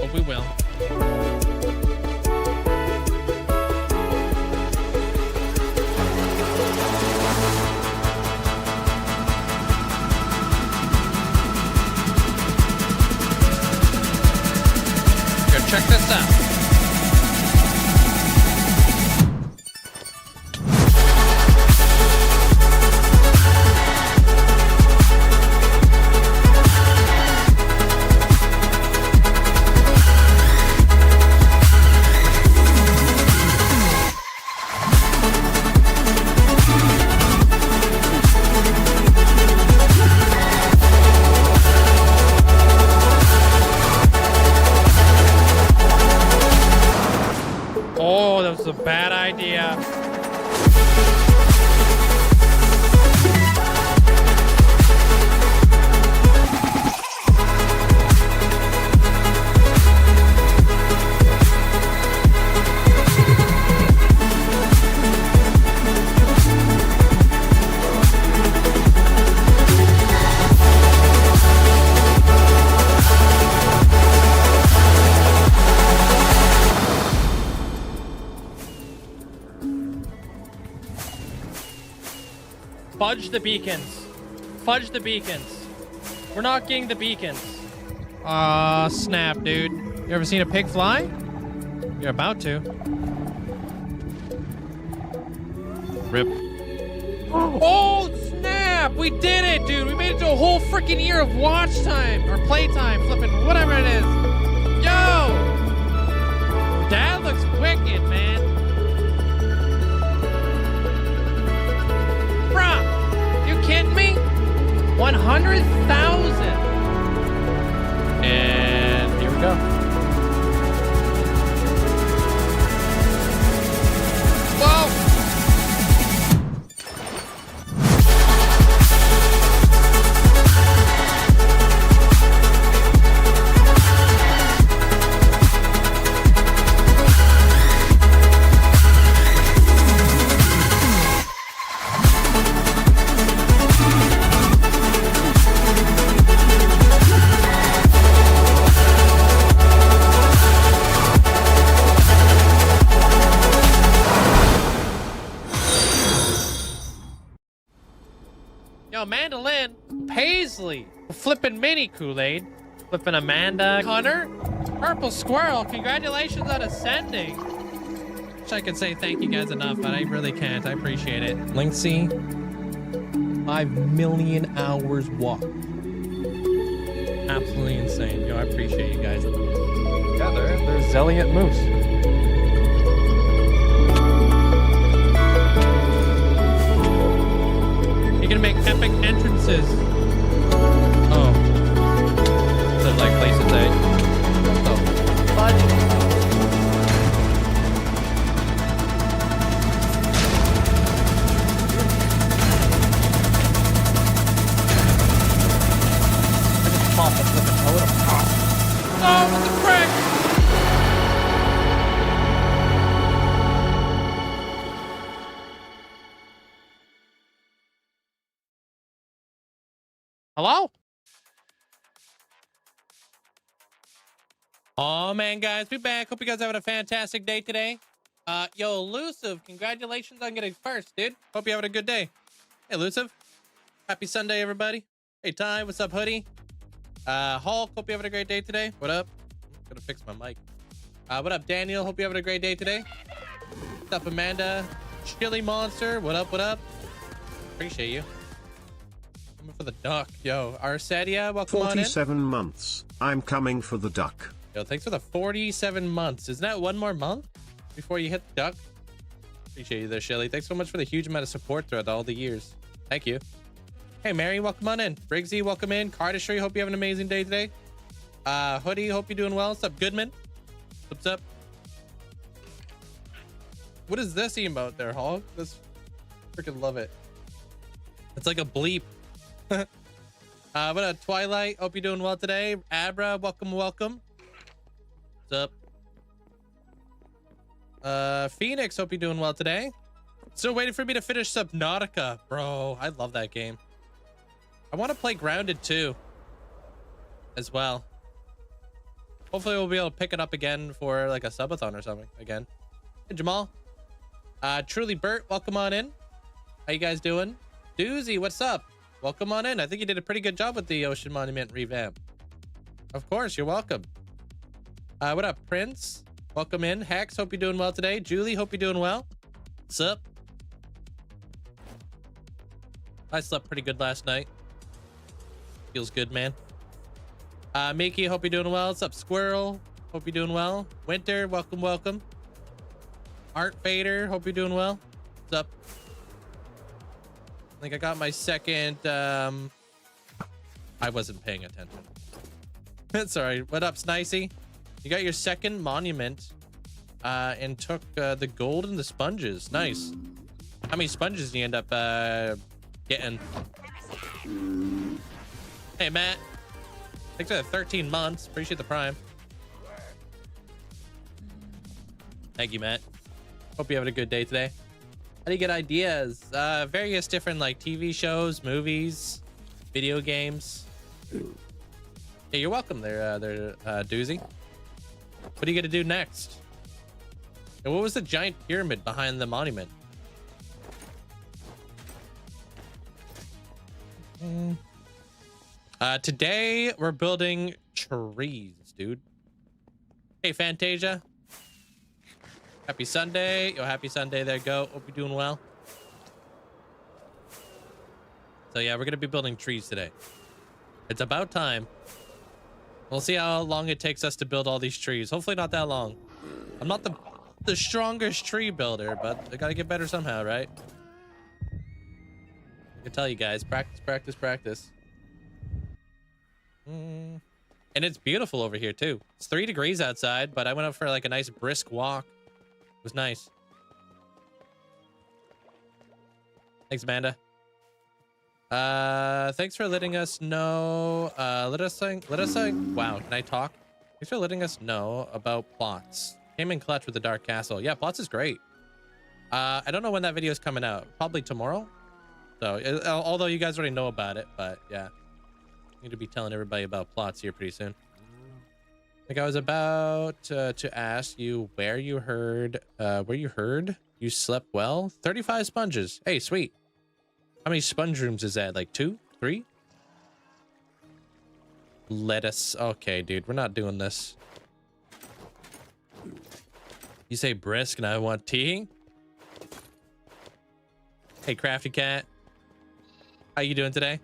Hope we will. Here, check this out. Oh, that was a bad idea. Fudge the beacons. Fudge the beacons. We're not getting the beacons. Aw, snap, dude. You ever seen a pig fly? You're about to. Rip. Oh, snap! We did it, dude! We made it to a whole freaking year of watch time. Or playtime, flipping, whatever it is. Yo! Dad looks wicked, man. Bruh! You kidding me? 100,000. And here we go. Whoa! Yo, Mandolin, Paisley, flipping mini Kool-Aid, flipping Amanda, Hunter, Purple Squirrel, congratulations on ascending. Wish I could say thank you guys enough, but I really can't. I appreciate it. Linkzzey, 5 million hours walked. Absolutely insane. Yo, I appreciate you guys. Yeah, there's Zelliot Moose. You're gonna make epic entrances. Oh. So like places, eh? Oh. Fudge. Pop the flipping totem. Oh, what the frick? Hello? Oh man, guys, we back. Hope you guys are having a fantastic day today. Yo, Elusive, congratulations on getting first, dude. Hope you're having a good day. Hey, Elusive. Happy Sunday, everybody. Hey, Ty, what's up, Hoodie? Hulk, hope you're having a great day today. What up? I'm gonna fix my mic. What up, Daniel? Hope you're having a great day today. What's up, Amanda? Chili Monster, what up, what up? Appreciate you. Coming for the duck. Yo, Arsadia, welcome on in. 47 months. I'm coming for the duck. Yo, thanks for the 47 months. Isn't that one more month before you hit the duck? Appreciate you there, Shelly. Thanks so much for the huge amount of support throughout all the years. Thank you. Hey, Mary, welcome on in. Briggsy, welcome in. Cardistry, hope you have an amazing day today. Hoodie, hope you're doing well. What's up, Goodman? What's up? What is this emote there, Hulk? This freaking love it. It's like a bleep. What up, Twilight? Hope you're doing well today. Abra, welcome, welcome. What's up? Phoenix, hope you're doing well today. Still waiting for me to finish Subnautica. Bro, I love that game. I want to play Grounded too as well. Hopefully we'll be able to pick it up again for like a subathon or something again. Hey, Jamal. Truly Bert, welcome on in. How you guys doing? Doozy, what's up? Welcome on in. I think you did a pretty good job with the Ocean Monument revamp. Of course, you're welcome. What up, Prince? Welcome in. Hex, hope you're doing well today. Julie, hope you're doing well. What's up? I slept pretty good last night. Feels good, man. Mickey, hope you're doing well. What's up, Squirrel? Hope you're doing well. Winter, welcome, welcome. Art Fader, hope you're doing well. What's up? I think I got my second, I wasn't paying attention. Sorry. What up, Snicey? You got your second monument, and took, the gold and the sponges. Nice. How many sponges do you end up, getting? Hey, Matt. Thanks for the 13 months. Appreciate the prime. Thank you, Matt. Hope you're having a good day today. How do you get ideas? Various different like TV shows, movies, video games. Hey, you're welcome there, Doozy. What are you gonna do next? And what was the giant pyramid behind the monument? Today we're building trees, dude. Hey, Fantasia. Happy Sunday. Yo, happy Sunday there, go. Hope you're doing well. So yeah, we're gonna be building trees today. It's about time. We'll see how long it takes us to build all these trees. Hopefully not that long. I'm not the strongest tree builder, but I gotta get better somehow, right? I can tell you guys, practice, practice, practice. And it's beautiful over here too. It's 3 degrees outside, but I went out for like a nice brisk walk. It was nice. Thanks, Amanda. Thanks for letting us know. Let us sing. Wow, can I talk? Thanks for letting us know about Plots. Came in clutch with the Dark Castle. Yeah, Plots is great. I don't know when that video is coming out. Probably tomorrow. So, although you guys already know about it, but yeah. Need to be telling everybody about Plots here pretty soon. I think I was about to ask you where you heard you slept well. 35 sponges. Hey, sweet. How many sponge rooms is that? Like 2, 3? Lettuce. Okay, dude, we're not doing this. You say brisk and I want tea? Hey, Crafty Cat. How you doing today?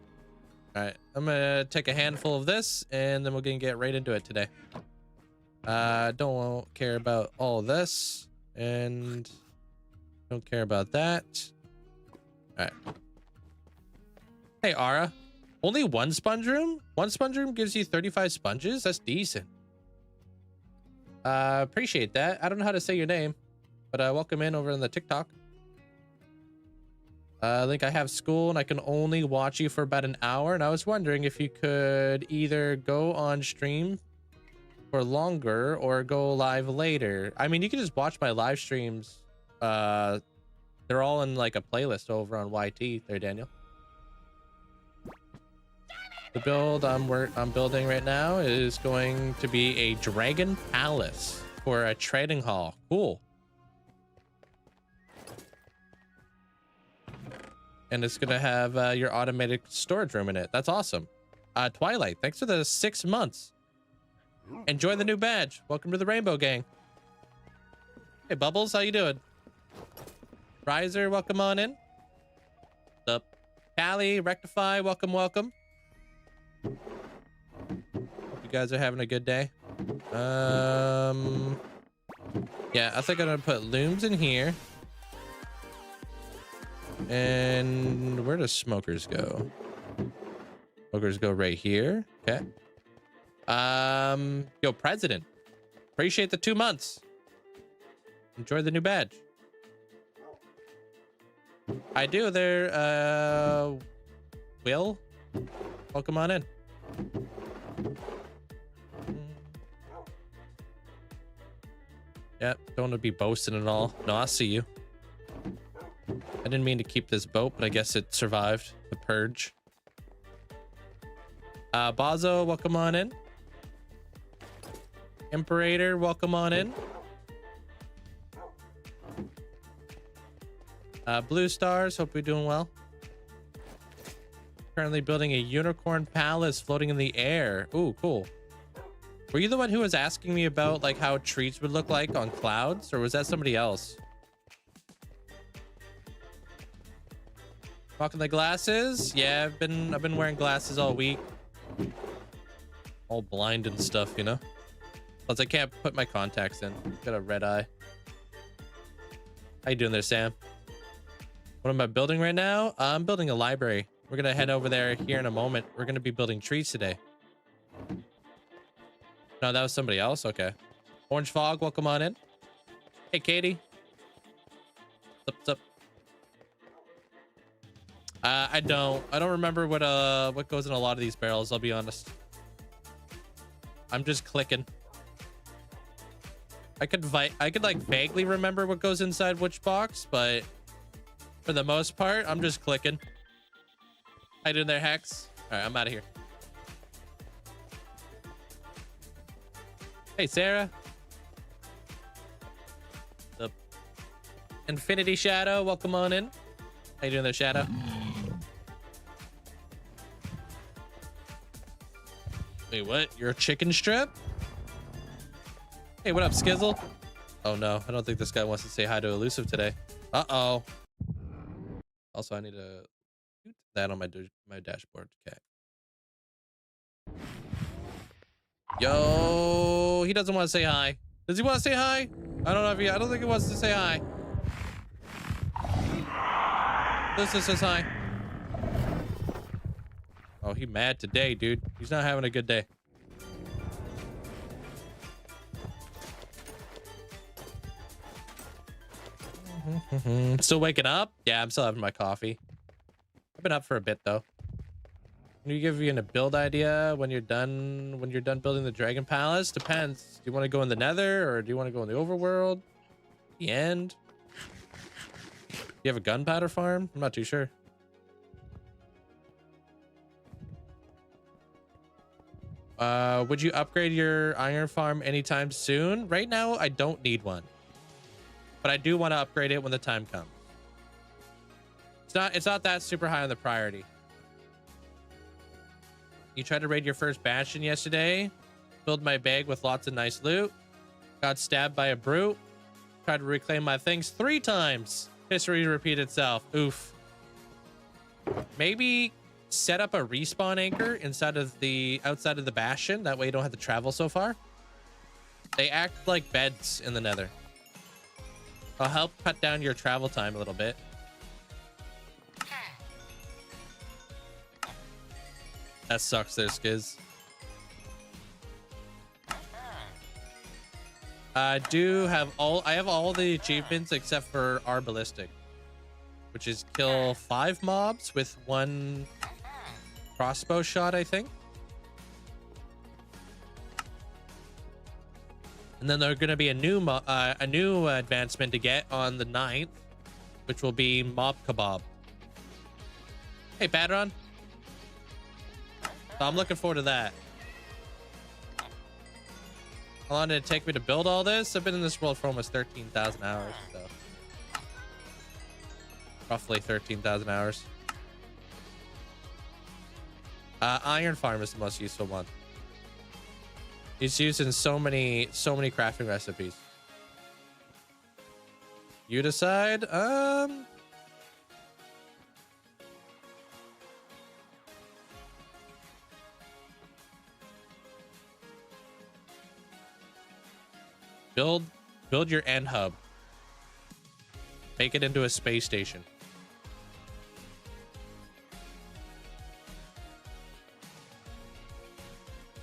All right, I'm gonna take a handful of this and then we're gonna get right into it today. Don't care about all this and don't care about that. All right. Hey, Ara. Only 1 sponge room? 1 sponge room gives you 35 sponges? That's decent. Appreciate that. I don't know how to say your name, but welcome in over on the TikTok. Link, I have school and I can only watch you for about an hour, and I was wondering if you could either go on stream for longer or go live later. I mean, you can just watch my live streams. They're all in like a playlist over on YT there, Daniel. The build I'm building right now is going to be a dragon palace for a trading hall. Cool. And it's gonna have your automated storage room in it. That's awesome. Twilight, thanks for the 6 months. Enjoy the new badge. Welcome to the Rainbow Gang. Hey, Bubbles, how you doing? Riser, welcome on in. What's up? Callie, Rectify, welcome, welcome. Hope you guys are having a good day. Yeah, I think I'm gonna put looms in here. And where does smokers go? Smokers go right here. Okay. Yo, President. Appreciate the 2 months. Enjoy the new badge. I do there, Will. Welcome on in. Yep, don't want to be boasting and all. No, I see you. I didn't mean to keep this boat, but I guess it survived the purge. Bazo, welcome on in. Imperator, welcome on in. Blue Stars, hope you're doing well. Currently building a unicorn palace floating in the air. Ooh, cool. Were you the one who was asking me about like how trees would look like on clouds, or was that somebody else? Rocking the glasses? Yeah, I've been wearing glasses all week. All blind and stuff, you know? Plus I can't put my contacts in. Got a red eye. How you doing there, Sam? What am I building right now? I'm building a library. We're gonna head over there here in a moment. We're gonna be building trees today. No, that was somebody else. Okay. Orange Fog, welcome on in. Hey, Katie. What's up? I don't remember what goes in a lot of these barrels. I'll be honest. I'm just clicking. I could like vaguely remember what goes inside which box, but for the most part, I'm just clicking. How you doing there, Hex? All right, I'm out of here. Hey, Sarah. The Infinity Shadow, welcome on in. How you doing there, Shadow? Wait, what? You're a chicken strip? Hey, what up, Skizzle? Oh no, I don't think this guy wants to say hi to Elusive today. Uh-oh. Also, I need to put that on my dashboard. Okay. Yo, he doesn't want to say hi. Does he want to say hi? I don't know if I don't think he wants to say hi. Elusive says hi. Oh, he mad today, dude. He's not having a good day. Still waking up? Yeah, I'm still having my coffee. I've been up for a bit though. Can you give you a build idea when you're done building the Dragon Palace? Depends. Do you want to go in the Nether or do you want to go in the overworld? The end? You have a gunpowder farm? I'm not too sure. Would you upgrade your iron farm anytime soon? Right now, I don't need one. But I do want to upgrade it when the time comes. It's not that super high on the priority. You tried to raid your first bastion yesterday. Filled my bag with lots of nice loot. Got stabbed by a brute. Tried to reclaim my things 3 times. History repeat itself. Oof. Maybe set up a respawn anchor outside of the bastion. That way you don't have to travel so far. They act like beds in the Nether. I'll help cut down your travel time a little bit. That sucks there, Skiz. I have all the achievements except for our ballistic, which is kill 5 mobs with 1 crossbow shot, I think. And then there's going to be a new advancement to get on the 9th, which will be mob kebab. Hey, Badron. So I'm looking forward to that. How long did it take me to build all this? I've been in this world for almost 13,000 hours, so roughly 13,000 hours. Iron farm is the most useful one. It's used in so many crafting recipes. You decide. Build your end hub. Make it into a space station.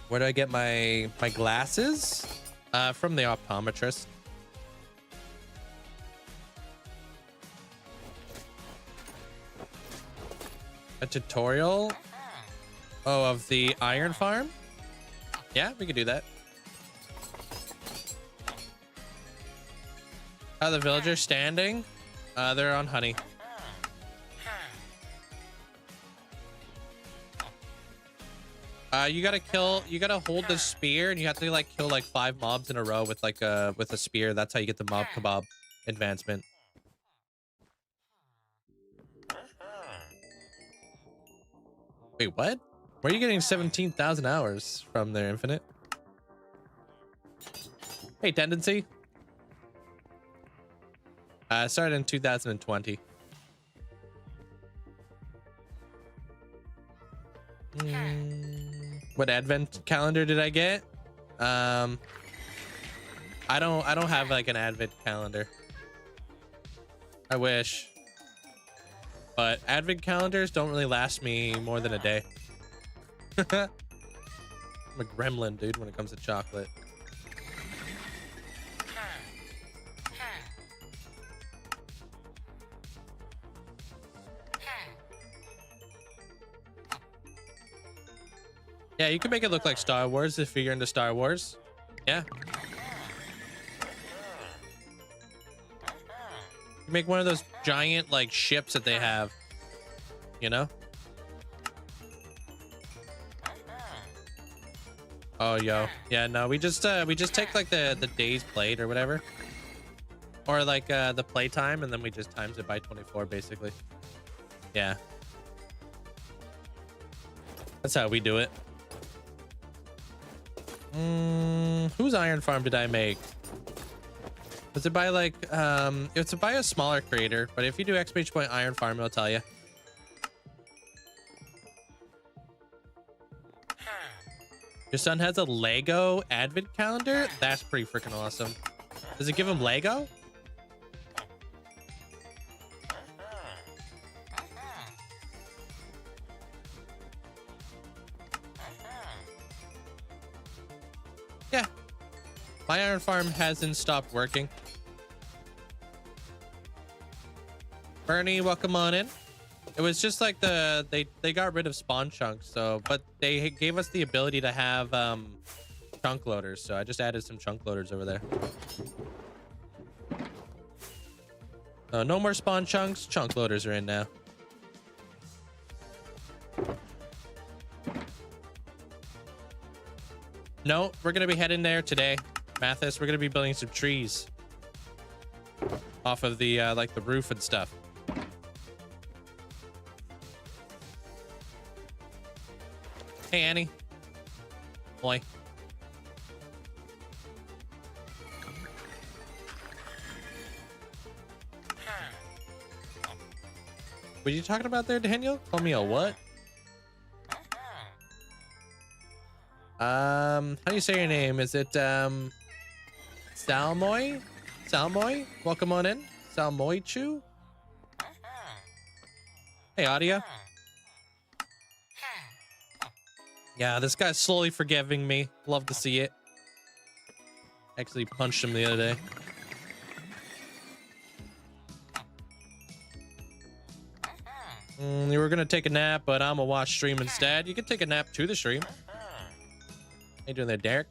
Where do I get my glasses? From the optometrist. A tutorial? Oh, of the iron farm? Yeah, we could do that. How are the villagers standing? They're on honey. You gotta hold the spear, and you have to like kill like 5 mobs in a row with like with a spear. That's how you get the mob kebab advancement. Wait, what? Where are you getting 17,000 hours from there, Infinite? Hey, Tendency. Started in 2020. What advent calendar did I get? I don't have like an advent calendar. I wish. But advent calendars don't really last me more than a day. I'm a gremlin, dude, when it comes to chocolate. Yeah, you can make it look like Star Wars if you're into Star Wars. Yeah. You make one of those giant like ships that they have, you know? Oh, yo. Yeah, no, we just take like the day's played or whatever. Or like the play time, and then we just times it by 24 basically. Yeah. That's how we do it. Whose iron farm did I make? Was it by like it's by a smaller creator, but if you do XP point iron farm, it'll tell you. Your son has a Lego advent calendar? That's pretty freaking awesome. Does it give him Lego? Yeah. My iron farm hasn't stopped working. Bernie, welcome on in. It was just like they got rid of spawn chunks, so but they gave us the ability to have chunk loaders, so I just added some chunk loaders over there. No more spawn chunks, chunk loaders are in now. No, we're gonna be heading there today, Mathis. We're gonna be building some trees off of the like the roof and stuff. Hey, Annie. Boy. What are you talking about there, Daniel? Call me a what? How do you say your name? Is it Salmoy? Salmoy? Welcome on in. Salmoy Chu? Hey, Audio. Yeah, this guy's slowly forgiving me. Love to see it. Actually punched him the other day. You were gonna take a nap, but I'm gonna watch stream instead. You can take a nap to the stream. How you doing there, Derek?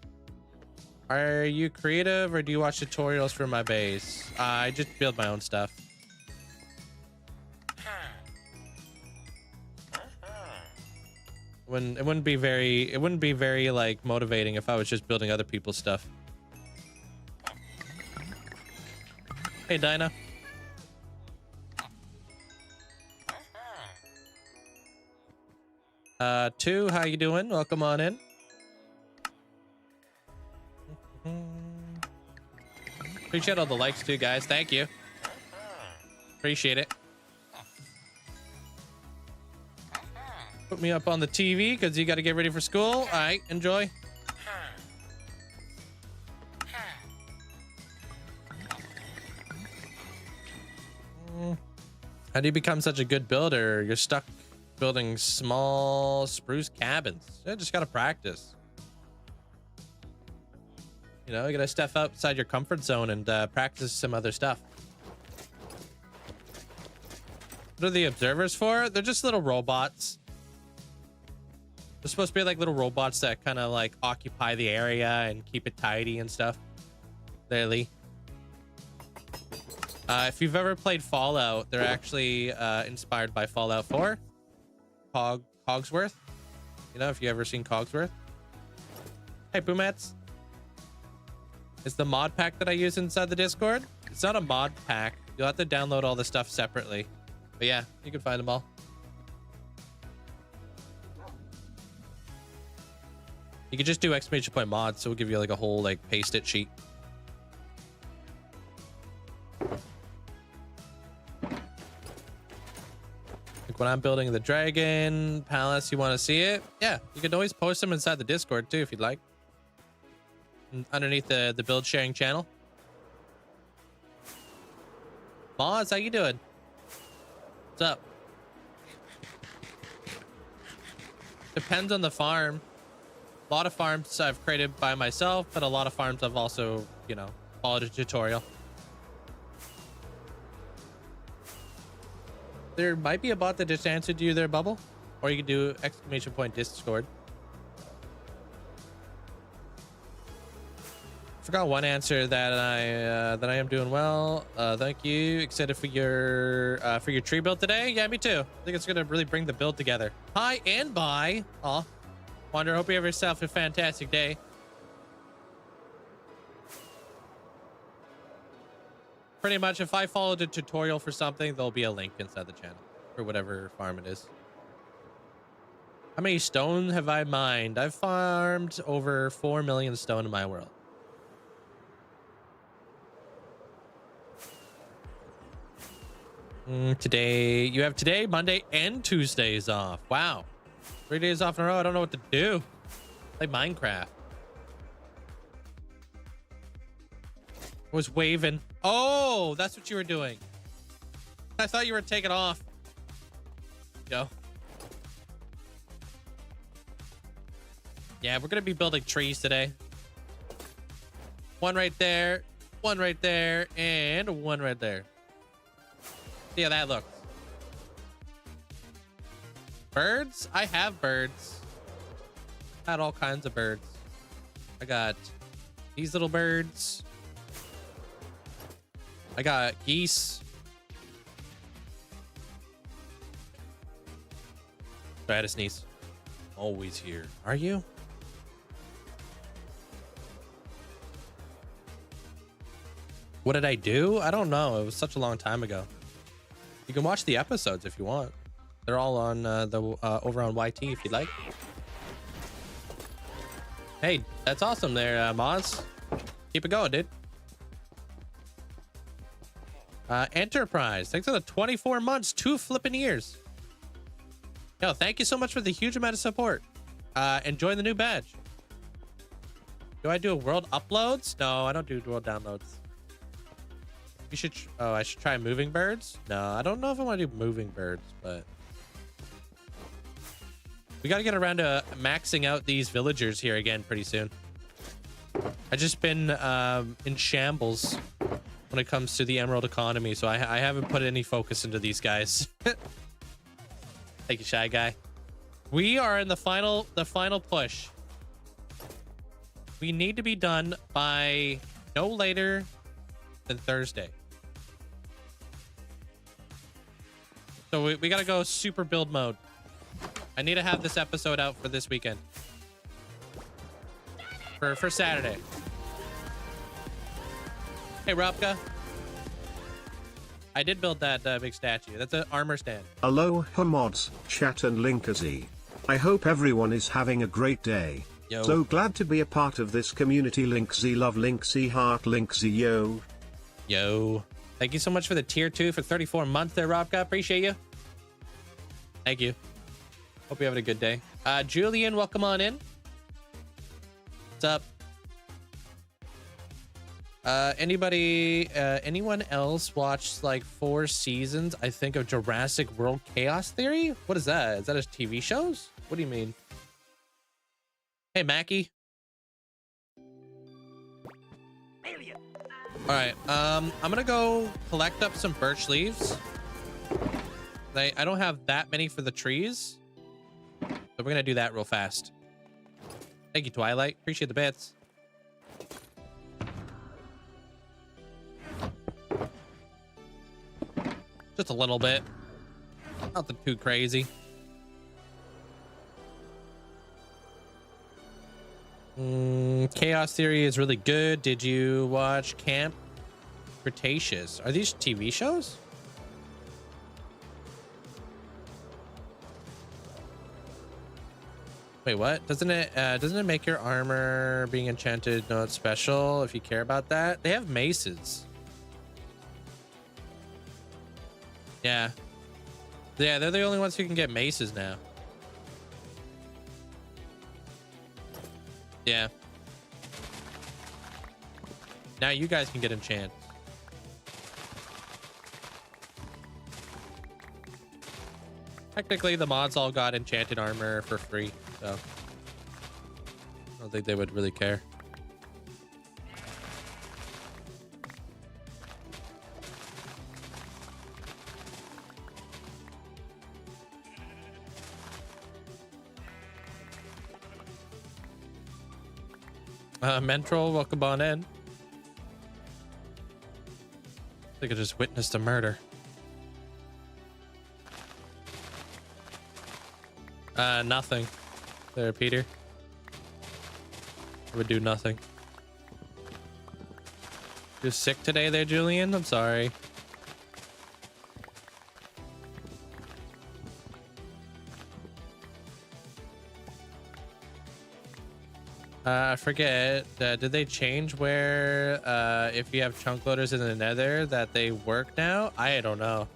Are you creative or do you watch tutorials for my base? I just build my own stuff. It wouldn't be very like motivating if I was just building other people's stuff. Hey, Dinah. Two, how you doing? Welcome on in. Appreciate all the likes too, guys. Thank you. Appreciate it. Put me up on the TV because you got to get ready for school. All right, enjoy. How do you become such a good builder? You're stuck building small spruce cabins. You just got to practice. You know, you got to step outside your comfort zone and practice some other stuff. What are the observers for? They're just little robots. They're supposed to be like little robots that kind of like occupy the area and keep it tidy and stuff. There, Lee. If you've ever played Fallout, they're actually inspired by Fallout 4. Cogsworth. You know, if you ever seen Cogsworth. Hey, Boomats. It's the mod pack that I use inside the Discord. It's not a mod pack. You'll have to download all the stuff separately. But yeah, you can find them all. You could just do exclamation point mods, so we'll give you like a whole like paste it sheet. Like when I'm building the dragon palace, you want to see it? Yeah, you can always post them inside the Discord too if you'd like. And underneath the build sharing channel. Moz, how you doing? What's up? Depends on the farm. A lot of farms I've created by myself, but a lot of farms I've also, you know, followed a tutorial. There might be a bot that just answered you there, Bubble. Or you could do exclamation point Discord. Forgot one answer that I am doing well. Thank you. Excited for your tree build today. Yeah, me too. I think it's gonna really bring the build together. Hi and bye. Aw. Wander, hope you have yourself a fantastic day. Pretty much, if I followed a tutorial for something, there'll be a link inside the channel for whatever farm it is. How many stone have I mined? I've farmed over 4 million stone in my world. Today, you have today, Monday, and Tuesdays off. Wow. 3 days off in a row. I don't know what to do. Play Minecraft. I was waving. Oh, that's what you were doing. I thought you were taking off. Go. Yeah, we're going to be building trees today. One right there, and one right there. See how that looks. Birds? I have birds. I had all kinds of birds. I got these little birds. I got geese. Sorry, I had to sneeze. Always here. Are you? What did I do? I don't know. It was such a long time ago. You can watch the episodes if you want. They're all on over on YT if you'd like. Hey, that's awesome there, Moz. Keep it going, dude. Enterprise. Thanks for the 24 months, 2 flipping years. Yo, thank you so much for the huge amount of support. Enjoy the new badge. Do I do world uploads? No, I don't do world downloads. You should. Oh, I should try moving birds. No, I don't know if I want to do moving birds, but we got to get around to maxing out these villagers here again pretty soon. I've just been in shambles when it comes to the emerald economy, so I haven't put any focus into these guys. Thank you, Shy Guy. We are in the final push. We need to be done by no later than Thursday. So we got to go super build mode. I need to have this episode out for this weekend. For Saturday. Hey, Robka. I did build that big statue. That's an armor stand. Aloha mods, chat and Linkzzey. I hope everyone is having a great day. Yo. So glad to be a part of this community. Linkzzey, love Linkzzey, heart Linkzzey, yo. Yo. Thank you so much for the tier 2 for 34 months there, Robka. Appreciate you. Thank you. Hope you're having a good day. Julian, welcome on in. What's up? Anyone else watched like 4 seasons, I think, of Jurassic World Chaos Theory? What is that? Is that a TV shows? What do you mean? Hey, Mackie. All right, I'm gonna go collect up some birch leaves. I don't have that many for the trees, so we're gonna do that real fast. Thank you, Twilight. Appreciate the bits. Just a little bit. Nothing too crazy. Chaos Theory is really good. Did you watch Camp Cretaceous? Are these TV shows? Wait, what? Doesn't it make your armor being enchanted not special if you care about that? They have maces. Yeah. Yeah, they're the only ones who can get maces now. Yeah. Now you guys can get enchant. Technically, the mods all got enchanted armor for free, so I don't think they would really care. Mentrol, welcome on in. I think I just witnessed a murder. Nothing. There, Peter. I would do nothing. You're sick today there, Julian? I'm sorry. I forget, did they change where, if you have chunk loaders in the nether that they work now? I don't know.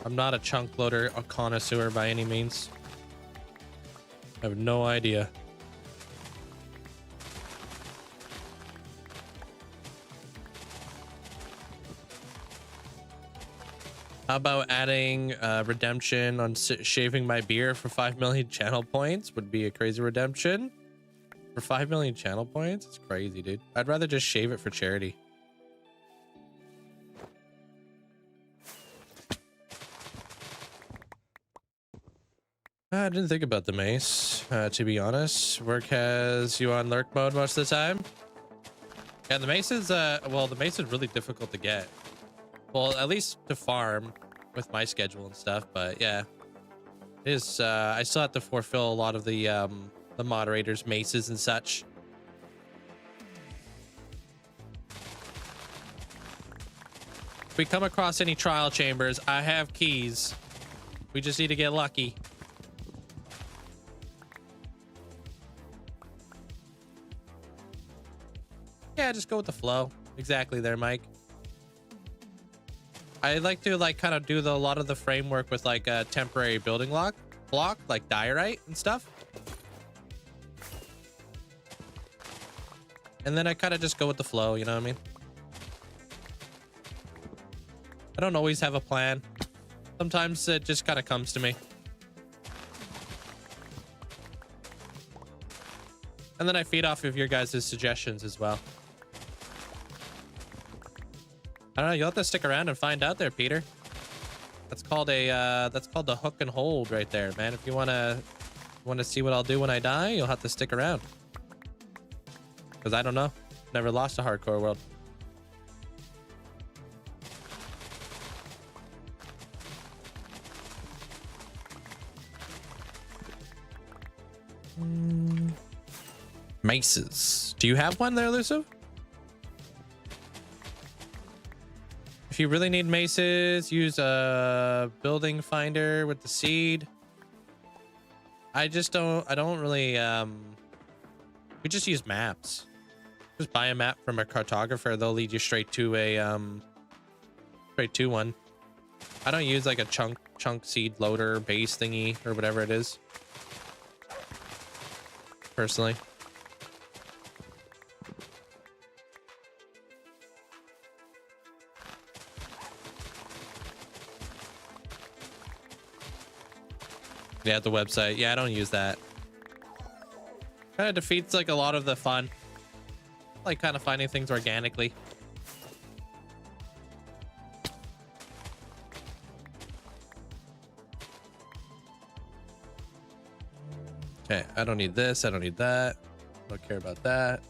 I'm not a chunk loader, a connoisseur by any means. I have no idea. How about adding redemption on shaving my beard for 5 million channel points? Would be a crazy redemption. For 5 million channel points? It's crazy, dude. I'd rather just shave it for charity. I didn't think about the mace, to be honest. Work has you on lurk mode most of the time. Yeah, the mace is, well, the mace is really difficult to get. Well, at least to farm with my schedule and stuff, but yeah. It is, I still have to fulfill a lot of the moderators' maces and such. If we come across any trial chambers, I have keys. We just need to get lucky. Yeah, just go with the flow. Exactly there, Mike. I like to kind of do a lot of the framework with like a temporary building block, like diorite and stuff. And then I kind of just go with the flow, you know what I mean? I don't always have a plan. Sometimes it just kind of comes to me. And then I feed off of your guys' suggestions as well. I don't know, you'll have to stick around and find out there, Peter. That's called a that's called the hook and hold right there, man. If you wanna see what I'll do when I die, you'll have to stick around. Because I don't know. Never lost a hardcore world. Maces. Do you have one there, Elusive? If you really need maces, use a building finder with the seed. I don't really, we just use maps. Just buy a map from a cartographer. They'll lead you straight to one. I don't use like a chunk seed loader base thingy or whatever it is. Personally. Yeah, the website. Yeah, I don't use that. Kind of defeats like a lot of the fun. Like kind of finding things organically. Okay, I don't need this. I don't need that. Don't care about that.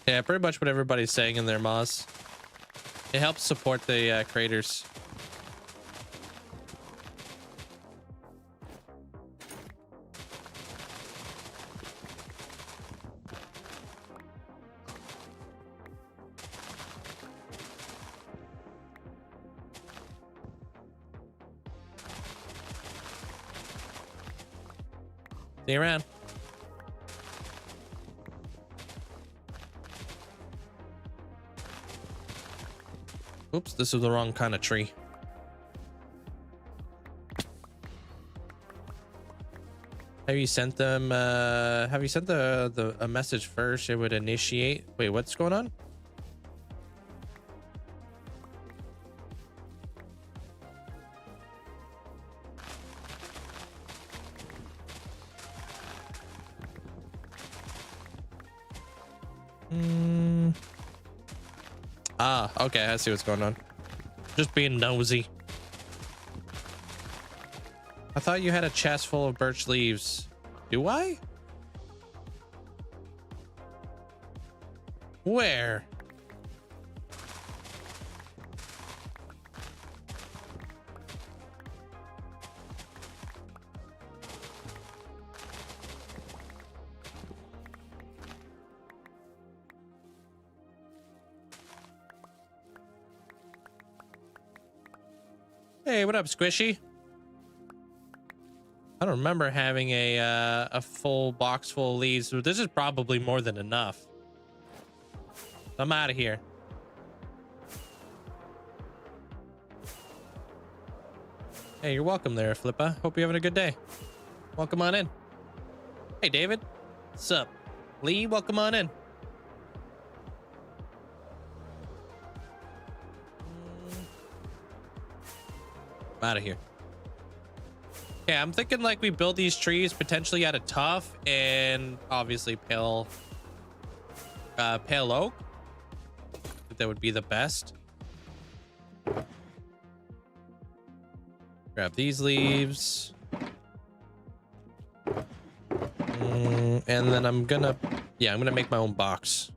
Yeah, pretty much what everybody's saying in their mods. It helps support the creators. See you around. Oops, this is the wrong kind of tree. Have you sent them have you sent a message first? It would initiate. Wait, what's going on? Ah, okay, I see what's going on. Just being nosy. I thought you had a chest full of birch leaves. Do I? Where? Hey, what up, Squishy? I don't remember having a full box full of leaves. So this is probably more than enough. I'm out of here. Hey, you're welcome there, Flippa. Hope you're having a good day. Welcome on in. Hey, David. What's up? Lee, welcome on in. I'm out of here. Yeah, I'm thinking like we build these trees potentially out of tough and obviously pale oak. I think that would be the best. Grab these leaves. And then I'm gonna make my own box.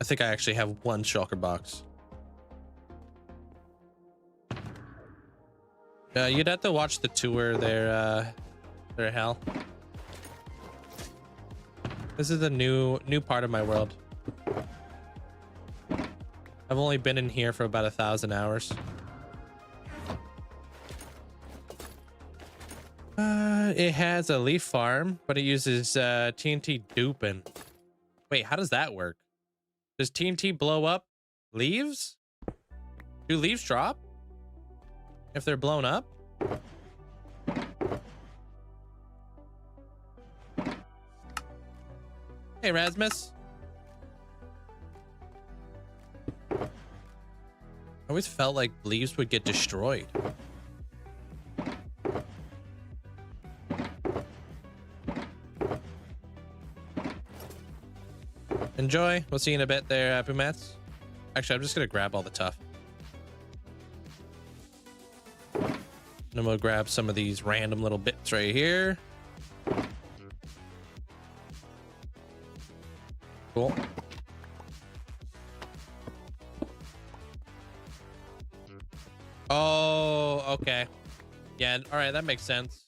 I think I actually have one shulker box. You'd have to watch the tour there, Hal. This is a new part of my world. I've only been in here for about 1,000 hours. It has a leaf farm, but it uses TNT duping. Wait, how does that work? Does TNT blow up leaves? Do leaves drop if they're blown up? Hey, Rasmus. I always felt like leaves would get destroyed. Enjoy. We'll see you in a bit there, Pumats. Actually, I'm just gonna grab all the tough. And we'll grab some of these random little bits right here. Cool. Oh, okay. Yeah, all right, that makes sense.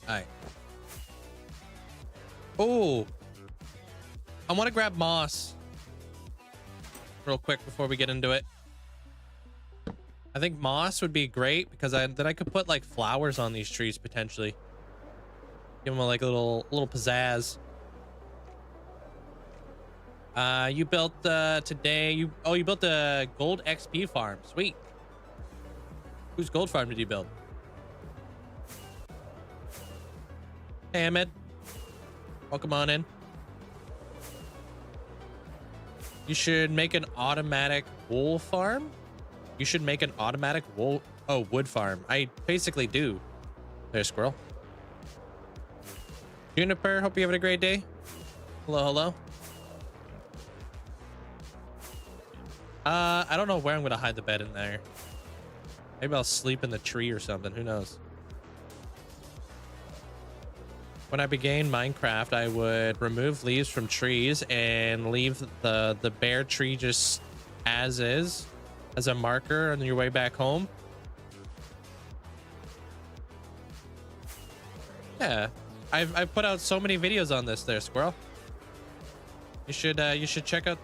Alright. Oh, I want to grab moss real quick before we get into it. I think moss would be great because then I could put like flowers on these trees potentially. Give them like a little pizzazz. You built today. You built a gold XP farm. Sweet. Whose gold farm did you build? Hey, Ahmed. Welcome on in. You should make an automatic wool farm. You should make an automatic wood farm. I basically do. There's squirrel. Juniper, hope you're having a great day. Hello, hello. I don't know where I'm gonna hide the bed in there. Maybe I'll sleep in the tree or something. Who knows? When I began Minecraft, I would remove leaves from trees and leave the bare tree just as is, as a marker on your way back home. Yeah, I've put out so many videos on this there, Squirrel. You should check out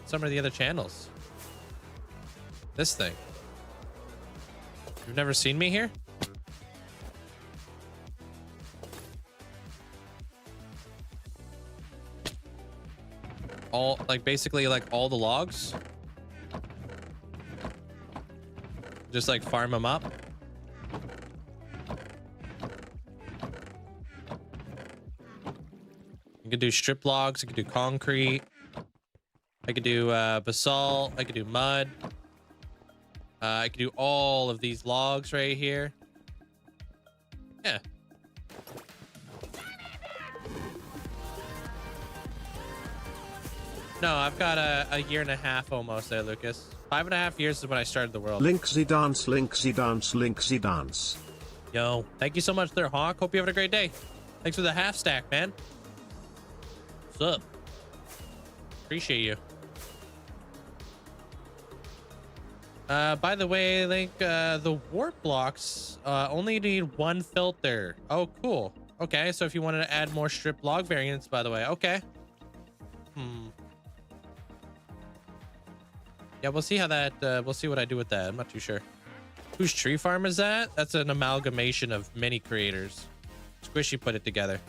some of the other channels. This thing. You've never seen me here? All like basically like all the logs. Just like farm them up. You could do strip logs, you could do concrete. I could do basalt, I could do mud. I could do all of these logs right here. Yeah. No, I've got a year and a half almost there, Lucas. 5.5 years is when I started the world. Linkzzey dance, Linkzzey dance, Linkzzey dance. Yo, thank you so much there, Hawk. Hope you have a great day. Thanks for the half stack, man. What's up? Appreciate you. By the way, Link, the warp blocks only need 1 filter. Oh, cool. Okay, so if you wanted to add more strip log variants, by the way. Okay. Yeah, we'll see how that, we'll see what I do with that. I'm not too sure. Whose tree farm is that? That's an amalgamation of many creators. Squishy put it together.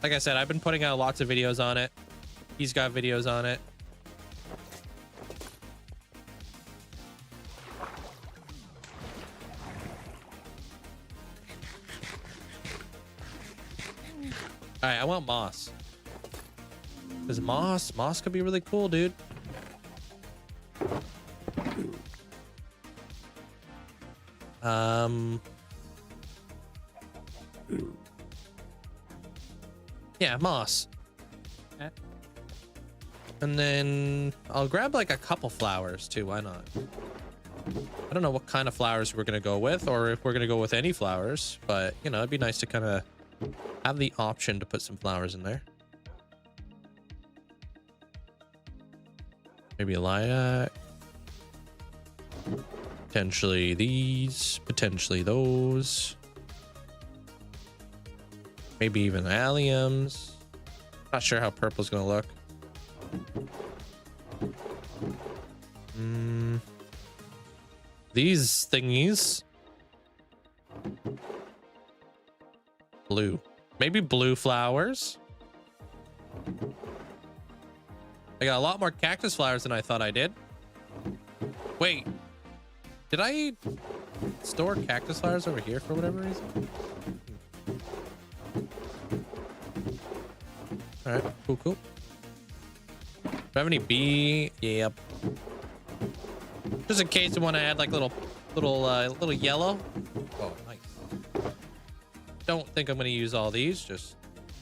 Like I said, I've been putting out lots of videos on it. He's got videos on it. All right, I want moss. Because moss could be really cool, dude. Yeah, moss. Okay. And then I'll grab like a couple flowers too. Why not? I don't know what kind of flowers we're gonna go with, or if we're gonna go with any flowers, but you know, it'd be nice to kind of have the option to put some flowers in there. Maybe a lilac. Potentially these, potentially those. Maybe even alliums. Not sure how purple's gonna look. These thingies. Blue. Maybe blue flowers. I got a lot more cactus flowers than I thought I did. Wait. Did I store cactus flowers over here for whatever reason? All right, cool. Do I have any bee? Yep. Just in case you want to add like little yellow. Oh, nice. Don't think I'm going to use all these. Just,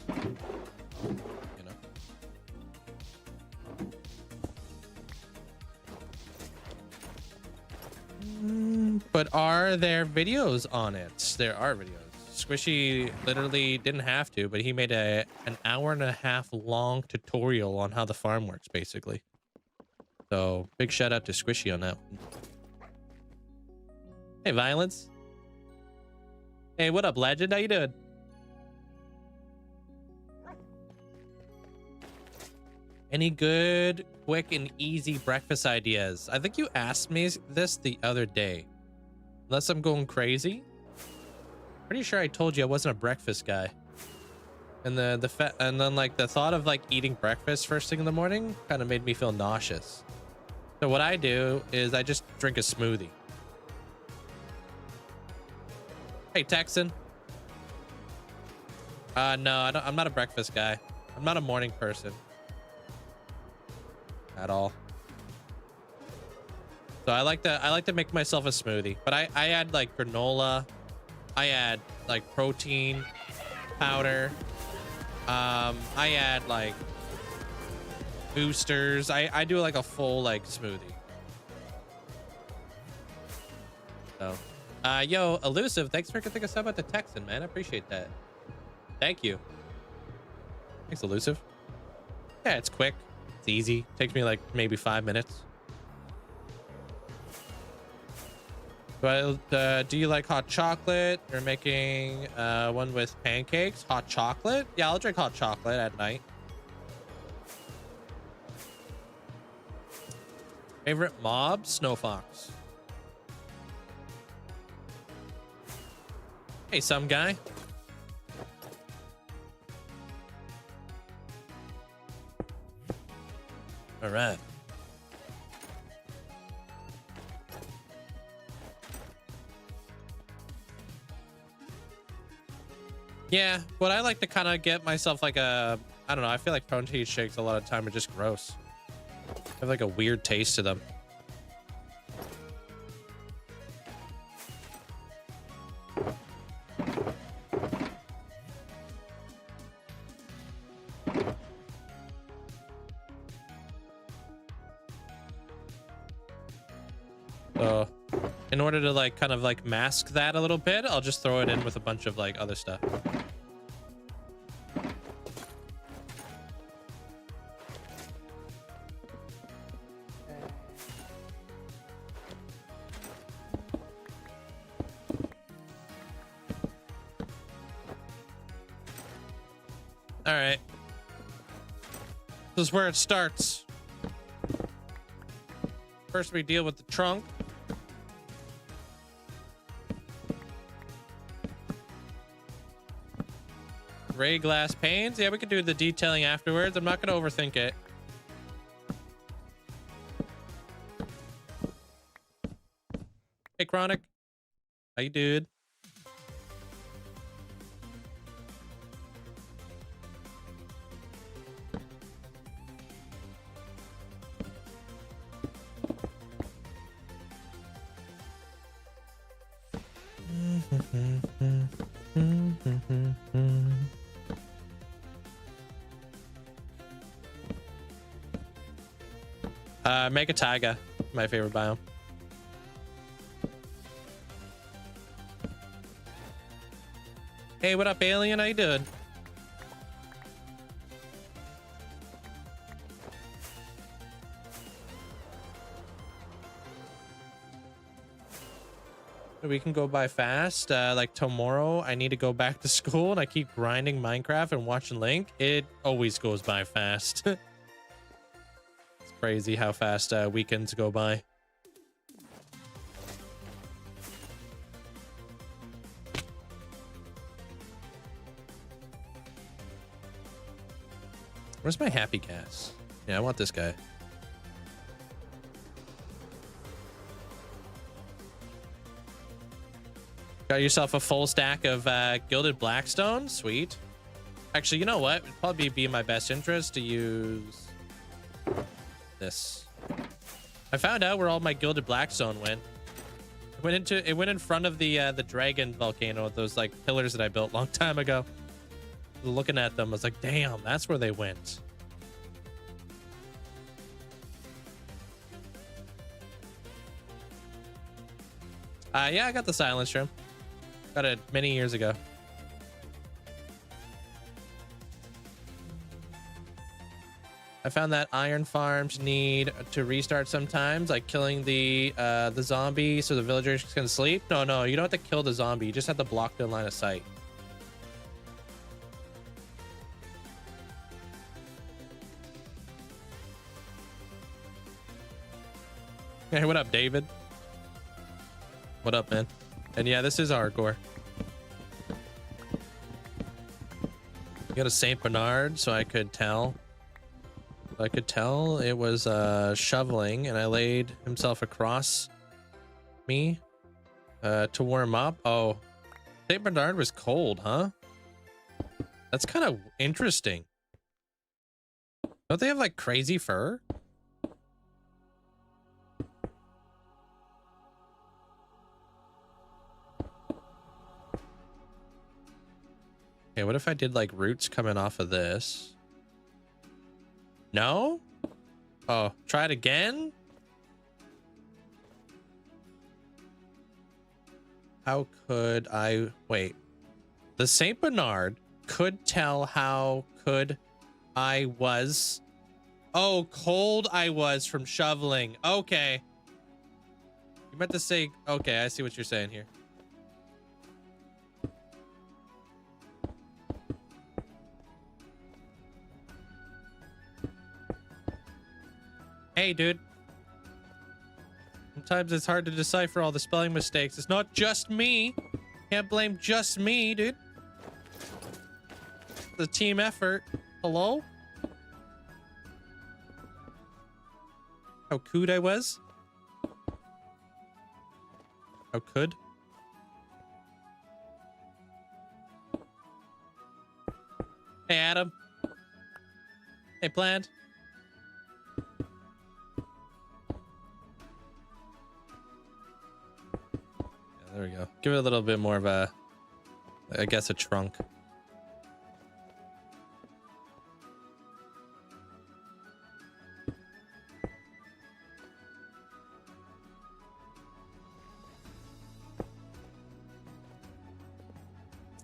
you know. But are there videos on it? There are videos. Squishy literally didn't have to, but he made an 1.5 hour long tutorial on how the farm works, basically. So big shout out to Squishy on that one. Hey, Violence. Hey, what up, Legend? How you doing? Any good, quick, and easy breakfast ideas? I think you asked me this the other day. Unless I'm going crazy. Pretty sure I told you I wasn't a breakfast guy. And then like the thought of like eating breakfast first thing in the morning kind of made me feel nauseous. So what I do is I just drink a smoothie. Hey, Texan. No, I'm not a breakfast guy. I'm not a morning person. At all. So I like to make myself a smoothie, but I add like granola. I add like protein powder. I add like boosters. I do like a full like smoothie. So, yo, Elusive, thanks for getting us up at the Texan, man. I appreciate that. Thank you. Thanks, Elusive. Yeah, it's quick. It's easy. Takes me like maybe 5 minutes. But do you like hot chocolate? You're making one with pancakes. Hot chocolate? Yeah, I'll drink hot chocolate at night. Favorite mob? Snow Fox. Hey, some guy. All right. Yeah, but I like to kind of get myself like a, I don't know, I feel like protein shakes a lot of time are just gross. They have like a weird taste to them. So in order to like kind of like mask that a little bit, I'll just throw it in with a bunch of like other stuff. All right. This is where it starts. First, we deal with the trunk. Gray glass panes. Yeah, we could do the detailing afterwards. I'm not going to overthink it. Hey, Chronic. How you doing? Mega Taiga, my favorite biome. Hey, what up, alien? How you doing? We can go by fast. Like tomorrow, I need to go back to school and I keep grinding Minecraft and watching Link. It always goes by fast. It's crazy how fast weekends go by. Where's my happy gas? Yeah, I want this guy. Got yourself a full stack of gilded blackstone. Sweet. Actually, you know what? It'd probably be in my best interest to use this. I found out where all my gilded blackstone went. It went in front of the dragon volcano, those like pillars that I built a long time ago. Looking at them, I was like, damn, that's where they went. Yeah, I got the silence room. Got it many years ago. I found that iron farms need to restart sometimes, like killing the zombie so the villagers can sleep. No, you don't have to kill the zombie. You just have to block the line of sight. Hey, what up, David? What up, man? And yeah, this is hardcore. You got a Saint Bernard, so I could tell. It was shoveling, and I laid himself across me to warm up. Oh, Saint Bernard was cold, huh? That's kind of interesting. Don't they have like crazy fur? Okay, what if I did like roots coming off of this? No? Oh, try it again? How could I... Wait. The St. Bernard could tell how could I was... Oh, cold I was from shoveling. Okay. You meant to say... Okay, I see what you're saying here. Hey, dude. Sometimes it's hard to decipher all the spelling mistakes. It's not just me. Can't blame just me, dude. The team effort. Hello? How could I was? How could? Hey, Adam. Hey, Plant. There we go. Give it a little bit more of a, I guess, a trunk.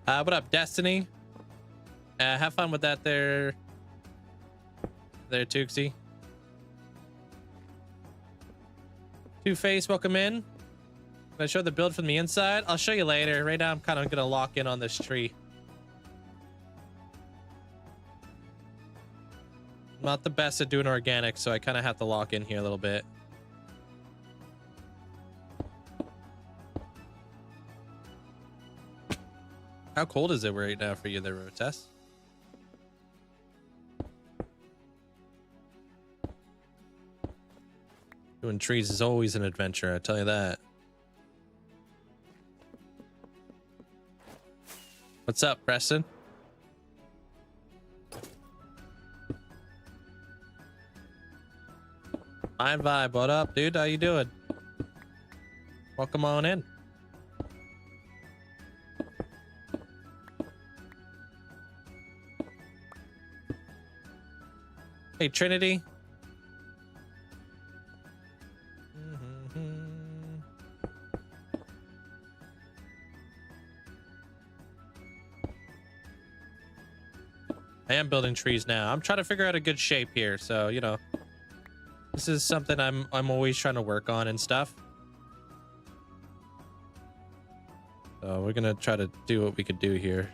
What up, Destiny? Have fun with that there, Tuxie. Two-Face, welcome in. Can I show the build from the inside? I'll show you later. Right now, I'm kind of going to lock in on this tree. I'm not the best at doing organic, so I kind of have to lock in here a little bit. How cold is it right now for you there, Rotess? Doing trees is always an adventure, I tell you that. What's up, Preston? Fine vibe. What up, dude? How you doing? Welcome on in. Hey, Trinity. I am building trees now. I'm trying to figure out a good shape here, so you know, this is something I'm always trying to work on and stuff. So we're gonna try to do what we could do here.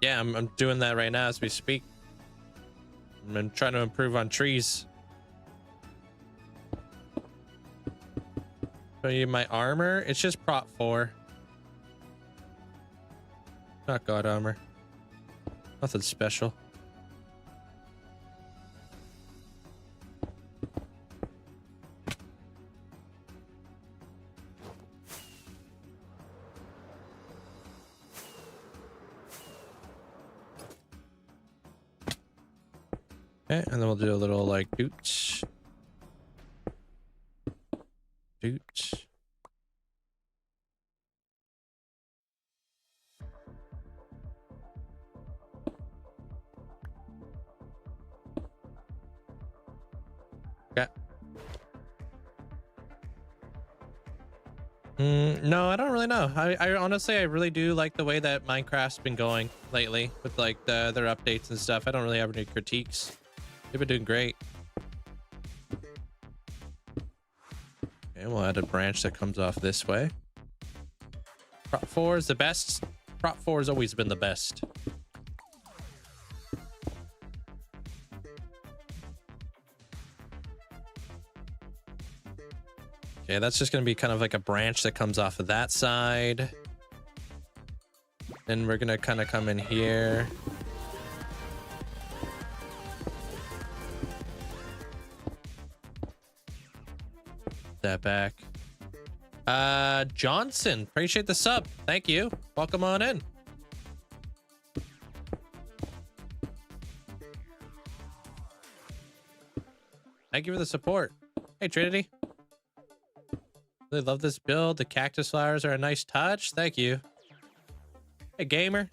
Yeah, I'm doing that right now as we speak. I'm trying to improve on trees. Show you my armor. It's just prop 4. Not god armor. Nothing special. Okay, and then we'll do a little like dooch. Dooch. Okay. No, I don't really know. I honestly, I really do like the way that Minecraft's been going lately with like their updates and stuff. I don't really have any critiques. They've been doing great. Okay, we'll add a branch that comes off this way. Prop 4 is the best. Prop 4 has always been the best. Okay, that's just going to be kind of like a branch that comes off of that side. Then we're going to kind of come in here. That back. Johnson, appreciate the sub. Thank you. Welcome on in. Thank you for the support. Hey, Trinity. Really love this build. The cactus flowers are a nice touch. Thank you. Hey, gamer.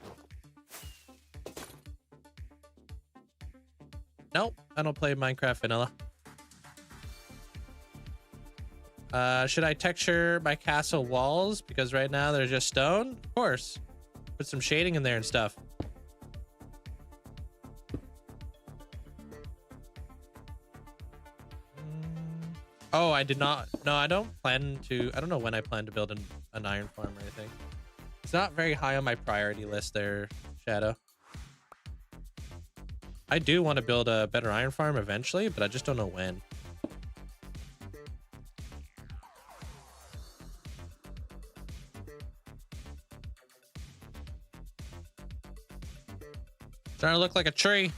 Nope, I don't play Minecraft vanilla. Should I texture my castle walls? Because right now they're just stone? Of course. Put some shading in there and stuff. Oh, I did not. No, I don't plan to. I don't know when I plan to build an iron farm or anything. It's not very high on my priority list there, Shadow. I do want to build a better iron farm eventually, but I just don't know when. Starting to look like a tree.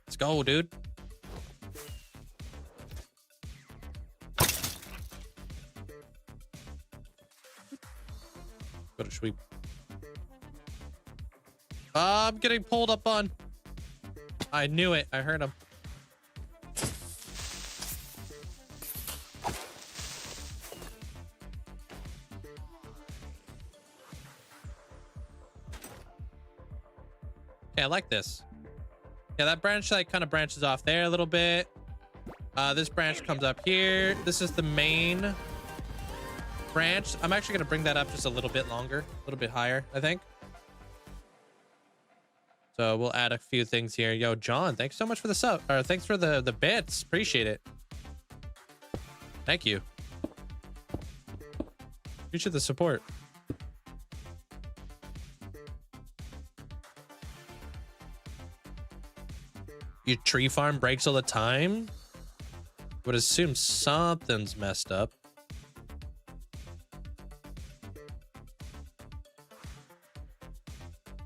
Let's go, dude. Go to sweep. I'm getting pulled up on. I knew it. I heard him. Yeah, I like this. Yeah, that branch like kind of branches off there a little bit. This branch comes up here. This is the main branch. I'm actually going to bring that up just a little bit longer, a little bit higher, I think. So we'll add a few things here. Yo, John, thanks so much for the sub, or thanks for the bits. Appreciate it. Thank you. Appreciate the support. Your tree farm breaks all the time? Would assume something's messed up.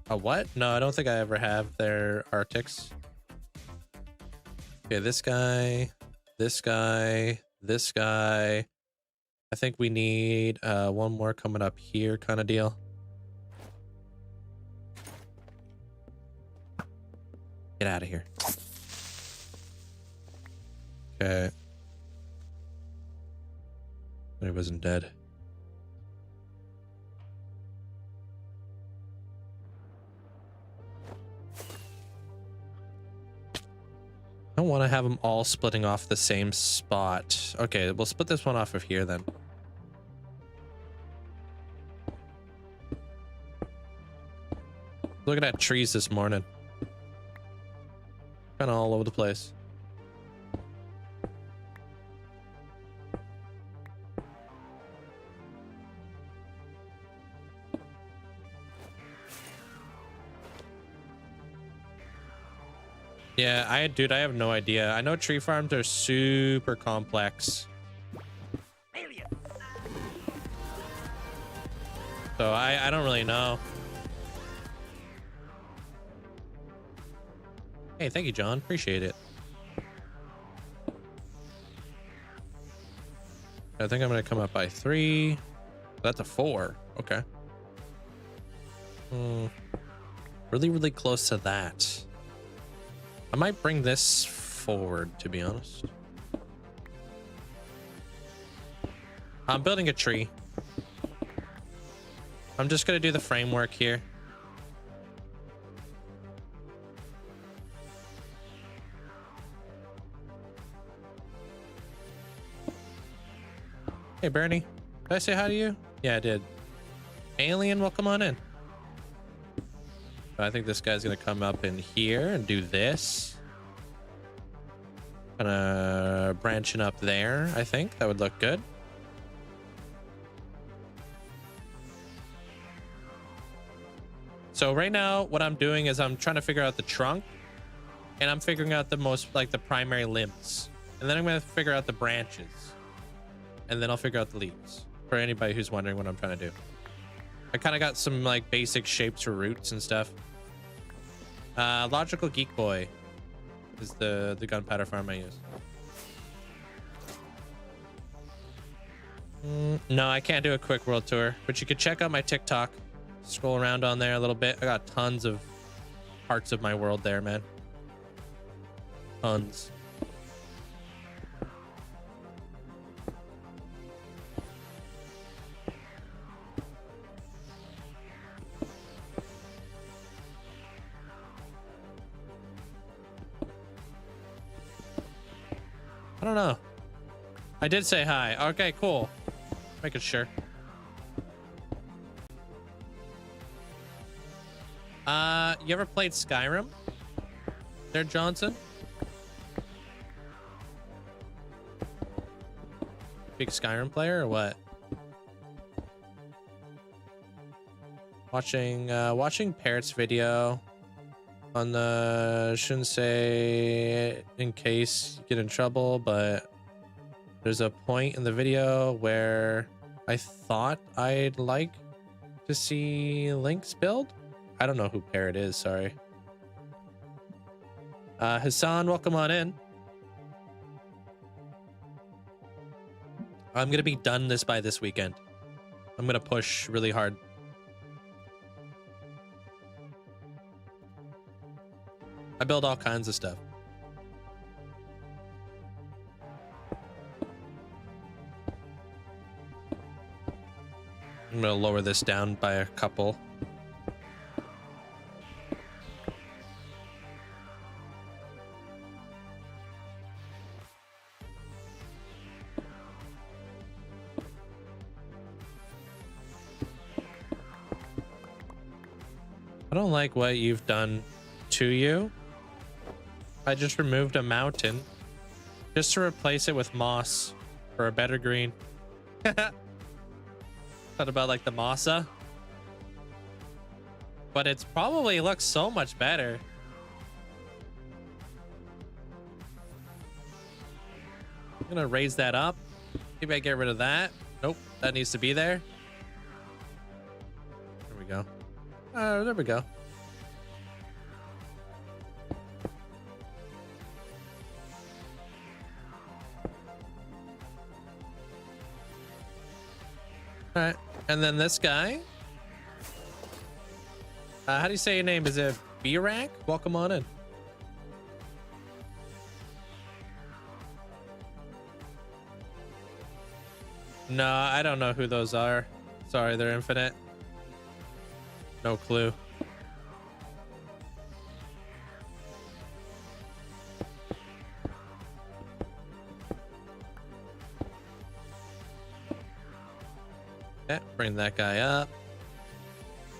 A what? No, I don't think I ever have their Arctics. Okay, this guy, this guy, this guy. I think we need one more coming up here kind of deal. Get out of here. Okay. It wasn't dead. I don't want to have them all splitting off the same spot. Okay, we'll split this one off of here then. Looking at trees this morning. Kind of all over the place. Yeah, dude, I have no idea. I know tree farms are super complex. So I don't really know. Hey, thank you, John. Appreciate it. I think I'm gonna come up by 3. That's a 4. Okay. Really, really close to that. I might bring this forward, to be honest. I'm building a tree. I'm just gonna do the framework here. Hey, Bernie. Did I say hi to you? Yeah, I did. Alien, welcome on in. I think this guy's gonna come up in here and do this. Kind of branching up there. I think that would look good. So right now, what I'm doing is I'm trying to figure out the trunk, and I'm figuring out the most, like, the primary limbs, and then I'm gonna figure out the branches, and then I'll figure out the leaves. For anybody who's wondering what I'm trying to do, I kind of got some like basic shapes for roots and stuff. Logical Geek Boy is the gunpowder farm I use. No, I can't do a quick world tour, but you could check out my TikTok. Scroll around on there a little bit. I got tons of parts of my world there, man. Tons. don't know. I did say hi. Okay, cool. Making sure. You ever played Skyrim? There, Johnson? Big Skyrim player or what? Watching Parrot's video on the, shouldn't say in case you get in trouble, but there's a point in the video where I thought I'd like to see Linkz build. I don't know who Parrot is, sorry. Hassan, welcome on in. I'm gonna be done this by this weekend. I'm gonna push really hard. I build all kinds of stuff. I'm gonna lower this down by a couple. I don't like what you've done to you. I just removed a mountain just to replace it with moss for a better green. Thought about like the mossa, but it's probably looks so much better. I'm gonna raise that up. Maybe I get rid of that. Nope, that needs to be there. There we go. There we go. All right, and then this guy. How do you say your name? Is it B-Rack? Welcome on in. No, I don't know who those are. Sorry, they're infinite. No clue. Okay, bring that guy up.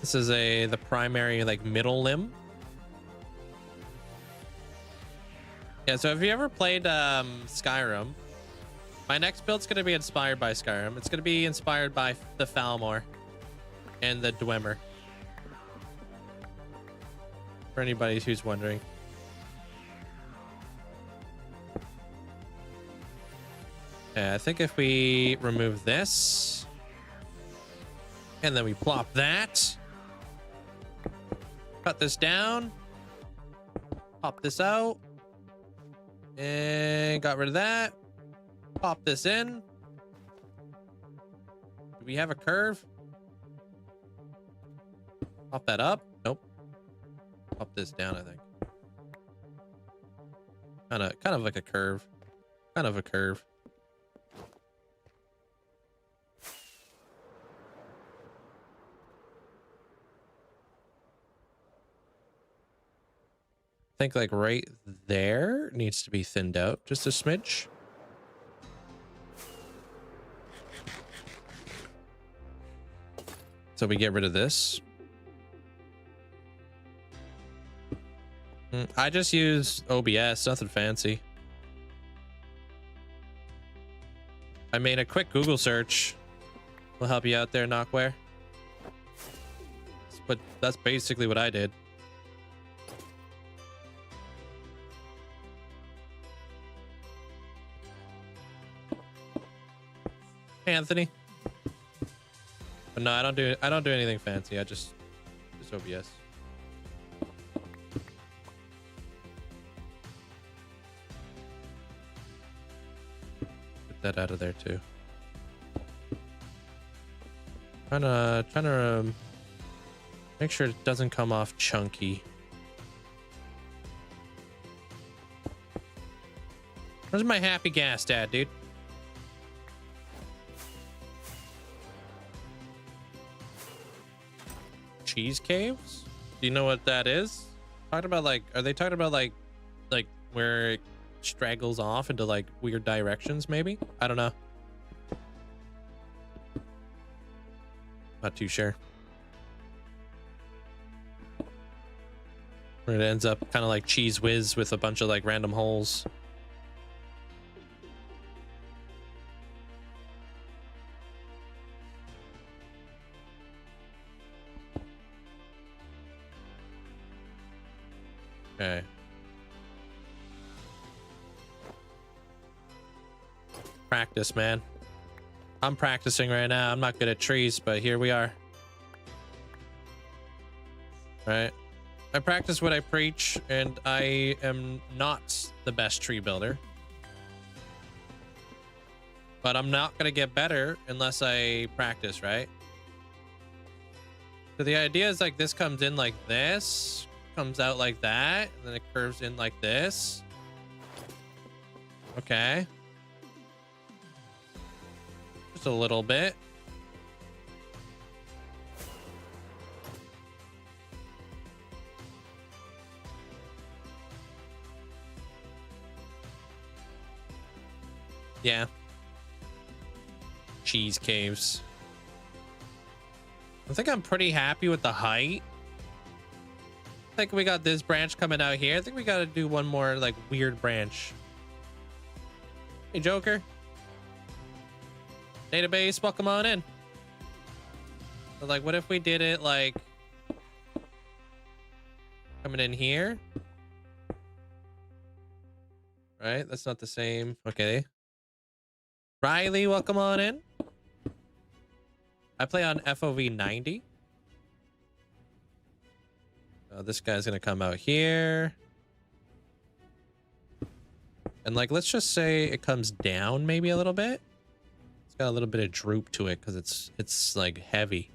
This is the primary like middle limb. Yeah, so if you ever played Skyrim, my next build's gonna be inspired by Skyrim. It's gonna be inspired by the Falmor and the Dwemer. For anybody who's wondering. Okay, I think if we remove this and then we plop that, cut this down, pop this out, and got rid of that, pop this in. Do we have a curve? Pop that up. Nope. Pop this down, I think. Kind of like a curve. Kind of a curve. I think like right there needs to be thinned out just a smidge. So we get rid of this. I just use OBS, nothing fancy. I made a quick Google search. Will help you out there, Knockware. But that's basically what I did. Hey, Anthony. But no, I don't do anything fancy. I just OBS. That out of there too. Trying to make sure it doesn't come off chunky. Where's my happy gas dad, dude? Cheese caves? Do you know what that is? Talking about like, are they talking about like where straggles off into like weird directions, maybe. I don't know. Not too sure. Or it ends up kind of like Cheese Whiz with a bunch of like random holes. Okay. Practice, man. I'm practicing right now. I'm not good at trees, but here we are. Right. I practice what I preach, and I am not the best tree builder. But I'm not going to get better unless I practice, right? So the idea is like this comes in like this, comes out like that, and then it curves in like this. Okay. Just a little bit. Yeah. Cheese caves. I think I'm pretty happy with the height. I think we got this branch coming out here. I think we got to do one more like weird branch. Hey, Joker. Database, welcome on in. So, like, what if we did it like coming in here? Right? That's not the same. Okay. Riley, welcome on in. I play on FOV 90. This guy's gonna come out here. And like, let's just say it comes down maybe a little bit. It's got a little bit of droop to it because it's like heavy.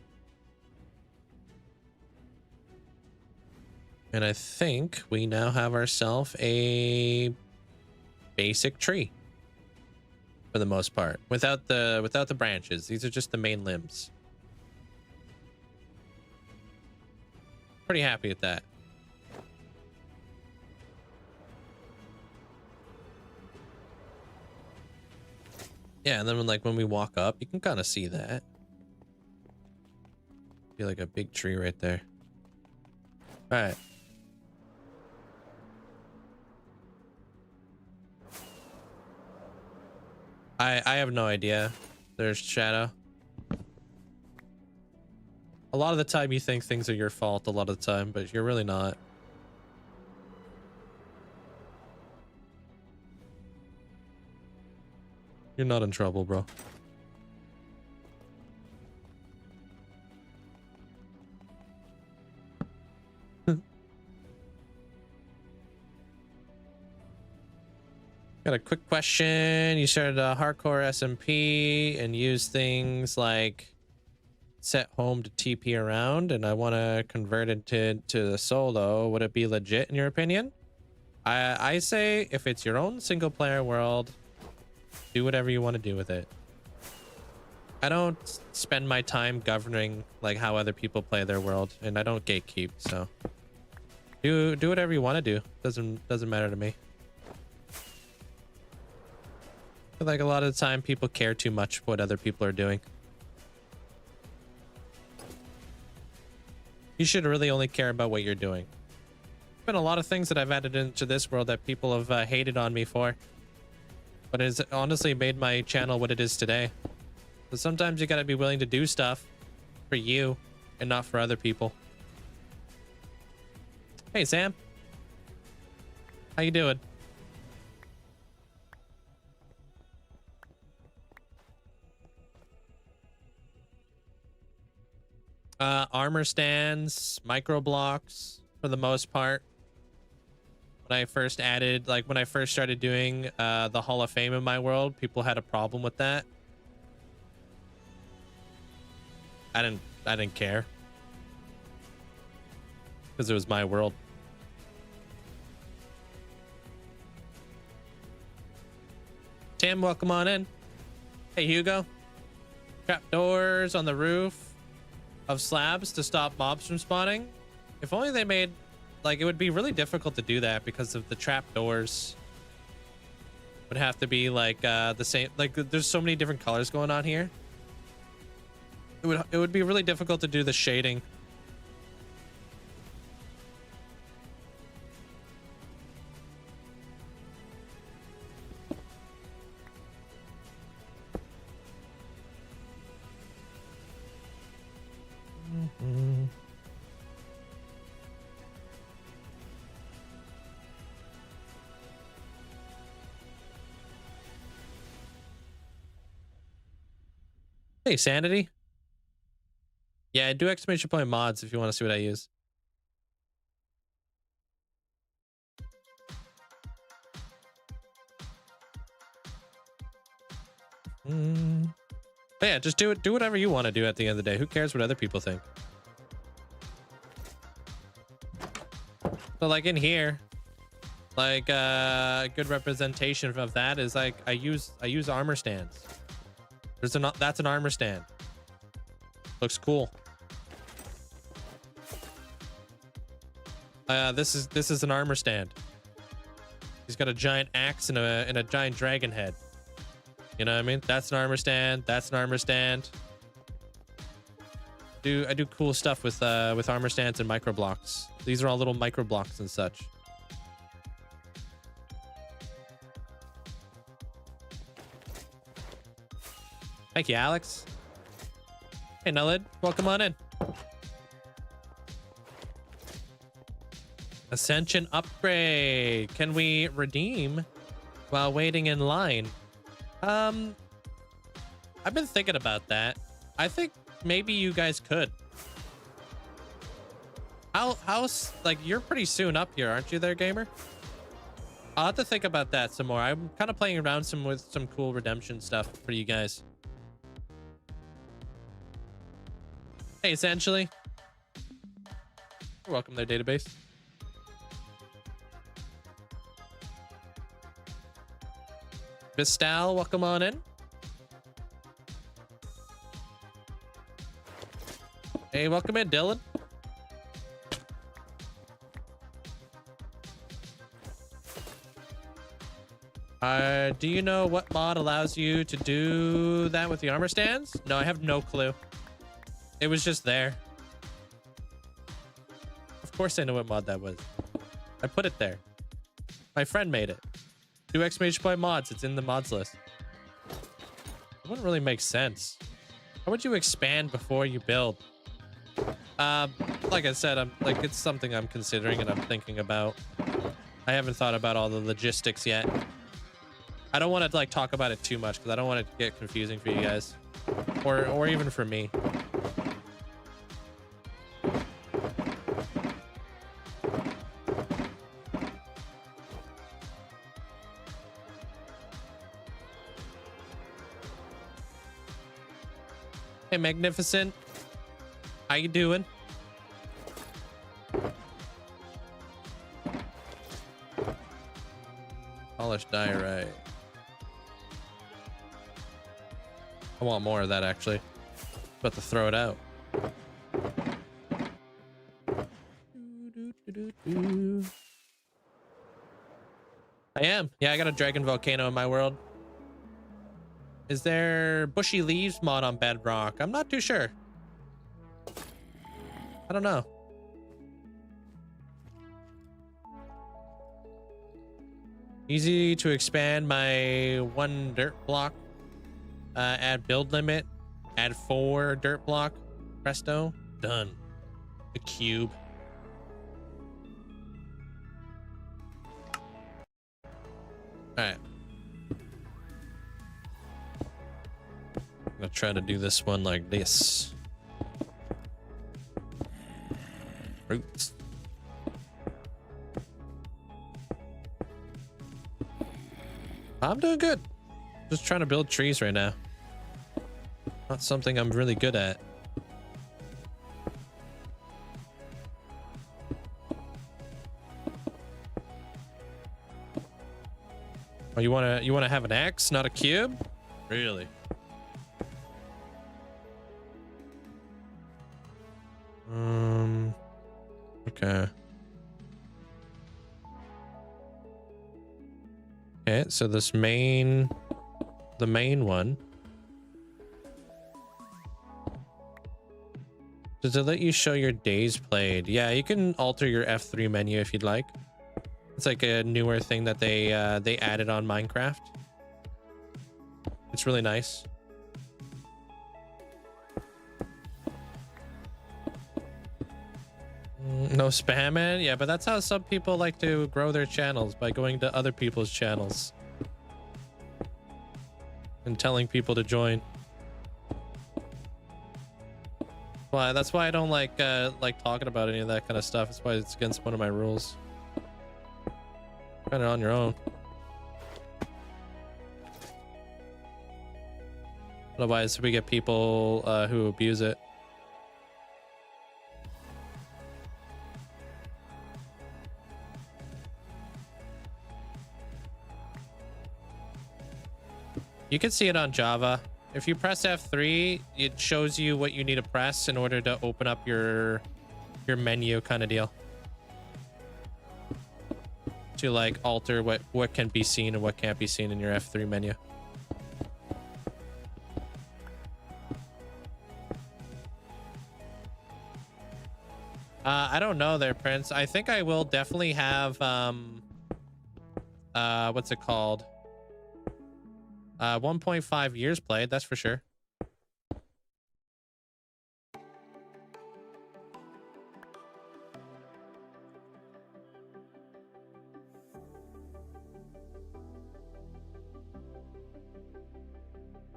And I think we now have ourselves a basic tree. For the most part, without the branches. These are just the main limbs. Pretty happy with that. Yeah, and then when we walk up, you can kind of see that. Be like a big tree right there. All right. I have no idea. There's Shadow. A lot of the time you think things are your fault a lot of the time, but you're really not. You're not in trouble, bro. Got a quick question. You started a hardcore SMP and use things like set home to TP around, and I want to convert it to the solo. Would it be legit in your opinion? I say if it's your own single player world, do whatever you want to do with it. I don't spend my time governing like how other people play their world, and I don't gatekeep, so do whatever you want to do. Doesn't matter to me. I feel like a lot of the time people care too much what other people are doing. You should really only care about what you're doing. There's been a lot of things that I've added into this world that people have hated on me for, but it's honestly made my channel what it is today. So sometimes you gotta be willing to do stuff for you and not for other people. Hey Sam, how you doing? Armor stands, micro blocks for the most part. When I first started doing the Hall of Fame in my world, people had a problem with that. I didn't care because it was my world. Tim, welcome on in. Hey Hugo. Trapdoors on the roof of slabs to stop mobs from spawning. If only they made, like, it would be really difficult to do that because of the trapdoors. would have to be like the same. Like there's so many different colors going on here. It would be really difficult to do the shading. Hey, Sanity. Yeah, do exclamation point mods if you want to see what I use. But yeah, just do it. Do whatever you want to do at the end of the day. Who cares what other people think? So like in here, like a good representation of that is like I use armor stands. That's an armor stand. Looks cool. This is an armor stand. He's got a giant axe and a giant dragon head. You know what I mean? That's an armor stand. That's an armor stand. I do cool stuff with armor stands and micro blocks. These are all little micro blocks and such. Thank you, Alex. Hey, Nullid, welcome on in. Ascension upgrade. Can we redeem while waiting in line? I've been thinking about that. I think maybe you guys could. How's like you're pretty soon up here, aren't you there, gamer? I'll have to think about that some more. I'm kind of playing around with some cool redemption stuff for you guys. Hey, essentially. You're welcome there, database. Vistal, welcome on in. Hey, welcome in, Dylan. Do you know what mod allows you to do that with the armor stands? No, I have no clue. It was just there. Of course I know what mod that was. I put it there. My friend made it. Do exclamation point mods. It's in the mods list. It wouldn't really make sense. How would you expand before you build? Like I said, it's something I'm considering and I'm thinking about. I haven't thought about all the logistics yet. I don't want to like talk about it too much because I don't want it to get confusing for you guys, or even for me. Hey, Magnificent. How you doing? Polished diorite. I want more of that, actually. About to throw it out. I am. Yeah, I got a dragon volcano in my world. Is there bushy leaves mod on Bedrock? I'm not too sure. I don't know. Easy to expand my 1 dirt block. Add build limit. Add 4 dirt block. Presto. Done. The cube. Alright. I'm gonna try to do this one like this. Roots. I'm doing good. Just trying to build trees right now. Not something I'm really good at. Oh, you wanna have an axe, not a cube? Really? Okay. Okay, so this the main one. Does it let you show your days played? Yeah, you can alter your F3 menu if you'd like. It's like a newer thing that they added on Minecraft. It's really nice. No spam, man. Yeah, but that's how some people like to grow their channels, by going to other people's channels and telling people to join. Well, that's why I don't like talking about any of that kind of stuff. That's why it's against one of my rules. Kind of on your own. Otherwise, we get people who abuse it. You can see it on Java. If you press F3, it shows you what you need to press in order to open up your menu kind of deal. To like alter what can be seen and what can't be seen in your F3 menu. I don't know there, Prince. I think I will definitely have what's it called? 1.5 years played, that's for sure.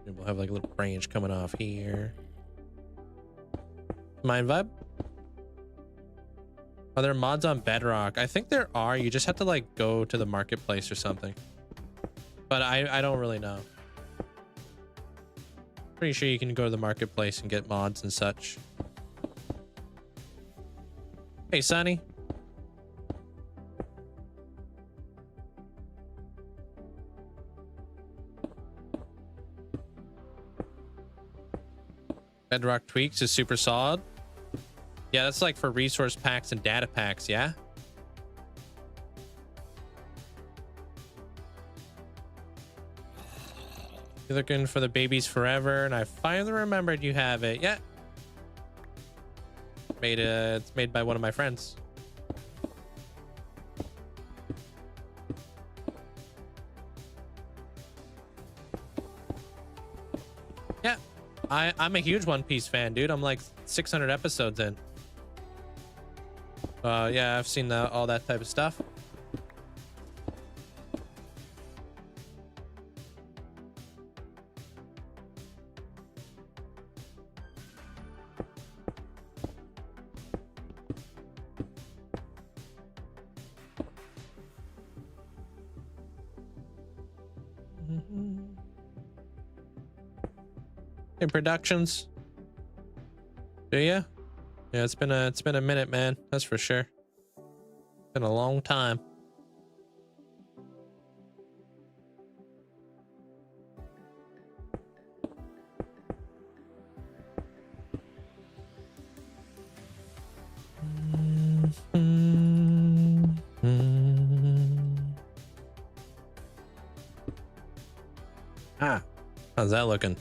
We'll have like a little branch coming off here. Mind vibe? Are there mods on Bedrock? I think there are. You just have to like go to the marketplace or something. But I don't really know. Pretty sure you can go to the marketplace and get mods and such. Hey, Sonny. Bedrock tweaks is super solid. Yeah, that's like for resource packs and data packs, yeah? You're looking for the babies forever, and I finally remembered you have it. Yeah. It's made by one of my friends. Yeah. I'm a huge One Piece fan, dude. I'm like 600 episodes in. Yeah, I've seen all that type of stuff. In productions, do ya? Yeah, it's been a minute, man. That's for sure. Been a long time. Ah, how's that looking?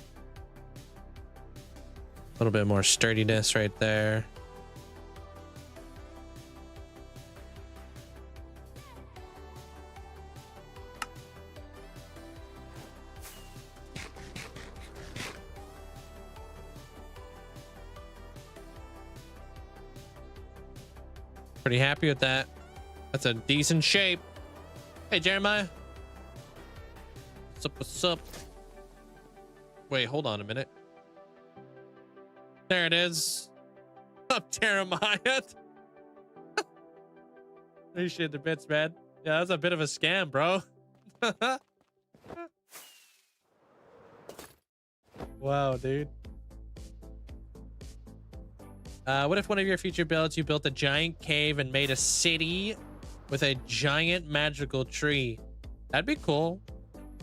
A little bit more sturdiness right there. Pretty happy with that. That's a decent shape. Hey, Jeremiah. What's up? What's up? Wait, hold on a minute. There it is. Up, Jeremiah. Appreciate the bits, man. Yeah, that's a bit of a scam, bro. Wow, dude. What if one of your future builds, you built a giant cave and made a city with a giant magical tree? That'd be cool.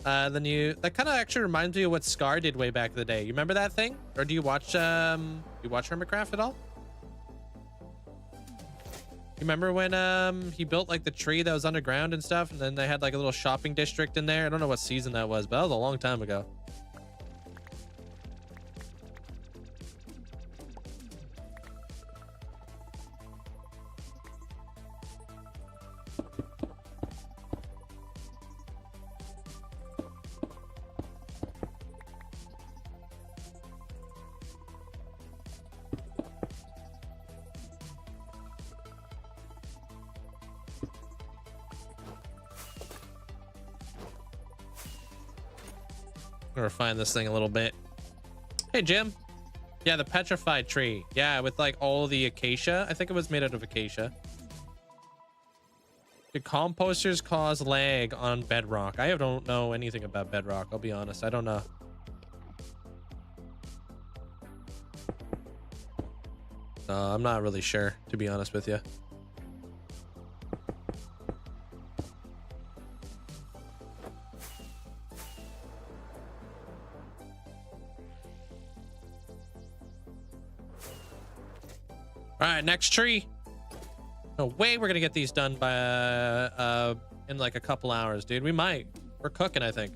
That kind of actually reminds me of what Scar did way back in the day. You remember that thing? Or do you watch Hermitcraft at all? You remember when he built like the tree that was underground and stuff, and then they had like a little shopping district in there? I don't know what season that was, but that was a long time ago. Refine this thing a little bit. Hey, Jim. Yeah, the petrified tree. Yeah, with like all the acacia. I think it was made out of acacia. Do composters cause lag on bedrock? I don't know anything about bedrock. I'll be honest. I don't know. I'm not really sure, to be honest with you. All right, next tree. No way we're gonna get these done by in like a couple hours, dude. We might. We're cooking, I think.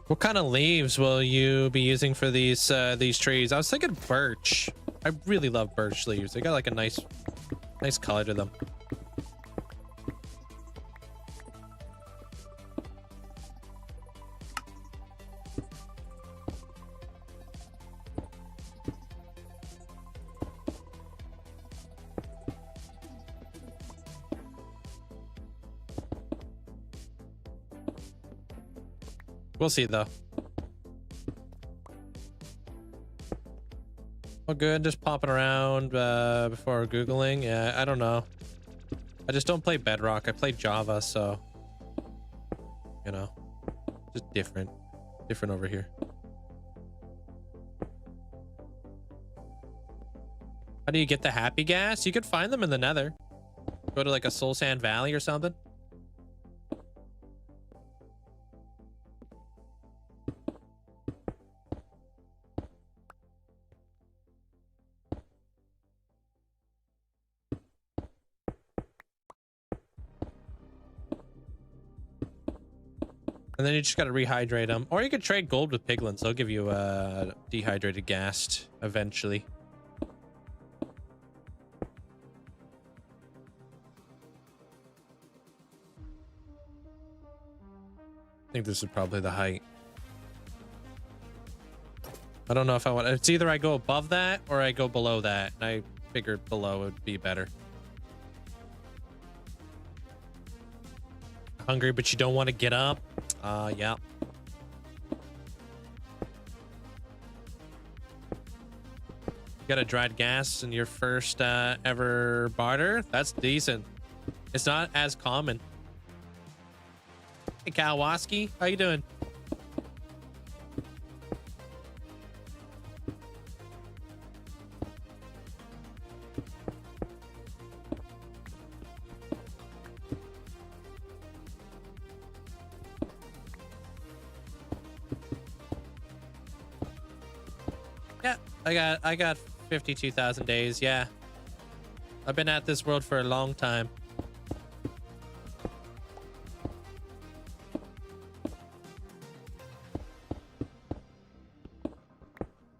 What kind of leaves will you be using for these trees? I was thinking birch. I really love birch leaves. They got like a nice color to them. We'll see though. Oh, good. Just popping around before Googling. Yeah, I don't know. I just don't play Bedrock. I play Java, so you know, just different over here. How do you get the happy gas? You could find them in the Nether. Go to like a Soul Sand Valley or something. And then you just got to rehydrate them. Or you could trade gold with piglins. They'll give you dehydrated gas eventually. I think this is probably the height. I don't know if I want... It's either I go above that or I go below that. And I figured below would be better. Hungry, but you don't want to get up. Yeah. You got a dried gas in your first ever barter. That's decent. It's not as common. Hey, Kawaski, how you doing? I got 52,000 days. Yeah. I've been at this world for a long time.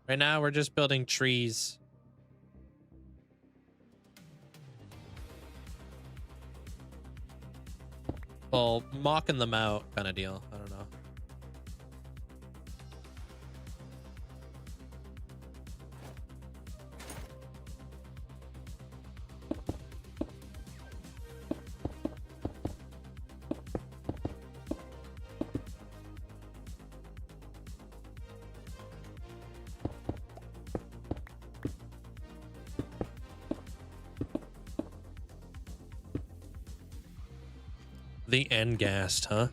Right now we're just building trees. Well, mocking them out kind of deal. I don't know. The end gassed, huh?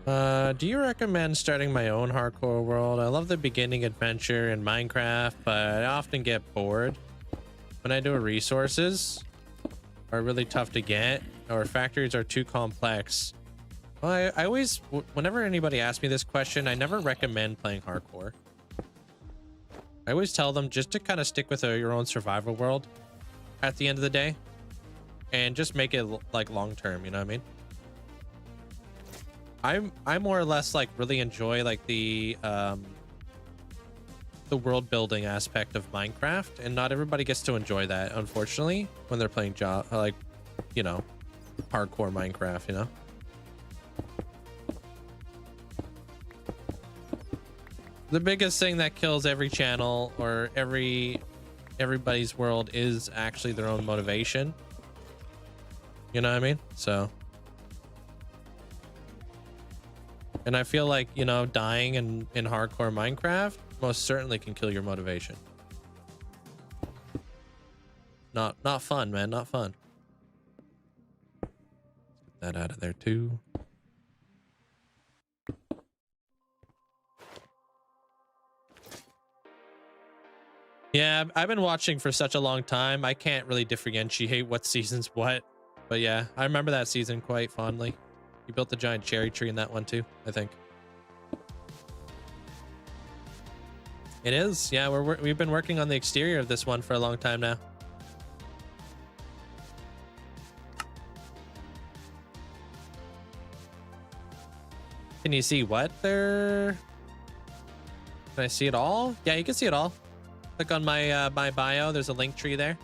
Do you recommend starting my own hardcore world? I love the beginning adventure in Minecraft, but I often get bored. when I do resources are really tough to get, or factories are too complex. Well, I always, whenever anybody asks me this question, I never recommend playing hardcore. I always tell them just to kind of stick with your own survival world at the end of the day, and just make it like long term. You know what I mean? I more or less like really enjoy like the world building aspect of Minecraft, and not everybody gets to enjoy that, unfortunately, when they're playing like, you know, hardcore Minecraft, you know. The biggest thing that kills every channel or everybody's world is actually their own motivation. You know what I mean? So, and I feel like, you know, dying in hardcore Minecraft most certainly can kill your motivation. Not fun, man. Not fun. Let's get that out of there too. Yeah, I've been watching for such a long time. I can't really differentiate what season's what. But yeah, I remember that season quite fondly. You built the giant cherry tree in that one too, I think. It is. Yeah, we've been working on the exterior of this one for a long time now. Can you see what there? Can I see it all? Yeah, you can see it all. Click on my my bio. There's a link tree there,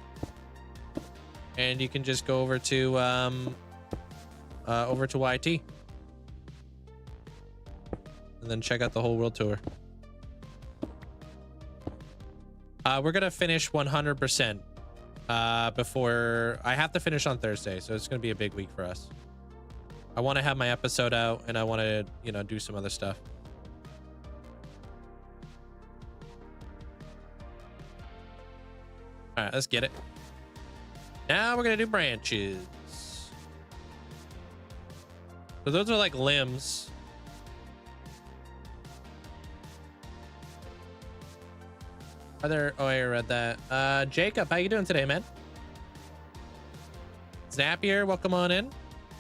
and you can just go over to YT, and then check out the whole world tour. We're gonna finish 100% before I have to finish on Thursday, so it's gonna be a big week for us. I want to have my episode out, and I want to, you know, do some other stuff. All right, let's get it. Now we're gonna do branches. So those are like limbs. Other, oh, I read that. Jacob, how you doing today, man? Zapier, welcome on in.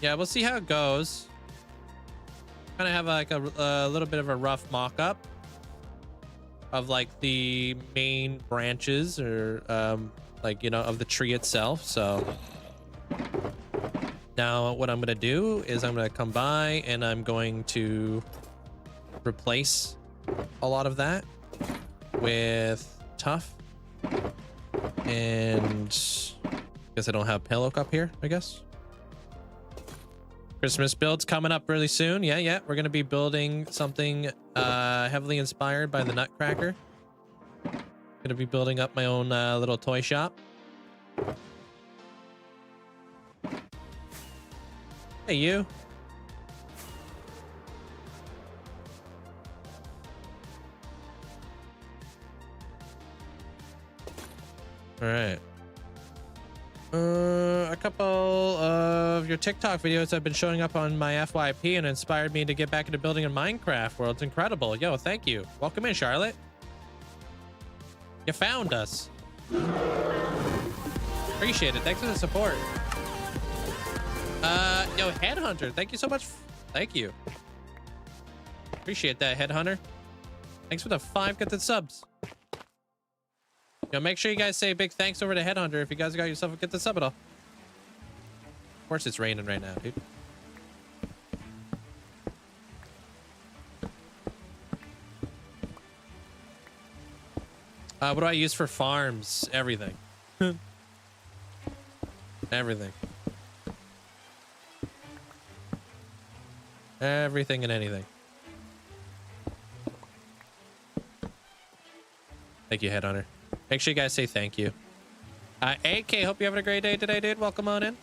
Yeah, we'll see how it goes. Kind of have like a little bit of a rough mock-up of like the main branches, or like, you know, of the tree itself. So now what I'm gonna do is I'm gonna come by and I'm going to replace a lot of that with tough, and guess I don't have pillow up here, I guess. Christmas builds coming up really soon. Yeah, we're gonna be building something heavily inspired by the Nutcracker. Gonna be building up my own little toy shop. Hey, you. All right. A couple of your TikTok videos have been showing up on my FYP and inspired me to get back into building a Minecraft world. It's incredible. Yo, thank you. Welcome in, Charlotte. You found us. Appreciate it. Thanks for the support. Yo, Headhunter, thank you so much. Thank you. Appreciate that, Headhunter. Thanks for the 5 gifted subs. Yo, make sure you guys say big thanks over to Headhunter if you guys got yourself a gifted sub at all. Of course, it's raining right now, dude. What do I use for farms? Everything. Everything. Everything and anything. Thank you, Headhunter. Make sure you guys say thank you. AK, hope you're having a great day today, dude. Welcome on in.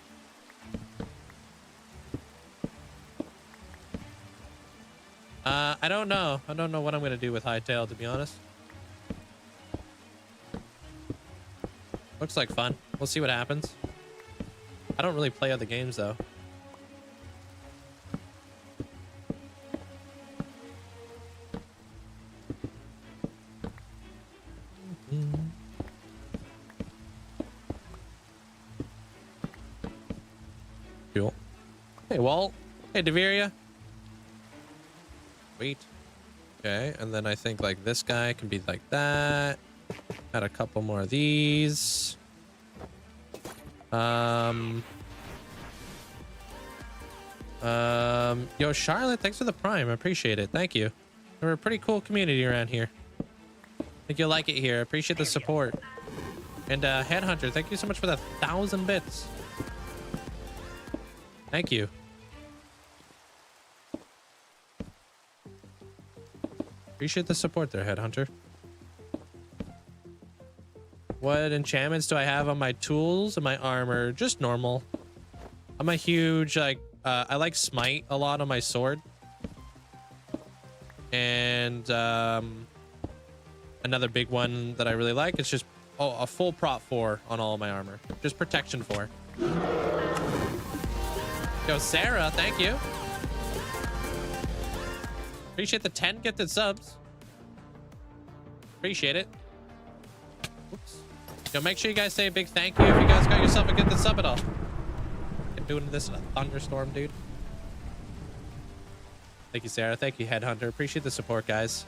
I don't know. I don't know what I'm going to do with Hightail, to be honest. Looks like fun. We'll see what happens. I don't really play other games, though. Hey, Walt. Hey, Deveria. Sweet. Okay, and then I think like this guy can be like that. Add a couple more of these. Yo, Charlotte, thanks for the prime. I appreciate it. Thank you. We're a pretty cool community around here. I think you'll like it here. I appreciate the support. And Headhunter, thank you so much for the 1,000 bits. Thank you. Appreciate the support there, Headhunter. What enchantments do I have on my tools and my armor? Just normal. I'm a huge, like, I like smite a lot on my sword. And another big one that I really like is just a full prot 4 on all of my armor. Just protection 4. Yo, Sarah, thank you. Appreciate the 10 gifted subs. Appreciate it. Oops. Yo, make sure you guys say a big thank you if you guys got yourself a gifted sub at all. I'm doing this in a thunderstorm, dude. Thank you, Sarah. Thank you, Headhunter. Appreciate the support, guys.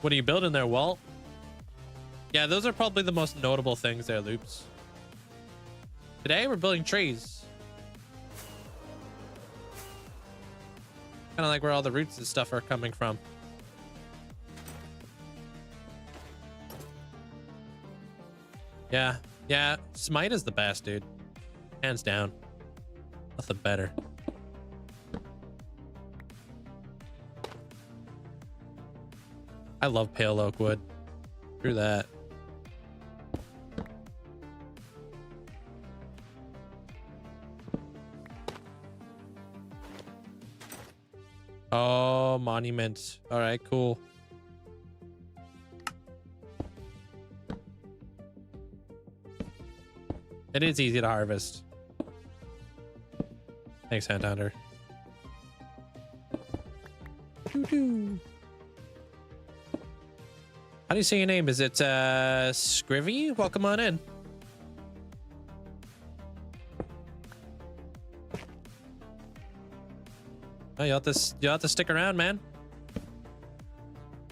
What are you building there, Walt? Yeah, those are probably the most notable things there, Loops. Today, we're building trees. Kind of like where all the roots and stuff are coming from. Yeah. Yeah. Smite is the best, dude. Hands down. Nothing better. I love pale oak wood. Screw that. Oh, monument. All right, cool. It is easy to harvest. Thanks, Handhunter. How do you say your name? Is it Scrivy? Welcome on in. Oh, you'll have to stick around, man.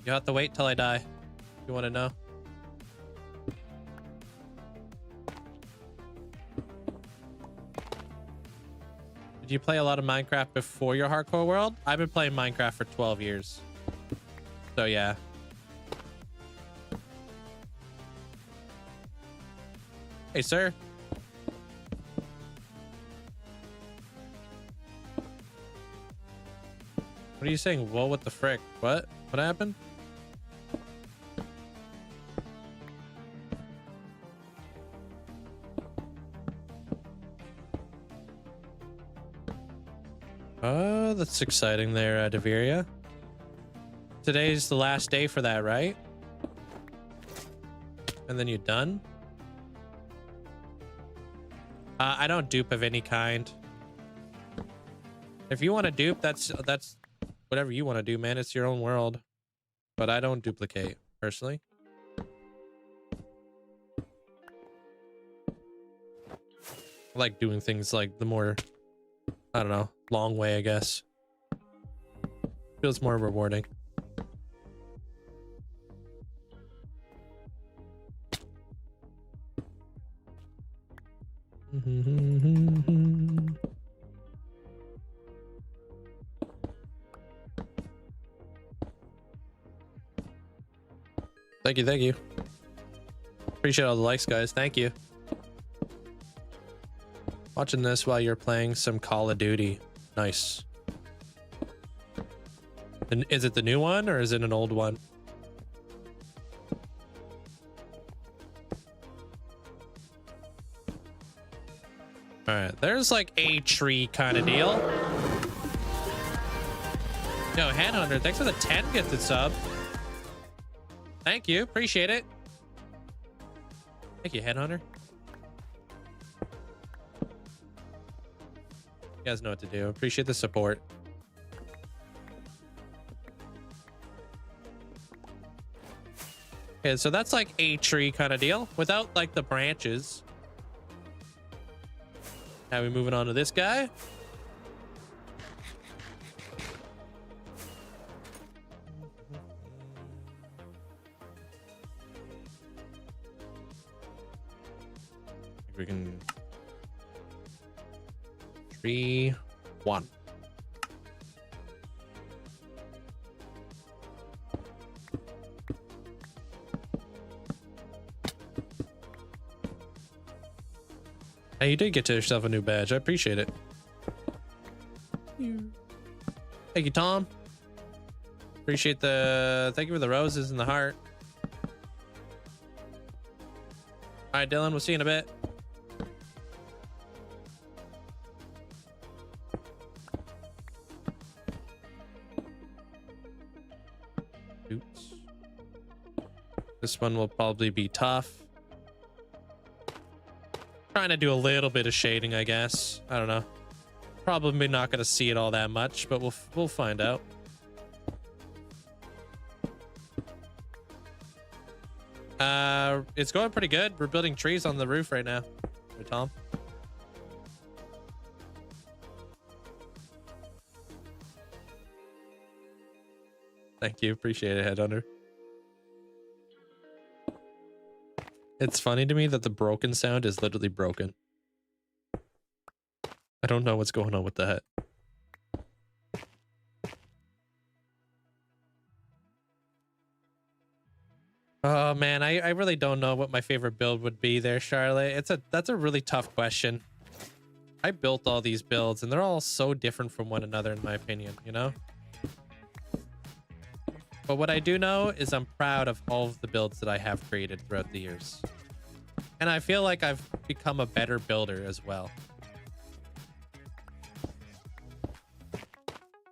You'll have to wait till I die. If you want to know. Did you play a lot of Minecraft before your hardcore world? I've been playing Minecraft for 12 years. So yeah. Hey, sir. What are you saying? Whoa, what the frick? What? What happened? Oh, that's exciting there, Deveria. Today's the last day for that, right? And then you're done? I don't dupe of any kind. If you want to dupe, that's whatever you want to do, man. It's your own world. But I don't duplicate, personally. I like doing things like the more, I don't know, long way, I guess. Feels more rewarding. Thank you, thank you. Appreciate all the likes, guys. Thank you. Watching this while you're playing some Call of Duty. Nice. And is it the new one or is it an old one? All right, there's like a tree kind of deal. Yo, Handhunter, thanks for the 10 gifted sub. Thank you, appreciate it. Thank you, Headhunter. You guys know what to do. Appreciate the support. Okay, so that's like a tree kind of deal without like the branches. Now we moving on to this guy. We can 3, 1. Hey, you did get to yourself a new badge. I appreciate it. Thank you, Tom. Appreciate thank you for the roses and the heart. All right, Dylan, we'll see you in a bit. Oops. This one will probably be tough. Trying to do a little bit of shading, I guess. I don't know. Probably not going to see it all that much, but we'll find out. It's going pretty good. We're building trees on the roof right now. Hey, Tom. Thank you. Appreciate it, Headhunter. It's funny to me that the broken sound is literally broken. I don't know what's going on with that. Oh man, I really don't know what my favorite build would be there, Charlotte. That's a really tough question. I built all these builds and they're all so different from one another in my opinion, you know? But what I do know is I'm proud of all of the builds that I have created throughout the years. And I feel like I've become a better builder as well.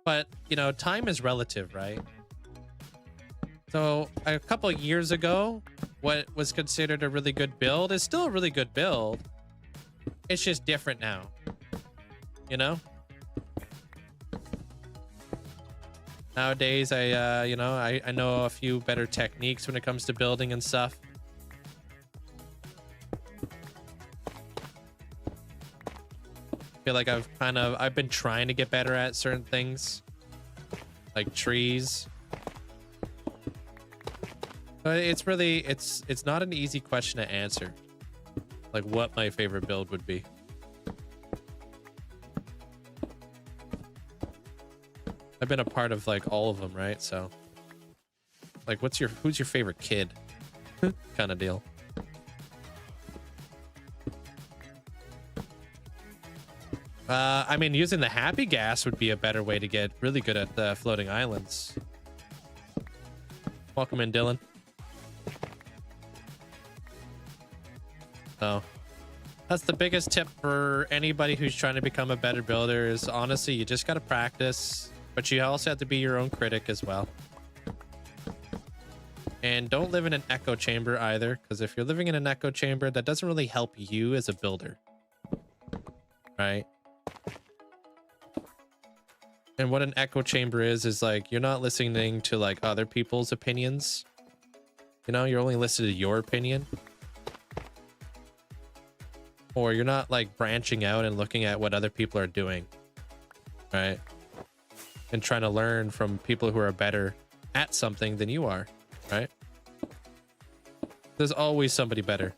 But, you know, time is relative, right? So a couple of years ago, what was considered a really good build is still a really good build. It's just different now, you know? Nowadays, I know a few better techniques when it comes to building and stuff. I feel like I've been trying to get better at certain things, like trees. But it's really, it's not an easy question to answer, like what my favorite build would be. I've been a part of like all of them, right? So like who's your favorite kid kind of deal. I mean, using the happy gas would be a better way to get really good at the floating islands. Welcome in, Dylan. So that's the biggest tip for anybody who's trying to become a better builder is honestly, you just got to practice, but you also have to be your own critic as well. And don't live in an echo chamber either, because if you're living in an echo chamber, that doesn't really help you as a builder, right? And what an echo chamber is like you're not listening to like other people's opinions. You know, you're only listening to your opinion. Or you're not like branching out and looking at what other people are doing, right? And trying to learn from people who are better at something than you are, right? There's always somebody better.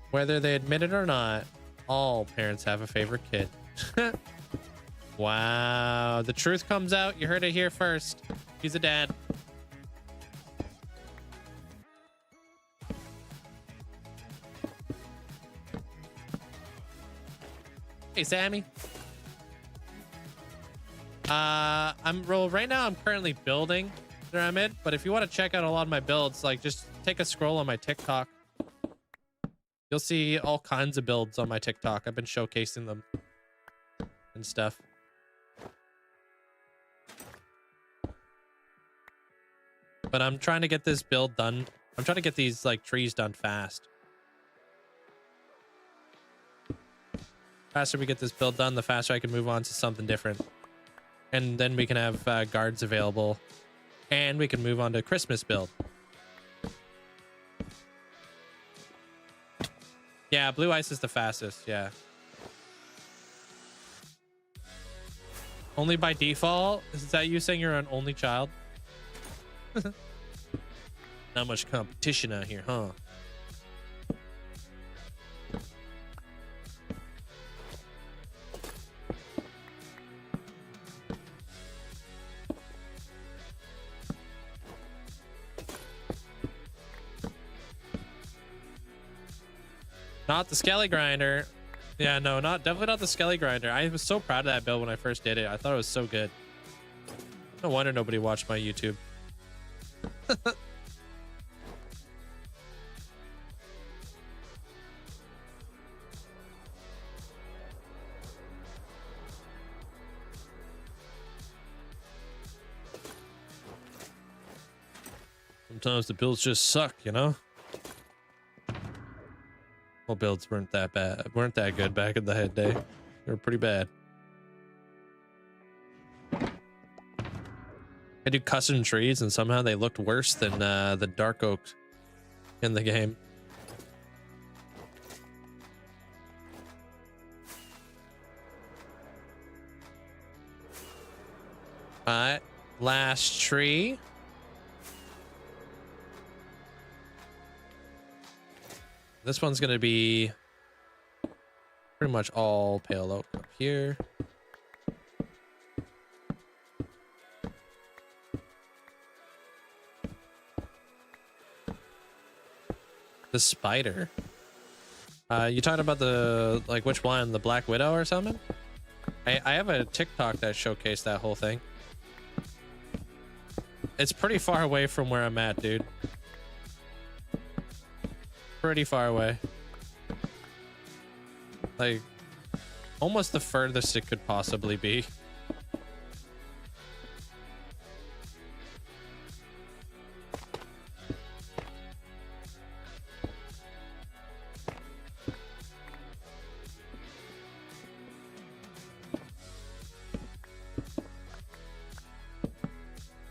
Whether they admit it or not, all parents have a favorite kid. Wow, the truth comes out. You heard it here first. He's a dad. Hey, Sammy. Right now I'm currently building Pyramid, but if you want to check out a lot of my builds, like just take a scroll on my TikTok. You'll see all kinds of builds on my TikTok. I've been showcasing them and stuff. But I'm trying to get this build done. I'm trying to get these like trees done fast. Faster we get this build done, the faster I can move on to something different. And then we can have guards available. And we can move on to Christmas build. Yeah, blue ice is the fastest. Yeah. Only by default? Is that you saying you're an only child? Not much competition out here, huh? Not the Skelly Grinder. Yeah, no, definitely not the Skelly Grinder. I was so proud of that build when I first did it. I thought it was so good. No wonder nobody watched my YouTube. Sometimes the builds just suck, you know? Well, builds weren't that good back in the day. They were pretty bad. I do custom trees and somehow they looked worse than the dark oak in the game. All right, last tree. This one's gonna be pretty much all pale oak up here. The spider. You talking about the, like, which one? The Black Widow or something? I have a TikTok that showcased that whole thing. It's pretty far away from where I'm at, dude. Pretty far away. Like, almost the furthest it could possibly be.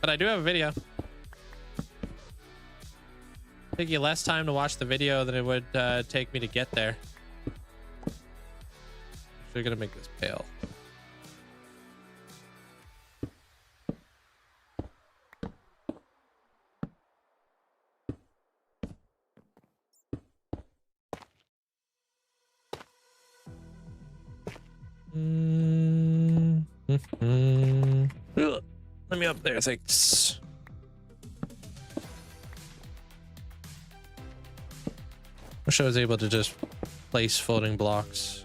But I do have a video. Take you less time to watch the video than it would take me to get there. Actually, gonna make this pale. Let me up there, thanks. Wish I was able to just place floating blocks.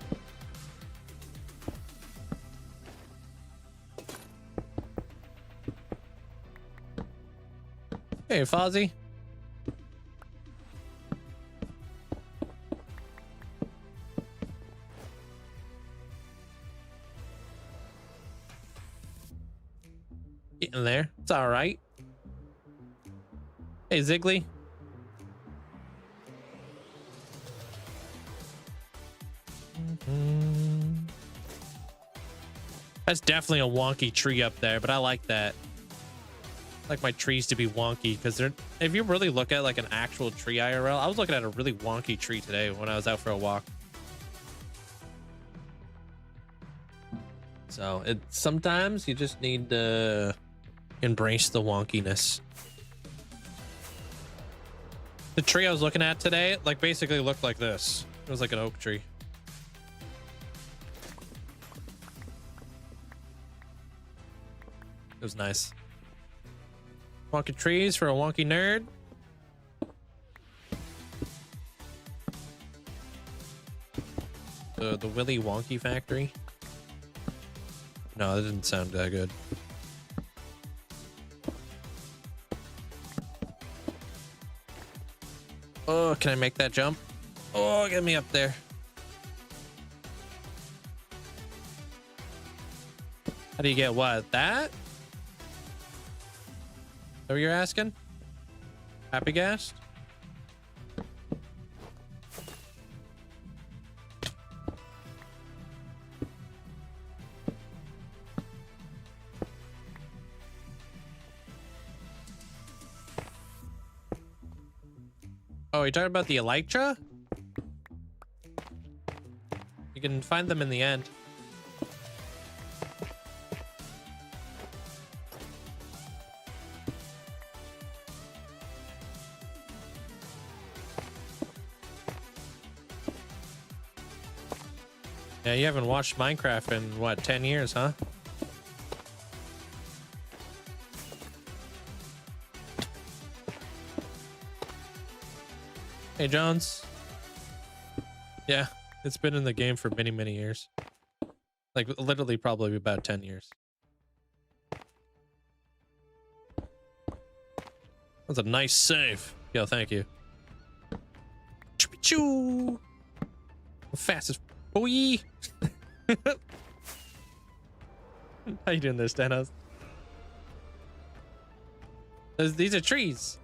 Hey, Fozzie. Getting there. It's all right. Hey, Ziggly. That's definitely a wonky tree up there, but I like that. I like my trees to be wonky because they're, if you really look at like an actual tree IRL, I was looking at a really wonky tree today when I was out for a walk. So sometimes you just need to embrace the wonkiness. The tree I was looking at today, like, basically looked like this. It was like an oak tree. It was nice. Wonky trees for a wonky nerd. The Willy Wonky factory. No, that didn't sound that good. Oh, can I make that jump? Oh, get me up there. How do you get what? That? Is that what you're asking? Happy Gas? Oh, you're talking about the Elytra? can find them in the end. Yeah, you haven't watched Minecraft in what, 10 years, huh? Hey, Jones. Yeah, it's been in the game for many, many years. Like, literally probably about 10 years. That's a nice save. Yo, thank you. Choo! Fastest boy. How you doing there, Stanos? These are trees.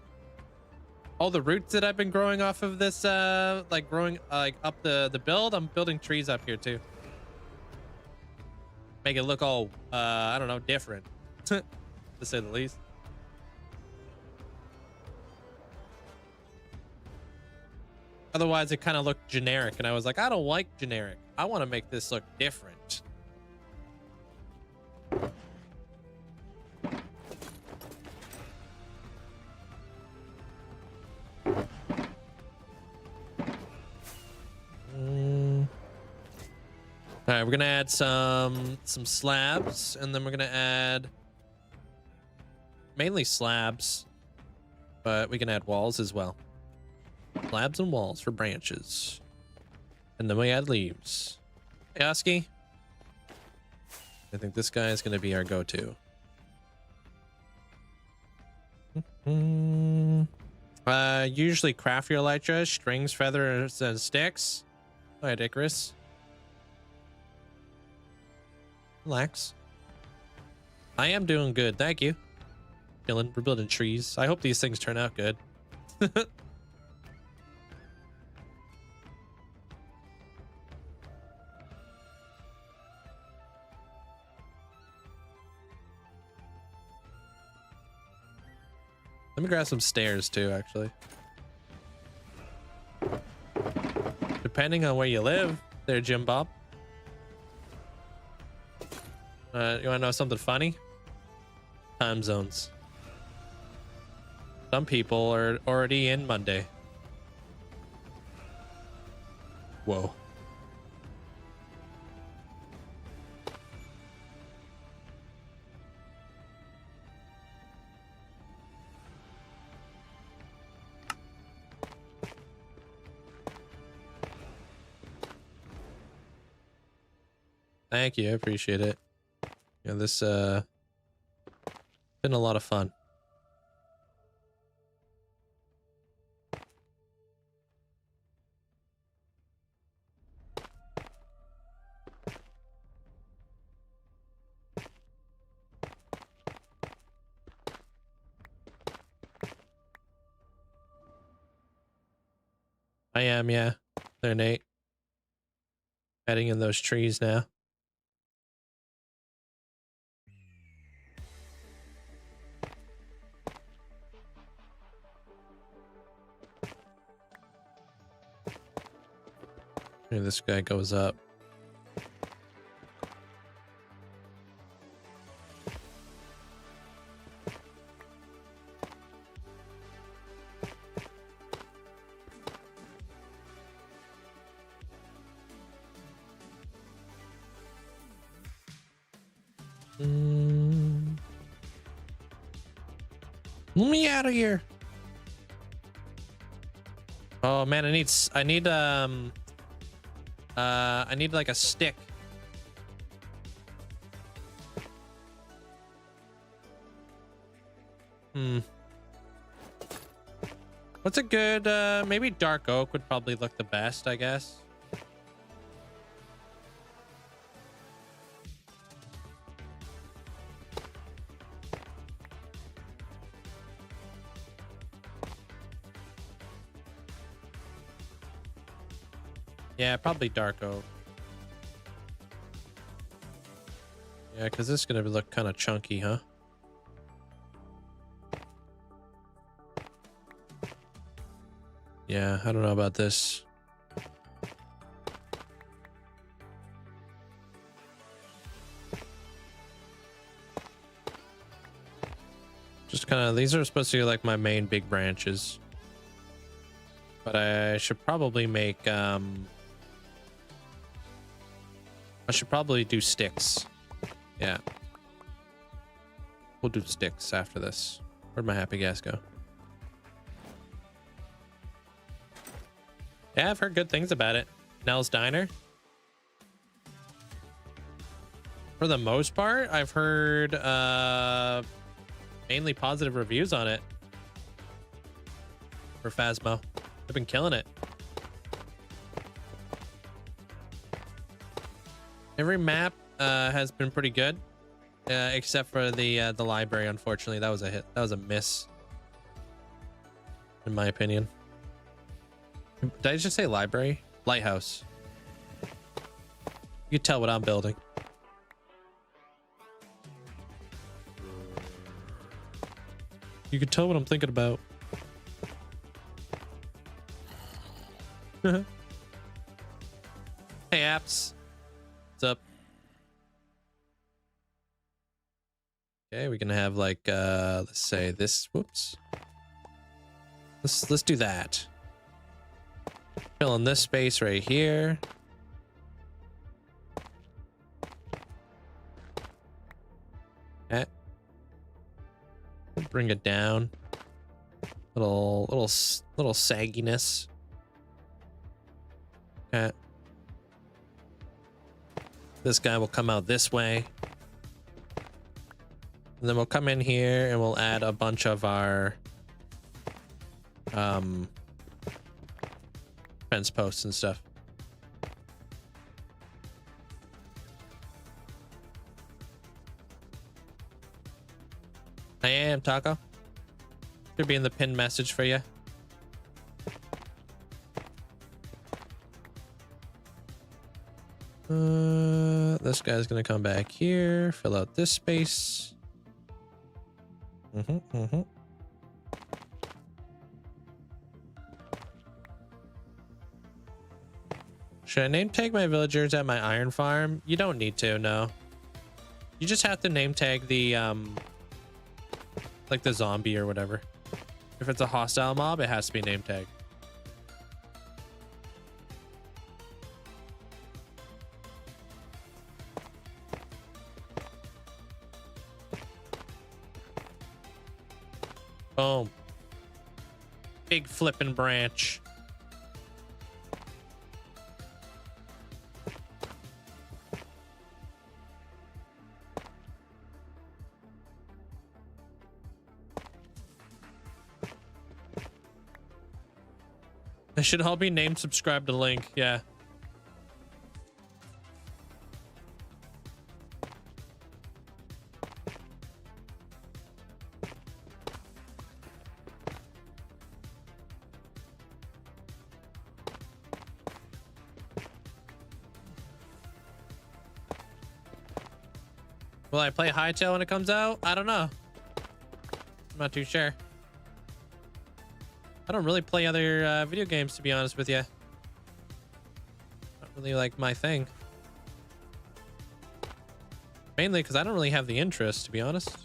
All the roots that I've been growing off of this, like growing like up the build, I'm building trees up here too. Make it look all, I don't know, different, to say the least. Otherwise, it kind of looked generic, and I was like, I don't like generic. I want to make this look different. All right, we're gonna add some slabs, and then we're gonna add mainly slabs, but we can add walls as well. Slabs and walls for branches, and then we add leaves. Hey, Oski. I think this guy is gonna be our go-to. Usually craft your elytra, strings, feathers, and sticks. All right, Icarus. Relax. I am doing good, thank you. Chilling, we're building trees. I hope these things turn out good. Let me grab some stairs too, actually. Depending on where you live, there, Jim Bob. You want to know something funny? Time zones. Some people are already in Monday. Whoa. Thank you, I appreciate it. Yeah, this been a lot of fun. I am, yeah. There, Nate. Heading in those trees now. Maybe this guy goes up. Let me out of here. Oh man, I need like a stick. What's a good maybe dark oak would probably look the best, I guess. Yeah, probably dark oak. Yeah, because this is gonna look kind of chunky, huh? Yeah, I don't know about this. Just kind of, these are supposed to be like my main big branches. But I should probably make, I should probably do sticks. Yeah. We'll do sticks after this. Where'd my happy gas go? Yeah, I've heard good things about it. Nell's Diner. For the most part, I've heard mainly positive reviews on it. For Phasmo. They've been killing it. Every map has been pretty good. Except for the library, unfortunately. That was a hit. That was a miss. In my opinion. Did I just say library? Lighthouse. You can tell what I'm building. You can tell what I'm thinking about. Hey, apps. What's up? Okay, we can have like let's say this. Whoops. Let's do that. Fill in this space right here. Okay. Bring it down. Little sagginess. Okay. This guy will come out this way. And then we'll come in here and we'll add a bunch of our fence posts and stuff. I am Taco. Should be in the pinned message for you. This guy's gonna come back here, fill out this space. Should I name tag my villagers at my iron farm? You don't need to, no. You just have to name tag the like the zombie or whatever. If it's a hostile mob, it has to be name tagged. Boom. Big flipping branch. They should all be named subscribe to Link, yeah. Will I play Hytale when it comes out? I don't know. I'm not too sure. I don't really play other video games, to be honest with you. Not really like my thing. Mainly because I don't really have the interest, to be honest.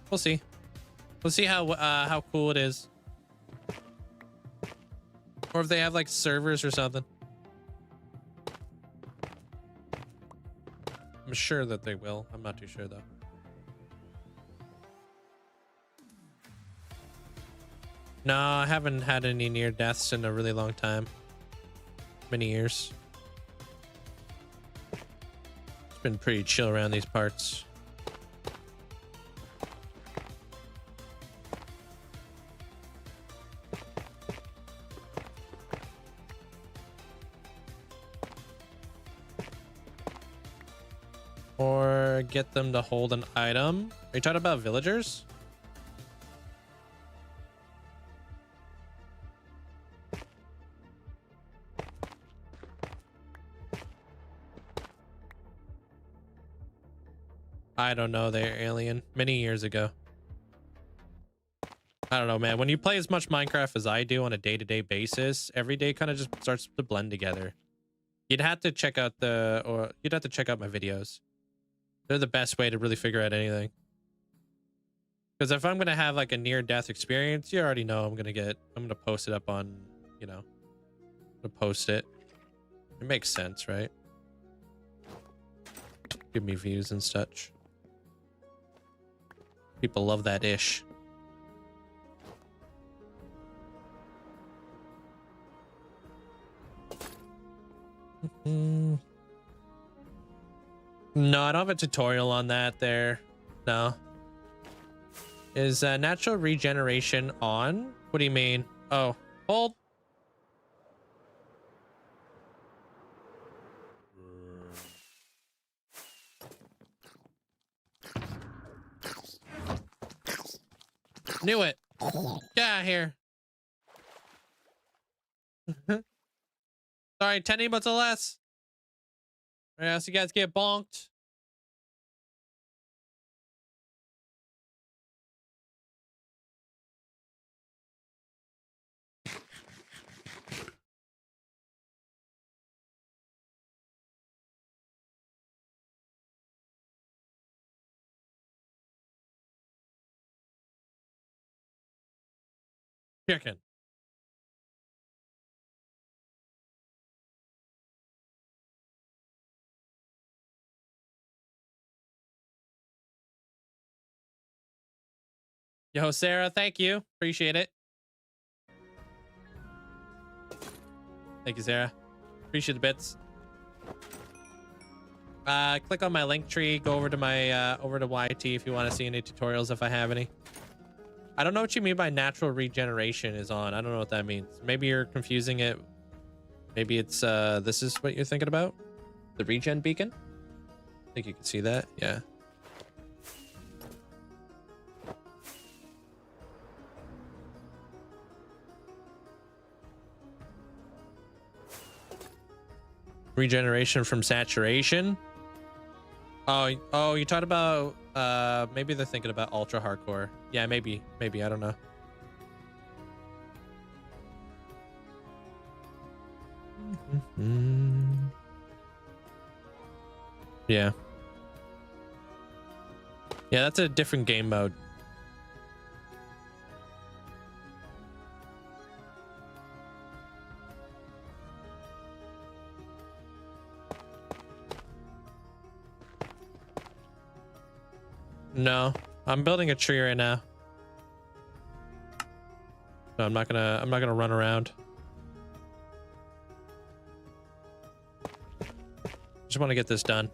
We'll see. We'll see how cool it is. Or if they have like servers or something. I'm sure that they will. I'm not too sure though. No, I haven't had any near deaths in a really long time. Many years. It's been pretty chill around these parts. Or get them to hold an item. Are you talking about villagers? I don't know. They're alien. Many years ago. I don't know, man. When you play as much Minecraft as I do on a day-to-day basis, every day kind of just starts to blend together. You'd have to check out you'd have to check out my videos. They're the best way to really figure out anything. Because if I'm gonna have like a near-death experience, you already know I'm gonna post it up on, you know, I'm gonna post it. It makes sense, right? Give me views and such. People love that ish. No, I don't have a tutorial on that there. No. Is natural regeneration on? What do you mean? Oh, hold. Knew it. Get out of here. Sorry, 10 emotes or less. Right now, so you guys get bonked. Chicken. Yo, Sarah, thank you. Appreciate it. Thank you, Sarah. Appreciate the bits. Click on my link tree. Go over to my over to YT if you want to see any tutorials if I have any. I don't know what you mean by natural regeneration is on. I don't know what that means. Maybe you're confusing it. Maybe it's this is what you're thinking about? The regen beacon? I think you can see that. Yeah. Regeneration from saturation. Oh, you talked about maybe they're thinking about ultra hardcore. Yeah, maybe I don't know. Yeah, that's a different game mode. No, I'm building a tree right now. No, I'm not gonna run around. Just want to get this done.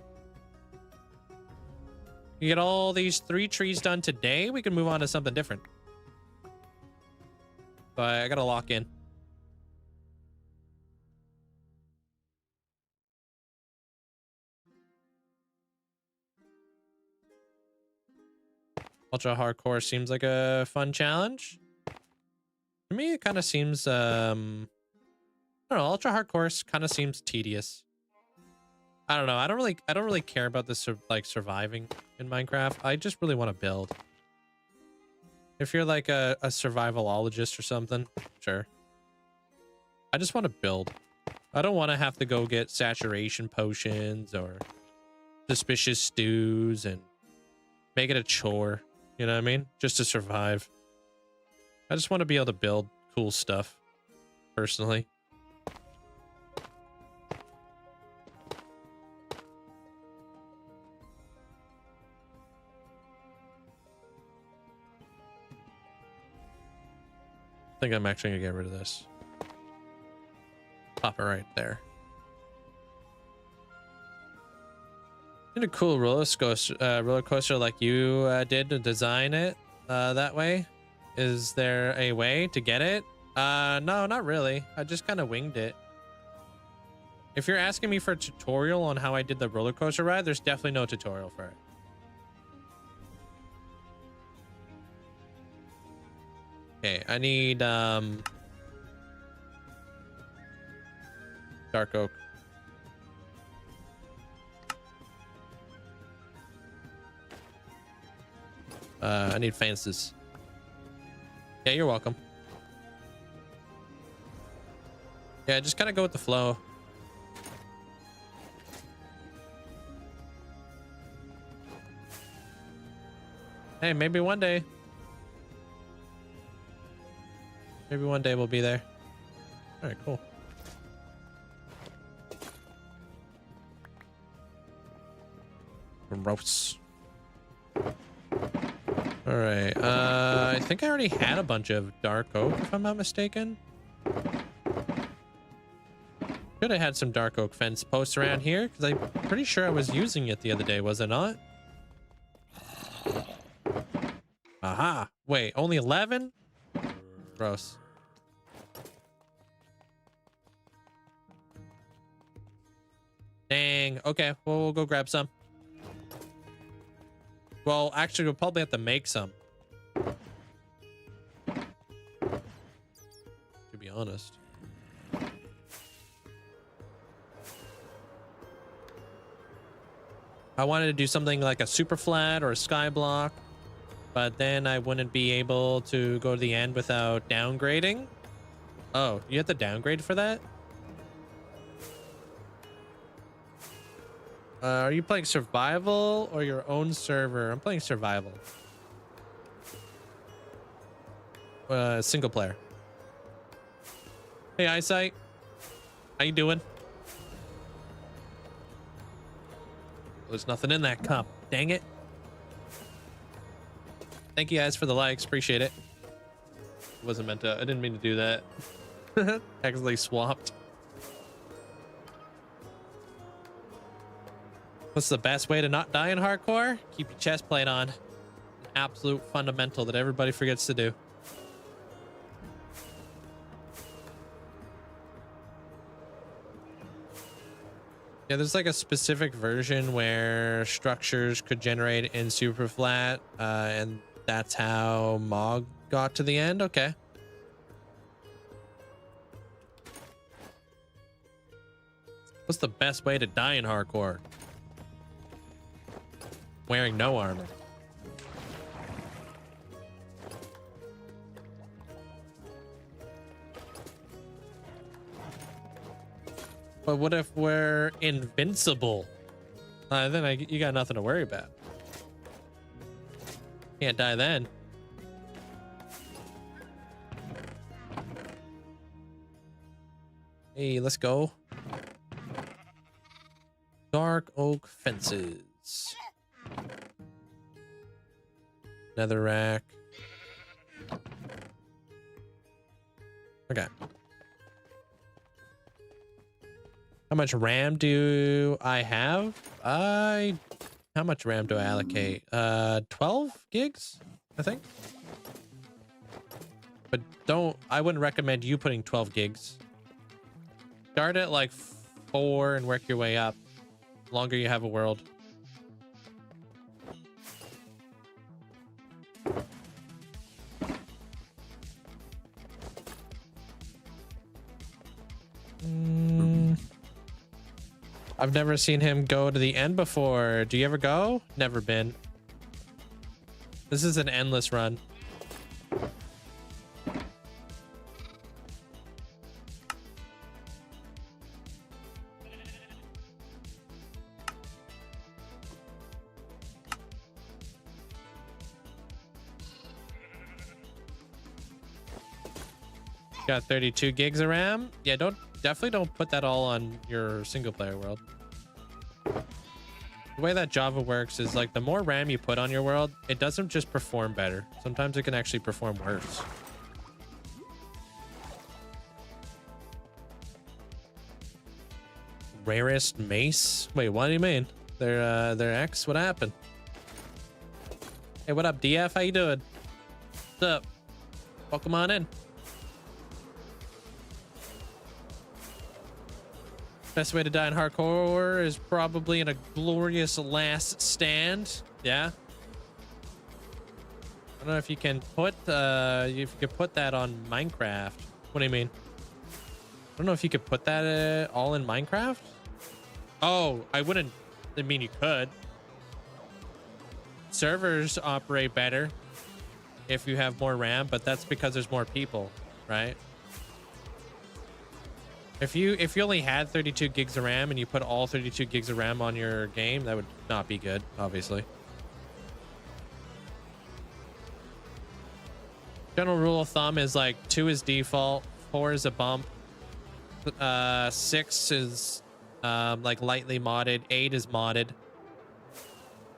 You get all these 3 trees done today, we can move on to something different. But I gotta lock in. Ultra hardcore seems like a fun challenge. To me, it kind of seems, I don't know, ultra hardcore kind of seems tedious. I don't know. I don't really care about this like surviving in Minecraft. I just really want to build. If you're like a survivalologist or something, sure. I just want to build. I don't want to have to go get saturation potions or suspicious stews and make it a chore. You know what I mean? Just to survive. I just want to be able to build cool stuff, personally. I think I'm actually gonna get rid of this. Pop it right there. Need a cool roller coaster like you did to design it that way. Is there a way to get it? No, not really. I just kind of winged it. If you're asking me for a tutorial on how I did the roller coaster ride, there's definitely no tutorial for it. Okay, I need dark oak. I need fences. Yeah, you're welcome. Yeah, just kind of go with the flow. Hey, maybe one day. Maybe one day we'll be there. All right, cool. Gross. All right. I think I already had a bunch of dark oak, if I'm not mistaken. Should have had some dark oak fence posts around here because I'm pretty sure I was using it the other day, was it not? Aha. Wait, only 11? Gross. Dang. Okay, well, we'll go grab some. Well, actually, we'll probably have to make some. To be honest. I wanted to do something like a super flat or a sky block, but then I wouldn't be able to go to the end without downgrading. Oh, you have to downgrade for that? Are you playing survival or your own server? I'm playing survival. Single player. Hey, Eyesight. How you doing? There's nothing in that cup. Dang it. Thank you guys for the likes. Appreciate it. Wasn't meant to. I didn't mean to do that. Actually swapped. What's the best way to not die in hardcore? Keep your chest plate on. An absolute fundamental that everybody forgets to do. Yeah, there's like a specific version where structures could generate in super flat, and that's how Mog got to the end. Okay. What's the best way to die in hardcore? Wearing no armor. But what if we're invincible? Then you got nothing to worry about. Can't die then. Hey, let's go. Dark oak fences. Nether rack. Okay. How much RAM do I have? How much RAM do I allocate? 12 gigs, I think. But I wouldn't recommend you putting 12 gigs. Start at like 4 and work your way up. The longer you have a world. I've never seen him go to the end before. Do you ever go? Never been. This is an endless run. Got 32 gigs of RAM. Yeah, definitely don't put that all on your single player world. The way that Java works is like the more RAM you put on your world, it doesn't just perform better. Sometimes it can actually perform worse. Rarest mace? Wait, what do you mean? They're X? What happened? Hey, what up, DF? How you doing? What's up? Welcome on in. Best way to die in hardcore is probably in a glorious last stand. Yeah. I don't know if you can put that on Minecraft. What do you mean? I don't know if you could put that all in Minecraft. Oh, I wouldn't. I mean, you could. Servers operate better if you have more RAM, but that's because there's more people, right? If you only had 32 gigs of RAM and you put all 32 gigs of RAM on your game, that would not be good, obviously. General rule of thumb is like 2 is default, 4 is a bump, 6 is like lightly modded, 8 is modded.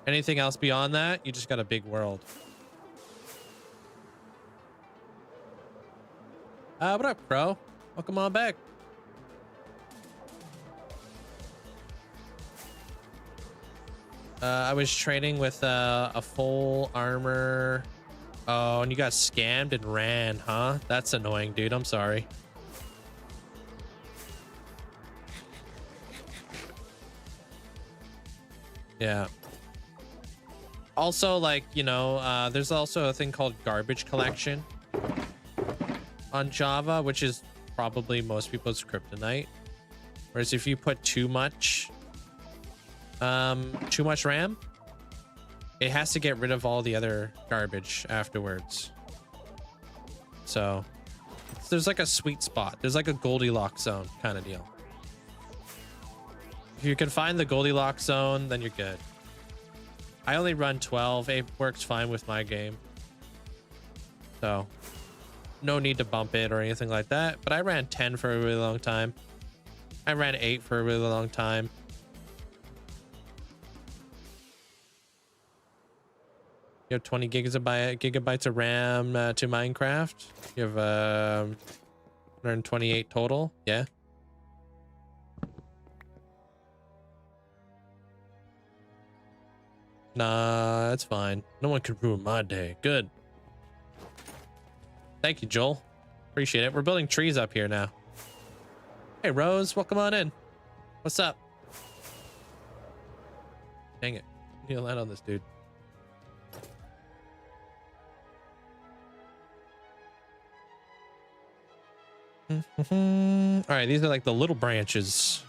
Anything else beyond that, you just got a big world. What up, bro? Welcome on back. I was trading with a full armor. Oh, and you got scammed and ran, huh? That's annoying, dude. I'm sorry. Yeah. Also, like, you know, there's also a thing called garbage collection on Java, which is probably most people's kryptonite. Whereas if you put too much RAM, it has to get rid of all the other garbage afterwards. So there's like a sweet spot. There's like a Goldilocks zone kind of deal. If you can find the Goldilocks zone, then you're good. I only run 12. It works fine with my game. So no need to bump it or anything like that. But I ran 10 for a really long time. I ran 8 for a really long time. You have 20 gigabytes of RAM to Minecraft. You have 128 total. Yeah. Nah, that's fine. No one could ruin my day. Good. Thank you, Joel. Appreciate it. We're building trees up here now. Hey, Rose, welcome on in. What's up? Dang it. You land on this dude. All right, these are like the little branches.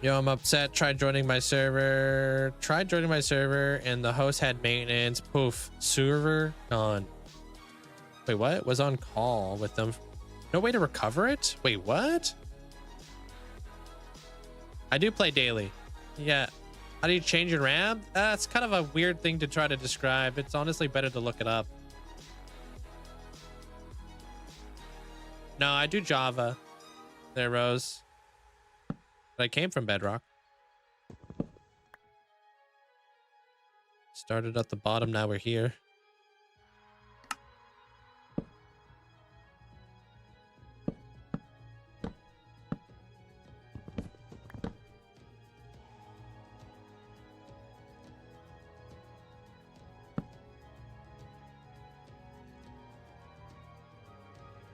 Yo, I'm upset. Tried joining my server, and the host had maintenance. Poof, server gone. Wait, what? Was on call with them. No way to recover it? Wait, what? I do play daily. Yeah. How do you change your RAM? It's kind of a weird thing to try to describe. It's honestly better to look it up. No, I do Java. There, Rose. But I came from Bedrock. Started at the bottom, now we're here.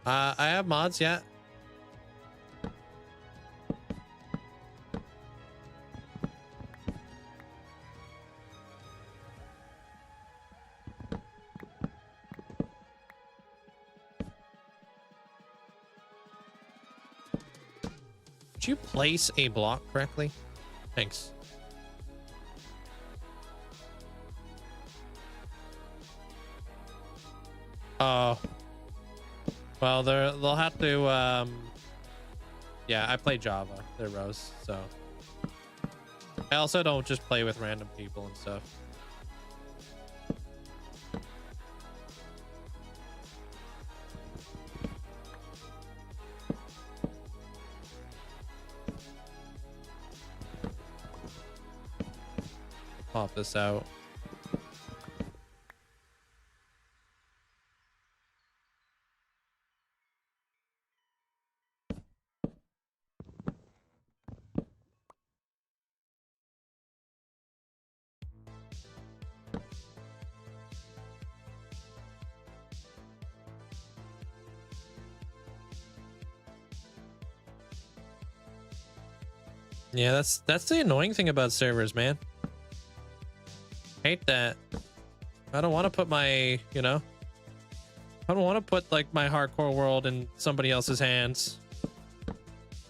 I have mods, yeah. Did you place a block correctly? Thanks. Oh. Well, they'll have to, yeah, I play Java. They're Rose, so. I also don't just play with random people and stuff. Pop this out. Yeah, that's the annoying thing about servers, man. Hate that. I don't want to put my, you know, I don't want to put like my hardcore world in somebody else's hands. That's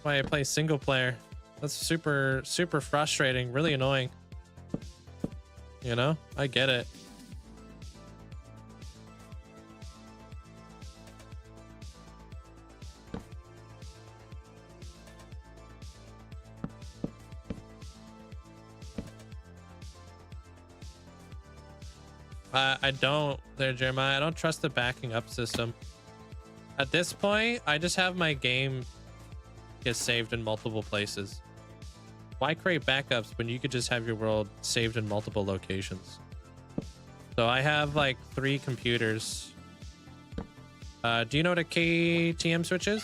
why I play single player. That's super frustrating, really annoying. You know, I get it. I don't, there, Jeremiah. I don't trust the backing up system. At this point, I just have my game get saved in multiple places. Why create backups when you could just have your world saved in multiple locations? So I have like 3 computers. Do you know what a KTM switch is?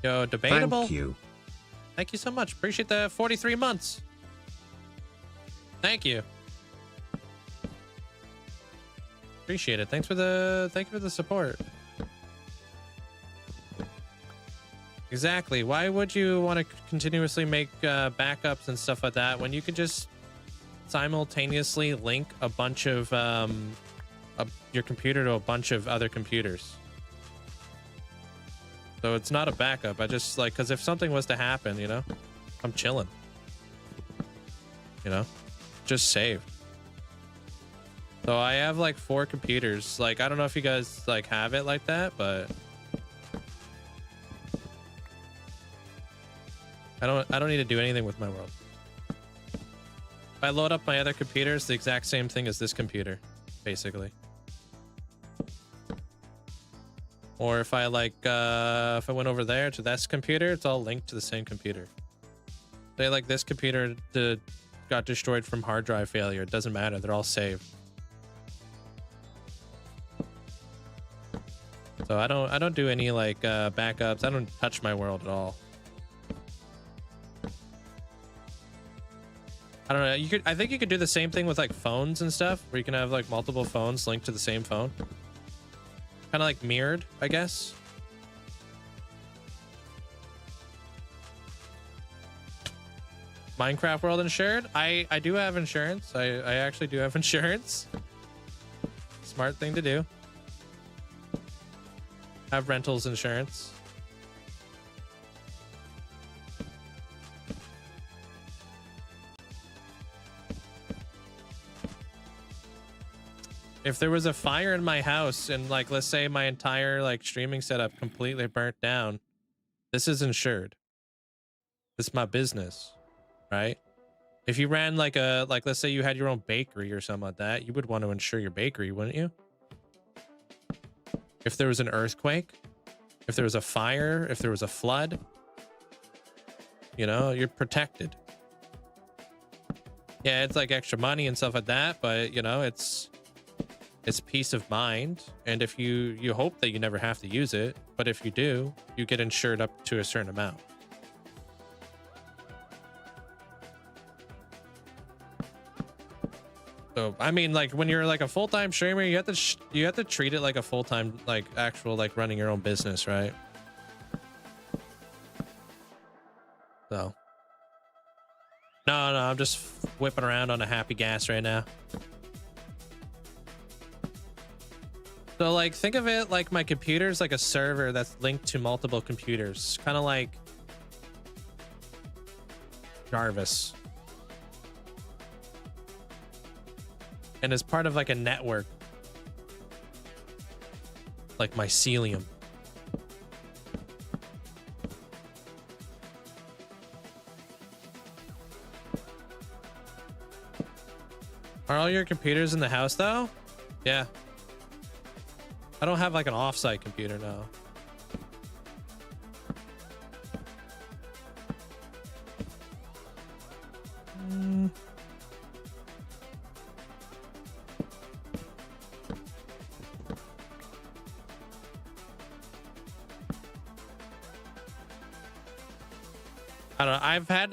Yo, debatable. Thank you. Thank you so much. Appreciate the 43 months. Thank you. Appreciate it. Thank you for the support. Exactly. Why would you want to continuously make backups and stuff like that when you could just simultaneously link a bunch of your computer to a bunch of other computers? So it's not a backup. I just like, because if something was to happen, you know, I'm chilling. You know, just save. So I have like 4 computers. Like, I don't know if you guys like have it like that, but I don't need to do anything with my world. If I load up my other computer, it's the exact same thing as this computer, basically. Or if I like, if I went over there to this computer, it's all linked to the same computer. Say like this computer got destroyed from hard drive failure. It doesn't matter. They're all saved. So I don't do any like backups. I don't touch my world at all. I don't know. I think you could do the same thing with like phones and stuff, where you can have like multiple phones linked to the same phone. Kind of like mirrored, I guess. Minecraft world insured? I do have insurance. I actually do have insurance. Smart thing to do. Have rentals insurance. If there was a fire in my house and like, let's say my entire like streaming setup completely burnt down, this is insured. This is my business, right? If you ran like let's say you had your own bakery or something like that, you would want to insure your bakery, wouldn't you? If there was an earthquake, if there was a fire, if there was a flood, you know, you're protected. Yeah, it's like extra money and stuff like that, but you know, it's peace of mind. And if you hope that you never have to use it, but if you do, you get insured up to a certain amount. So I mean, like when you're like a full-time streamer, you have to treat it like a full-time, like actual like running your own business, right? So no, I'm just whipping around on a happy gas right now. So like, think of it like my computer's like a server that's linked to multiple computers, kind of like Jarvis. And as part of like a network, like mycelium. Are all your computers in the house though? Yeah. I don't have like an offsite computer now. I don't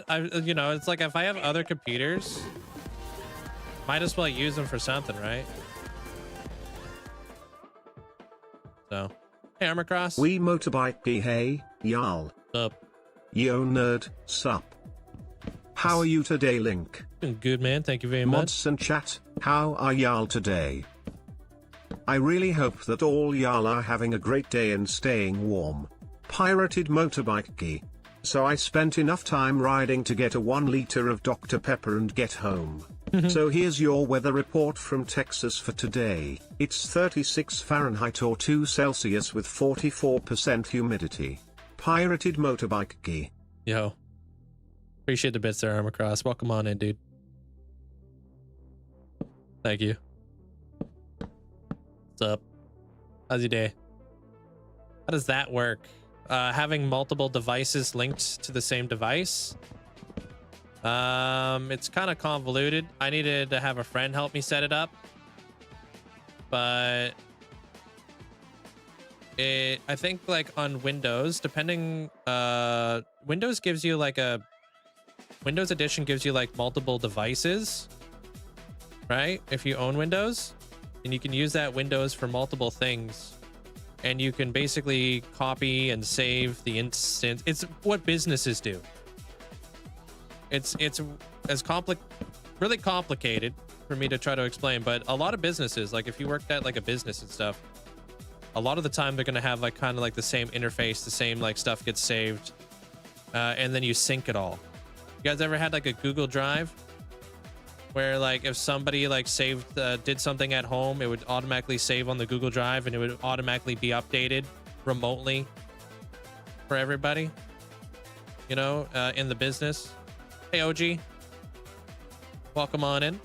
know. You know, it's like if I have other computers, might as well use them for something, right? So, hey, Armorcross. We motorbike hey, y'all. Sup? Yo nerd, sup. How are you today, Link? Doing good, man. Thank you very much. Mods and chat, how are y'all today? I really hope that all y'all are having a great day and staying warm. Pirated motorbike. So I spent enough time riding to get a 1 liter of Dr. Pepper and get home. So here's your weather report from Texas for today. It's 36 Fahrenheit or 2 Celsius with 44% humidity. Pirated motorbike. Yo. Appreciate the bits there, Armor Cross. Welcome on in, dude. Thank you. What's up? How's your day? How does that work? Having multiple devices linked to the same device? It's kind of convoluted. I needed to have a friend help me set it up. But I think like on Windows, depending, Windows gives you like Windows Edition gives you like multiple devices, right? If you own Windows, and you can use that Windows for multiple things, and you can basically copy and save the instance. It's what businesses do. It's as really complicated for me to try to explain, but a lot of businesses, like if you worked at like a business and stuff, a lot of the time they're going to have like kind of like the same interface, the same like stuff gets saved, and then you sync it all. You guys ever had like a Google Drive where like if somebody like saved did something at home, it would automatically save on the Google Drive and it would automatically be updated remotely for everybody, you know, in the business? Hey OG, welcome on in.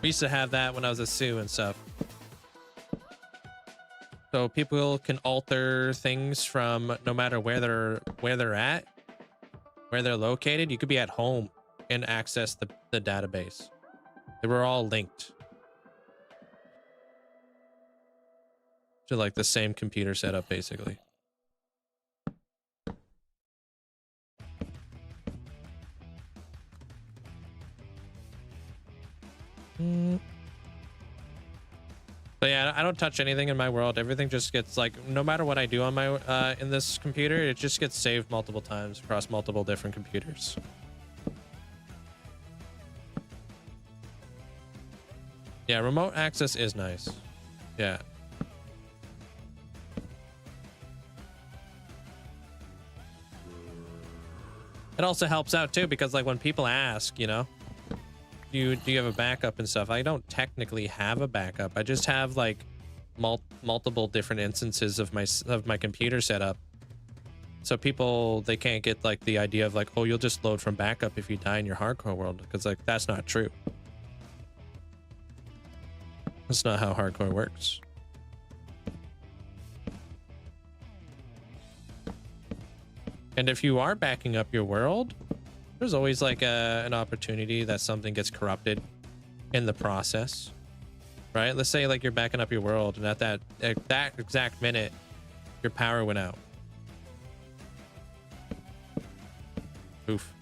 We used to have that when I was a Sioux and stuff. So people can alter things from no matter where they're at, where they're located. You could be at home and access the database. They were all linked to like the same computer setup, basically. So yeah, I don't touch anything in my world. Everything just gets like, no matter what I do on my in this computer, it just gets saved multiple times across multiple different computers. Yeah, remote access is nice. Yeah. It also helps out too, because like when people ask, you know, do you have a backup and stuff? I don't technically have a backup. I just have like multiple different instances of my computer setup. So people, they can't get like the idea of like, oh, you'll just load from backup if you die in your hardcore world, because like that's not true. That's not how hardcore works. And if you are backing up your world, there's always like an opportunity that something gets corrupted in the process, right? Let's say like you're backing up your world and at that exact minute, your power went out. Oof.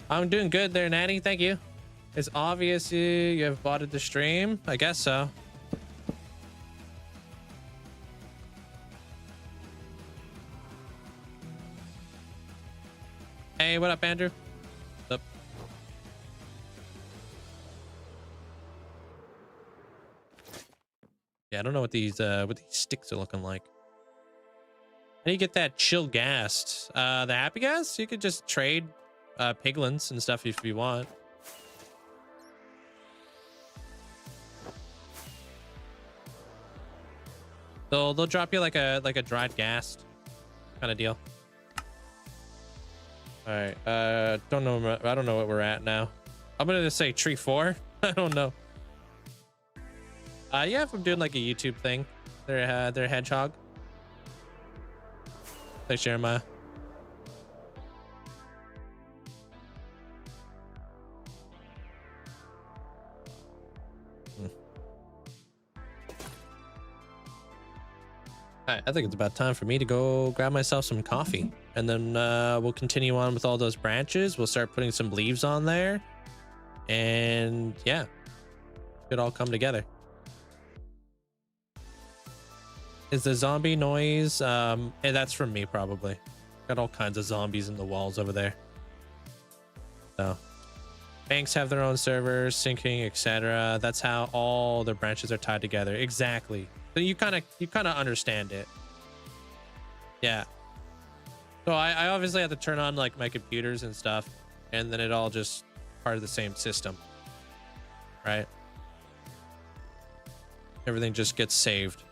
I'm doing good there, Natty. Thank you. It's obvious you have botted the stream. I guess so. Hey, what up, Andrew? What's up? Yeah, I don't know what these sticks are looking like. How do you get that chill gas? The happy gas? You could just trade piglins and stuff if you want. They'll drop you like a dried gas kind of deal. All right, I don't know what we're at now. I'm gonna just say tree 4. I don't know. Yeah, if I'm doing like a YouTube thing, they're a hedgehog. Thanks, Jeremiah. All right, I think it's about time for me to go grab myself some coffee, and then we'll continue on with all those branches. We'll start putting some leaves on there, and yeah, it all come together. Is the zombie noise? And that's from me probably. Got all kinds of zombies in the walls over there. So banks have their own servers, syncing, etc. That's how all their branches are tied together. Exactly. So you kind of understand it. Yeah. So I obviously have to turn on like my computers and stuff, and then it all just part of the same system, right? Everything just gets saved.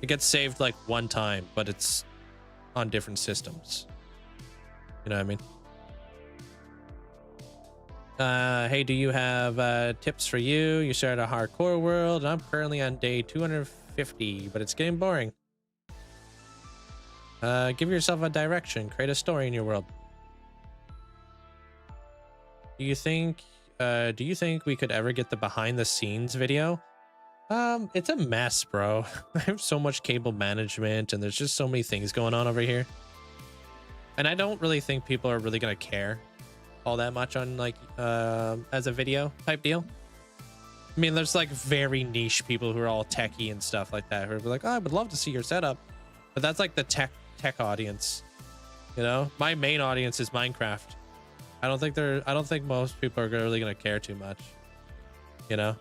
It gets saved like one time, but it's on different systems. You know what I mean? Hey, do you have tips for you? You started a hardcore world, and I'm currently on day 250, but it's getting boring. Give yourself a direction. Create a story in your world. Do you think we could ever get the behind the scenes video? It's a mess, bro. I have so much cable management, and there's just so many things going on over here. And I don't really think people are really gonna care all that much on like as a video type deal. I mean, there's like very niche people who are all techie and stuff like that who are like, oh, I would love to see your setup, but that's like the tech audience, you know. My main audience is Minecraft. I don't think most people are really gonna care too much, you know.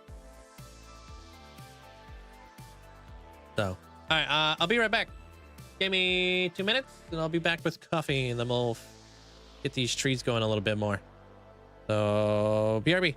So all right, I'll be right back. Give me 2 minutes and I'll be back with coffee, and then we'll get these trees going a little bit more. So BRB.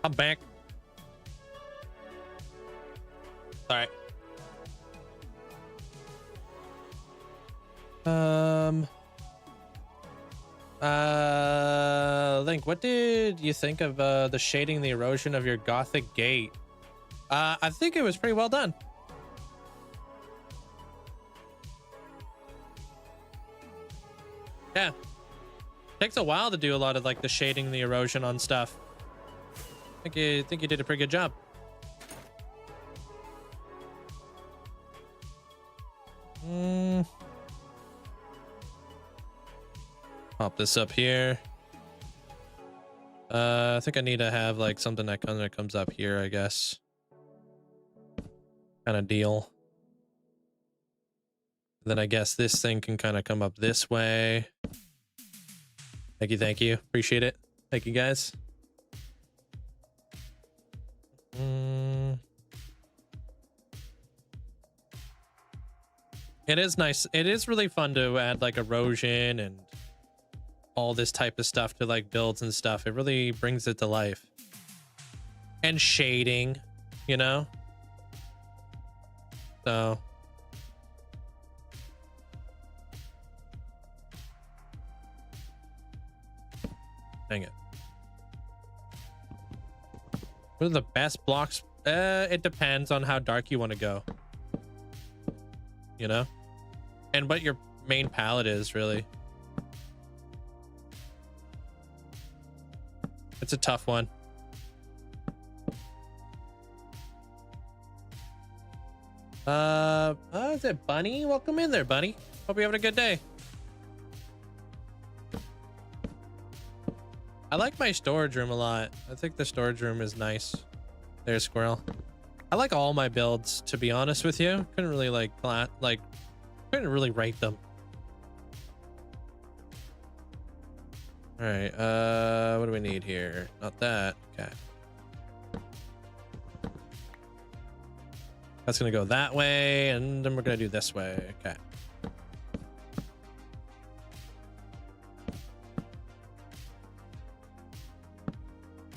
I'm back. All right. Link, what did you think of the shading, the erosion of your Gothic gate? I think it was pretty well done. Yeah. Takes a while to do a lot of like the shading, the erosion on stuff. I think you did a pretty good job. Pop this up here. I think I need to have like something that kind of comes up here, I guess. Kind of deal. Then I guess this thing can kind of come up this way. Thank you. Appreciate it. Thank you, guys. It is nice. It is really fun to add like erosion and all this type of stuff to like builds and stuff. It really brings it to life. And shading, you know? So dang it. What are the best blocks? It depends on how dark you want to go. You know? And what your main palette is, really. It's a tough one. Is it Bunny? Welcome in there, Bunny. Hope you're having a good day. I like my storage room a lot. I think the storage room is nice. There's Squirrel. I like all my builds, to be honest with you. Couldn't really couldn't really rate them. All right, what do we need here? Not that. Okay. That's gonna go that way, and then we're gonna do this way. Okay.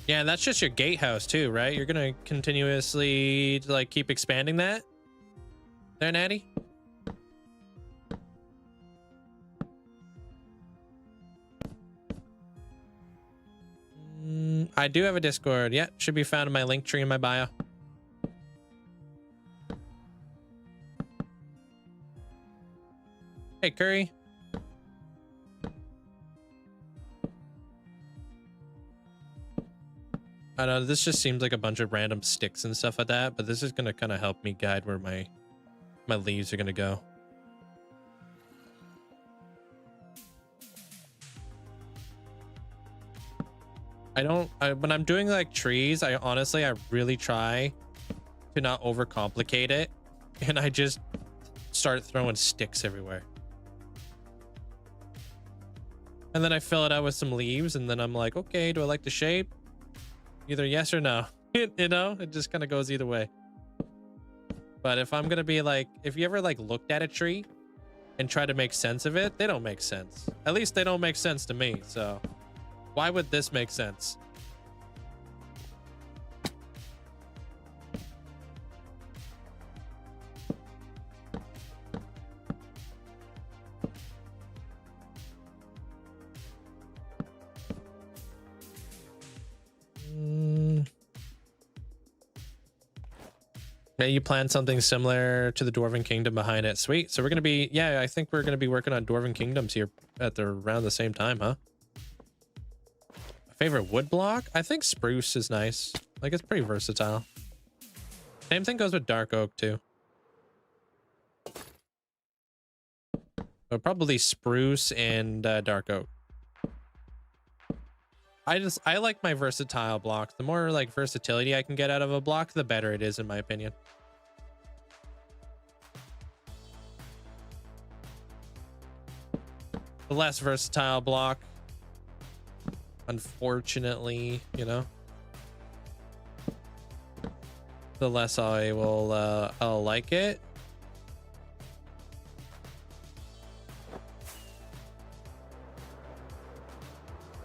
Yeah, that's just your gatehouse too, right? You're gonna continuously like keep expanding that there, Natty? I do have a Discord. Yeah, should be found in my link tree in my bio. Hey, Curry. I know this just seems like a bunch of random sticks and stuff like that, but this is gonna kind of help me guide where my leaves are gonna go. When I'm doing like trees, I really try to not overcomplicate it, and I just start throwing sticks everywhere. And then I fill it out with some leaves, and then I'm like, okay, do I like the shape? Either yes or no. You know, it just kind of goes either way. But if I'm gonna be like, if you ever like looked at a tree and try to make sense of it, they don't make sense. At least they don't make sense to me. So why would this make sense? Yeah, you plan something similar to the Dwarven Kingdom behind it. Sweet. So we're gonna be, yeah, I think we're gonna be working on Dwarven Kingdoms here at around the same time, huh? Favorite wood block? I think spruce is nice. Like, it's pretty versatile. Same thing goes with dark oak too. But probably spruce and dark oak. I like my versatile blocks. The more like versatility I can get out of a block, the better it is, in my opinion. The less versatile block, unfortunately, you know, the less I will I'll like it.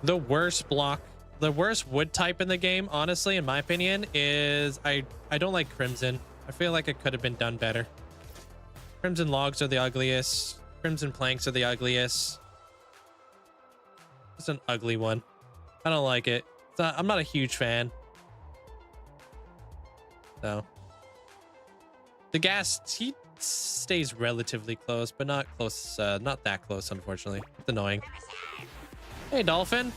The worst block the worst wood type in the game, honestly, in my opinion, is I don't like crimson. I feel like it could have been done better. Crimson logs are the ugliest. Crimson planks are the ugliest. It's an ugly one. I don't like it. I'm not a huge fan. So the gas, he stays relatively close, but not close, not that close, unfortunately. It's annoying. Hey, dolphin.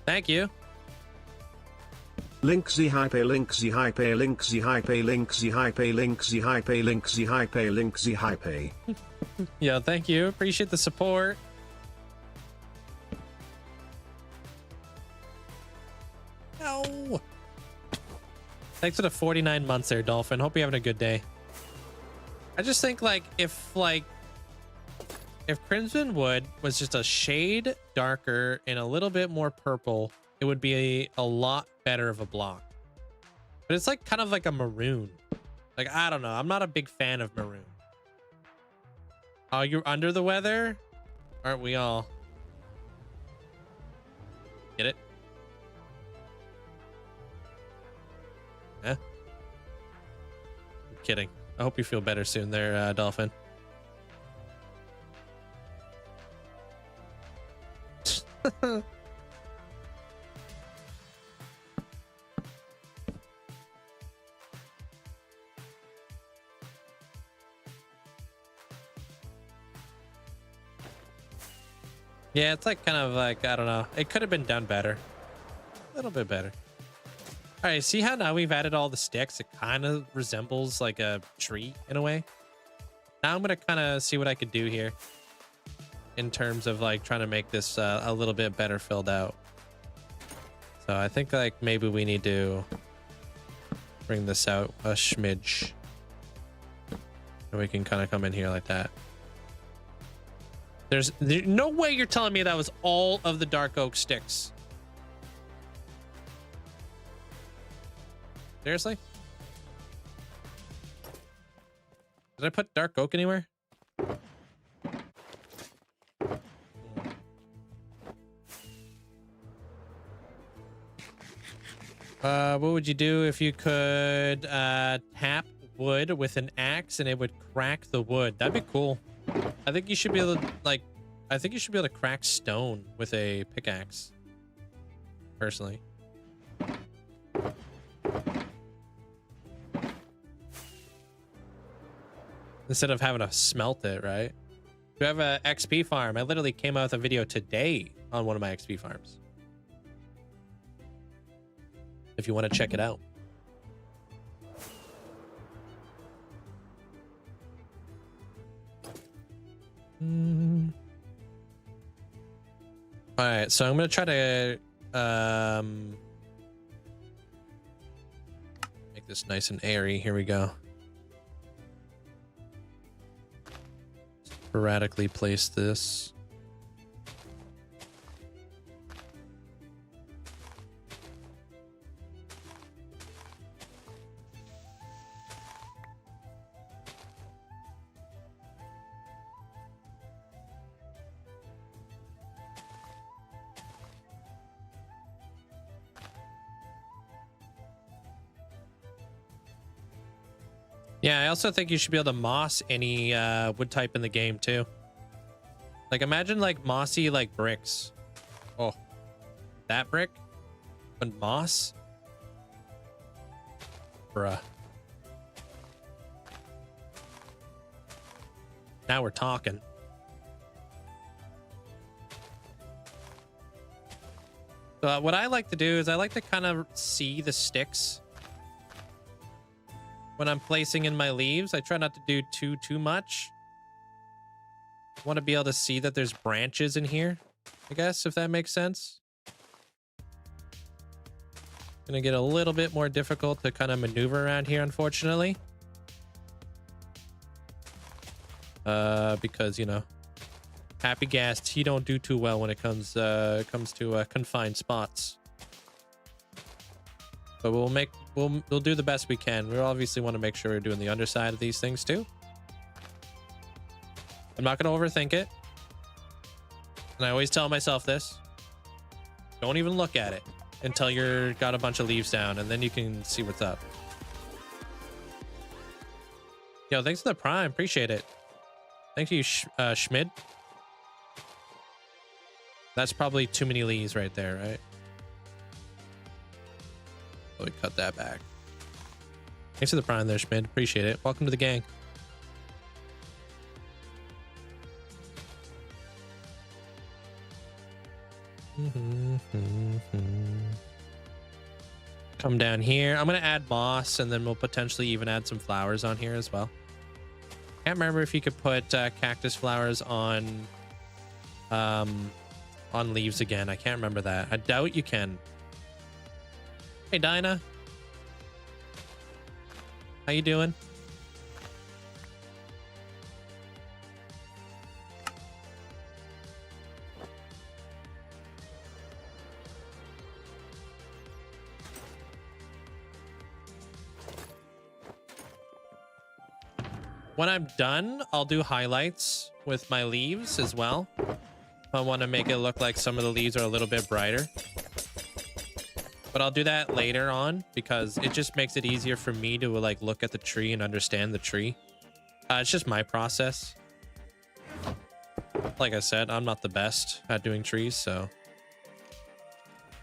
Thank you. Linkzzey hype, Linkzzey hype, Linkzzey hype, Linkzzey hype, Linkzzey hype, Linkzzey hype, Linkzzey hype. Yeah, thank you. Appreciate the support. No. Thanks for the 49 months there, Dolphin. Hope you're having a good day. I just think if Crimson Wood was just a shade darker and a little bit more purple, it would be a lot better of a block. But it's like kind of like a maroon. Like, I don't know. I'm not a big fan of maroon. Oh, you're under the weather? Aren't we all? Get it? Eh? I'm kidding. I hope you feel better soon there, Dolphin. Yeah, it's like kind of like, I don't know. It could have been done better. A little bit better. All right, see how now we've added all the sticks? It kind of resembles like a tree in a way. Now I'm going to kind of see what I could do here in terms of like trying to make this a little bit better filled out. So I think like maybe we need to bring this out a smidge. And we can kind of come in here like that. There's no way you're telling me that was all of the dark oak sticks. Seriously? Did I put dark oak anywhere? What would you do if you could tap wood with an axe and it would crack the wood? That'd be cool. I think you should be able to I think you should be able to crack stone with a pickaxe. Personally. Instead of having to smelt it, right? Do I have a XP farm? I literally came out with a video today on one of my XP farms. If you want to check it out. All right, so I'm gonna try to make this nice and airy. Here we go. Sporadically place this. Yeah, I also think you should be able to moss any wood type in the game too. Like imagine like mossy like bricks. Oh, that brick? But moss? Bruh. Now we're talking. So what I like to do is I like to kind of see the sticks when I'm placing in my leaves. I try not to do too much. I want to be able to see that there's branches in here, I guess, if that makes sense. Gonna get a little bit more difficult to kind of maneuver around here, unfortunately. Because, you know, Happy Ghast, he don't do too well when it comes to confined spots. But we'll do the best we can. We obviously want to make sure we're doing the underside of these things too. I'm not going to overthink it. And I always tell myself this. Don't even look at it until you're got a bunch of leaves down, and then you can see what's up. Yo, thanks for the prime. Appreciate it. Thank you, Schmid. That's probably too many leaves right there, right? Let me cut that back. Thanks for the prime there, Schmid. Appreciate it. Welcome to the gang. Come down here. I'm going to add moss, and then we'll potentially even add some flowers on here as well. Can't remember if you could put cactus flowers on leaves again. I can't remember that. I doubt you can. Hey, Dinah. How you doing? When I'm done, I'll do highlights with my leaves as well. I want to make it look like some of the leaves are a little bit brighter. But I'll do that later on because it just makes it easier for me to like look at the tree and understand the tree. It's just my process. Like I said, I'm not the best at doing trees, so.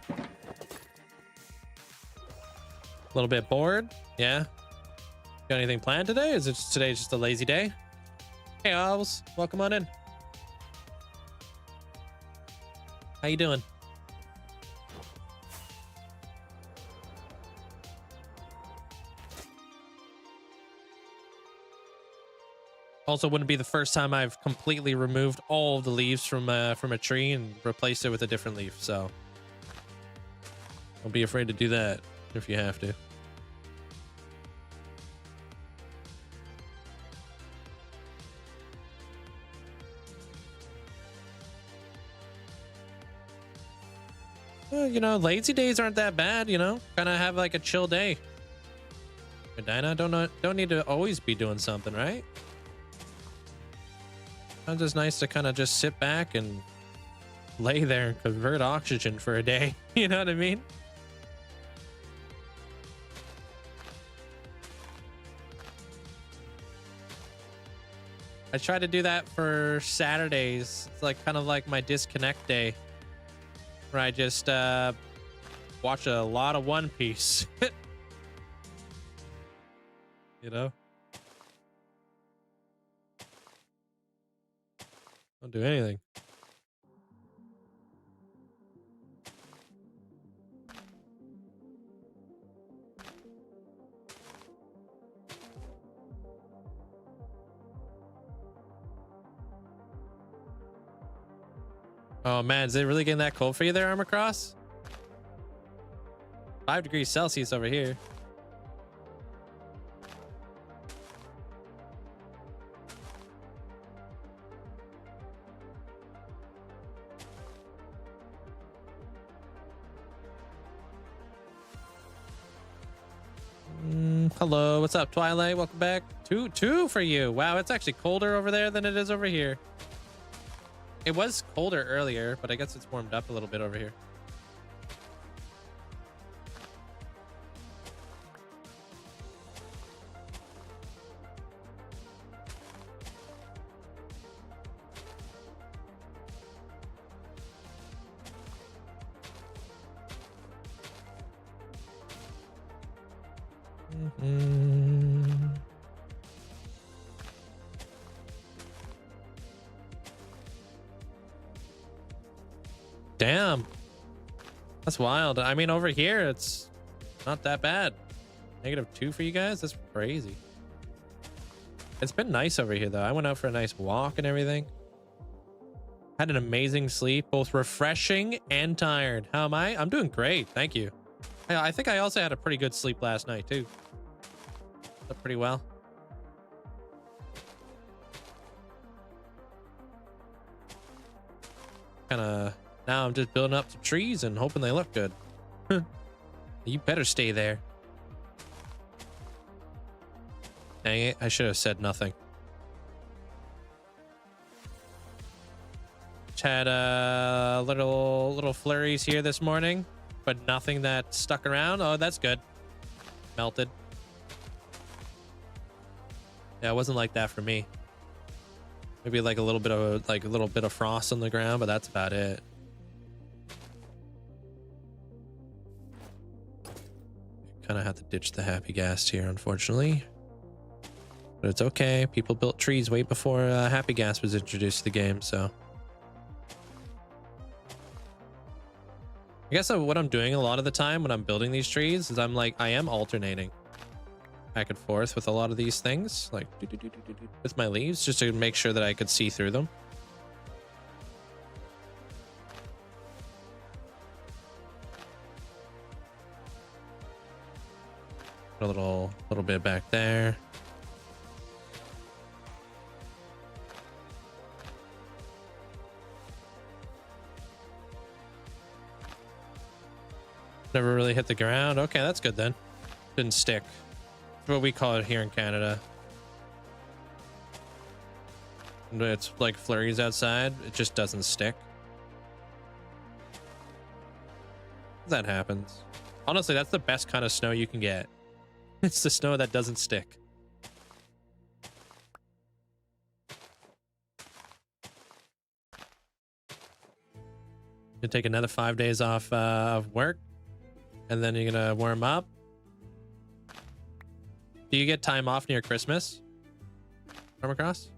A little bit bored, yeah. Got anything planned today? Is it today just a lazy day? Hey, Owls, welcome on in. How you doing? Also, wouldn't be the first time I've completely removed all of the leaves from a tree and replaced it with a different leaf. So don't be afraid to do that if you have to. Well, you know, lazy days aren't that bad, you know? Kind of have like a chill day. Dinah, don't need to always be doing something, right? It's just nice to kind of just sit back and lay there and convert oxygen for a day. You know what I mean? I try to do that for Saturdays. It's like kind of like my disconnect day, where I just watch a lot of One Piece. You know? Don't do anything. Oh man, is it really getting that cold for you there, Armor Cross? 5 degrees Celsius over here. Hello, what's up, Twilight? Welcome back. Two for you. Wow, it's actually colder over there than it is over here. It was colder earlier, but I guess it's warmed up a little bit over here. Damn, that's wild. I mean, over here it's not that bad. -2 for you guys. That's crazy. It's been nice over here though. I went out for a nice walk and everything. Had an amazing sleep, both refreshing and tired. How am I? I'm doing great, thank you. I think I also had a pretty good sleep last night too. Slept pretty well. Now I'm just building up some trees and hoping they look good. You better stay there. Dang it, I should have said nothing. had little flurries here this morning, but nothing that stuck around. Oh, that's good. Melted. Yeah, it wasn't like that for me. Maybe like a little bit of frost on the ground, but that's about it. Kind of have to ditch the happy gas here, unfortunately. But it's okay. People built trees way before happy gas was introduced to the game, so. I guess what I'm doing a lot of the time when I'm building these trees is I am alternating back and forth with a lot of these things, like with my leaves, just to make sure that I could see through them. A little bit back there. Never really hit the ground. Okay, that's good then. Didn't stick. That's what we call it here in Canada. It's like flurries outside. It just doesn't stick. That happens. Honestly, that's the best kind of snow you can get. It's the snow that doesn't stick. You take another 5 days off of work, and then you're gonna warm up. Do you get time off near Christmas? Come across?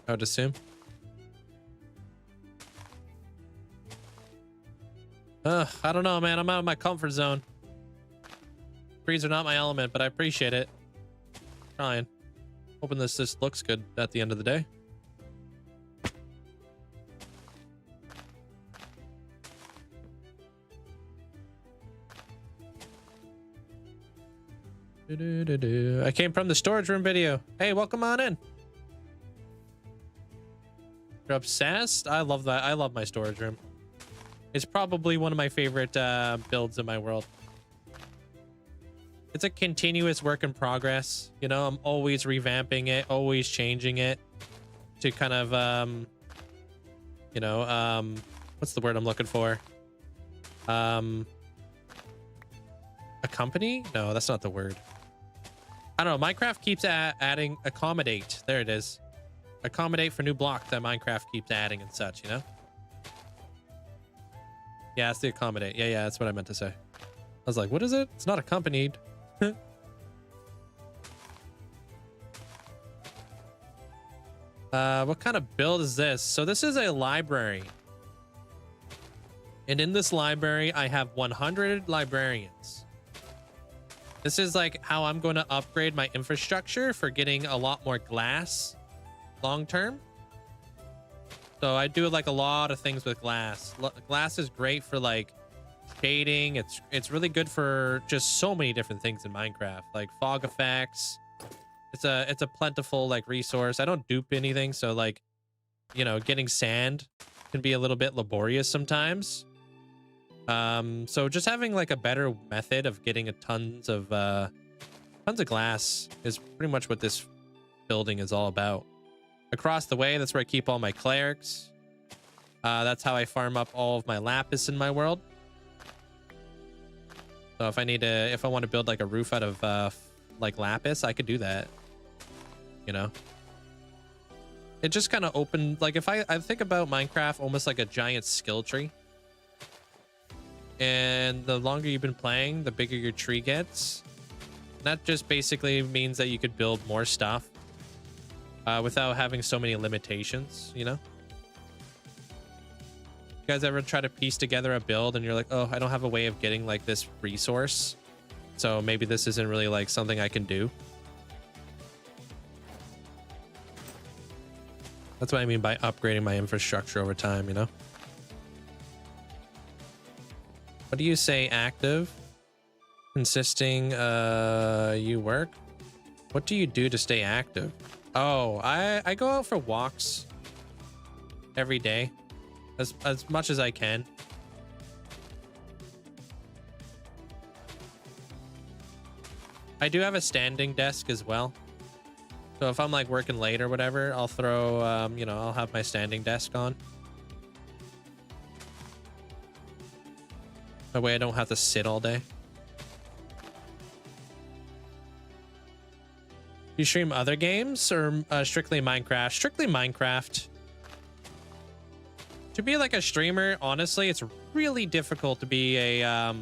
I would assume. I don't know, man. I'm out of my comfort zone. Trees are not my element, but I appreciate it. Trying. Hoping this looks good at the end of the day. I came from the storage room video. Hey, welcome on in. You're obsessed? I love that. I love my storage room. It's probably one of my favorite builds in my world. It's a continuous work in progress. You know, I'm always revamping it, always changing it to kind of, what's the word I'm looking for? Accompany? No, that's not the word. I don't know. Minecraft keeps adding accommodate. There it is. Accommodate for new blocks that Minecraft keeps adding and such, you know? Yeah, it's the accommodate. Yeah, that's what I meant to say. I was like, what is it? It's not accompanied. What kind of build is this? So this is a library. And in this library, I have 100 librarians. This is like how I'm going to upgrade my infrastructure for getting a lot more glass long term. So I do like a lot of things with glass. Glass is great for like shading. It's really good for just so many different things in Minecraft, like fog effects. It's a plentiful like resource. I don't dupe anything, so like, you know, getting sand can be a little bit laborious sometimes. So just having like a better method of getting tons of glass is pretty much what this building is all about. Across the way, that's where I keep all my clerics. That's how I farm up all of my lapis in my world. So if I want to build like a roof out of like lapis, I could do that. You know, it just kind of opened, like if I think about Minecraft almost like a giant skill tree. And the longer you've been playing, the bigger your tree gets. That just basically means that you could build more stuff without having so many limitations, you know? You guys ever try to piece together a build and you're like, oh, I don't have a way of getting like this resource, so maybe this isn't really like something I can do? That's what I mean by upgrading my infrastructure over time, you know? What do you say, active? Consisting, you work? What do you do to stay active? Oh, I go out for walks every day, as much as I can. I do have a standing desk as well. So if I'm like working late or whatever, I'll throw, you know, I'll have my standing desk on. That way I don't have to sit all day. You stream other games or strictly Minecraft? Strictly Minecraft. To be like a streamer, honestly, it's really difficult to be a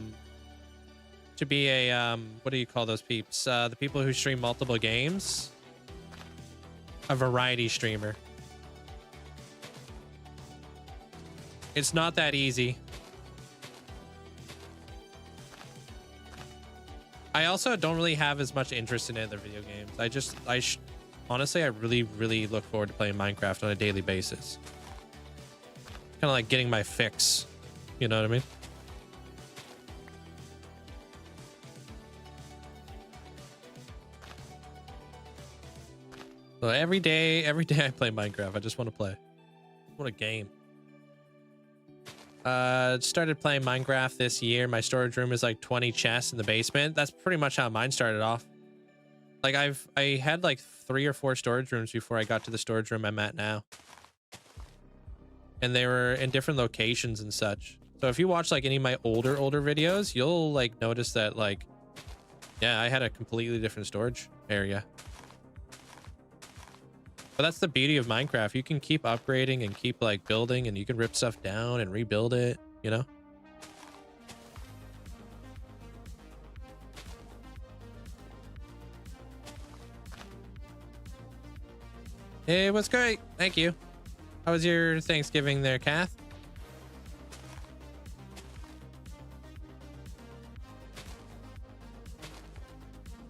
what do you call those peeps? The people who stream multiple games. A variety streamer. It's not that easy. I also don't really have as much interest in other video games. Honestly, I really look forward to playing Minecraft on a daily basis. Kind of like getting my fix. You know what I mean? So every day I play Minecraft. I just want to play. What a game. Started playing Minecraft this year. My storage room is like 20 chests in the basement. That's pretty much how mine started off. Like I had like 3 or 4 storage rooms before I got to the storage room I'm at now. And they were in different locations and such. So if you watch like any of my older videos, you'll like notice that like, yeah, I had a completely different storage area. But that's the beauty of Minecraft. You can keep upgrading and keep like building, and you can rip stuff down and rebuild it, you know? It was great. Thank you. How was your Thanksgiving there, Kath?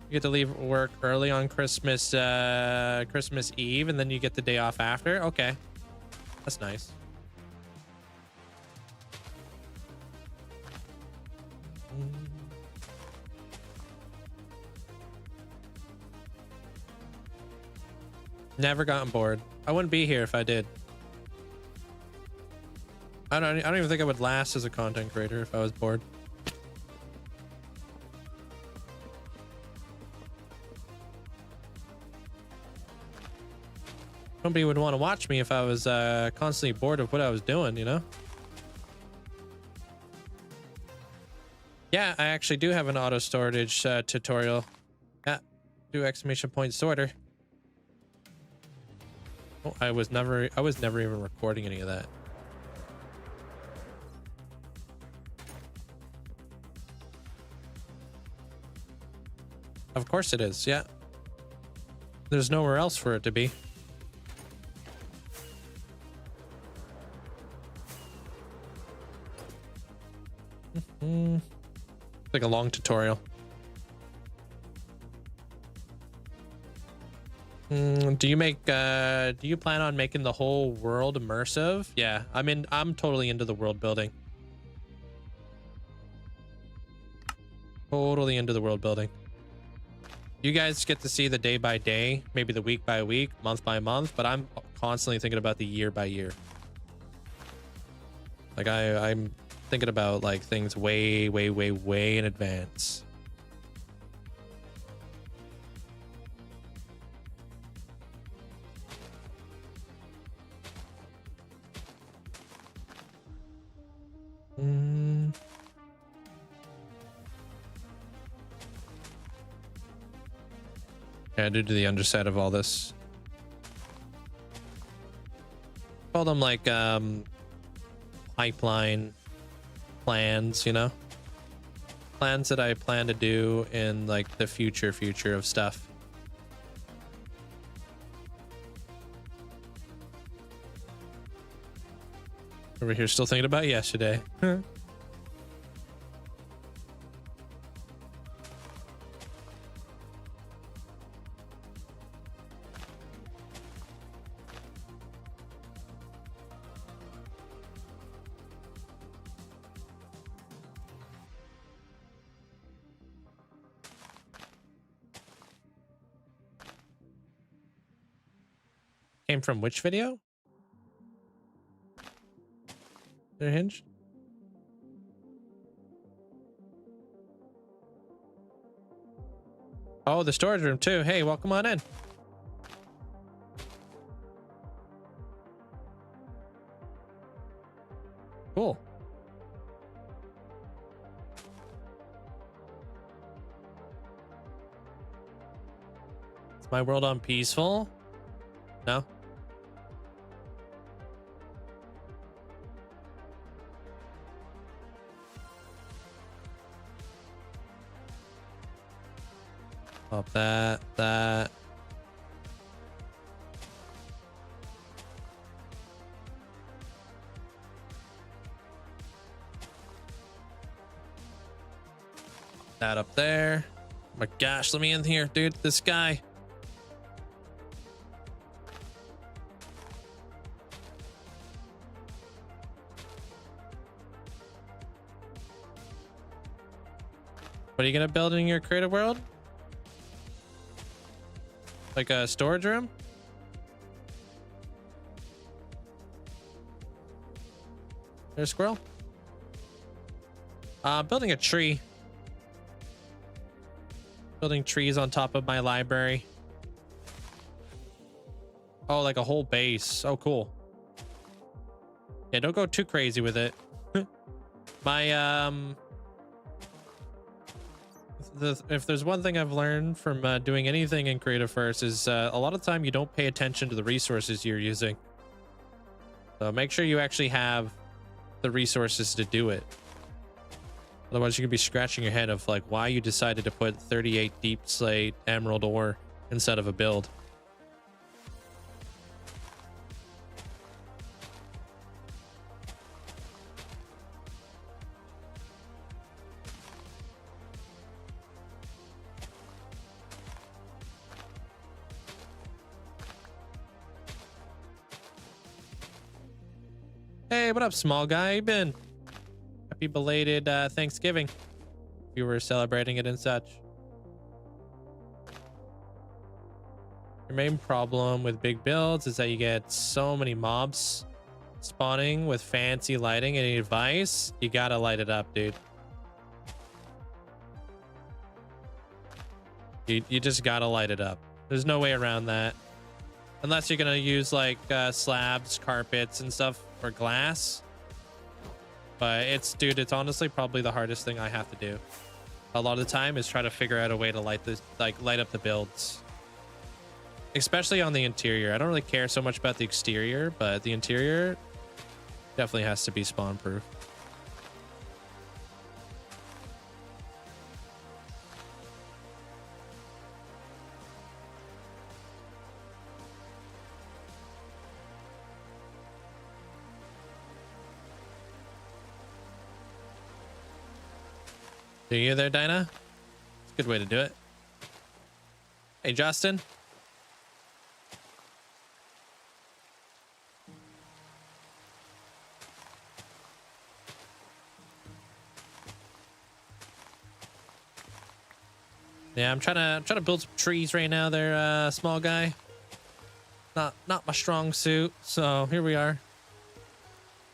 You get to leave work early on Christmas Eve, and then you get the day off after. Okay, that's nice. Never gotten bored. I wouldn't be here if I did. I don't even think I would last as a content creator if I was bored. Nobody would want to watch me if I was constantly bored of what I was doing, you know? Yeah, I actually do have an auto storage tutorial. Yeah, do exclamation point sorter. Oh, I was never even recording any of that. Of course it is, yeah. There's nowhere else for it to be. Like a long tutorial. Do you plan on making the whole world immersive? Yeah, I'm totally into the world building. Totally into the world building. You guys get to see the day by day, maybe the week by week, month by month, but I'm constantly thinking about the year by year. Like I'm thinking about like things way in advance. Yeah, due to the underside of all this. Call them like pipeline plans, you know? Plans that I plan to do in like the future of stuff. Over here still thinking about yesterday. Came from which video? They're hinged. Oh, the storage room too. Hey, welcome on in. Is my world on peaceful? No? Pop that. That up there. Oh my gosh, let me in here, dude. This guy. What are you gonna build in your creative world? Like a storage room? There's a squirrel. Building a tree. Building trees on top of my library. Oh, like a whole base. Oh, cool. Yeah, don't go too crazy with it. My if there's one thing I've learned from doing anything in Creative First is a lot of time you don't pay attention to the resources you're using. So make sure you actually have the resources to do it. Otherwise, you could be scratching your head of like why you decided to put 38 deep slate emerald ore instead of a build. Hey, what up, small guy? How you been? Happy belated Thanksgiving. If you were celebrating it and such. Your main problem with big builds is that you get so many mobs spawning with fancy lighting. Any advice? You gotta light it up, dude. You just gotta light it up. There's no way around that. Unless you're gonna use like slabs, carpets, and stuff, or glass. But dude, it's honestly probably the hardest thing I have to do. A lot of the time is try to figure out a way to light up the builds. Especially on the interior. I don't really care so much about the exterior, but the interior definitely has to be spawn proof. Are you there, Dinah? It's a good way to do it. Hey, Justin. Yeah, I'm trying to build some trees right now there, small guy. Not my strong suit, so here we are.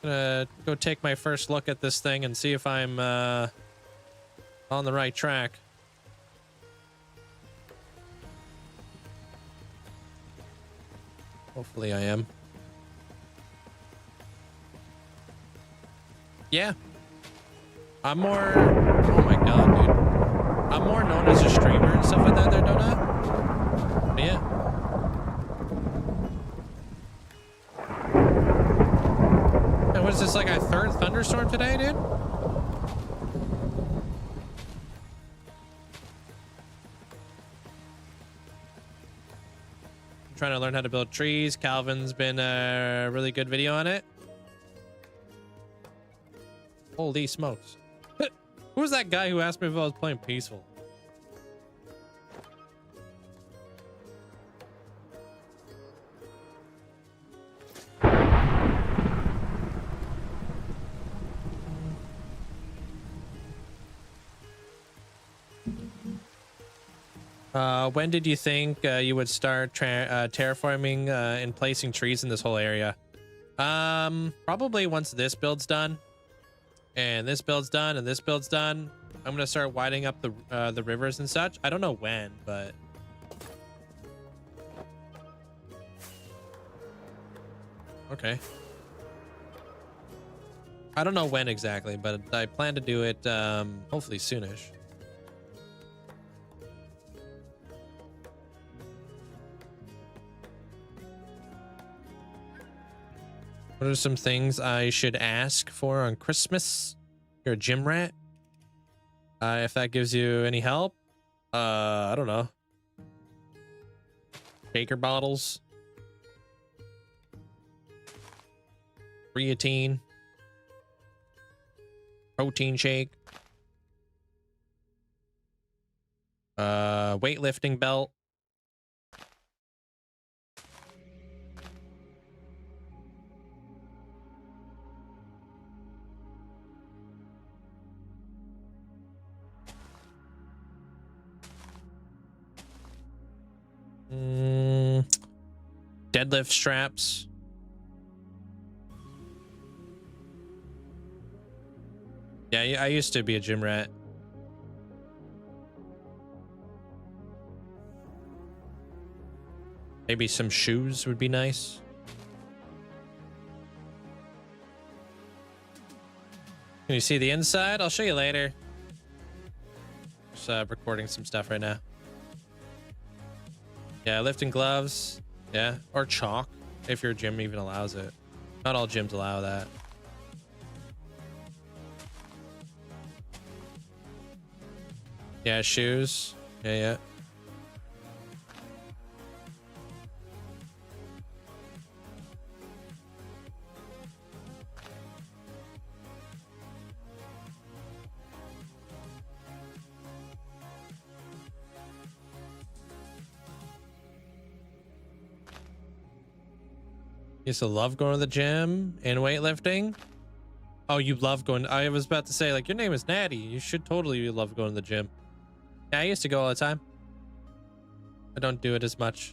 Gonna go take my first look at this thing and see if I'm on the right track. Hopefully I am. Yeah. I'm more... Oh my god, dude. I'm more known as a streamer and stuff like that there, don't I? But yeah. And what is this, like a third thunderstorm today, dude? Trying to learn how to build trees. Calvin's been a really good video on it. Holy smokes. Who was that guy who asked me if I was playing peaceful? When did you think you would start terraforming and placing trees in this whole area? Probably once this build's done, and this build's done, and this build's done. I'm gonna start widening up the rivers and such. I don't know when, but okay. I don't know when exactly, but I plan to do it hopefully soonish. What are some things I should ask for on Christmas? You're a gym rat. If that gives you any help. I don't know. Shaker bottles. Creatine. Protein shake. Weightlifting belt. Deadlift straps. Yeah, I used to be a gym rat. Maybe some shoes would be nice. Can you see the inside? I'll show you later. Just recording some stuff right now. Yeah, lifting gloves. Yeah, or chalk, if your gym even allows it. Not all gyms allow that. Yeah, shoes. Yeah. Used to love going to the gym and weightlifting. Oh, you love going. I was about to say, like, your name is Natty. You should totally love going to the gym. Yeah, I used to go all the time. I don't do it as much.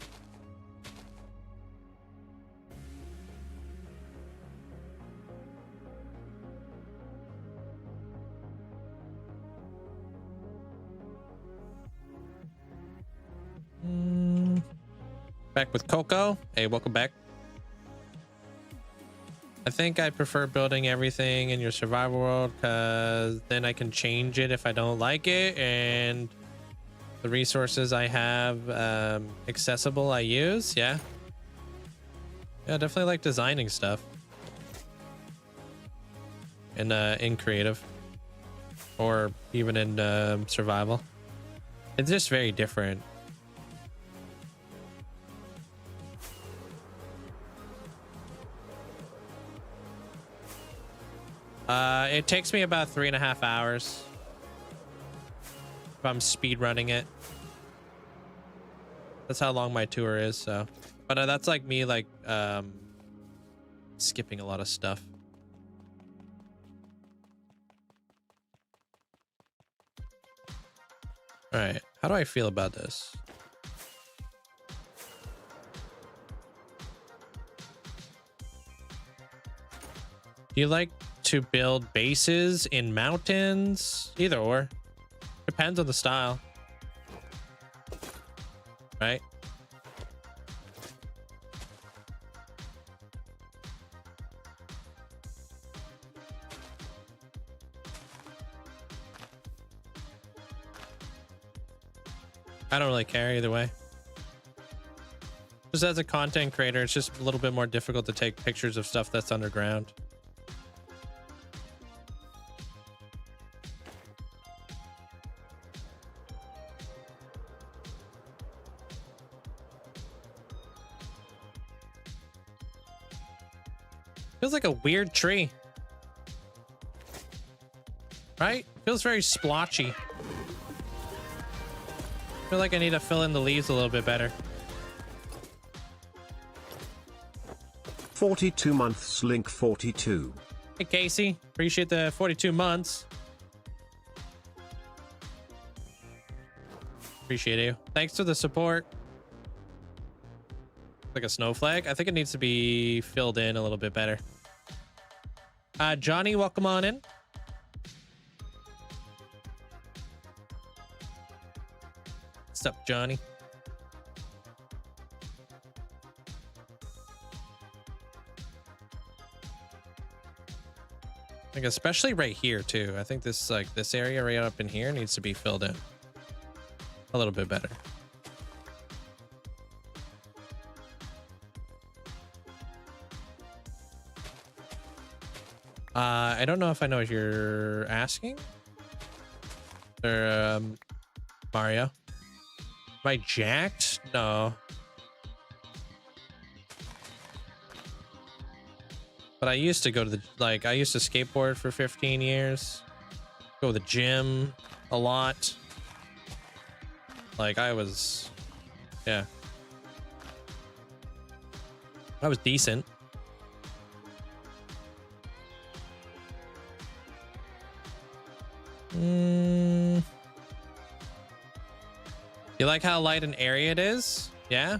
Back with Coco. Hey, welcome back. I think I prefer building everything in your survival world because then I can change it if I don't like it, and the resources I have accessible I use. Yeah, I definitely like designing stuff in creative or even in survival. It's just very different. It takes me about 3.5 hours if I'm speed running it. That's how long my tour is. So, but that's like me, like skipping a lot of stuff. All right, how do I feel about this? Do you like to build bases in mountains? Either or. Depends on the style. Right? I don't really care either way. Just as a content creator, it's just a little bit more difficult to take pictures of stuff that's underground. Feels like a weird tree. Right? Feels very splotchy. I feel like I need to fill in the leaves a little bit better. 42 months, Link 42. Hey, Casey. Appreciate the 42 months. Appreciate you. Thanks for the support. Like a snowflake. I think it needs to be filled in a little bit better. Johnny, welcome on in. What's up, Johnny? Like especially right here too. I think this this area right up in here needs to be filled in a little bit better. I don't know if I know what you're asking. Or, Mario. Am I jacked? No. But I used to go to the, like, I used to skateboard for 15 years. Go to the gym a lot. Like, I was, yeah. I was decent. You like how light an area it is? Yeah?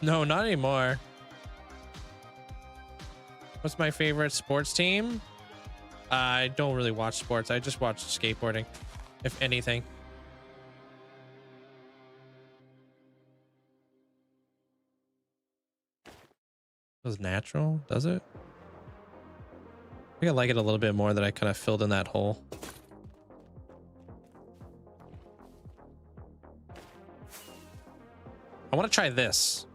No, not anymore. What's my favorite sports team? I don't really watch sports. I just watch skateboarding, if anything. Feels natural, does it? I think I like it a little bit more that I kind of filled in that hole. I want to try this.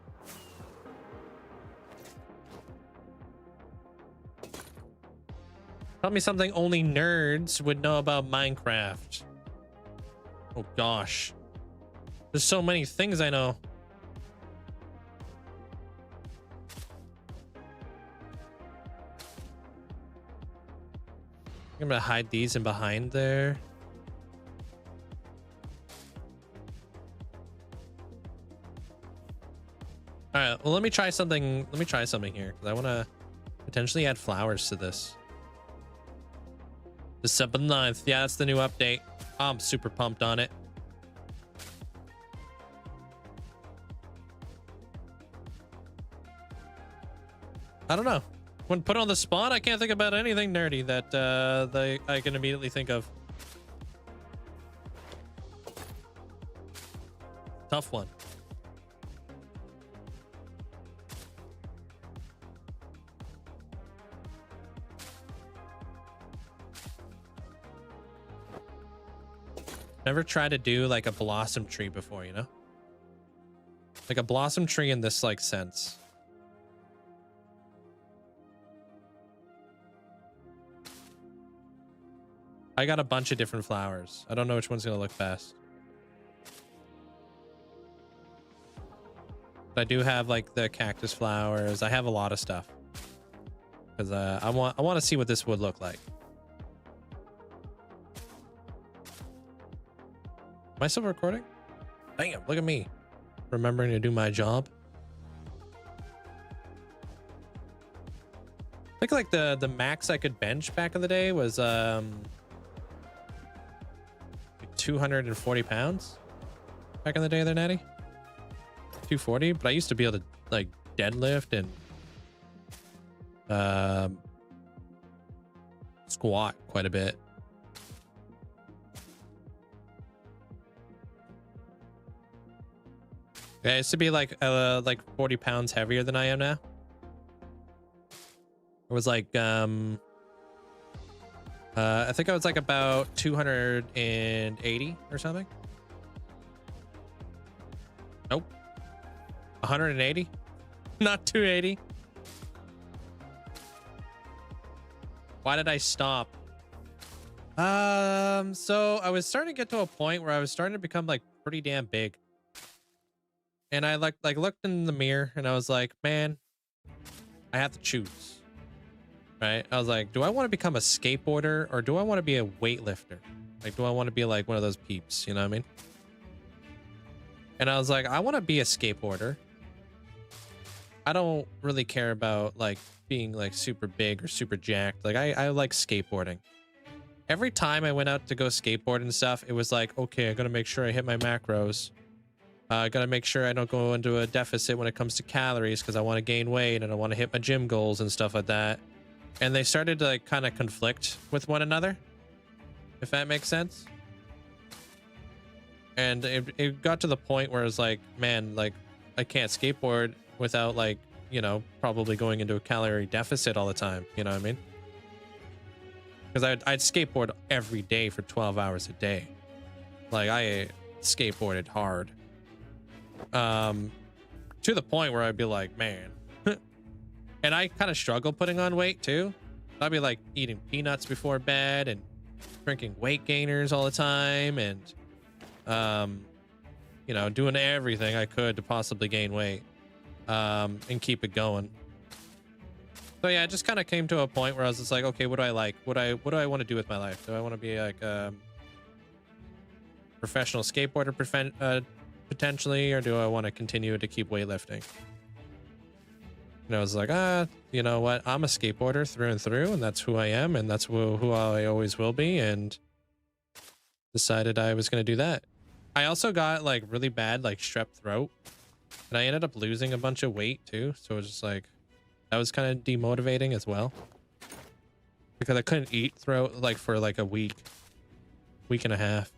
Tell me something only nerds would know about Minecraft. Oh gosh. There's so many things I know. I'm gonna hide these in behind there. All right, well, let me try something. Let me try something here because I want to potentially add flowers to this. December 9th. Yeah, that's the new update. I'm super pumped on it. I don't know. When put on the spot, I can't think about anything nerdy that I can immediately think of. Tough one. Never tried to do like a blossom tree before, you know? Like a blossom tree in this like sense. I got a bunch of different flowers. I don't know which one's gonna look best. But I do have like the cactus flowers. I have a lot of stuff. Because I want to see what this would look like. Am I still recording? Damn, look at me. Remembering to do my job. I think like the max I could bench back in the day was 240 pounds. Back in the day there, Natty. 240, but I used to be able to like deadlift and squat quite a bit. Yeah, I used to be like 40 pounds heavier than I am now. It was like I think I was like about 280 or something. Nope. 180, not 280. Why did I stop? So I was starting to get to a point where I was starting to become like pretty damn big. And I like looked in the mirror and I was like, man, I have to choose. Right? I was like, do I want to become a skateboarder or do I want to be a weightlifter? Like, do I want to be like one of those peeps? You know what I mean? And I was like, I want to be a skateboarder. I don't really care about like being like super big or super jacked. Like I like skateboarding. Every time I went out to go skateboard and stuff, it was like, okay, I gotta make sure I hit my macros. I gotta make sure I don't go into a deficit when it comes to calories because I want to gain weight and I want to hit my gym goals and stuff like that. And they started to like kind of conflict with one another, if that makes sense. And it got to the point where it's like, man, like I can't skateboard without like, you know, probably going into a calorie deficit all the time. You know what I mean? Because I'd skateboard every day for 12 hours a day. Like I skateboarded hard. To the point where I'd be like, man. And I kind of struggle putting on weight too. I'd be like eating peanuts before bed and drinking weight gainers all the time, and you know, doing everything I could to possibly gain weight and keep it going. So yeah, it just kind of came to a point where I was just like, okay, what do I like? What do I want to do with my life? Do I want to be like a professional skateboarder potentially, or do I want to continue to keep weightlifting? And I was like, you know what? I'm a skateboarder through and through, and that's who I am, and that's who I always will be, and decided I was going to do that. I also got like really bad like strep throat, and I ended up losing a bunch of weight too. So it was just like, that was kind of demotivating as well, because I couldn't eat throughout like for like a week and a half.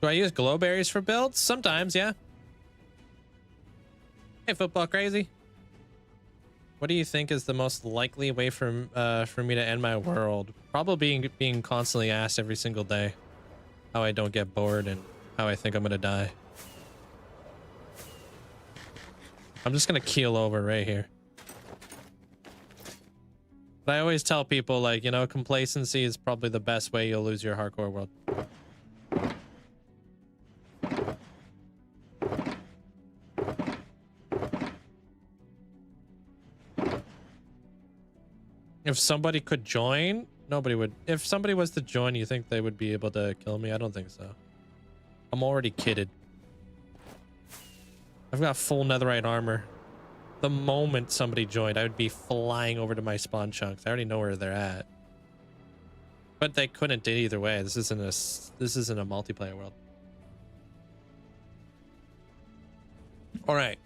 Do I use glow berries for builds? Sometimes, yeah. Hey, football crazy. What do you think is the most likely way for me to end my world? Probably being constantly asked every single day how I don't get bored and how I think I'm gonna die. I'm just gonna keel over right here. But I always tell people, like, you know, complacency is probably the best way you'll lose your hardcore world. If somebody could join, nobody would. If somebody was to join, you think they would be able to kill me? I don't think so. I'm already kitted. I've got full netherite armor. The moment somebody joined, I would be flying over to my spawn chunks. I already know where they're at. But they couldn't do either way. This isn't a multiplayer world. All right.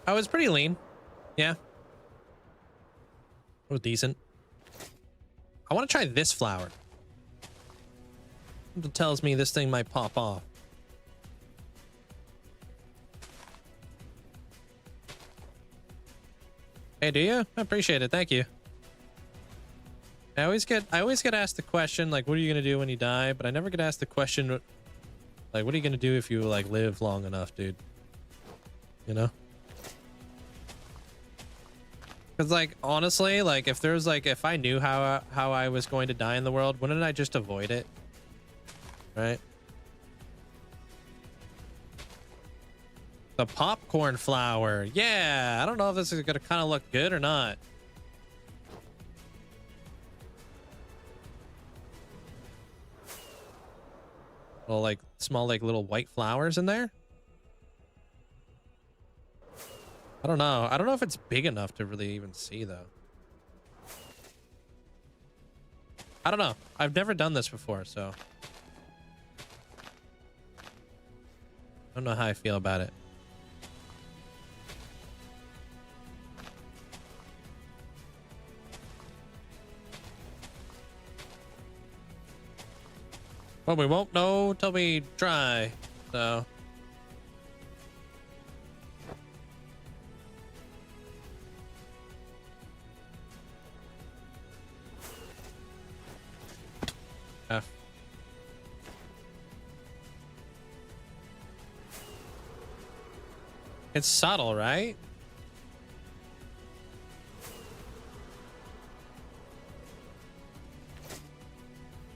I was pretty lean. Yeah. It was decent. I want to try this flower. It tells me this thing might pop off. Hey, do you? I appreciate it. Thank you. I always get asked the question, like, what are you going to do when you die? But I never get asked the question, like, what are you going to do if you, like, live long enough, dude? You know? Because, like, honestly, like, if I knew how I was going to die in the world, wouldn't I just avoid it? Right? The popcorn flower. Yeah, I don't know if this is going to kind of look good or not. Well, like, small, like, little white flowers in there. I don't know. I don't know if it's big enough to really even see, though. I don't know. I've never done this before, so I don't know how I feel about it. Well, we won't know till we try, so. F. It's subtle, right?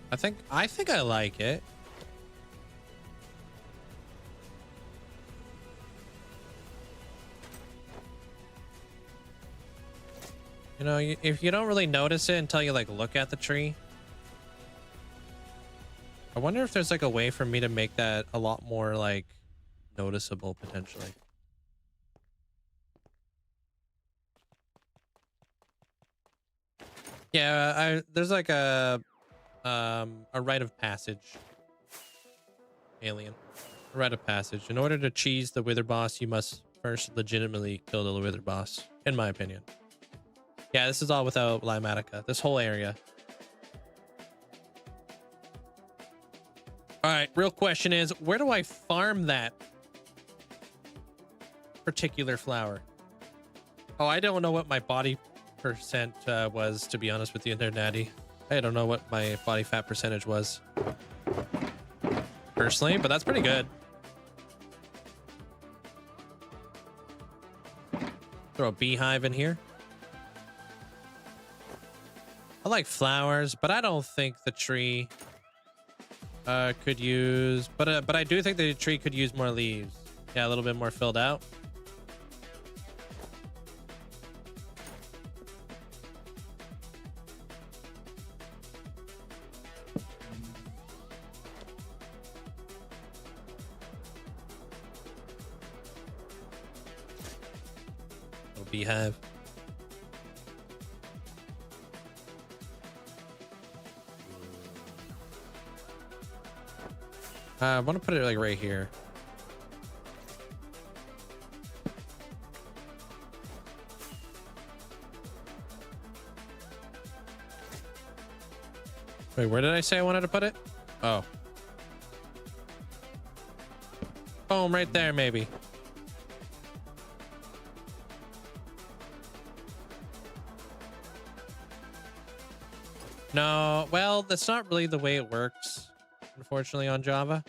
I think I like it. You know, if you don't really notice it until you like look at the tree. I wonder if there's like a way for me to make that a lot more like noticeable potentially. Yeah, there's like a rite of passage. Alien. A rite of passage. In order to cheese the wither boss, you must first legitimately kill the wither boss, in my opinion. Yeah, this is all without Limatica. This whole area. All right, real question is, where do I farm that? particular flower. Oh, I don't know what my body percent was, to be honest with you, there, Natty. I don't know what my body fat percentage was personally, but that's pretty good. Throw a beehive in here. I like flowers, but I don't think the tree could use, but I do think the tree could use more leaves. Yeah, a little bit more filled out. Little beehive. I want to put it like right here. Wait, where did I say I wanted to put it? Oh. Boom, right there, maybe. No, well, that's not really the way it works, unfortunately, on Java.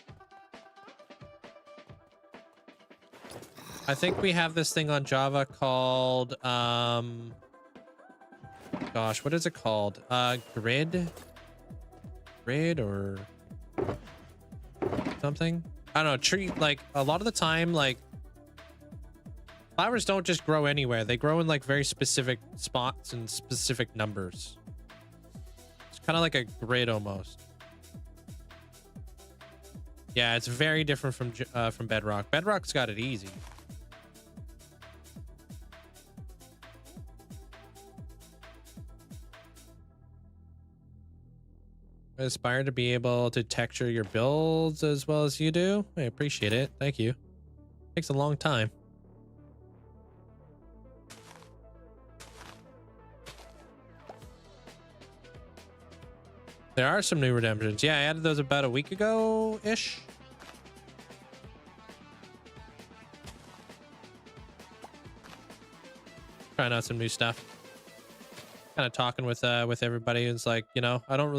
I think we have this thing on Java called, gosh, what is it called? Grid or something? I don't know, tree, like, a lot of the time, like, flowers don't just grow anywhere. They grow in, like, very specific spots and specific numbers. It's kind of like a grid almost. Yeah, it's very different from Bedrock. Bedrock's got it easy. I aspire to be able to texture your builds as well as you do. I appreciate it. Thank you. Takes a long time. There are some new redemptions. Yeah, I added those about a week ago-ish. Trying out some new stuff. Kind of talking with everybody. It's like, you know, I don't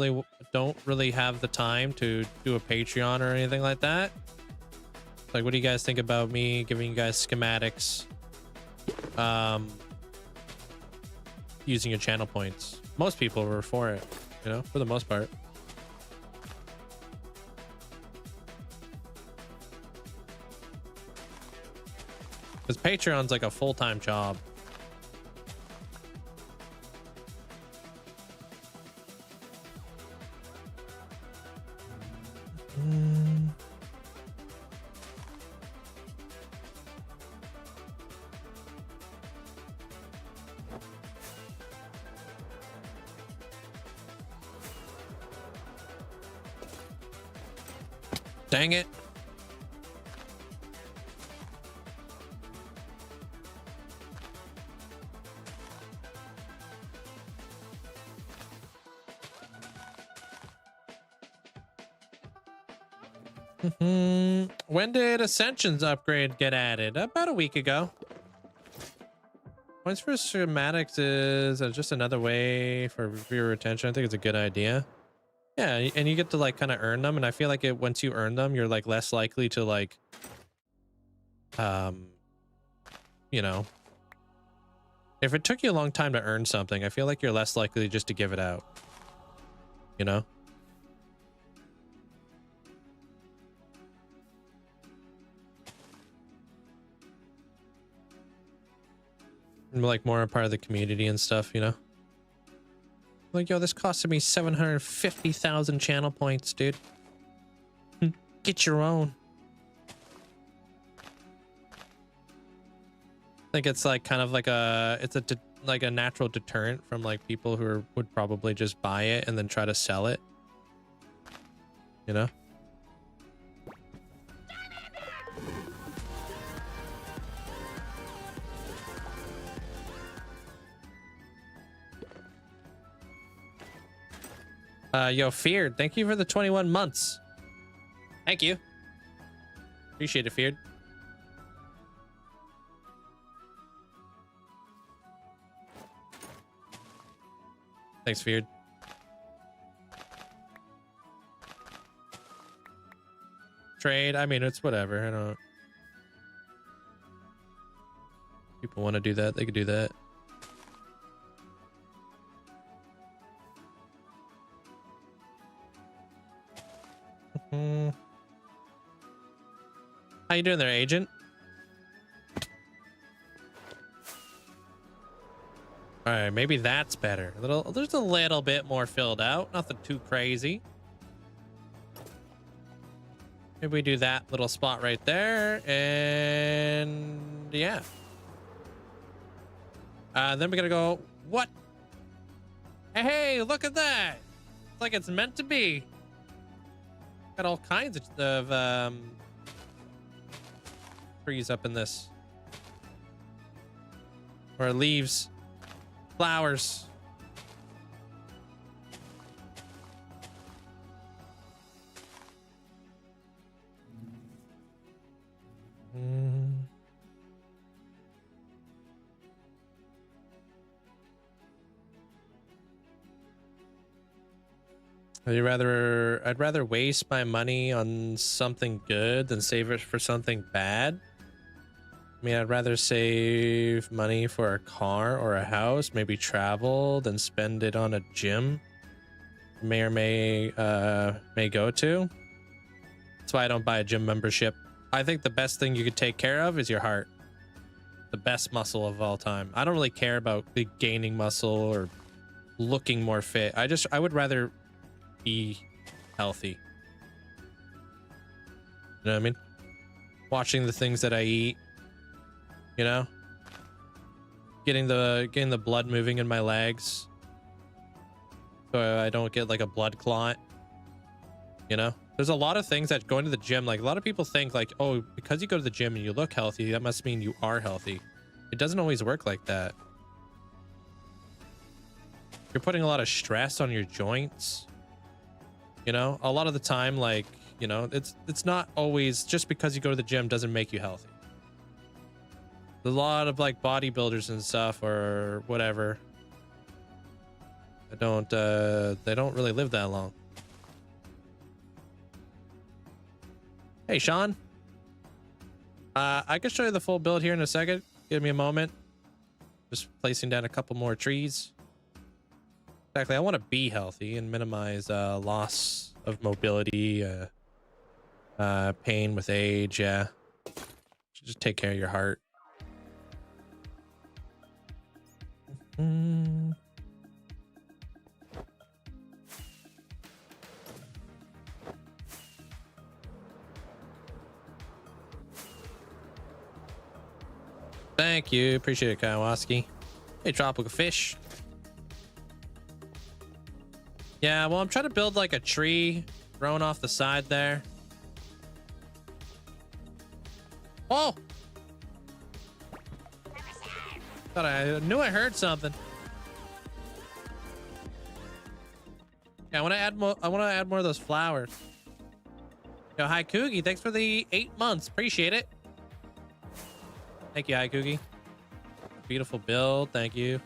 really have the time to do a Patreon or anything like that. Like, what do you guys think about me giving you guys schematics, using your channel points? Most people were for it, you know, for the most part. Because Patreon's like a full-time job. Dang it. When did Ascension's upgrade get added? About a week ago. Points for schematics is just another way for viewer retention. I think it's a good idea. Yeah, and you get to like kind of earn them, and I feel like once you earn them, you're like less likely to like you know, if it took you a long time to earn something, I feel like you're less likely just to give it out, you know. And like more a part of the community and stuff, you know. Like, yo, this costed me 750,000 channel points, dude. Get your own. I think it's like kind of like like a natural deterrent from like people who would probably just buy it and then try to sell it. You know? Yo, Feared, thank you for the 21 months. Thank you. Appreciate it, Feared. Thanks, Feared. Trade. I mean, it's whatever. I don't. People want to do that. They could do that. How you doing there, agent? All right, maybe that's better. There's a little bit more filled out. Nothing too crazy. Maybe we do that little spot right there, and yeah. Then we gotta go. What? Hey, look at that! It's like it's meant to be. Got all kinds of trees up in this, or leaves, flowers. I'd rather waste my money on something good than save it for something bad. I mean, I'd rather save money for a car or a house, maybe travel, than spend it on a gym may or may go to. That's why I don't buy a gym membership. I think the best thing you could take care of is your heart. The best muscle of all time. I don't really care about gaining muscle or looking more fit. I would rather be healthy. You know what I mean? Watching the things that I eat, you know, getting the blood moving in my legs so I don't get like a blood clot. You know, there's a lot of things that going to the gym, like a lot of people think like, oh, because you go to the gym and you look healthy, that must mean you are healthy. It doesn't always work like that. You're putting a lot of stress on your joints. You know, a lot of the time, like, you know, it's not always just because you go to the gym doesn't make you healthy. A lot of like bodybuilders and stuff or whatever, they don't really live that long. Hey, Sean. I can show you the full build here in a second. Give me a moment. Just placing down a couple more trees. Exactly. I want to be healthy and minimize loss of mobility, pain with age. Yeah. Just take care of your heart. Thank you. Appreciate it, Kawaski. Hey, tropical fish. Yeah, well, I'm trying to build like a tree growing off the side there. Oh! Thought I knew I heard something. Yeah, I want to add more. I want to add more of those flowers. Yo, hi Coogie. Thanks for the 8 months. Appreciate it. Thank you, hi Coogie. Beautiful build. Thank you.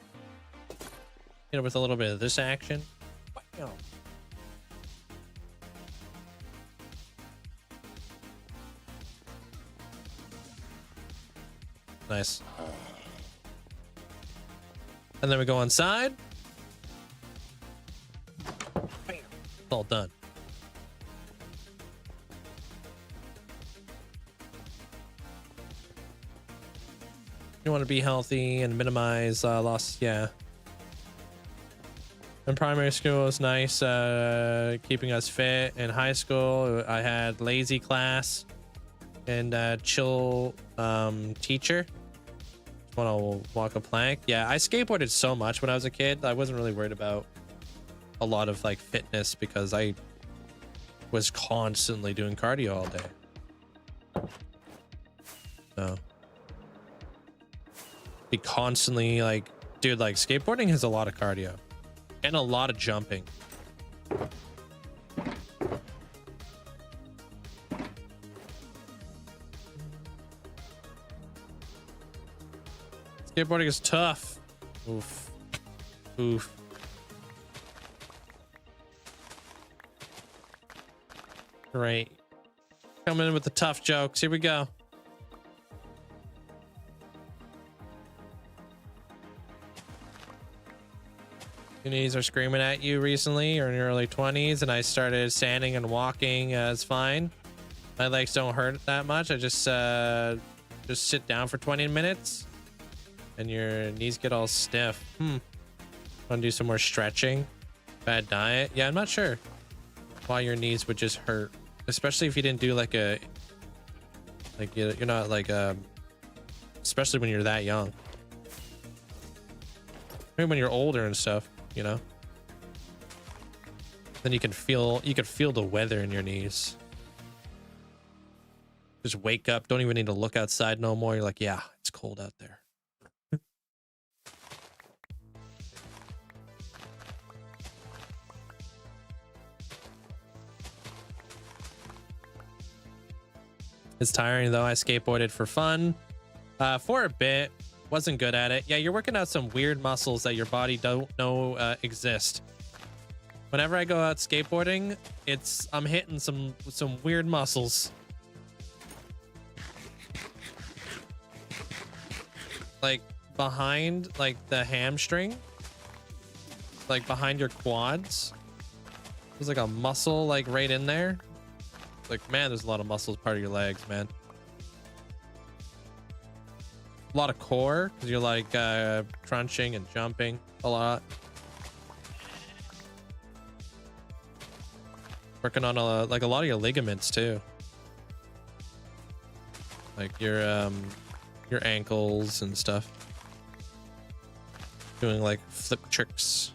You know, with a little bit of this action. Wow. Nice. And then we go inside. Bam. It's all done. You want to be healthy and minimize loss. Yeah. In primary school, it was nice keeping us fit. In high school, I had lazy class and chill teacher. Just want to walk a plank. Yeah, I skateboarded so much when I was a kid. I wasn't really worried about a lot of like fitness because I was constantly doing cardio all day. So be constantly like, dude, like skateboarding has a lot of cardio. And a lot of jumping. Skateboarding is tough. Oof. Oof. Great. Coming in with the tough jokes. Here we go. Your knees are screaming at you recently or in your early 20s, and I started standing and walking is fine. My legs don't hurt that much. I just sit down for 20 minutes and your knees get all stiff. Want to do some more stretching? Bad diet? Yeah, I'm not sure why your knees would just hurt, especially if you didn't do like a, like you're not like, especially when you're that young. Maybe when you're older and stuff, you know, then you can feel the weather in your knees. Just wake up, don't even need to look outside no more. You're like, yeah, it's cold out there. It's tiring though. I skateboarded for fun for a bit. Wasn't good at it. Yeah, you're working out some weird muscles that your body don't know exist. Whenever I go out skateboarding, I'm hitting some weird muscles. Like behind like the hamstring, like behind your quads. There's like a muscle like right in there. Like, man, there's a lot of muscles part of your legs, man. A lot of core because you're like crunching and jumping a lot. Working on like a lot of your ligaments too, like your ankles and stuff. Doing like flip tricks.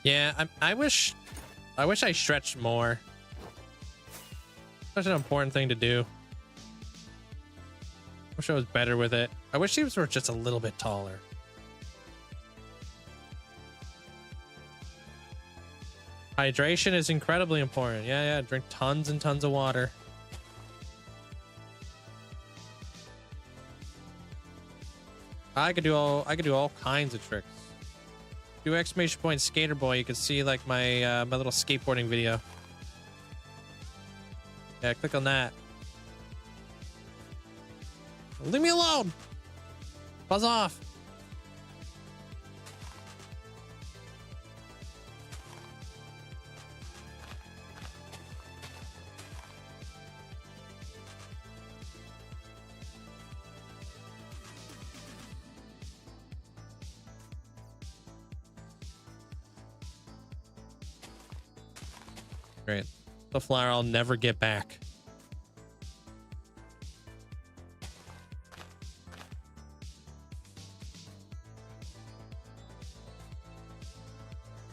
Yeah, I wish I stretched more. Such an important thing to do. Wish I was better with it. I wish these were just a little bit taller. Hydration is incredibly important. Yeah, drink tons and tons of water. I could do all kinds of tricks. Do exclamation point skater boy, you can see like my my little skateboarding video. Yeah, click on that. Leave me alone. Buzz off. Great. The flower I'll never get back.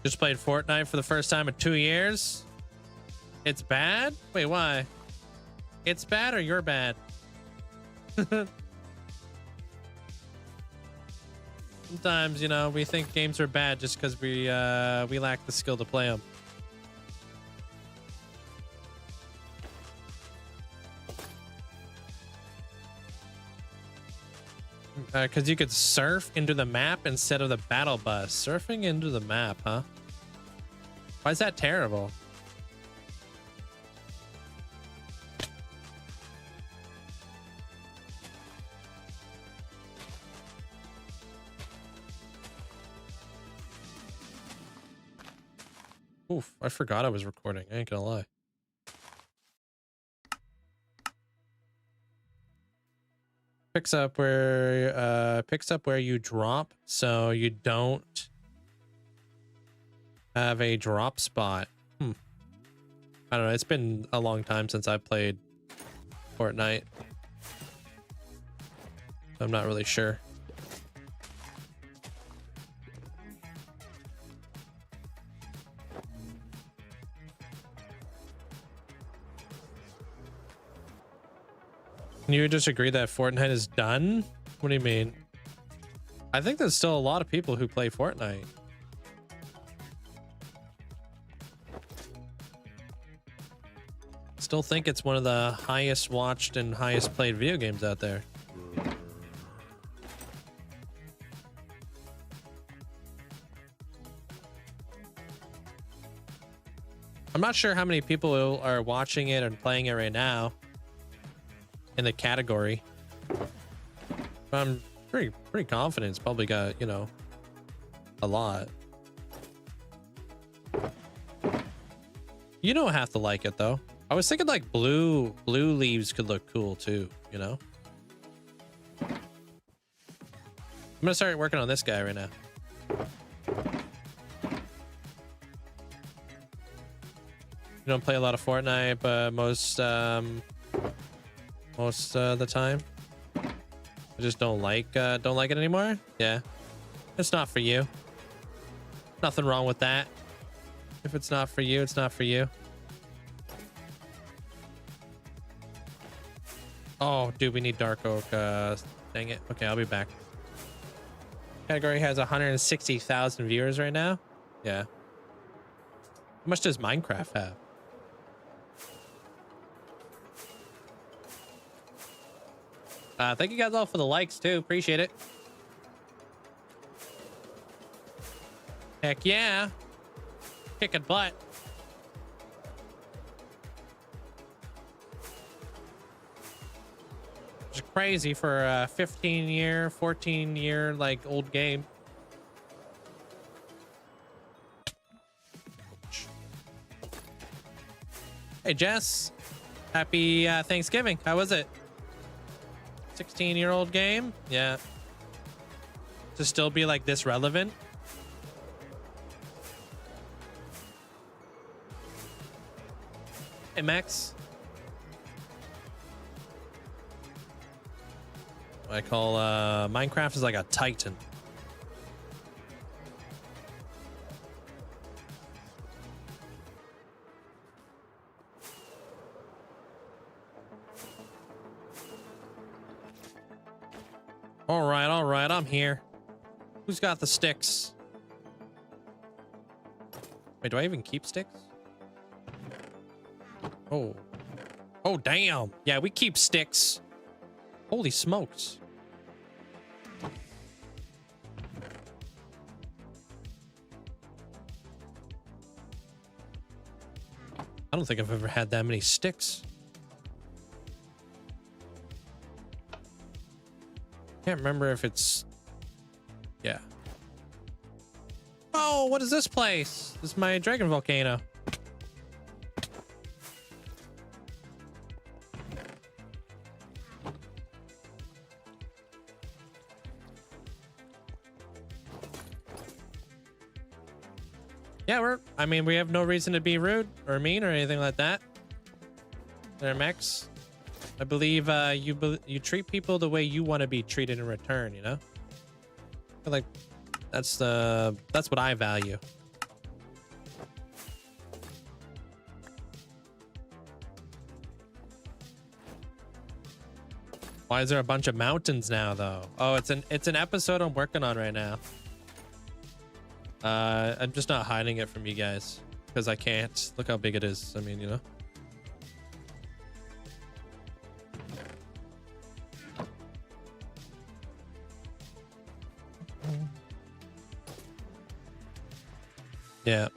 Just played Fortnite for the first time in 2 years. It's bad? Wait, why? It's bad or you're bad? Sometimes, you know, we think games are bad just because we lack the skill to play them. Because you could surf into the map instead of the battle bus. Surfing into the map, huh? Why is that terrible? Oof, I forgot I was recording. I ain't gonna lie. Picks up where you drop, so you don't have a drop spot. I don't know. It's been a long time since I played Fortnite. I'm not really sure. Can you disagree that Fortnite is done? What do you mean? I think there's still a lot of people who play Fortnite. Still think it's one of the highest watched and highest played video games out there. not sure how many people are watching it and playing it right now in the category. But I'm pretty confident it's probably got, you know, a lot. You don't have to like it though. I was thinking like blue leaves could look cool too, you know? I'm gonna start working on this guy right now. You don't play a lot of Fortnite, but most of the time. I just don't like it anymore. Yeah, it's not for you. Nothing wrong with that. If it's not for you, it's not for you. Oh, dude, we need dark oak. Dang it. Okay, I'll be back. Category has 160,000 viewers right now. Yeah. How much does Minecraft have? Thank you guys all for the likes too. Appreciate it. Heck yeah. Kicking butt. It's crazy for a 15-year, 14-year like old game. Hey Jess, happy Thanksgiving. How was it? 16-year-old game? Yeah. To still be like this relevant? Hey Max. What I call Minecraft is like a titan. All right, I'm here. Who's got the sticks? Wait, do I even keep sticks? Oh. Oh, damn. Yeah, we keep sticks. Holy smokes. I don't think I've ever had that many sticks. Can't remember if it's... Yeah. Oh, what is this place? This is my dragon volcano. Yeah, I mean, we have no reason to be rude or mean or anything like that. There, Max. I believe you treat people the way you want to be treated in return, you know? I feel like that's what I value. Why is there a bunch of mountains now though? Oh, it's an episode I'm working on right now. I'm just not hiding it from you guys because I can't. Look how big it is. I mean, you know. Yeah.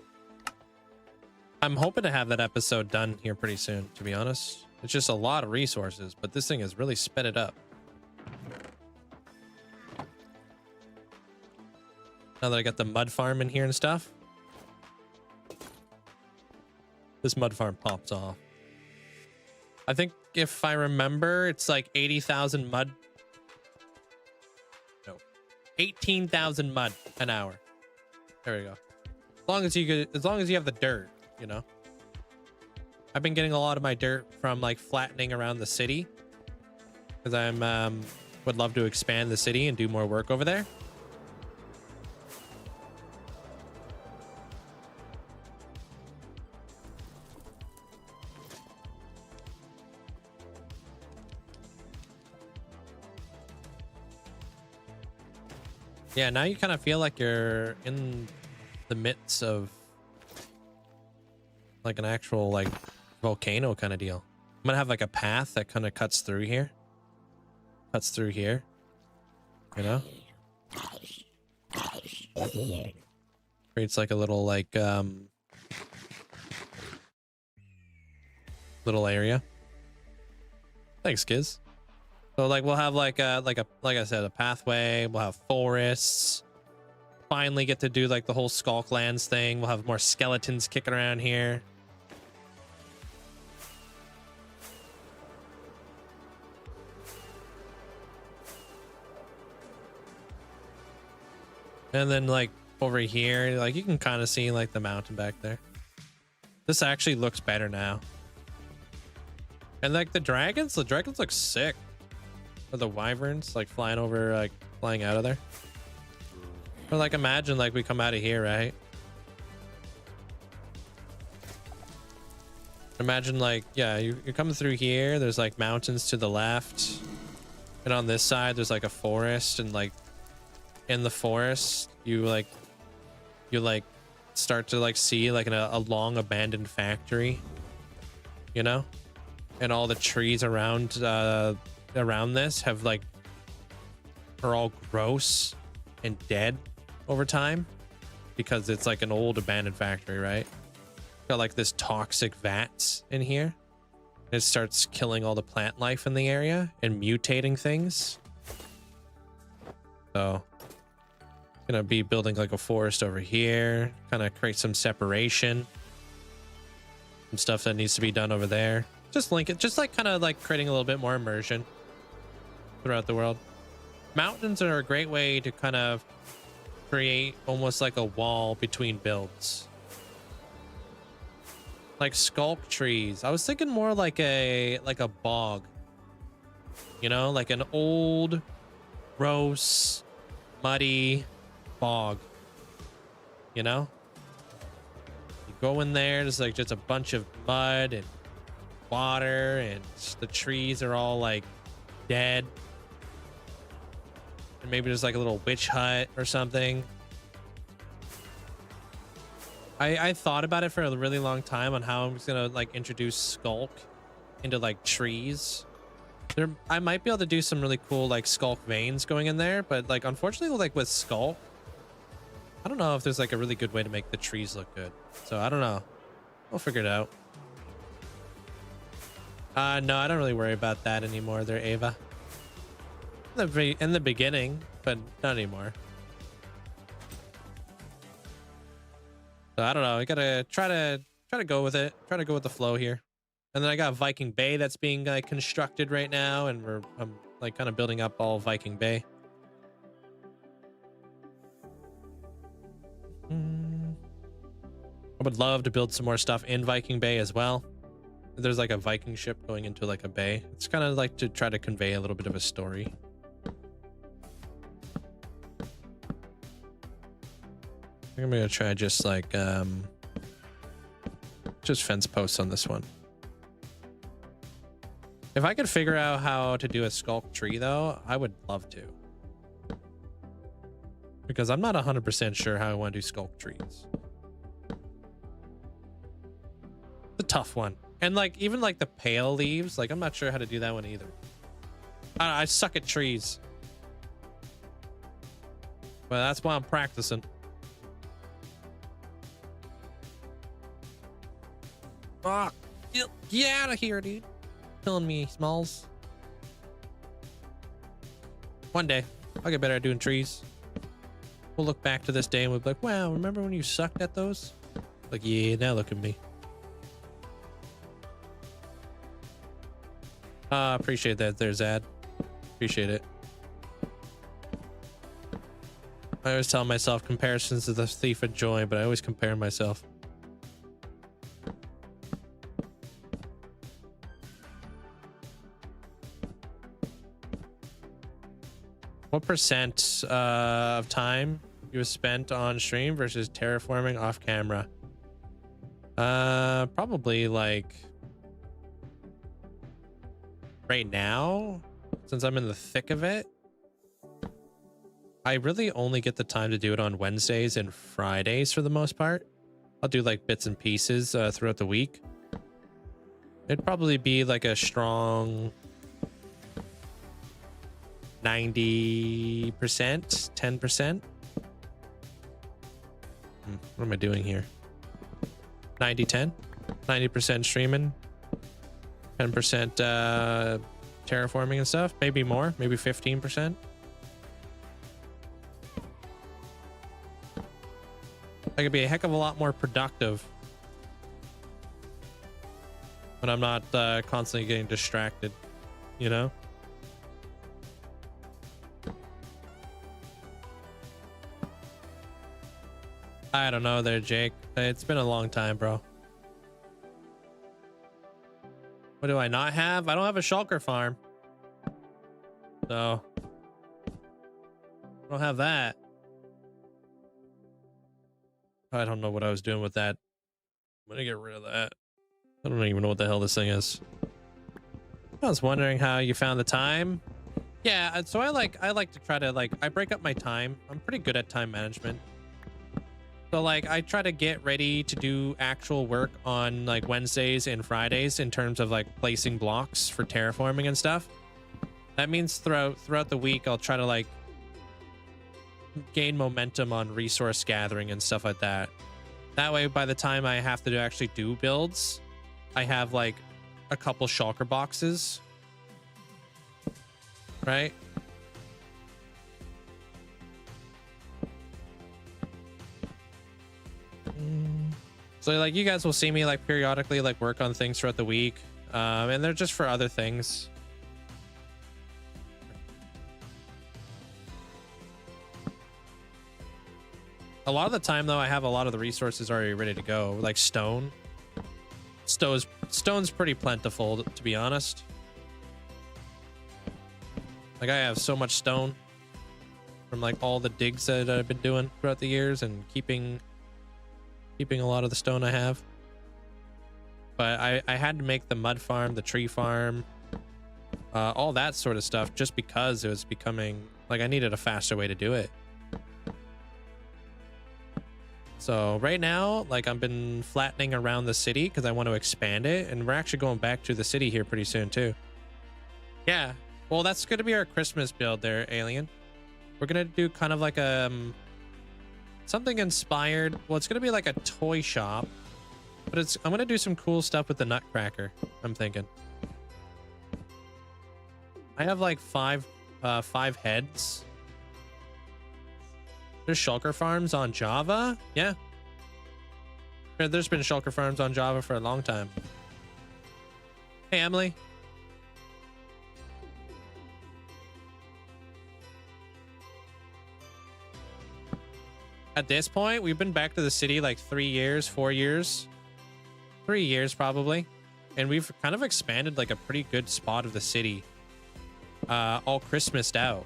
I'm hoping to have that episode done here pretty soon, to be honest. It's just a lot of resources, but this thing has really sped it up. Now that I got the mud farm in here and stuff. This mud farm pops off. I think if I remember, it's like 80,000 mud. No. 18,000 mud an hour. There we go. As long as you have the dirt, you know. I've been getting a lot of my dirt from like flattening around the city because I'm would love to expand the city and do more work over there. Yeah, now you kind of feel like you're in the midst of like an actual like volcano kind of deal. I'm gonna have like a path that kind of cuts through here, you know, creates like a little like little area. Thanks, Giz. So like we'll have like I said, a pathway. We'll have forests. Finally get to do like the whole Skulk Lands thing. We'll have more skeletons kicking around here. And then like over here, like you can kind of see like the mountain back there. This actually looks better now. And like the dragons look sick. Or the wyverns like flying over, like flying out of there. Or like imagine like we come out of here, right? Imagine like, yeah, you're coming through here. There's like mountains to the left. And on this side, there's like a forest, and like in the forest, you start to like see like a long abandoned factory, you know? And all the trees around this have like are all gross and dead over time because it's like an old abandoned factory, right? Got like this toxic vats in here. It starts killing all the plant life in the area and mutating things. So gonna be building like a forest over here, kind of create some separation. Some stuff that needs to be done over there. Just link it, just like kind of like creating a little bit more immersion throughout the world. Mountains are a great way to kind of create almost like a wall between builds. Like skulk trees. I was thinking more like a bog. You know, like an old, gross, muddy bog. You know? You go in there, there's like just a bunch of mud and water, and the trees are all like dead. And maybe there's like a little witch hut or something. I thought about it for a really long time on how I'm just gonna like introduce Skulk into like trees. I might be able to do some really cool like Skulk veins going in there, but like unfortunately like with Skulk, I don't know if there's like a really good way to make the trees look good. So I don't know. We'll figure it out. No, I don't really worry about that anymore there, Ava. In the beginning, but not anymore. So I don't know. I gotta try to go with it. Try to go with the flow here. And then I got Viking Bay that's being like constructed right now, and I'm like kind of building up all Viking Bay. I would love to build some more stuff in Viking Bay as well. There's like a Viking ship going into like a bay. It's kind of like to try to convey a little bit of a story. I'm gonna try just like just fence posts on this one. If I could figure out how to do a skulk tree though, I would love to. Because I'm not 100% sure how I want to do skulk trees. It's a tough one. And like even like the pale leaves, like I'm not sure how to do that one either. I suck at trees. But that's why I'm practicing. Fuck. Get out of here, dude. Killing me, Smalls. One day, I'll get better at doing trees. We'll look back to this day and we'll be like, wow, remember when you sucked at those? Like, yeah, now look at me. Appreciate that there, Zad. Appreciate it. I always tell myself comparisons is the thief of joy, but I always compare myself. What percent of time you have spent on stream versus terraforming off camera? Probably like right now, since I'm in the thick of it. I really only get the time to do it on Wednesdays and Fridays for the most part. I'll do like bits and pieces throughout the week. It'd probably be like a strong 90%, 10%. What am I doing here? 90-10? 90% streaming, 10% terraforming and stuff. Maybe more, maybe 15%. I could be a heck of a lot more productive when I'm not constantly getting distracted, you know? I don't know there, Jake. It's been a long time, bro. What do I not have? I don't have a shulker farm. So I don't have that. I don't know what I was doing with that. I'm gonna get rid of that. I don't even know what the hell this thing is. I was wondering how you found the time. Yeah, so I like to try to I break up my time. I'm pretty good at time management. So like I try to get ready to do actual work on like Wednesdays and Fridays in terms of like placing blocks for terraforming and stuff. That means throughout the week I'll try to like gain momentum on resource gathering and stuff like that. That way by the time I have to actually do builds, I have like a couple shulker boxes. Right? So like you guys will see me like periodically like work on things throughout the week, and they're just for other things. A lot of the time though, I have a lot of the resources already ready to go, like stone. Stone's pretty plentiful, to be honest. Like I have so much stone from like all the digs that I've been doing throughout the years and keeping a lot of the stone I have. But I had to make the mud farm, the tree farm, all that sort of stuff just because it was becoming like I needed a faster way to do it. So right now, like I've been flattening around the city because I want to expand it, and we're actually going back to the city here pretty soon too. Yeah, well that's going to be our Christmas build there, Alien. We're gonna do kind of like a something inspired. Well, it's gonna be like a toy shop, but I'm gonna do some cool stuff with the Nutcracker. I'm thinking. I have like five heads. There's shulker farms on Java. Yeah. There's been shulker farms on Java for a long time. Hey, Emily. At this point, we've been back to the city like 3 years, 4 years. 3 years probably. And we've kind of expanded like a pretty good spot of the city. All Christmased out.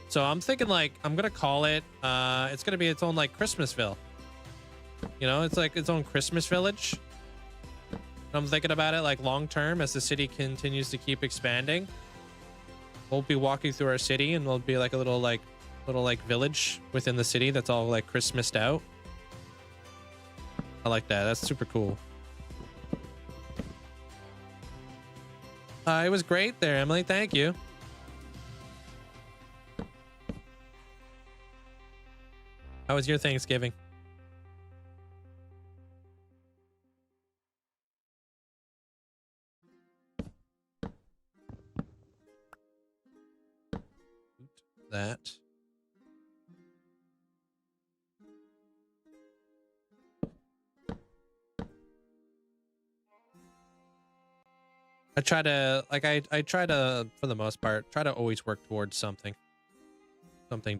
So I'm thinking like, I'm going to call it, it's going to be its own like Christmasville. You know, it's like its own Christmas village. I'm thinking about it like long term as the city continues to keep expanding. We'll be walking through our city and there'll be like a little village within the city that's all like Christmased out. I like that. That's super cool. It was great there, Emily. Thank you. How was your Thanksgiving? That. I try to, like, I try to, for the most part, try to always work towards something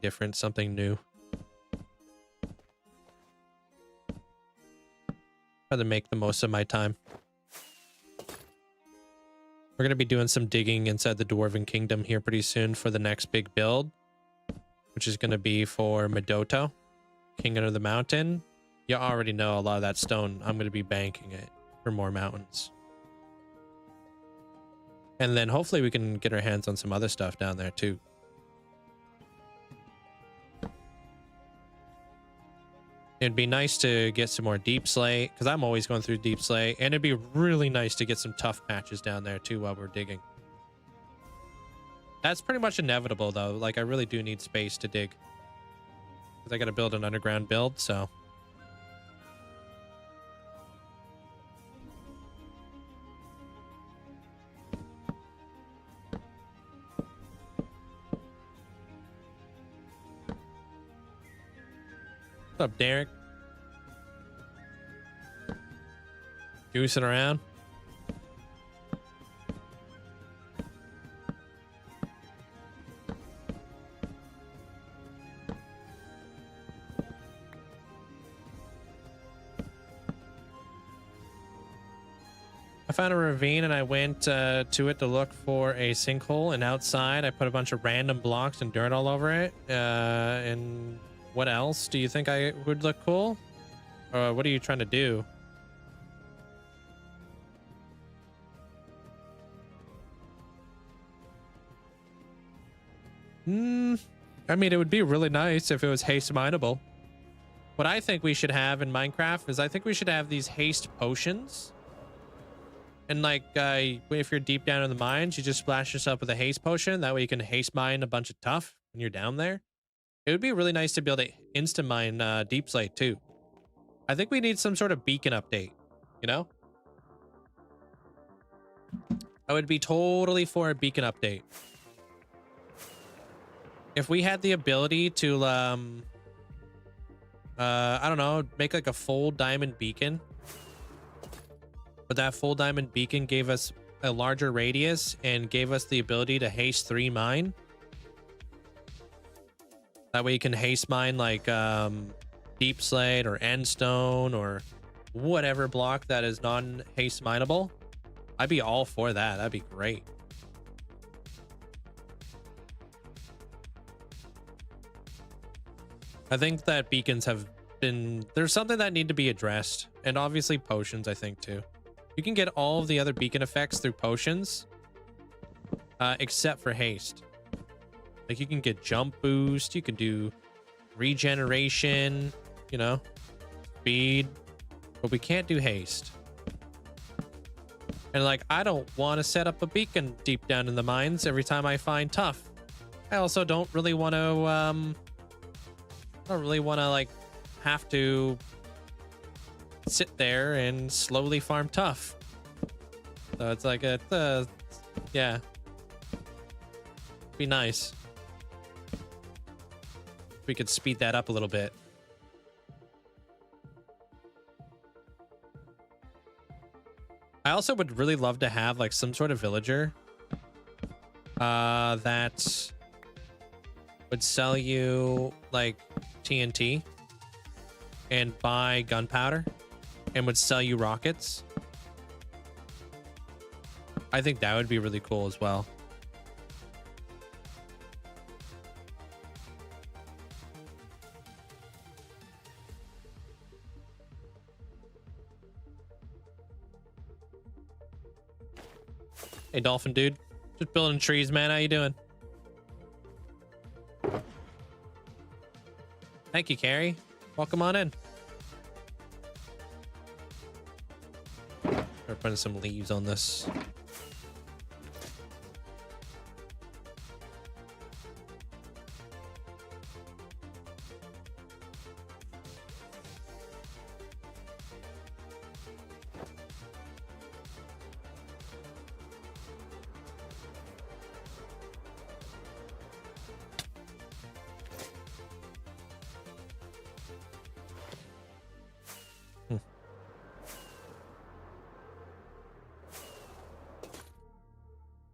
different, something new. Try to make the most of my time. We're going to be doing some digging inside the Dwarven Kingdom here pretty soon for the next big build, which is going to be for Midoto, King Under the Mountain. You already know a lot of that stone. I'm going to be banking it for more mountains. And then hopefully we can get our hands on some other stuff down there too. It'd be nice to get some more deep slate because I'm always going through deep slate, and it'd be really nice to get some tough patches down there too while we're digging. That's pretty much inevitable though. Like I really do need space to dig because I got to build an underground build. So What's up, Derek? Goosing around. I found a ravine and I went to it to look for a sinkhole, and outside I put a bunch of random blocks and dirt all over it. And what else do you think I would look cool? What are you trying to do? I mean, it would be really nice if it was haste mineable. What I think we should have in Minecraft is I think we should have these haste potions. And like, if you're deep down in the mines, you just splash yourself with a haste potion. That way you can haste mine a bunch of tuff when you're down there. It would be really nice to be able to insta mine deep slate too. I think we need some sort of beacon update, you know? I would be totally for a beacon update. If we had the ability to, I don't know, make like a full diamond beacon. But that full diamond beacon gave us a larger radius and gave us the ability to haste 3 mine. That way you can haste mine like deep slate or endstone or whatever block that is non-haste mineable. I'd be all for that. That'd be great. I think that beacons have been... There's something that need to be addressed. And obviously potions, I think, too. You can get all of the other beacon effects through potions, except for haste. Like you can get jump boost, you can do regeneration, you know, speed, but we can't do haste. And like, I don't want to set up a beacon deep down in the mines every time I find tuff. I also don't really want to, like have to sit there and slowly farm tuff. So it's like yeah, be nice if we could speed that up a little bit. I also would really love to have like some sort of villager that would sell you like TNT and buy gunpowder and would sell you rockets. I think that would be really cool as well. Hey, Dolphin dude. Just building trees, man. How you doing? Thank you, Carrie. Welcome on in. We're putting some leaves on this.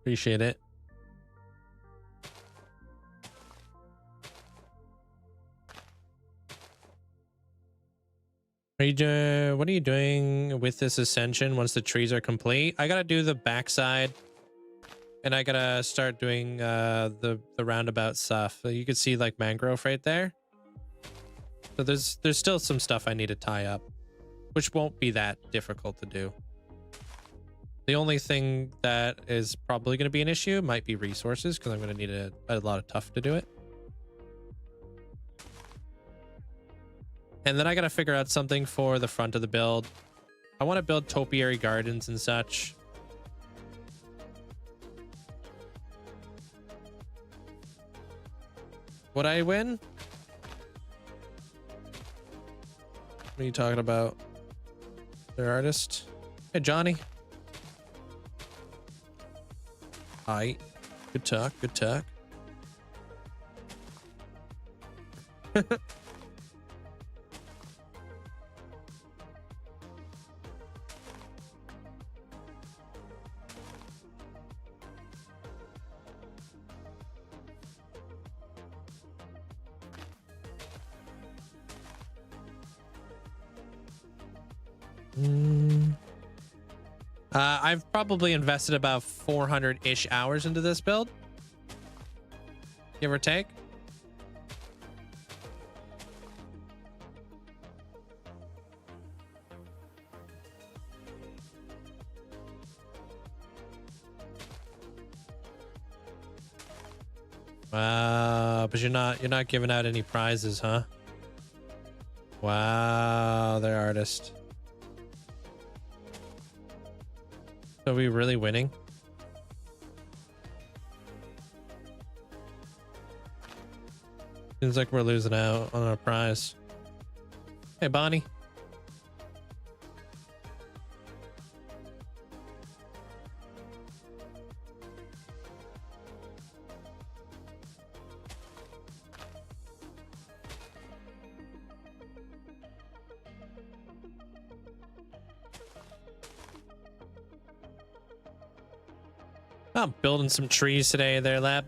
Appreciate it. Are you doing? What are you doing with this ascension once the trees are complete? I gotta do the backside, and I gotta start doing the roundabout stuff. So you can see like mangrove right there. So there's still some stuff I need to tie up, which won't be that difficult to do. The only thing that is probably going to be an issue might be resources, because I'm going to need a lot of tuff to do it. And then I got to figure out something for the front of the build. I want to build topiary gardens and such. Would I win? What are you talking about? Their artist? Hey, Johnny. Hi. Good talk. Good talk. I've probably invested about 400-ish hours into this build, give or take. But you're not giving out any prizes, huh? Wow, they're artist. So are we really winning? Seems like we're losing out on our prize. Hey, Bonnie. I'm building some trees today there, lab.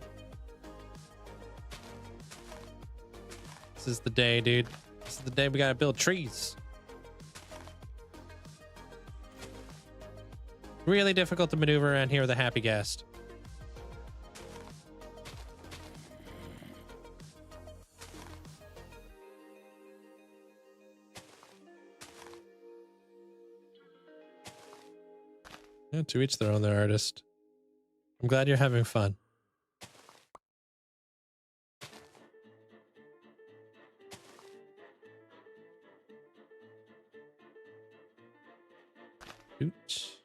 This is the day, dude. This is the day we gotta build trees. Really difficult to maneuver around here with a happy guest. Yeah, to each their own, their artist. I'm glad you're having fun. Oops.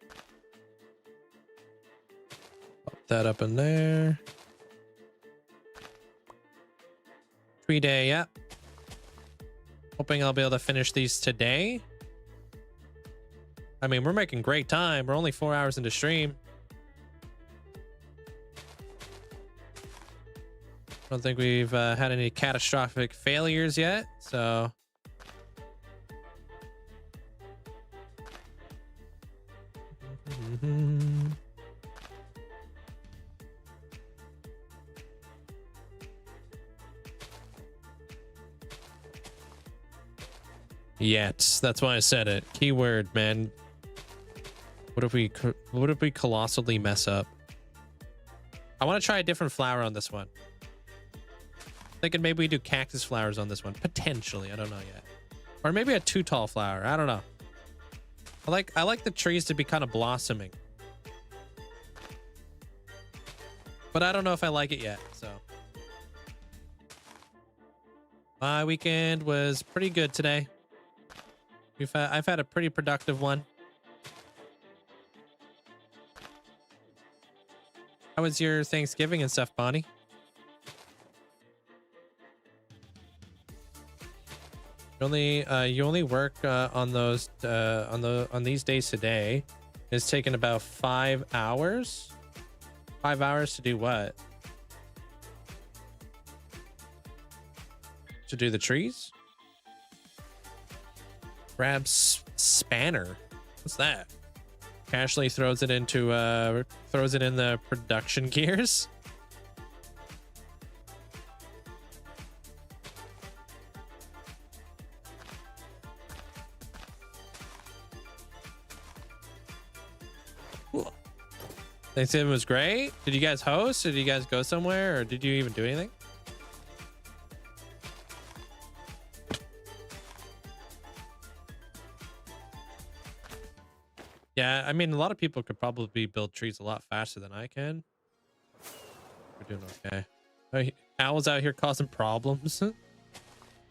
Pop that up in there. Tree day, yeah. Hoping I'll be able to finish these today. I mean, we're making great time. We're only 4 hours into stream. I don't think we've had any catastrophic failures yet, so. Yet, that's why I said it. Keyword, man. What if we colossally mess up? I want to try a different flower on this one. Thinking maybe we do cactus flowers on this one. Potentially, I don't know yet. Or maybe a too tall flower. I don't know. I like the trees to be kind of blossoming. But I don't know if I like it yet, so. My weekend was pretty good today. I've had a pretty productive one. How was your Thanksgiving and stuff, Bonnie? You only work on those on these days today. It's taken about 5 hours. 5 hours to do what? To do the trees? Grabs spanner. What's that? Casually throws it in the production gears. Thanksgiving was great. Did you guys host? Did you guys go somewhere, or did you even do anything? Yeah, I mean, a lot of people could probably build trees a lot faster than I can. We're doing okay. Oh, owls out here causing problems.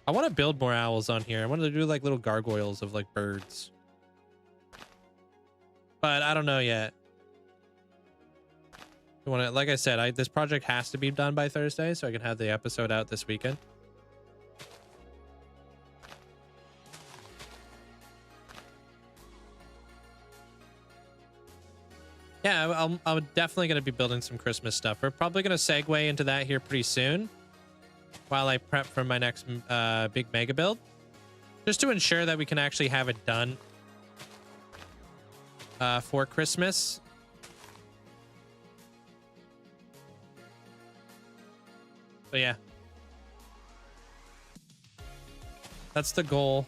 I want to build more owls on here. I want to do like little gargoyles of like birds. But I don't know yet. Like I said, this project has to be done by Thursday so I can have the episode out this weekend. Yeah, I'm definitely going to be building some Christmas stuff. We're probably going to segue into that here pretty soon while I prep for my next big mega build, just to ensure that we can actually have it done for Christmas. So yeah, that's the goal.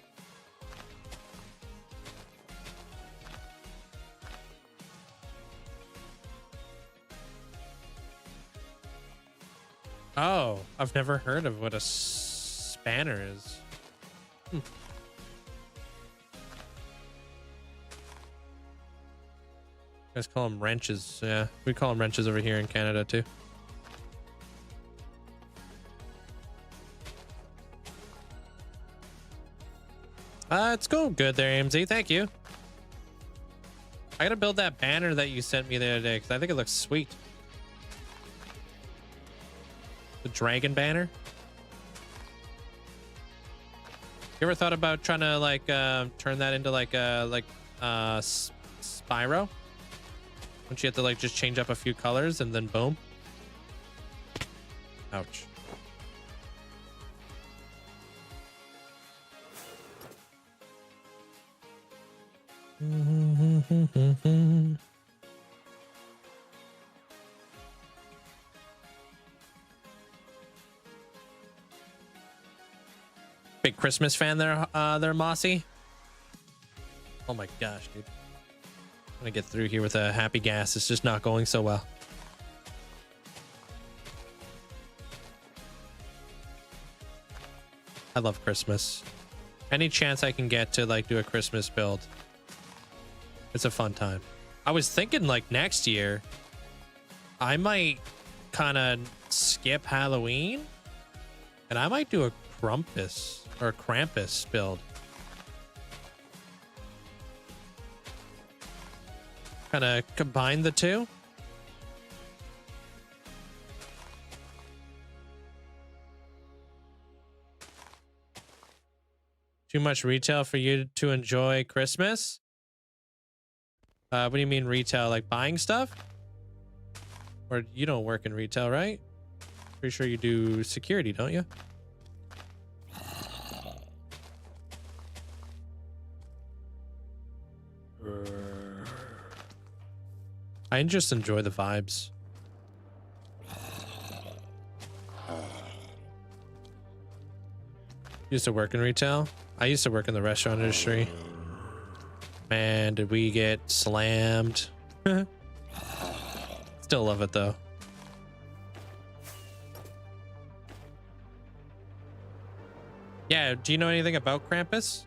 Oh, I've never heard of what a spanner is. Hmm. You guys call them wrenches. Yeah, we call them wrenches over here in Canada too. It's going good there, AMZ. Thank you. I gotta build that banner that you sent me the other day because I think it looks sweet. The dragon banner. You ever thought about trying to like turn that into like Spyro? Don't you have to like just change up a few colors and then boom? Ouch. Big Christmas fan there, Mossy. Oh my gosh, dude. I'm gonna get through here with a happy gas. It's just not going so well. I love Christmas. Any chance I can get to like do a Christmas build, it's a fun time. I was thinking like next year, I might kind of skip Halloween and I might do a Krampus build. Kind of combine the two. Too much retail for you to enjoy Christmas? What do you mean retail? Like buying stuff? Or you don't work in retail, right? Pretty sure you do security, don't you? I just enjoy the vibes. Used to work in retail. I used to work in the restaurant industry. Man, did we get slammed. Still love it though. Yeah, do you know anything about Krampus?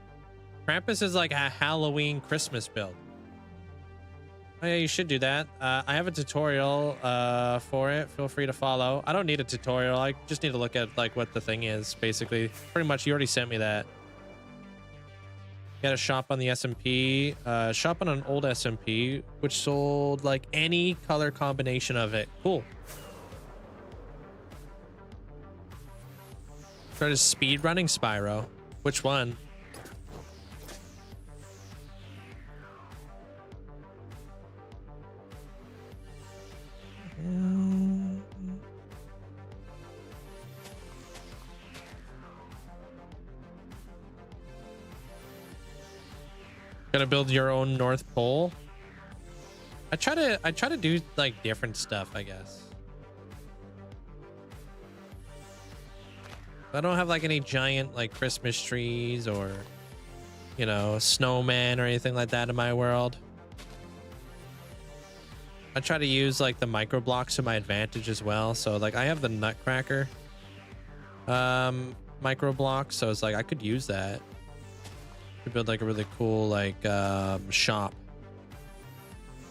Krampus is like a Halloween Christmas build. Oh yeah, you should do that. I have a tutorial for it. Feel free to follow. I don't need a tutorial. I just need to look at like what the thing is, basically. Pretty much, you already sent me that. You got to shop on the SMP. Shop on an old SMP, which sold like any color combination of it. Cool. Started speed running Spyro. Which one? Gonna build your own North Pole. I try to do like different stuff, I guess. I don't have like any giant like Christmas trees or, you know, snowman or anything like that in my world. I try to use like the micro blocks to my advantage as well. So like I have the Nutcracker micro block, so it's like I could use that to build like a really cool like shop.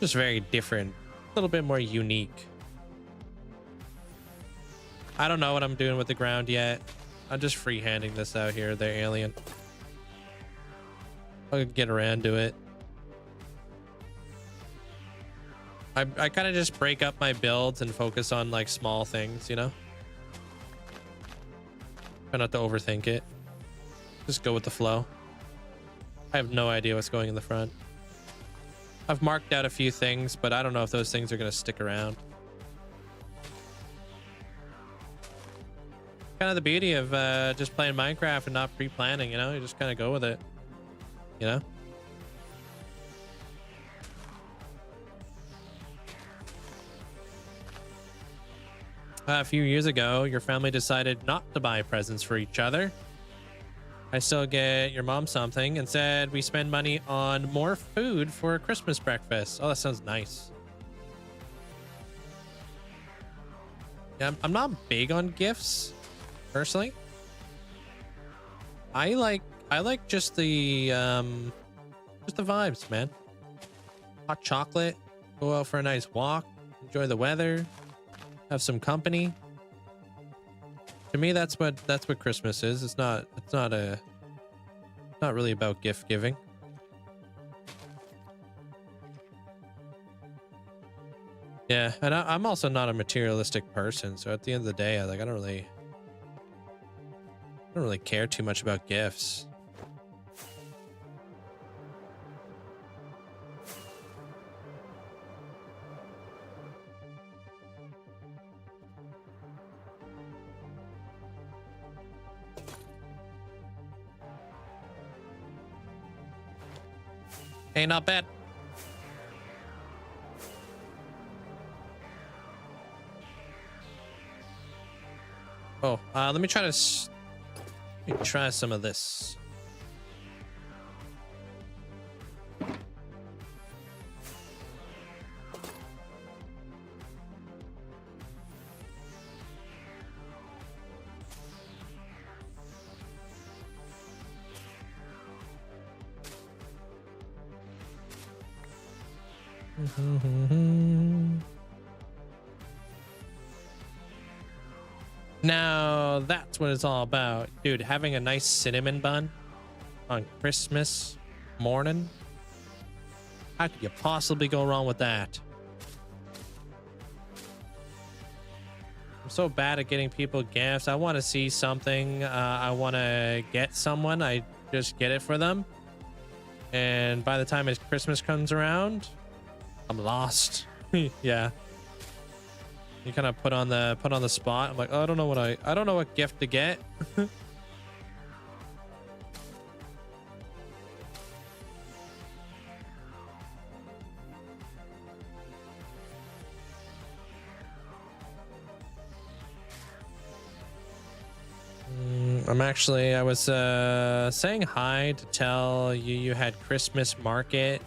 Just very different, a little bit more unique. I don't know what I'm doing with the ground yet. I'm just freehanding this out here. They're alien. I'll get around to it. I kind of just break up my builds and focus on like small things, you know? Try not to overthink it. Just go with the flow. I have no idea what's going in the front. I've marked out a few things, but I don't know if those things are going to stick around. Kind of the beauty of just playing Minecraft and not pre-planning, you know? You just kind of go with it, you know? A few years ago, your family decided not to buy presents for each other. I still get your mom something and said we spend money on more food for a Christmas breakfast. Oh, that sounds nice. Yeah, I'm not big on gifts, personally. I like just the vibes, man. Hot chocolate, go out for a nice walk, enjoy the weather, have some company. To me, that's what Christmas is. It's not really about gift giving. Yeah, and I'm also not a materialistic person, so at the end of the day, I don't really care too much about gifts. Hey, not bad. Oh, let me try some of this. Now that's what it's all about, dude. Having a nice cinnamon bun on Christmas morning. How could you possibly go wrong with that? I'm so bad at getting people gifts. I want to see something. I want to get someone. I just get it for them. And by the time Christmas comes around, I'm lost. Yeah. You kind of put on the spot. I'm like, oh, I don't know what gift to get. I was saying hi to tell you had Christmas market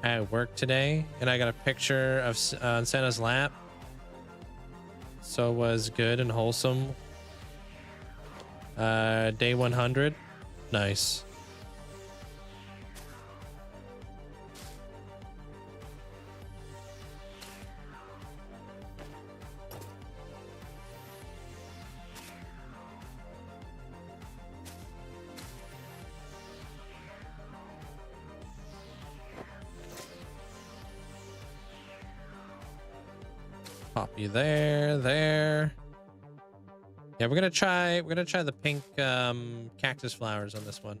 at work today, and I got a picture of on Santa's lap. So was good and wholesome. Day 100. Nice. Pop you there. Yeah, we're gonna try the pink cactus flowers on this one.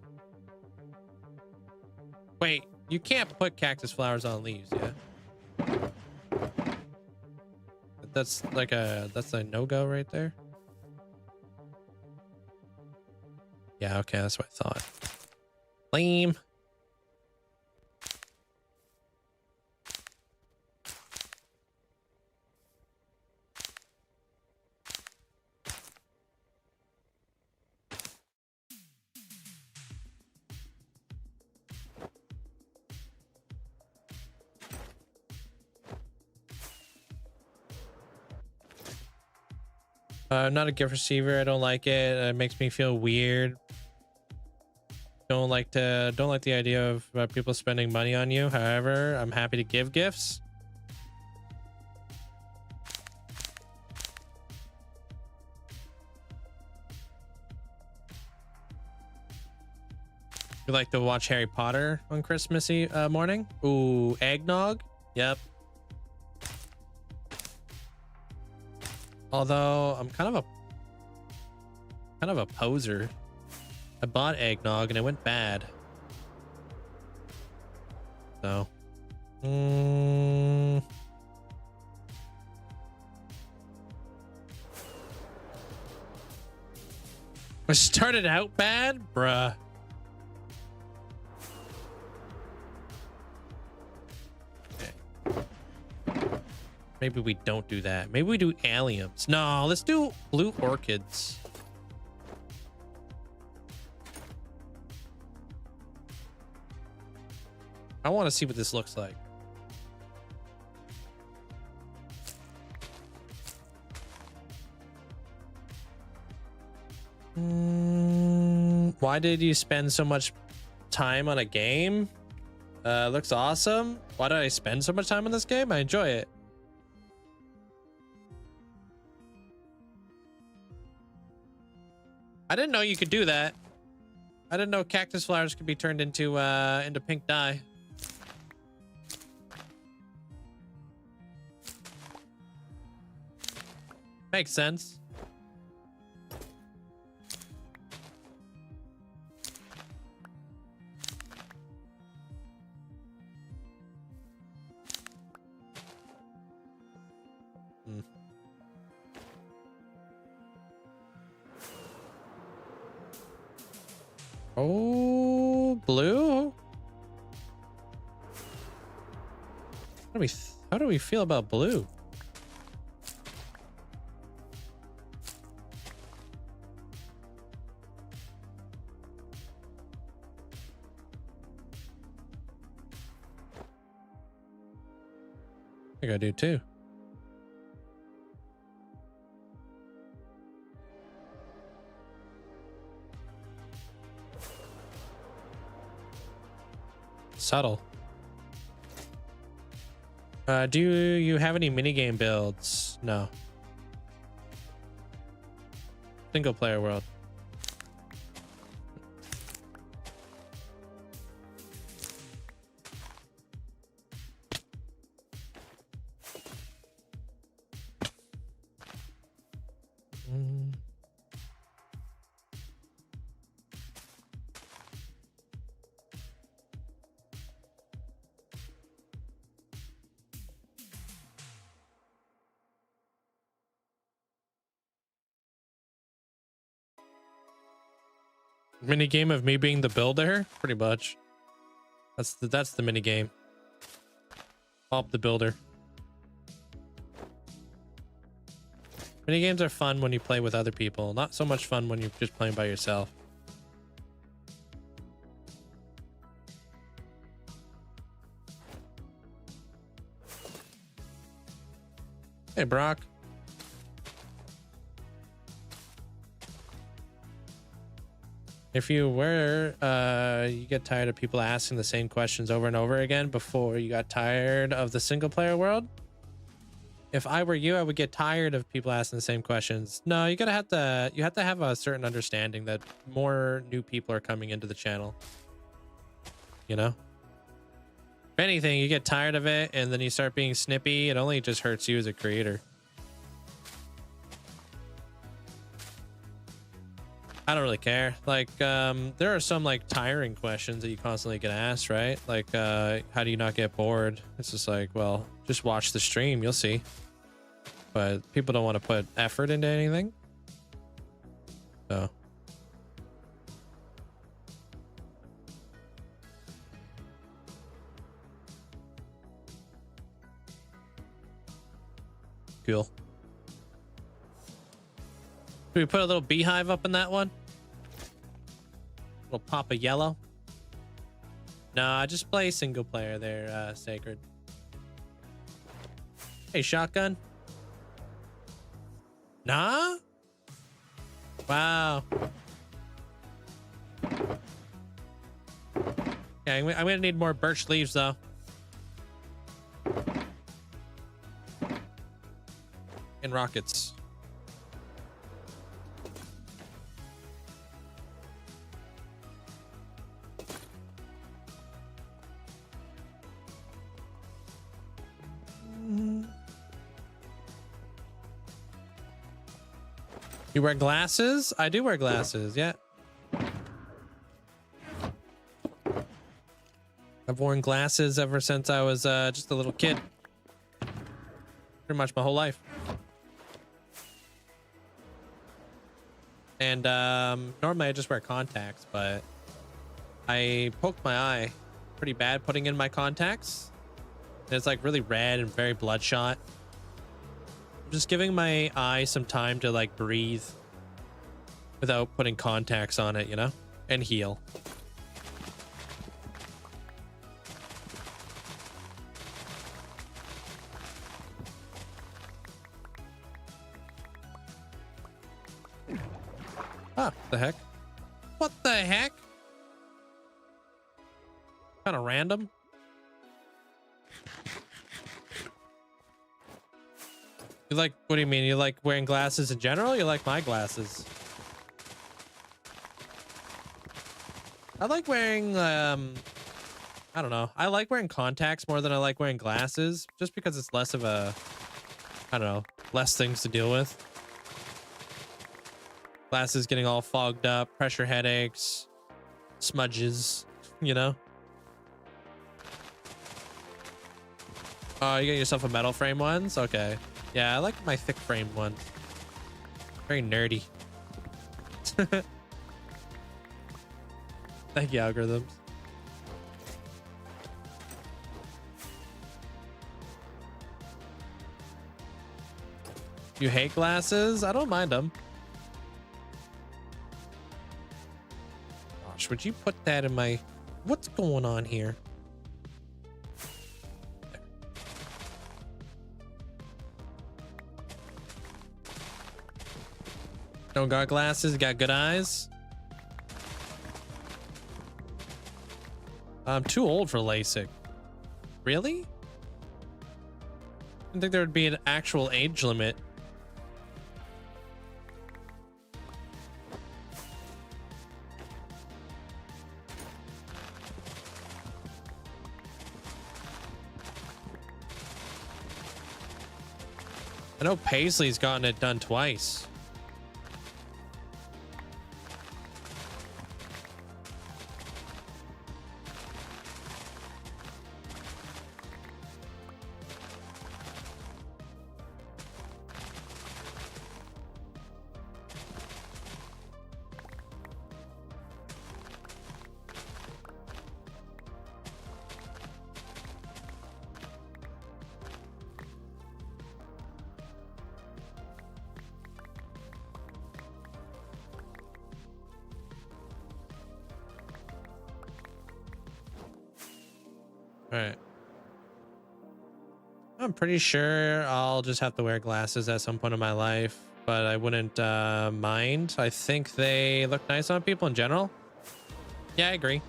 Wait, you can't put cactus flowers on leaves, yeah? That's a no-go right there. Yeah, okay, that's what I thought. Lame. I'm not a gift receiver. I don't like it. It makes me feel weird. Don't like the idea of people spending money on you. However, I'm happy to give gifts. You like to watch Harry Potter on Christmas morning? Ooh, eggnog. Yep. Although I'm kind of a poser. I bought eggnog and it went bad. So, I started out bad, bruh. Maybe we don't do that. Maybe we do alliums. No, let's do blue orchids. I want to see what this looks like. Why did you spend so much time on a game? Looks awesome. Why did I spend so much time on this game? I enjoy it. I didn't know you could do that. I didn't know cactus flowers could be turned into pink dye. Makes sense. Oh, blue. How do we feel about blue? I think I do too. Subtle. Do you have any minigame builds? No. Single player world. Mini game of me being the builder, pretty much. That's the mini game. Bob the builder. Mini games are fun when you play with other people, not so much fun when you're just playing by yourself. Hey, Brock. If you you get tired of people asking the same questions over and over again before you got tired of the single player world. If I were you, I would get tired of people asking the same questions. No, you have to have a certain understanding that more new people are coming into the channel. You know? If anything, you get tired of it and then you start being snippy, it only just hurts you as a creator. I don't really care. Like, there are some like tiring questions that you constantly get asked, right? Like, how do you not get bored? It's just like, well, just watch the stream, you'll see. But people don't want to put effort into anything. So. Cool. Do we put a little beehive up in that one? Little pop of yellow? Nah, just play single player there, Sacred. Hey, shotgun. Nah? Wow. Yeah, I'm gonna need more birch leaves, though. And rockets. You wear glasses? I do wear glasses, yeah. I've worn glasses ever since I was just a little kid. Pretty much my whole life. And normally I just wear contacts, but I poked my eye pretty bad putting in my contacts. And it's like really red and very bloodshot. I'm just giving my eye some time to like breathe without putting contacts on it, you know, and heal. Ah, the heck? What the heck? Kind of random. You like, what do you mean? You like wearing glasses in general? You like my glasses? I like wearing, I don't know. I like wearing contacts more than I like wearing glasses, just because it's less of a, I don't know, less things to deal with. Glasses getting all fogged up, pressure headaches, smudges, you know? Oh, you got yourself a metal frame ones? Okay. Yeah, I like my thick frame ones. Very nerdy. Thank you, algorithms. You hate glasses? I don't mind them. Gosh, would you put that in my... What's going on here? Don't got glasses, got good eyes. I'm too old for LASIK. Really? I didn't think there would be an actual age limit. I know Paisley's gotten it done twice. All right. I'm pretty sure I'll just have to wear glasses at some point in my life, but I wouldn't mind. I think they look nice on people in general. Yeah, I agree.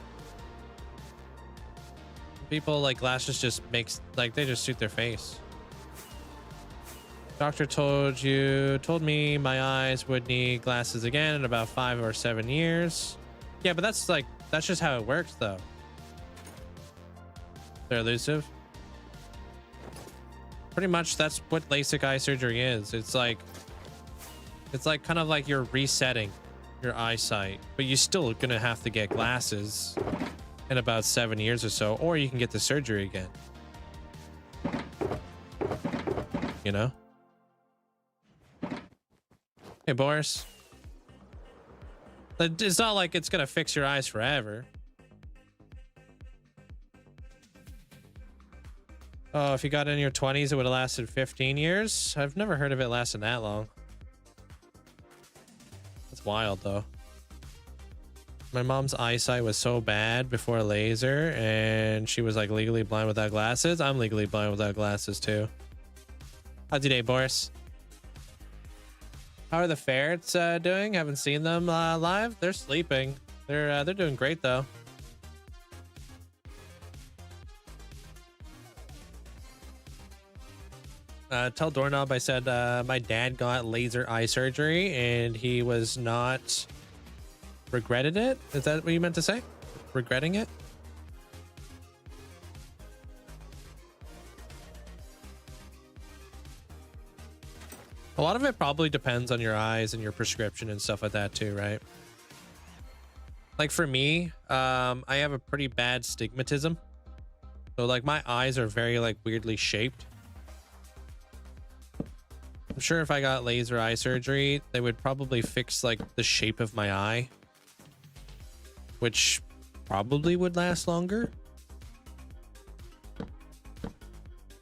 People like glasses just makes like they just suit their face. Doctor told me my eyes would need glasses again in about 5 or 7 years. Yeah, but that's just how it works though. They're elusive. Pretty much that's what LASIK eye surgery is. It's like kind of like you're resetting your eyesight, but you're still gonna have to get glasses in about 7 years or so, or you can get the surgery again. You know? Hey, Boris. It's not like it's gonna fix your eyes forever. Oh, if you got in your 20s, it would have lasted 15 years. I've never heard of it lasting that long. That's wild, though. My mom's eyesight was so bad before laser, and she was like legally blind without glasses. I'm legally blind without glasses, too. How's your day, Boris? How are the ferrets doing? Haven't seen them live. They're sleeping. They're doing great, though. Tell Doorknob I said my dad got laser eye surgery and he was not regretted it. Is that what you meant to say? Regretting it? A lot of it probably depends on your eyes and your prescription and stuff like that too, right? Like for me, I have a pretty bad stigmatism. So like my eyes are very like weirdly shaped. I'm sure if I got laser eye surgery, they would probably fix like the shape of my eye, which probably would last longer.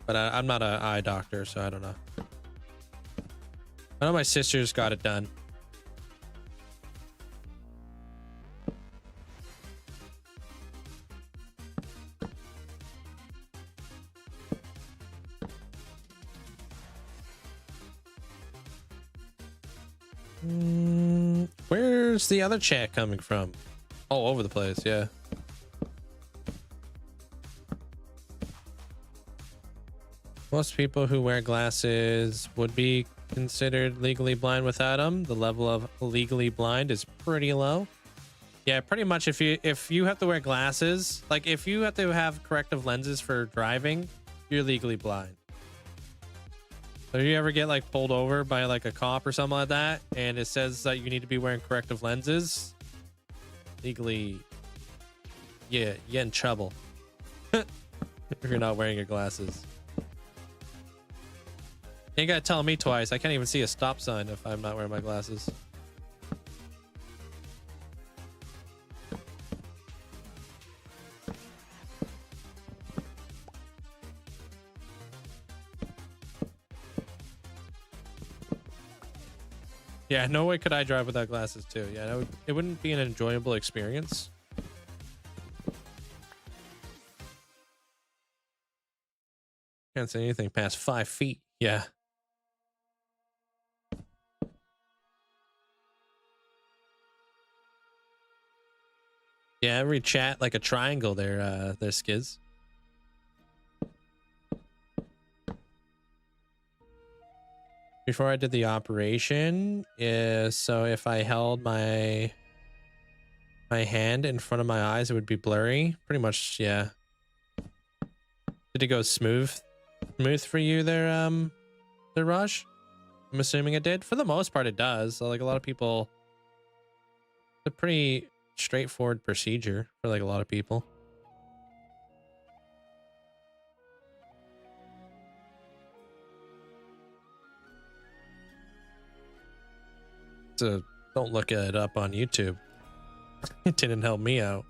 But I'm not an eye doctor, so I don't know. I know my sister's got it done. Where's the other chat coming from? All over the place, yeah. Most people who wear glasses would be considered legally blind without them. The level of legally blind is pretty low. Yeah, pretty much if you have to wear glasses, like if you have to have corrective lenses for driving, you're legally blind. So you ever get like pulled over by like a cop or something like that, and it says that you need to be wearing corrective lenses, legally, yeah, you're in trouble. If you're not wearing your glasses. You ain't gotta tell me twice. I can't even see a stop sign if I'm not wearing my glasses. Yeah, no way could I drive without glasses too. Yeah, it wouldn't be an enjoyable experience. Can't see anything past 5 feet. Yeah. Yeah, every chat like a triangle there, Skiz. Before I did the operation, so if I held my hand in front of my eyes, it would be blurry. Pretty much, yeah. Did it go smooth for you there, Raj? I'm assuming it did. For the most part, it does. So, like a lot of people, it's a pretty straightforward procedure for like a lot of people. So don't look it up on YouTube. It didn't help me out.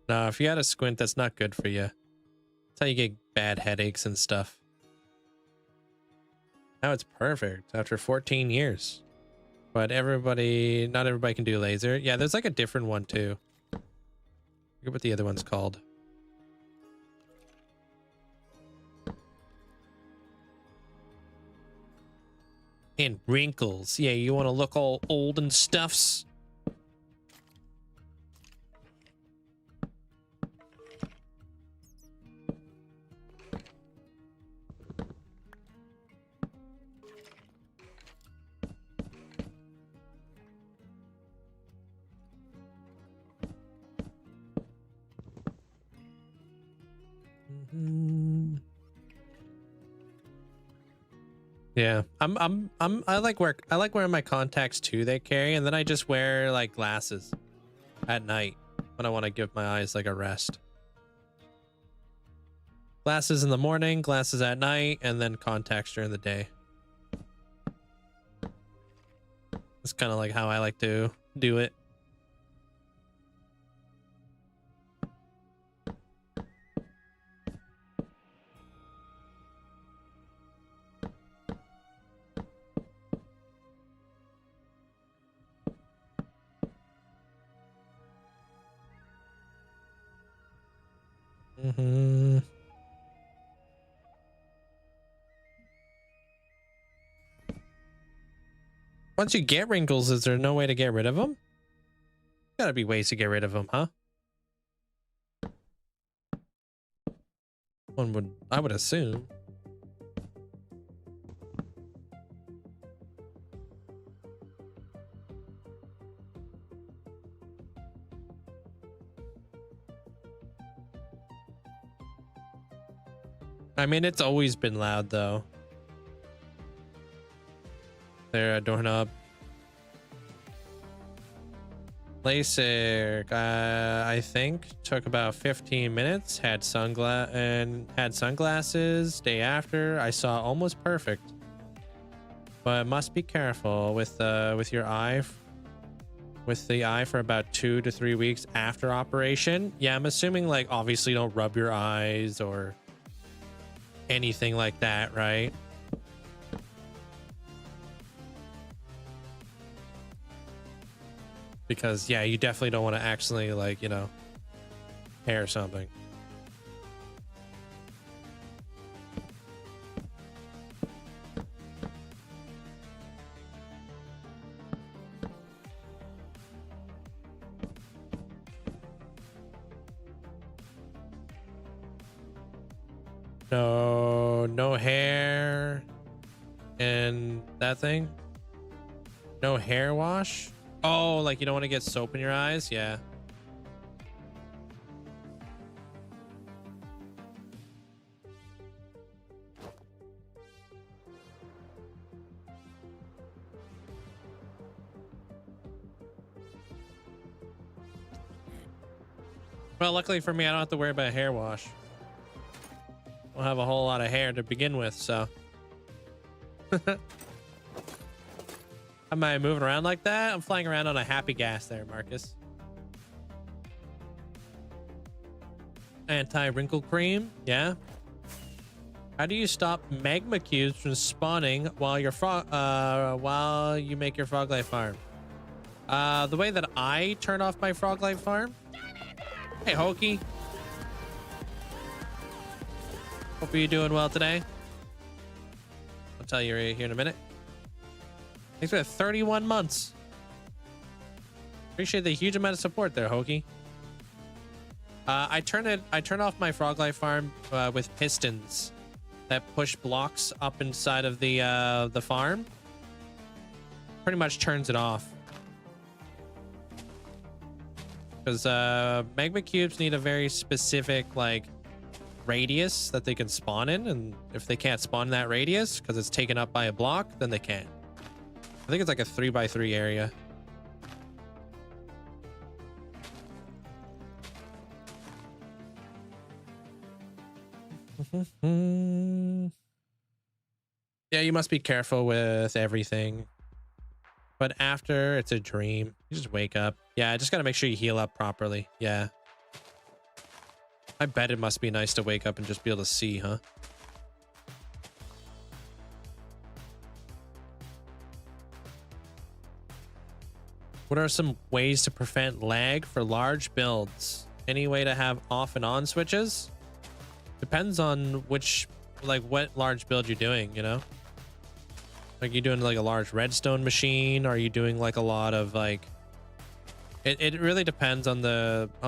No, if you had a squint, that's not good for you. That's how you get bad headaches and stuff. Now it's perfect after 14 years. But not everybody can do laser. Yeah, there's like a different one too. I forget what the other one's called. And wrinkles. Yeah, you want to look all old and stuffs. Yeah, I like wearing my contacts too. They carry, and then I just wear like glasses at night when I want to give my eyes like a rest. Glasses in the morning, glasses at night, and then contacts during the day. That's kind of like how I like to do it. Once you get wrinkles, is there no way to get rid of them? Gotta be ways to get rid of them, huh? I would assume. I mean, it's always been loud, though. There, doorknob. LASIK, I think, took about 15 minutes. Had sunglasses. Day after, I saw almost perfect. But must be careful with your eye. With the eye for about 2 to 3 weeks after operation. Yeah, I'm assuming, like, obviously don't rub your eyes or anything like that, right? Because yeah, you definitely don't want to accidentally, like, you know, hair something. No hair and that thing. No hair wash. Oh, like you don't want to get soap in your eyes? Yeah. Well, luckily for me, I don't have to worry about hair wash. I don't have a whole lot of hair to begin with, so. Am I moving around like that? I'm flying around on a happy gas there, Marcus. Anti-wrinkle cream, yeah. How do you stop magma cubes from spawning while you make your frog life farm? The way that I turn off my frog life farm. Hey, Hokey. Hope you're doing well today. I'll tell you right here in a minute. Thanks for 31 months. Appreciate the huge amount of support there, Hokey. I turn off my frog life farm with pistons that push blocks up inside of the farm. Pretty much turns it off. Because magma cubes need a very specific like radius that they can spawn in, and if they can't spawn in that radius because it's taken up by a block, then they can't. I think it's like a 3x3 area. Yeah, you must be careful with everything. But after it's a dream, you just wake up. Yeah, I just gotta make sure you heal up properly. Yeah. I bet it must be nice to wake up and just be able to see, huh? What are some ways to prevent lag for large builds? Any way to have off and on switches? Depends on which, like what large build you're doing, you know? Like you doing like a large redstone machine? Or are you doing like a lot of like, it really depends on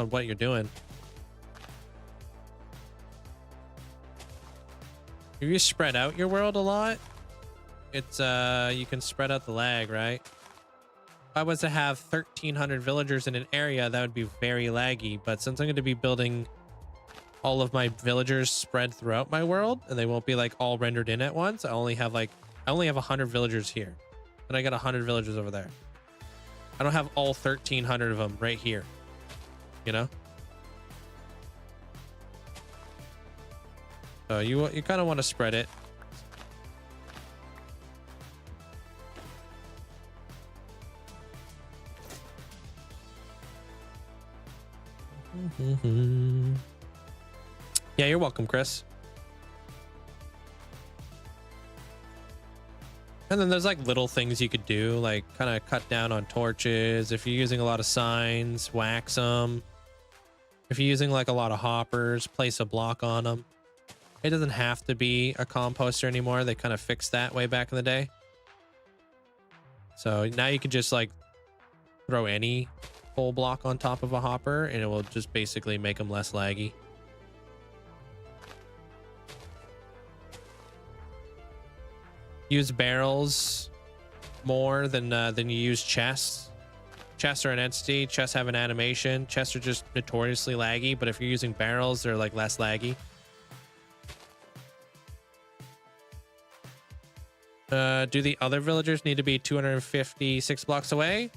what you're doing. If you spread out your world a lot, it's you can spread out the lag, right? If I was to have 1,300 villagers in an area, that would be very laggy. But since I'm going to be building all of my villagers spread throughout my world, and they won't be like all rendered in at once, I only have 100 villagers here, and I got 100 villagers over there. I don't have all 1,300 of them right here, you know. So you kind of want to spread it. Yeah, you're welcome, Chris. And then there's like little things you could do, like kind of cut down on torches. If you're using a lot of signs, wax them. If you're using like a lot of hoppers, place a block on them. It doesn't have to be a composter anymore. They kind of fixed that way back in the day. So now you can just like throw any full block on top of a hopper and it will just basically make them less laggy. Use barrels more than you use chests. Chests are an entity. Chests have an animation. Chests are just notoriously laggy, but if you're using barrels, they're like less laggy. Do the other villagers need to be 256 blocks away?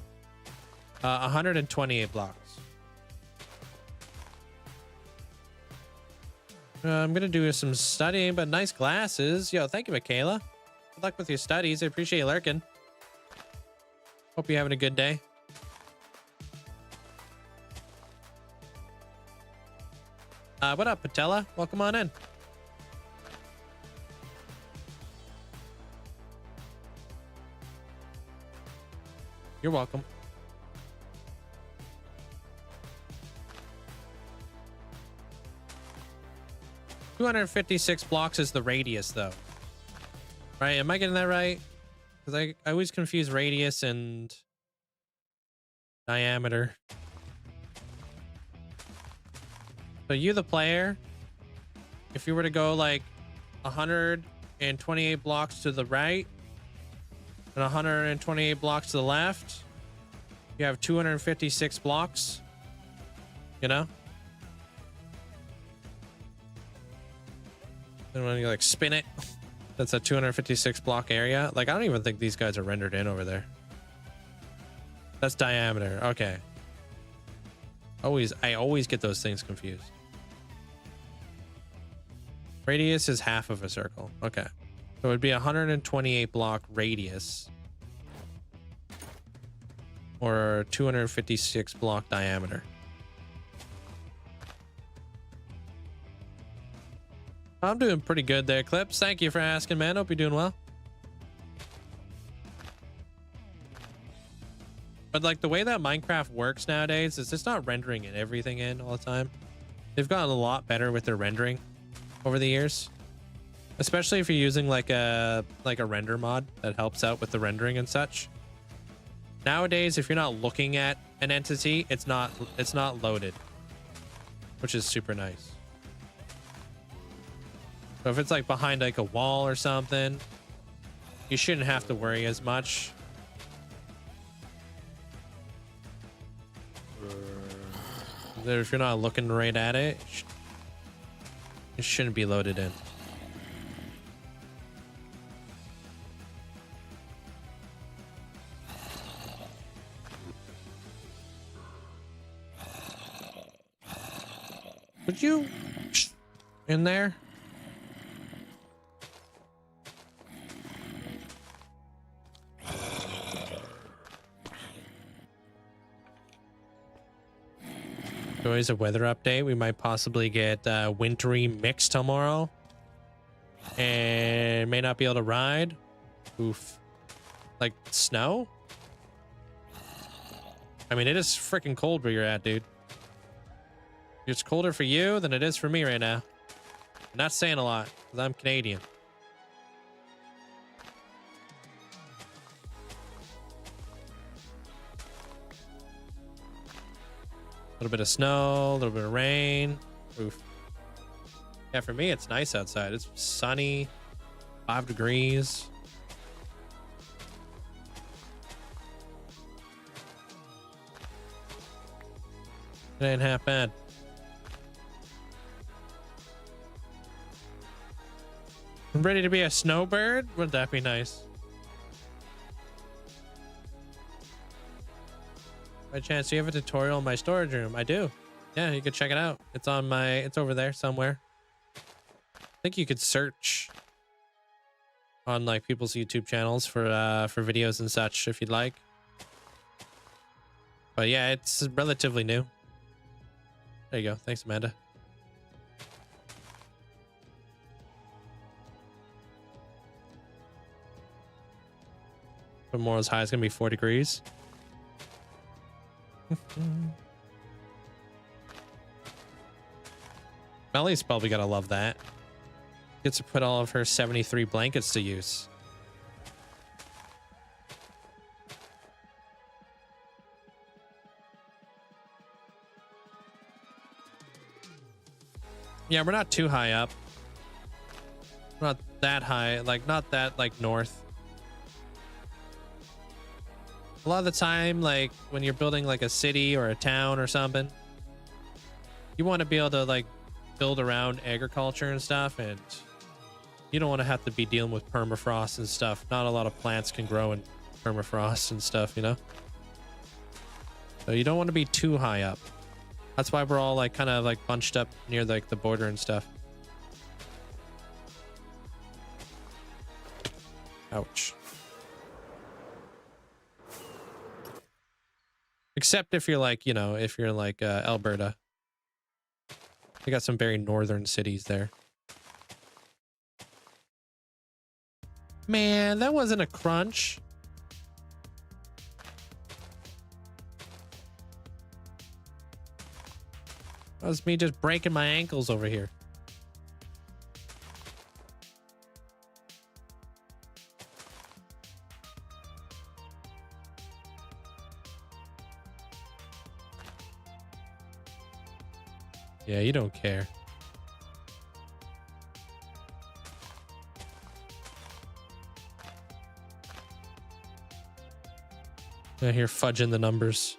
128 blocks. I'm gonna do some studying, but nice glasses. Yo, thank you, Michaela. Good luck with your studies. I appreciate you lurking. Hope you're having a good day. What up, Patella? Welcome on in. You're welcome. $256 blocks is the radius, though. Right? Am I getting that right? Because I always confuse radius and diameter. So you, the player, if you were to go like 128 blocks to the right and 128 blocks to the left. You have 256 blocks, you know? And when you like spin it, that's a 256 block area. Like, I don't even think these guys are rendered in over there. That's diameter. Okay. I always get those things confused. Radius is half of a circle. Okay. So it would be 128 block radius or 256 block diameter. I'm doing pretty good there, Clips. Thank you for asking, man. Hope you're doing well. But like the way that Minecraft works nowadays is it's not rendering everything in all the time. They've gotten a lot better with their rendering over the years, especially if you're using like a render mod that helps out with the rendering and such. Nowadays, if you're not looking at an entity, it's not loaded, which is super nice. So if it's like behind like a wall or something, you shouldn't have to worry as much. If you're not looking right at it, it shouldn't be loaded in. Would you in there? Always a weather update. We might possibly get wintry mix tomorrow and may not be able to ride. Oof. Like snow? I mean, it is freaking cold where you're at, dude. It's colder for you than it is for me right now. I'm not saying a lot because I'm Canadian. A little bit of snow, a little bit of rain. Oof. Yeah, for me, it's nice outside. It's sunny, 5 degrees. It ain't half bad. I'm ready to be a snowbird? Wouldn't that be nice? By chance, do you have a tutorial in my storage room? I do. Yeah, you could check it out. It's on it's over there somewhere. I think you could search on like people's YouTube channels for videos and such if you'd like. But yeah, it's relatively new. There you go. Thanks, Amanda. Tomorrow's high is gonna be 4 degrees. Melly's probably gotta love that. Gets to put all of her 73 blankets to use. Yeah, we're not too high up. We're not that high, like not that like north. A lot of the time, like when you're building like a city or a town or something, you want to be able to like build around agriculture and stuff, and you don't want to have to be dealing with permafrost and stuff. Not a lot of plants can grow in permafrost and stuff, you know? So you don't want to be too high up. That's why we're all like kind of like bunched up near like the border and stuff. Ouch. Except if you're like, you know, if you're like Alberta. They got some very northern cities there. Man, that wasn't a crunch. That was me just breaking my ankles over here. Yeah, you don't care. I hear fudging the numbers.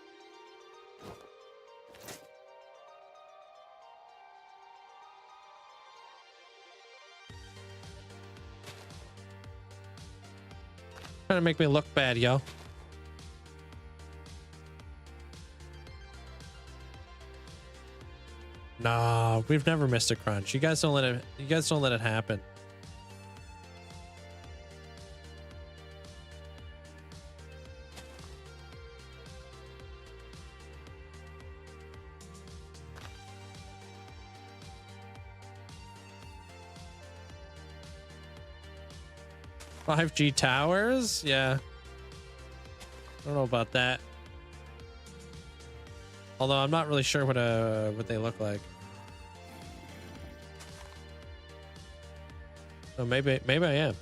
Trying to make me look bad, yo. Nah, we've never missed a crunch. You guys don't let it. You guys don't let it happen. 5G towers? Yeah. I don't know about that. Although I'm not really sure what they look like. So maybe I am.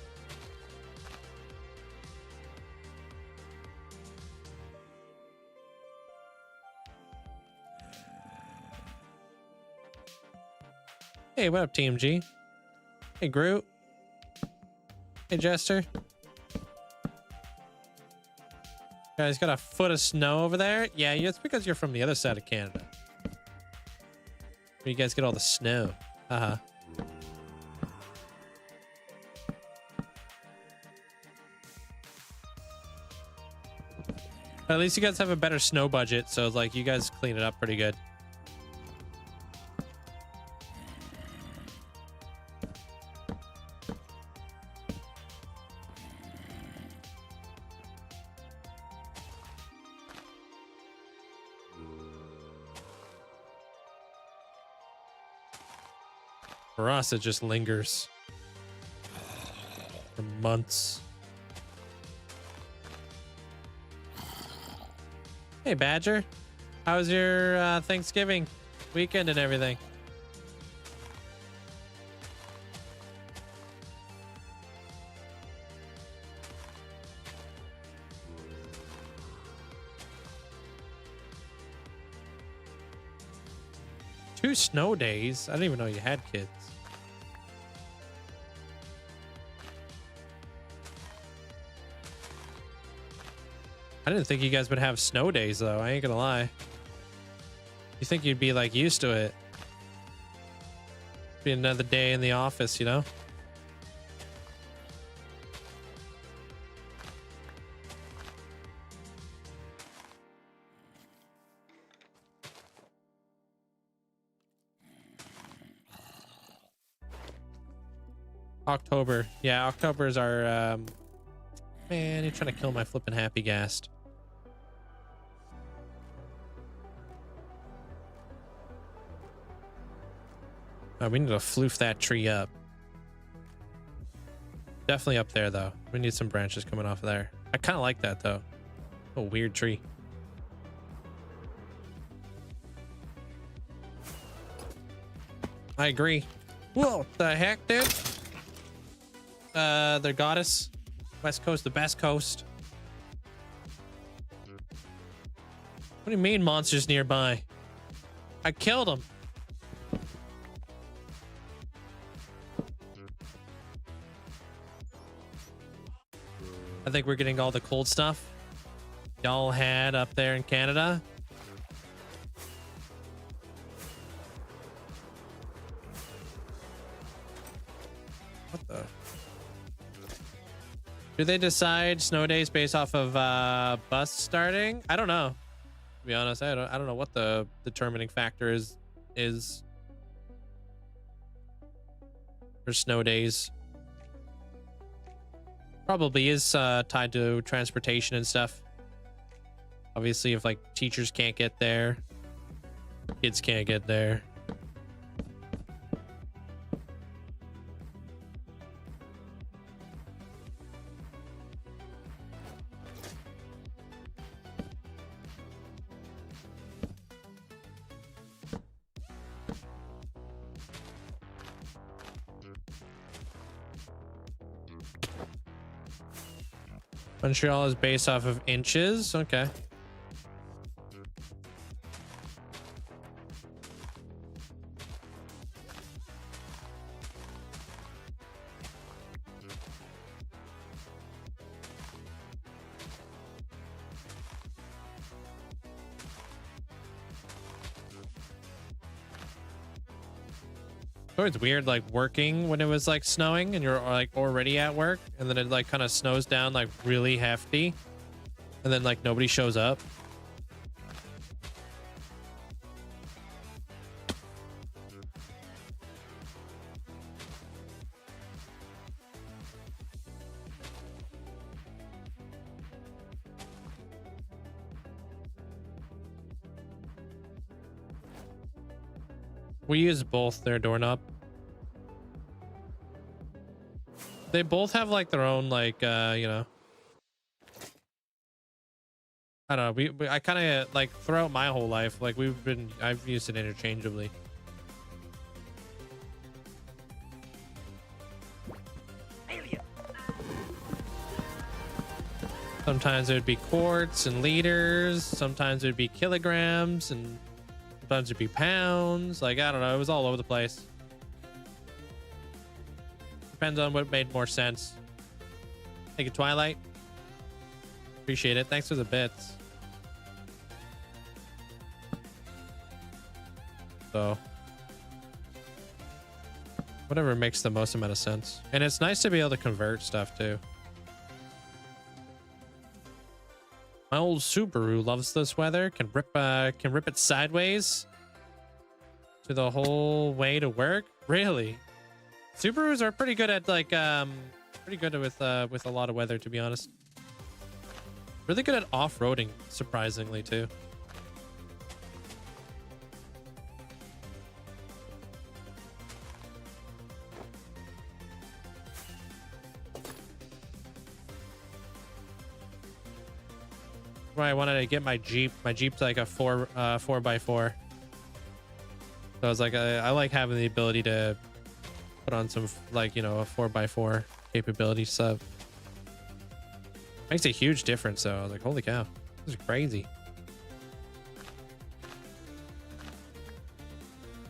Hey, what up, Team G? Hey, Groot. Hey, Jester. Guys, got a foot of snow over there? Yeah, it's because you're from the other side of Canada. Where you guys get all the snow. Uh-huh. At least you guys have a better snow budget, so like you guys clean it up pretty good. For us, it just lingers for months. Hey, Badger. How was your Thanksgiving weekend and everything? Two snow days? I didn't even know you had kids. I didn't think you guys would have snow days, though. I ain't gonna lie. You think you'd be, like, used to it. Be another day in the office, you know? October. Yeah, October is our, Man, you're trying to kill my flippin' happy ghast. Oh, we need to floof that tree up. Definitely up there, though. We need some branches coming off of there. I kind of like that, though. A weird tree. I agree. Whoa, what the heck, dude? Their goddess. West Coast, the best coast. What do you mean monsters nearby? I killed them. I think we're getting all the cold stuff y'all had up there in Canada. What the? Do they decide snow days based off of bus starting? I don't know. To be honest, I don't know what the determining factor is for snow days. Probably is tied to transportation and stuff. Obviously, if like teachers can't get there, kids can't get there. Montreal is based off of inches. Okay. It's always weird, like working when it was like snowing and you're like already at work, and then it like kind of snows down like really hefty, and then like nobody shows up. We use both their doorknob. They both have like their own like you know, I don't know. I kind of like throughout my whole life, like I've used it interchangeably. Sometimes it would be quarts and liters. Sometimes it would be kilograms, and sometimes it'd be pounds. Like, I don't know. It was all over the place. Depends on what made more sense. Thank you, Twilight. Appreciate it. Thanks for the bits. So, whatever makes the most amount of sense. And it's nice to be able to convert stuff too. My old Subaru loves this weather. Can rip it sideways to the whole way to work. Really, Subarus are pretty good at like pretty good with a lot of weather, to be honest. Really good at off-roading, surprisingly too. Why I wanted to get my Jeep. My Jeep's like a 4x4. So I was like, I like having the ability to put on some like, you know, a 4x4 capability sub. Makes a huge difference though. I was like, holy cow, this is crazy.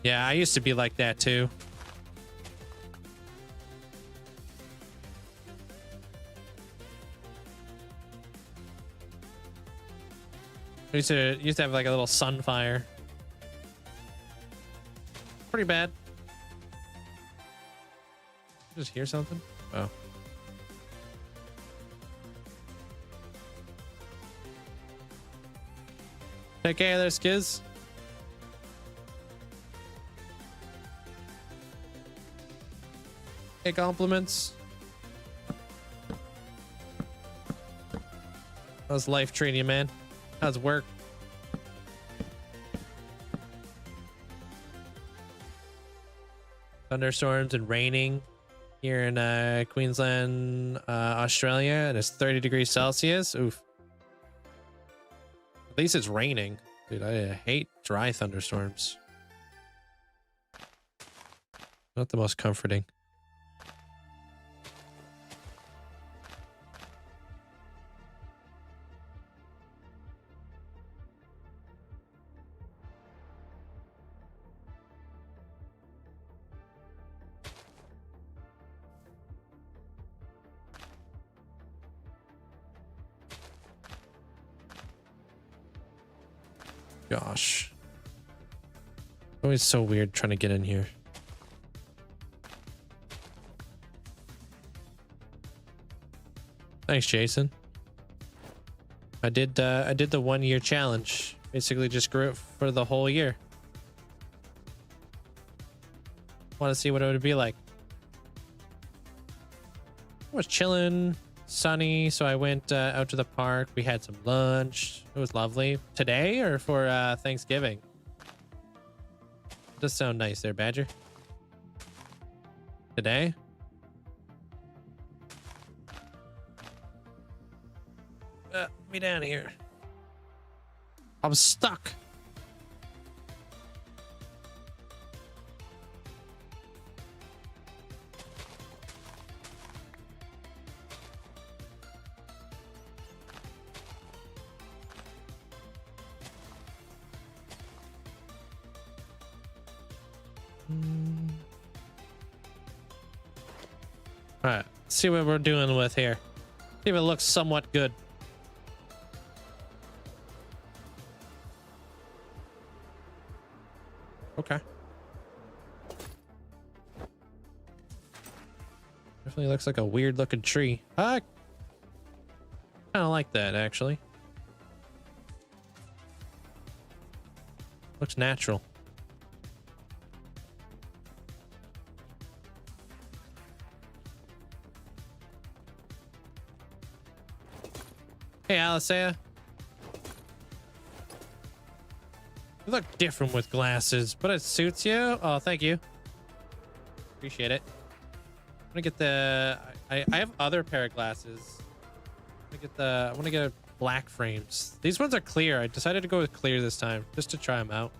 Yeah, I used to be like that too. I used to have like a little Sunfire. Pretty bad. Just hear something? Oh. Take care there, Skiz. Hey, compliments. How's life treating you, man? How's work? Thunderstorms and raining here in Queensland, Australia, and it's 30 degrees Celsius. Oof. At least it's raining. Dude, I hate dry thunderstorms. Not the most comforting. Gosh. Always so weird trying to get in here. Thanks, Jason. I did the 1 year challenge. Basically just grew it for the whole year. Want to see what it would be like. I was chilling, sunny, so I went out to the park. We had some lunch. It was lovely. Today or for Thanksgiving? Does sound nice there, Badger. Today? Let me down here. I'm stuck. All right, let's see what we're doing with here. See if it looks somewhat good. Okay. Definitely looks like a weird looking tree. I kind of like that, actually. Looks natural. Hey, Alicea. You look different with glasses, but it suits you. Oh, thank you. Appreciate it. I'm gonna get the... I have other pair of glasses. I want to get black frames. These ones are clear. I decided to go with clear this time, just to try them out.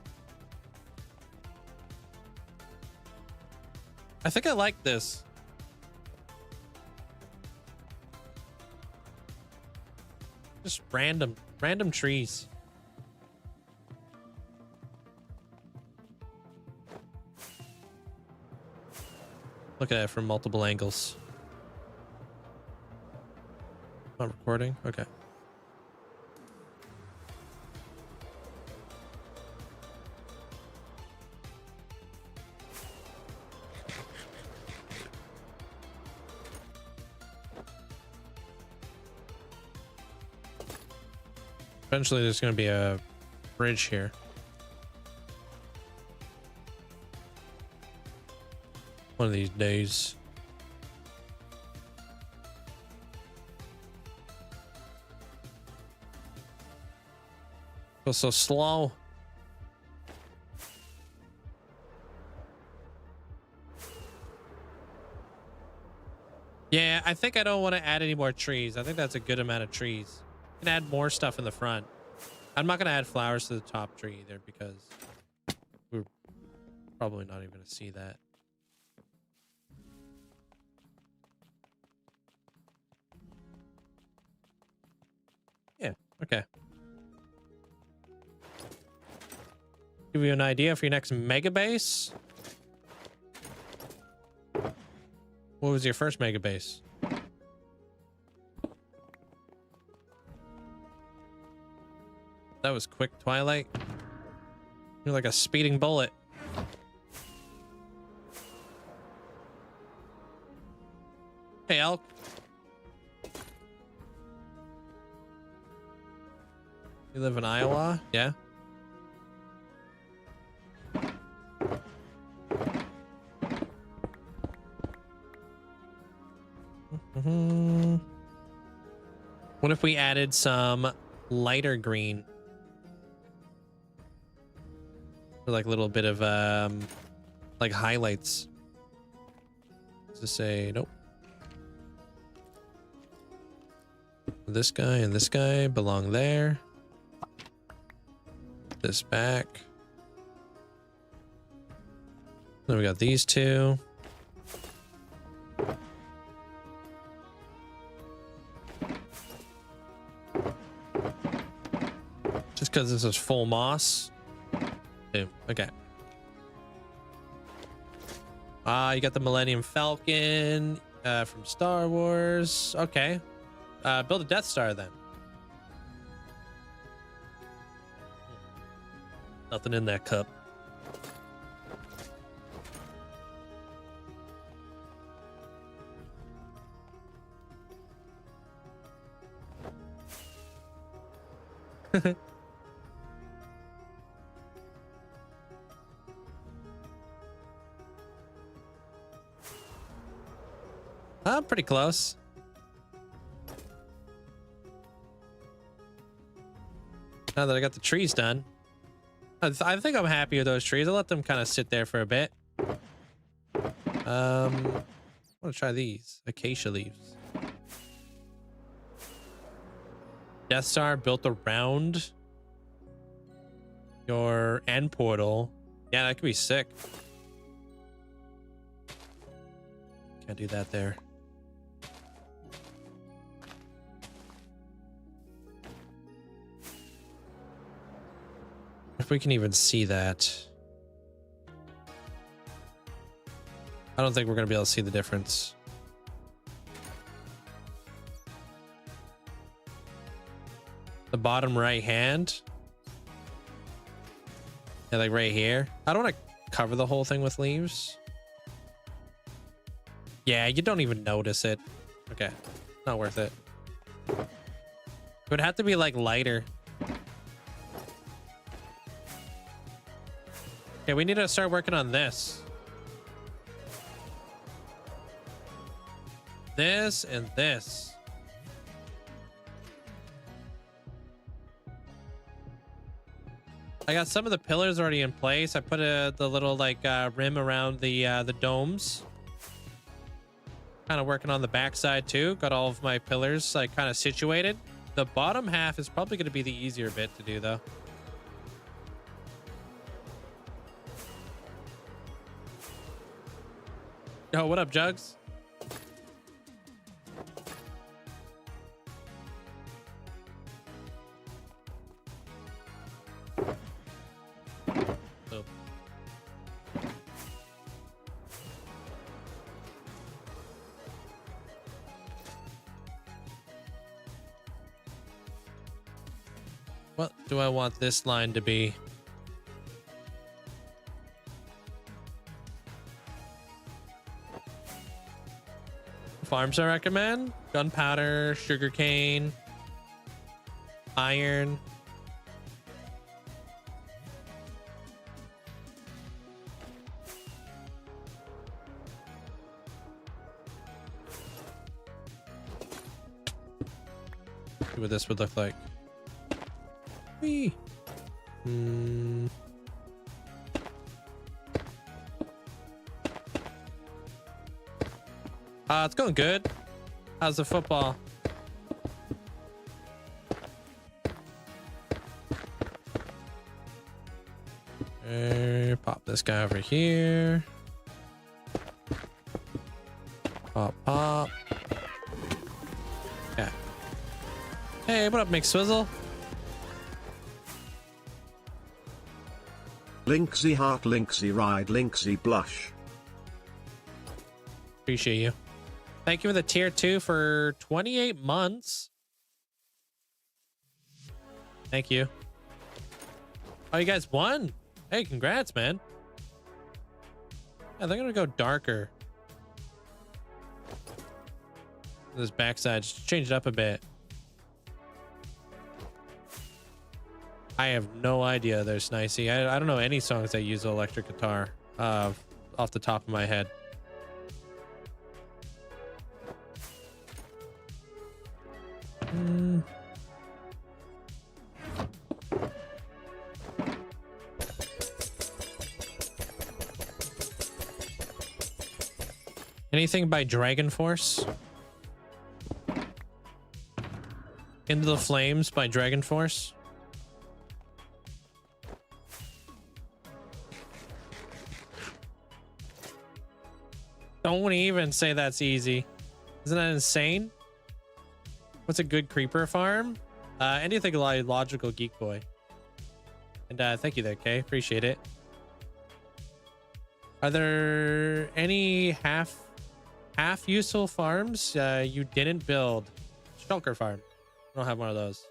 I think I like this. Just random trees. Look at it from multiple angles. Not recording? Okay. Eventually there's going to be a bridge here. One of these days. Go so slow. Yeah, I think I don't want to add any more trees. I think that's a good amount of trees. You can add more stuff in the front. I'm not going to add flowers to the top tree either because we're probably not even going to see that. Yeah, okay. Give you an idea for your next mega base. What was your first mega base? That was quick, Twilight. You're like a speeding bullet. Hey, Elk. You live in Iowa? Yeah. What if we added some lighter green? For like a little bit of like highlights. To say nope. This guy and this guy belong there. This back. Then we got these two. Just because this is full moss. Boom. Okay. You got the Millennium Falcon from Star Wars. Okay. Build a Death Star then. Nothing in that cup. I'm pretty close. Now that I got the trees done, I think I'm happy with those trees. I'll let them kind of sit there for a bit. I want to try these acacia leaves. Death Star built around your end portal. Yeah, that could be sick. Can't do that there. If we can even see that. I don't think we're going to be able to see the difference. The bottom right hand. Yeah, like right here. I don't want to cover the whole thing with leaves. Yeah, you don't even notice it. Okay, not worth it. It would have to be like lighter. Okay, we need to start working on this. This and this. I got some of the pillars already in place. I put the little like rim around the domes. Kind of working on the backside too. Got all of my pillars like kind of situated. The bottom half is probably going to be the easier bit to do though. Oh, what up, Jugs? Oh. What do I want this line to be? Farms I recommend: gunpowder, sugarcane, iron. See what this would look like. Whee. It's going good. How's the football? Pop this guy over here. Pop, pop. Yeah. Hey, what up, McSwizzle? Linkzzey heart, Linkzzey ride, Linkzzey blush. Appreciate you. Thank you for the tier 2 for 28 months. Thank you. Oh, you guys won. Hey, congrats, man. Yeah, they're gonna go darker. This backside, just change it up a bit. I have no idea there's Nicey. I don't know any songs that use electric guitar off the top of my head. Anything by Dragon Force? Into the Flames by Dragon Force? Don't even say that's easy. Isn't that insane? What's a good creeper farm? Anything like Logical Geek Boy. And thank you there, Kay. Appreciate it. Are there any half useful farms you didn't build? Shulker farm. I don't have one of those.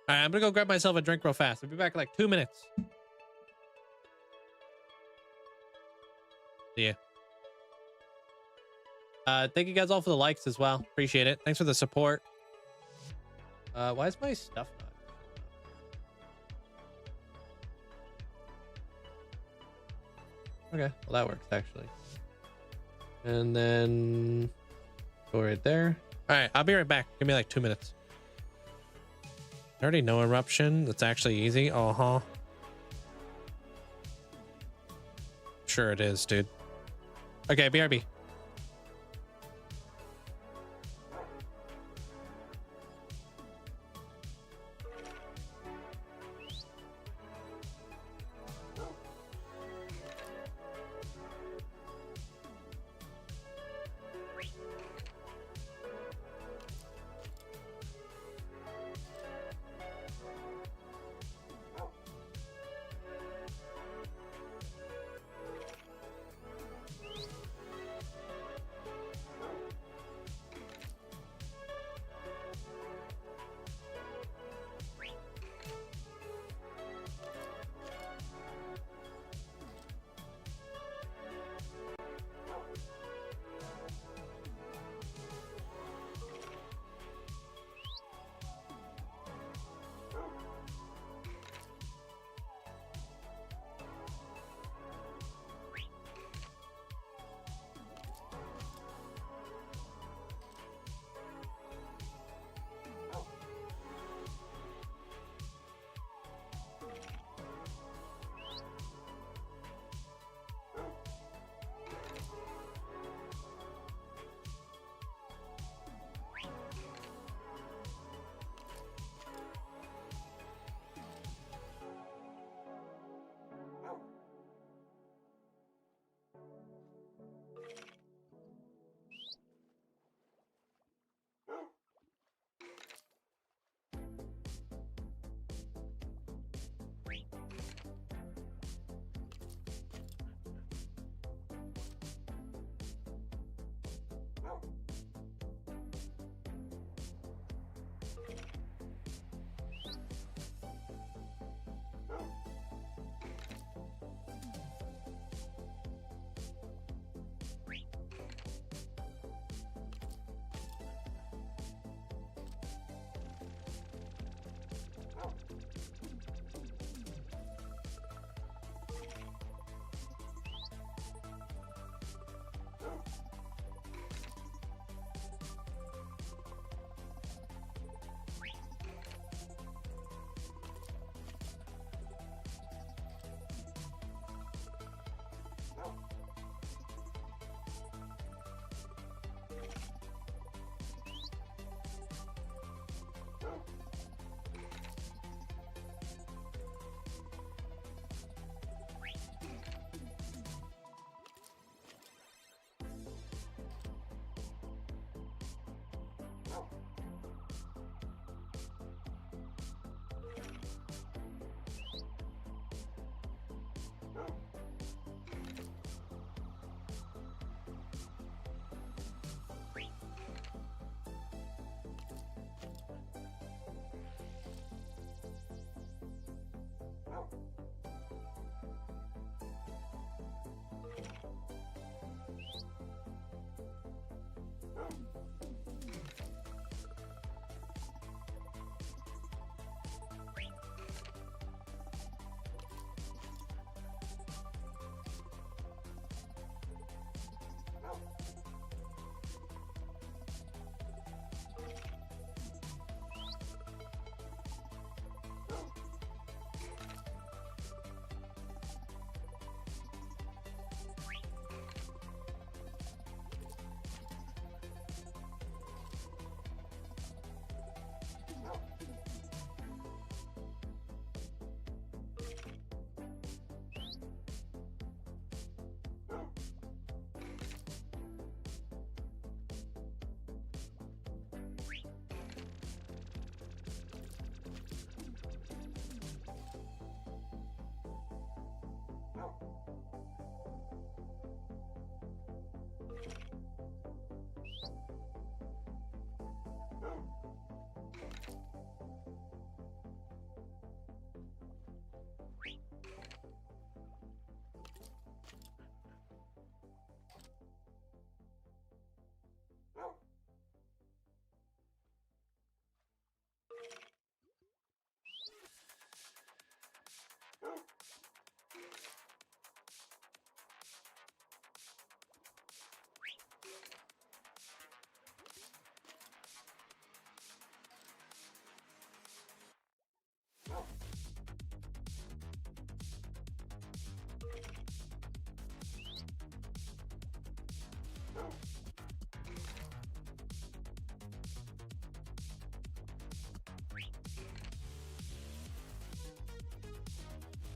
All right, I'm gonna go grab myself a drink real fast. I'll be back in like 2 minutes. See ya. Thank you guys all for the likes as well. Appreciate it. Thanks for the support. Why is my stuff not? Okay, well that works actually. And then go right there. All right, I'll be right back. Give me like 2 minutes. I already know eruption. That's actually easy. Sure it is, dude. Okay, BRB.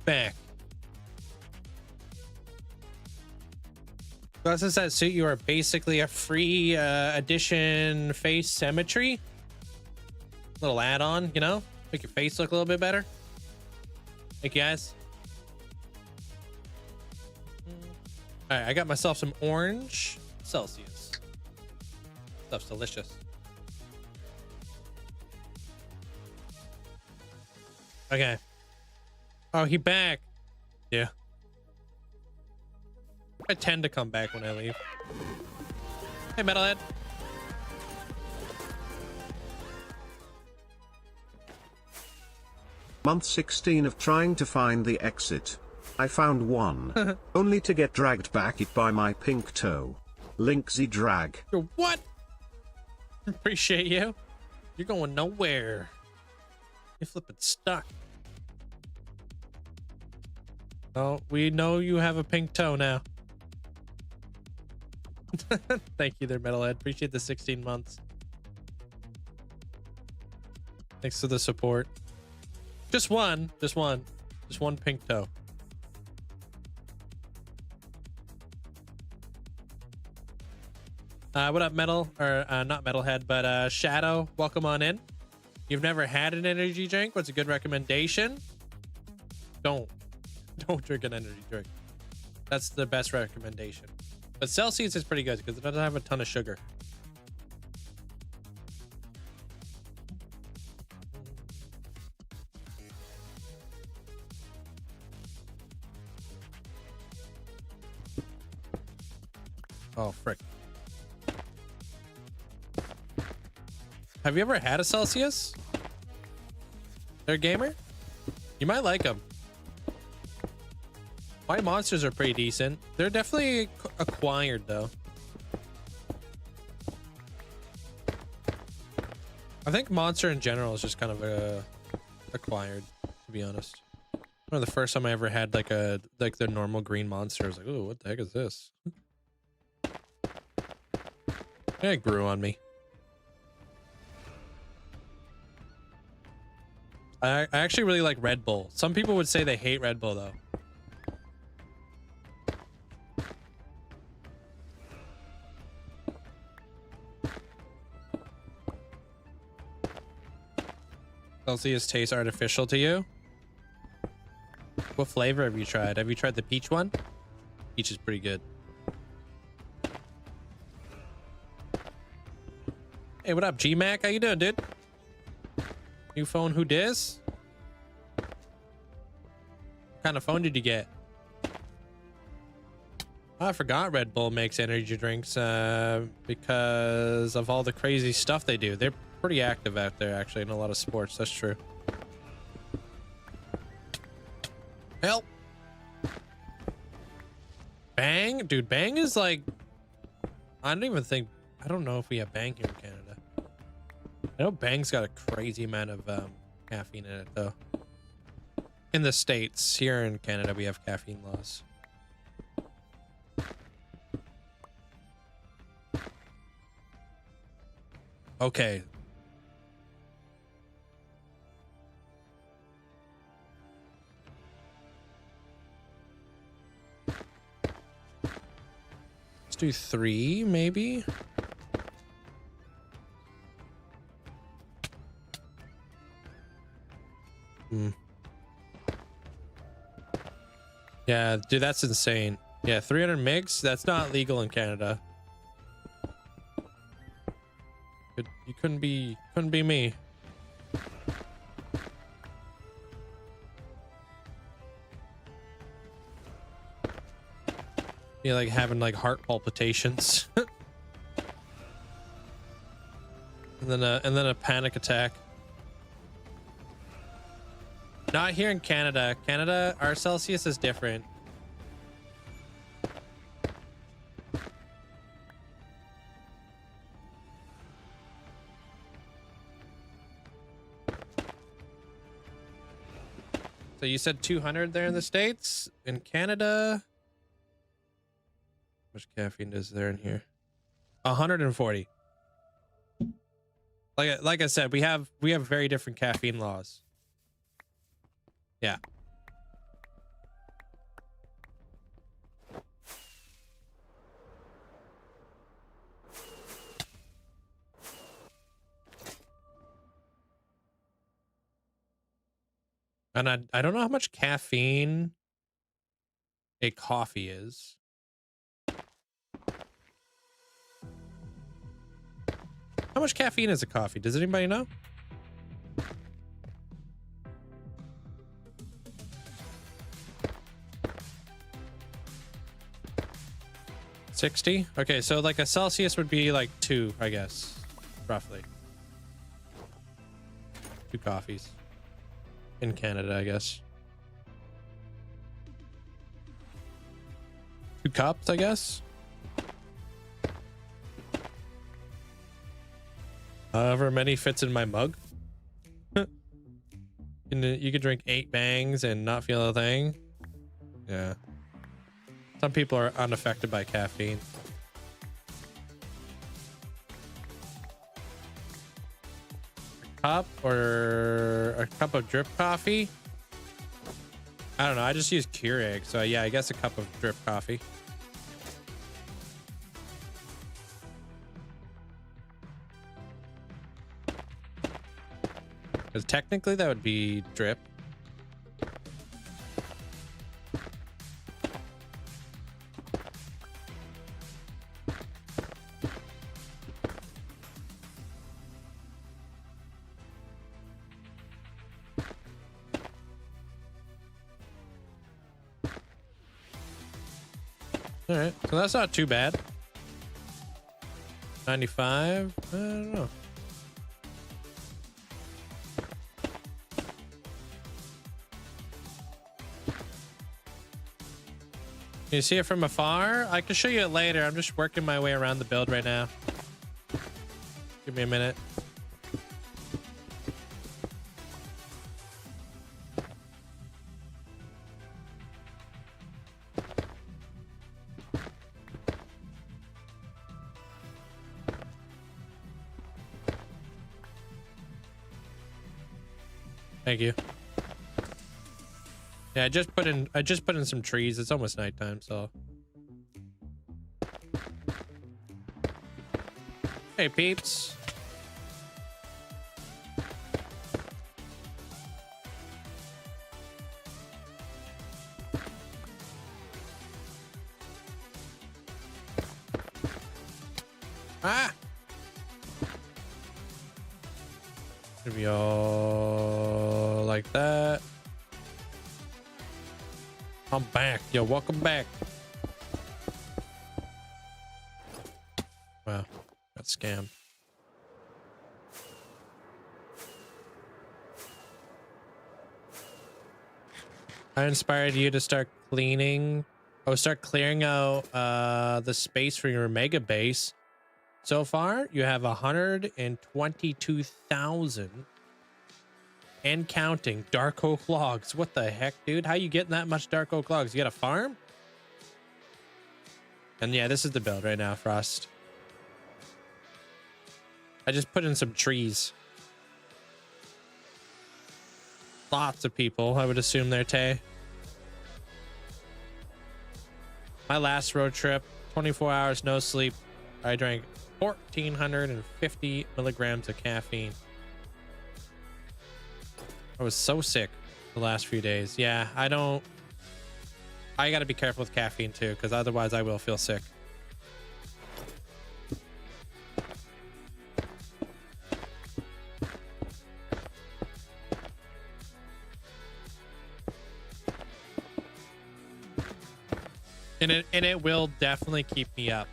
Back. Since that suit, you are basically a free edition face symmetry. Little add-on, you know? Make your face look a little bit better. Thank you, guys. All right, I got myself some orange Celsius. Stuff's delicious. Okay. Oh, he back. Yeah. I tend to come back when I leave. Hey, Metalhead. Month 16 of trying to find the exit. I found one, only to get dragged back it by my pink toe. Linkzzey drag. You're what? Appreciate you. You're going nowhere. You're flipping stuck. Oh, we know you have a pink toe now. Thank you there, Metalhead. Appreciate the 16 months. Thanks for the support. Just one pink toe. What up, Metal? Or not Metalhead, but Shadow. Welcome on in. You've never had an energy drink? What's a good recommendation? Don't drink an energy drink. That's the best recommendation. But Celsius is pretty good because it doesn't have a ton of sugar. Oh, frick. Have you ever had a Celsius? They're a gamer? You might like them. My monsters are pretty decent. They're definitely acquired, though. I think Monster in general is just kind of acquired, to be honest. I remember the first time I ever had like the normal green monster. I was like, oh, what the heck is this? It grew on me. I actually really like Red Bull. Some people would say they hate Red Bull, though. Celsius tastes artificial to you? What flavor have you tried? Have you tried the peach one? Peach is pretty good. Hey, what up, G-Mac? How you doing, dude? New phone, who dis? What kind of phone did you get? I forgot Red Bull makes energy drinks because of all the crazy stuff they do. They're pretty active out there, actually, in a lot of sports. That's true. Help! Bang? Dude, Bang is like... I don't know if we have Bang here in Canada. I know Bang's got a crazy amount of caffeine in it, though. In the States, here in Canada, we have caffeine laws. Okay. Let's do 3, maybe. Yeah, dude, that's insane. Yeah, 300 MIGs? That's not legal in Canada. You couldn't be me. You're like having like heart palpitations. and then a panic attack. Not here in Canada. Canada, our Celsius is different. So you said 200 there in the States. In Canada, how much caffeine is there in here? 140. Like I said, we have very different caffeine laws. Yeah. And I don't know how much caffeine a coffee is. How much caffeine is a coffee? Does anybody know? $60? Okay, so like a Celsius would be like 2, I guess, roughly. 2 coffees in Canada, I guess. 2 cups, I guess. However many fits in my mug. You could drink 8 bangs and not feel a thing. Yeah. Some people are unaffected by caffeine. A cup or a cup of drip coffee? I don't know. I just use Keurig. So yeah, I guess a cup of drip coffee. Because technically that would be drip. All right, so that's not too bad. 95. I don't know. Can you see it from afar? I can show you it later. I'm just working my way around the build right now. Give me a minute. Thank you. Yeah, I just put in some trees. It's almost nighttime, so. Hey peeps. Ah. Maybe all like that. I'm back. Yo, welcome back. Wow, got scammed. I inspired you to start cleaning. Oh, start clearing out the space for your mega base. So far, you have 122,000 and counting dark oak logs. What the heck, dude? How you getting that much dark oak logs? You got a farm? And yeah, this is the build right now, Frost. I just put in some trees. Lots of people, I would assume they're Tay. My last road trip, 24 hours, no sleep. I drank 1,450 milligrams of caffeine. I was so sick the last few days. Yeah, I gotta be careful with caffeine too, because otherwise I will feel sick. And it will definitely keep me up.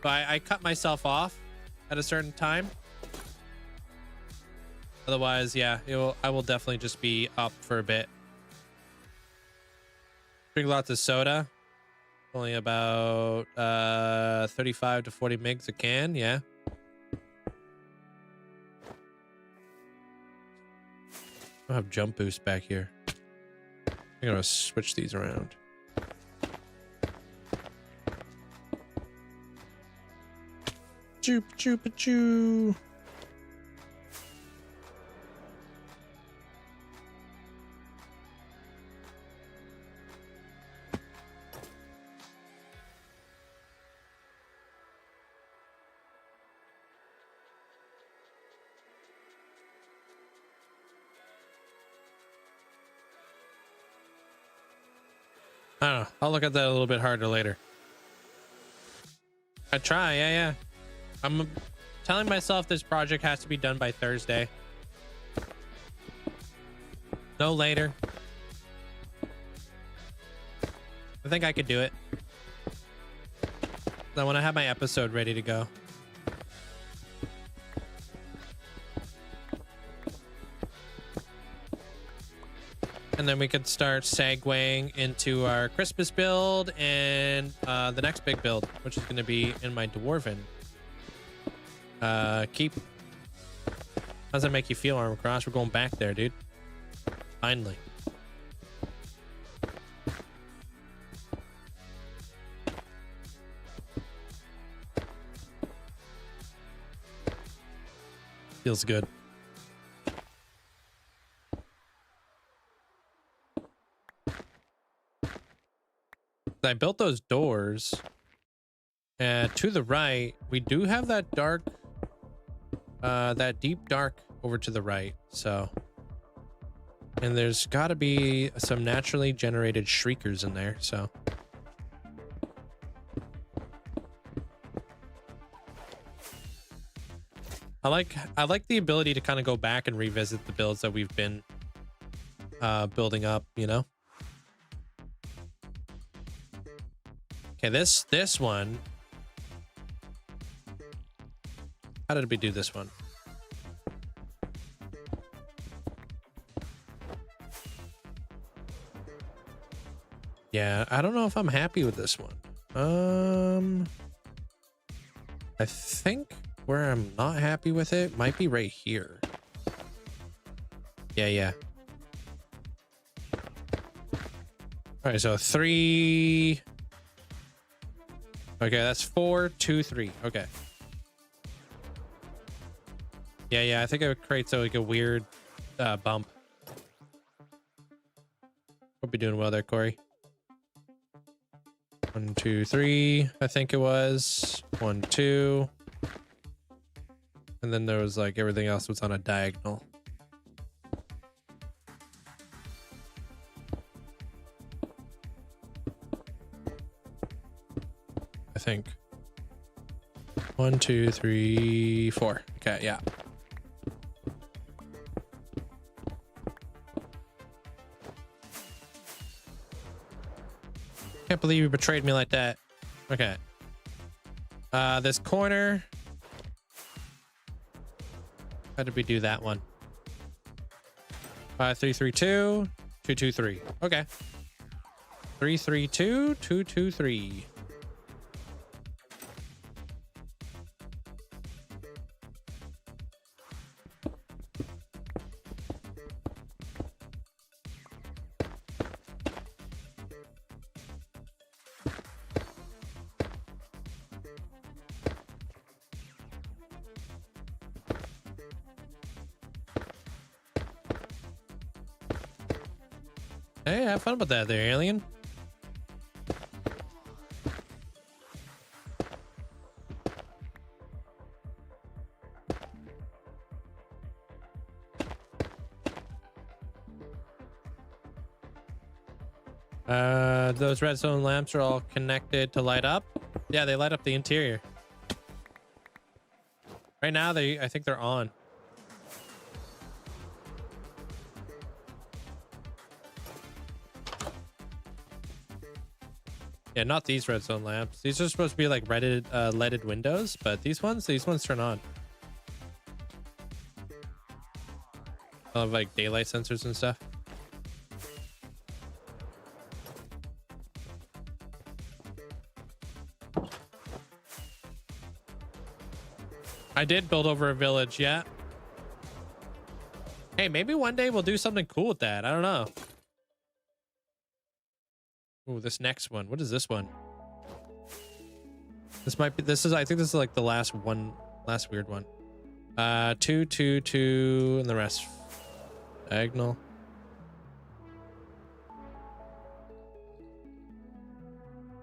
But I cut myself off at a certain time. Otherwise, yeah, I will definitely just be up for a bit. Drink lots of soda. Only about 35 to 40 mgs a can, yeah. I'll have jump boost back here. I'm gonna switch these around. Choop choop choo. I don't know. I'll look at that a little bit harder later. I try, yeah. I'm telling myself this project has to be done by Thursday. No later. I think I could do it. I want to have my episode ready to go. And then we could start segueing into our Christmas build and the next big build, which is going to be in my Dwarven keep. How does that make you feel, Armor Cross? We're going back there, dude. Finally. Feels good. I built those doors, and to the right we do have that dark that deep dark over to the right, so, and there's got to be some naturally generated shriekers in there, so I like the ability to kind of go back and revisit the builds that we've been building up, you know. Okay, this one. How did we do this one? Yeah, I don't know if I'm happy with this one. I think where I'm not happy with it might be right here. Yeah. All right, so 3. Okay, that's 4, 2, 3. Okay. Yeah. I think it creates like a weird bump. Hope you're doing well there, Corey. 1, 2, 3. I think it was 1, 2, and then there was like everything else was on a diagonal. I think 1, 2, 3, 4. Okay, yeah. Can't believe you betrayed me like that. Okay. This corner. How did we do that one? 3, 3, 2, 2, 2, 3. Okay. 3, 3, 2, 2, 2, 3. Hey, have fun with that there, alien. Those redstone lamps are all connected to light up. Yeah, they light up the interior. Right now, I think they're on. Yeah, not these redstone lamps. These are supposed to be like leaded windows, but these ones turn on. I have like daylight sensors and stuff. I did build over a village, yeah. Hey, maybe one day we'll do something cool with that. I don't know. Ooh, this next one. What is this one? This might be, I think this is like the last weird one. 2, 2, 2, and the rest diagonal.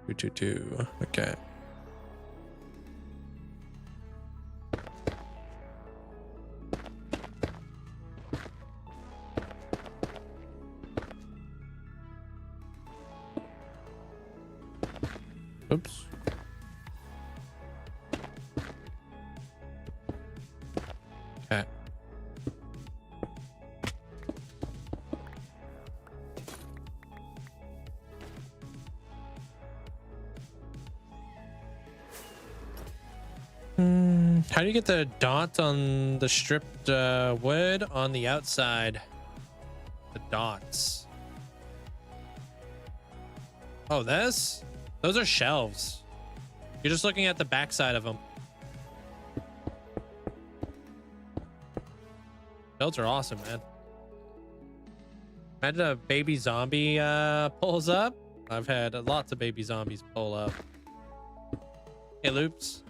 Two, two, two. Okay. Oops. Okay. How do you get the dot on the stripped wood on the outside? The dots. Oh, those are shelves. You're just looking at the backside of them. Those are awesome, man. Imagine a baby zombie pulls up. I've had lots of baby zombies pull up. Hey, Loops.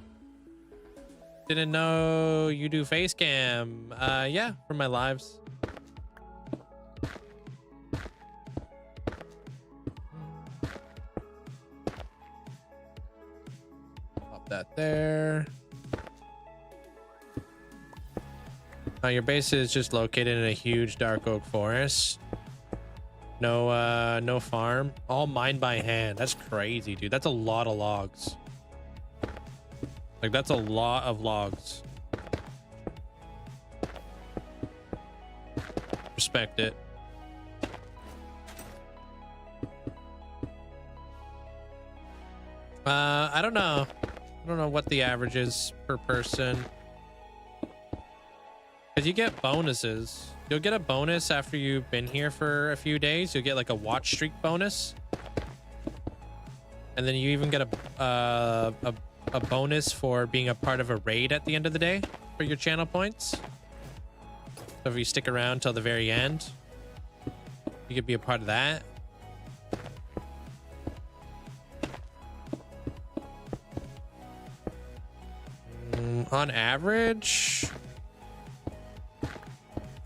Didn't know you do face cam. Yeah, for my lives. Pop that there. Your base is just located in a huge dark oak forest. No farm. All mined by hand. That's crazy, dude. That's a lot of logs. Like, that's a lot of logs. Respect it. I don't know. I don't know what the average is per person. Because you get bonuses. You'll get a bonus after you've been here for a few days. You'll get like a watch streak bonus. And then you even get a bonus for being a part of a raid at the end of the day for your channel points. So if you stick around till the very end, you could be a part of that. On average,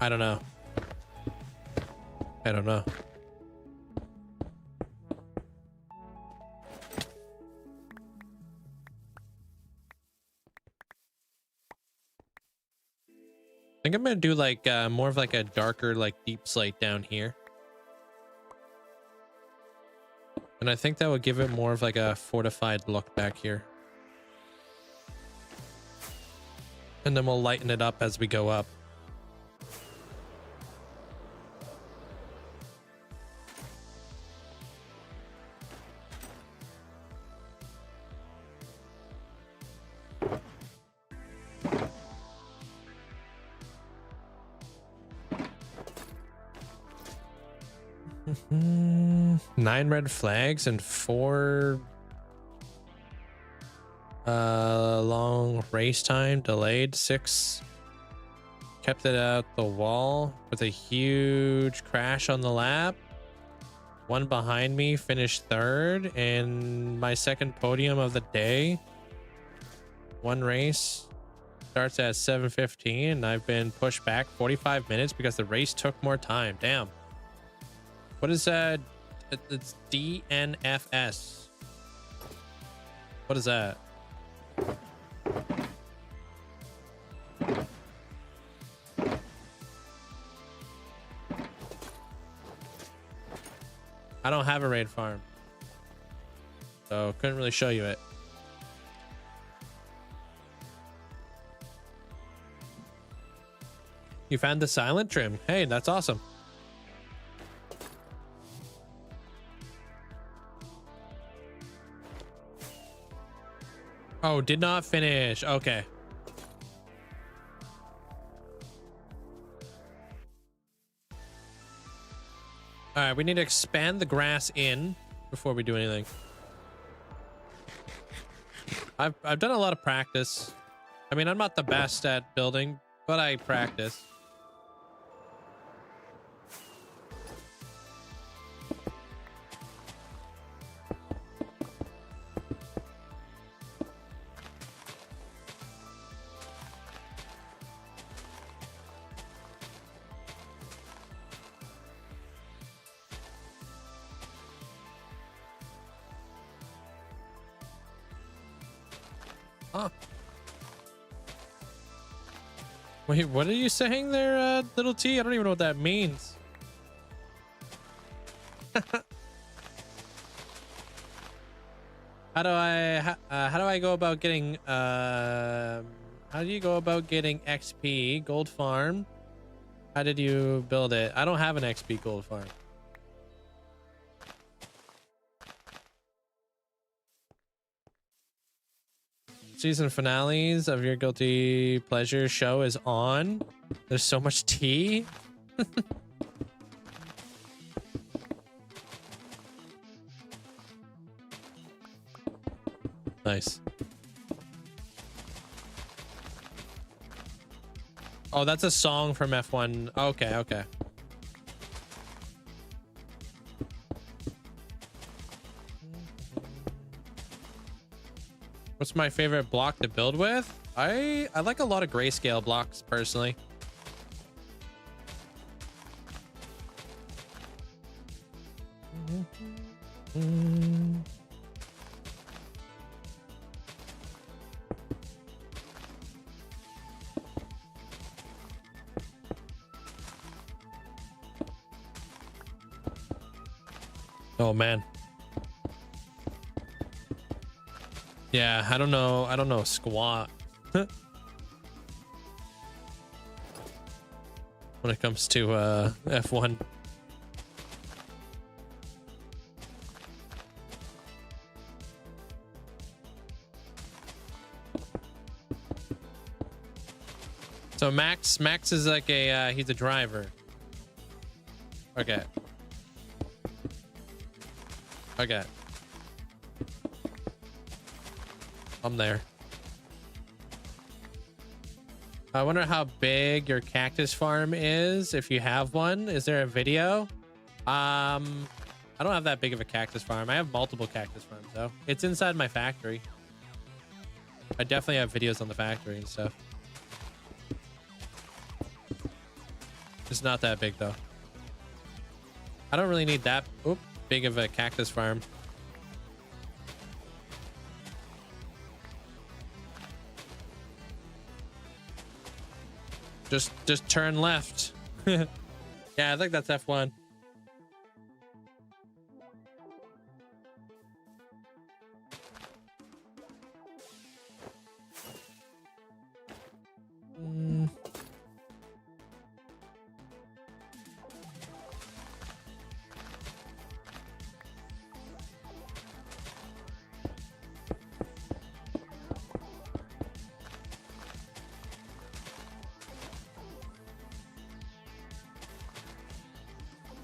I don't know. I don't know. I think I'm gonna do like more of like a darker, like deep slate down here. And I think that would give it more of like a fortified look back here. And then we'll lighten it up as we go up. Nine red flags and 4 long race time delayed. 6 kept it out the wall with a huge crash on the lap. 1 behind me finished 3rd and my 2nd podium of the day. 1 race starts at 7:15 and I've been pushed back 45 minutes because the race took more time. Damn. What is that? It's DNFS. What is that? I don't have a raid farm, so couldn't really show you it. You found the silent trim. Hey, that's awesome. Oh, did not finish. Okay. All right, we need to expand the grass in before we do anything. I've done a lot of practice. I mean, I'm not the best at building, but I practice. Huh. Wait, what are you saying there, little T? I don't even know what that means. How do I go about getting how do you go about getting XP gold farm? How did you build it? I don't have an XP gold farm. Season finales of your guilty pleasure show is on. There's so much tea. Nice. Oh, that's a song from F1. Okay, okay. What's my favorite block to build with? I like a lot of grayscale blocks personally. Oh man. Yeah, I don't know squat. When it comes to F1. So Max is like a he's a driver. Okay. Okay. I'm there. I wonder how big your cactus farm is, if you have one. Is there a video? I don't have that big of a cactus farm. I have multiple cactus farms though. It's inside my factory. I definitely have videos on the factory and stuff. It's not that big though. I don't really need that big of a cactus farm. Just turn left. Yeah, I think that's F1.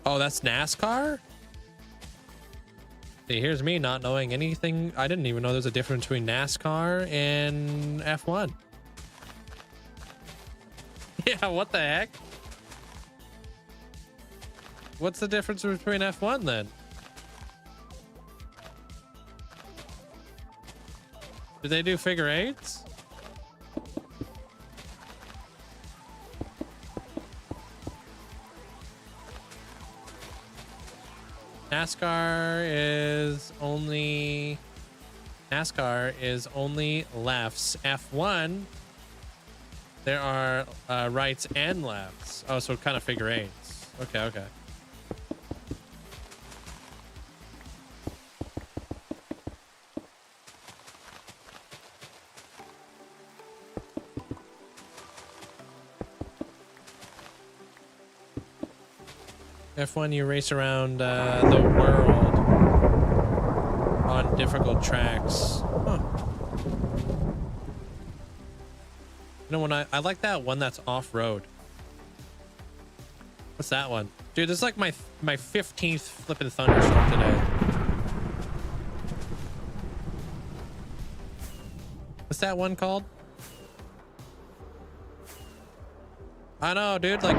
Oh, that's NASCAR? See, here's me not knowing anything. I didn't even know there's a difference between NASCAR and F1. Yeah, what the heck? What's the difference between F1 then? Do they do figure eights? NASCAR is only lefts. F1, there are rights and lefts. Oh, so kind of figure eights. Okay, okay. F1, you race around the world on difficult tracks. Huh. You know, when I like that one that's off-road. What's that one? Dude, this is like my 15th flipping thunderstorm today. What's that one called? I know, dude. Like,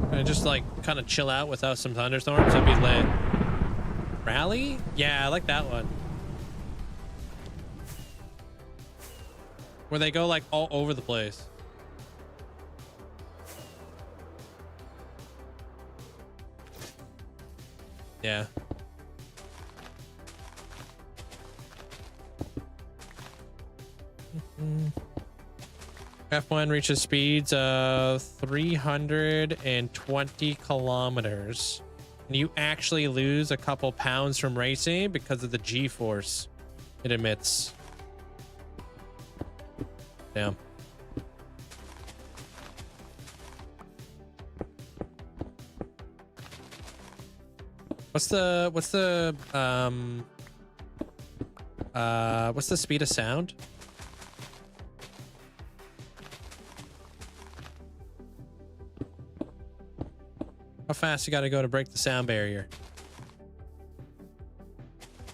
can I just like kind of chill out without some thunderstorms? That'd be lit. Rally? Yeah, I like that one. Where they go like all over the place. Yeah. F1 reaches speeds of 320 kilometers. And you actually lose a couple pounds from racing because of the G-force it emits. Damn. What's the speed of sound? How fast you gotta go to break the sound barrier?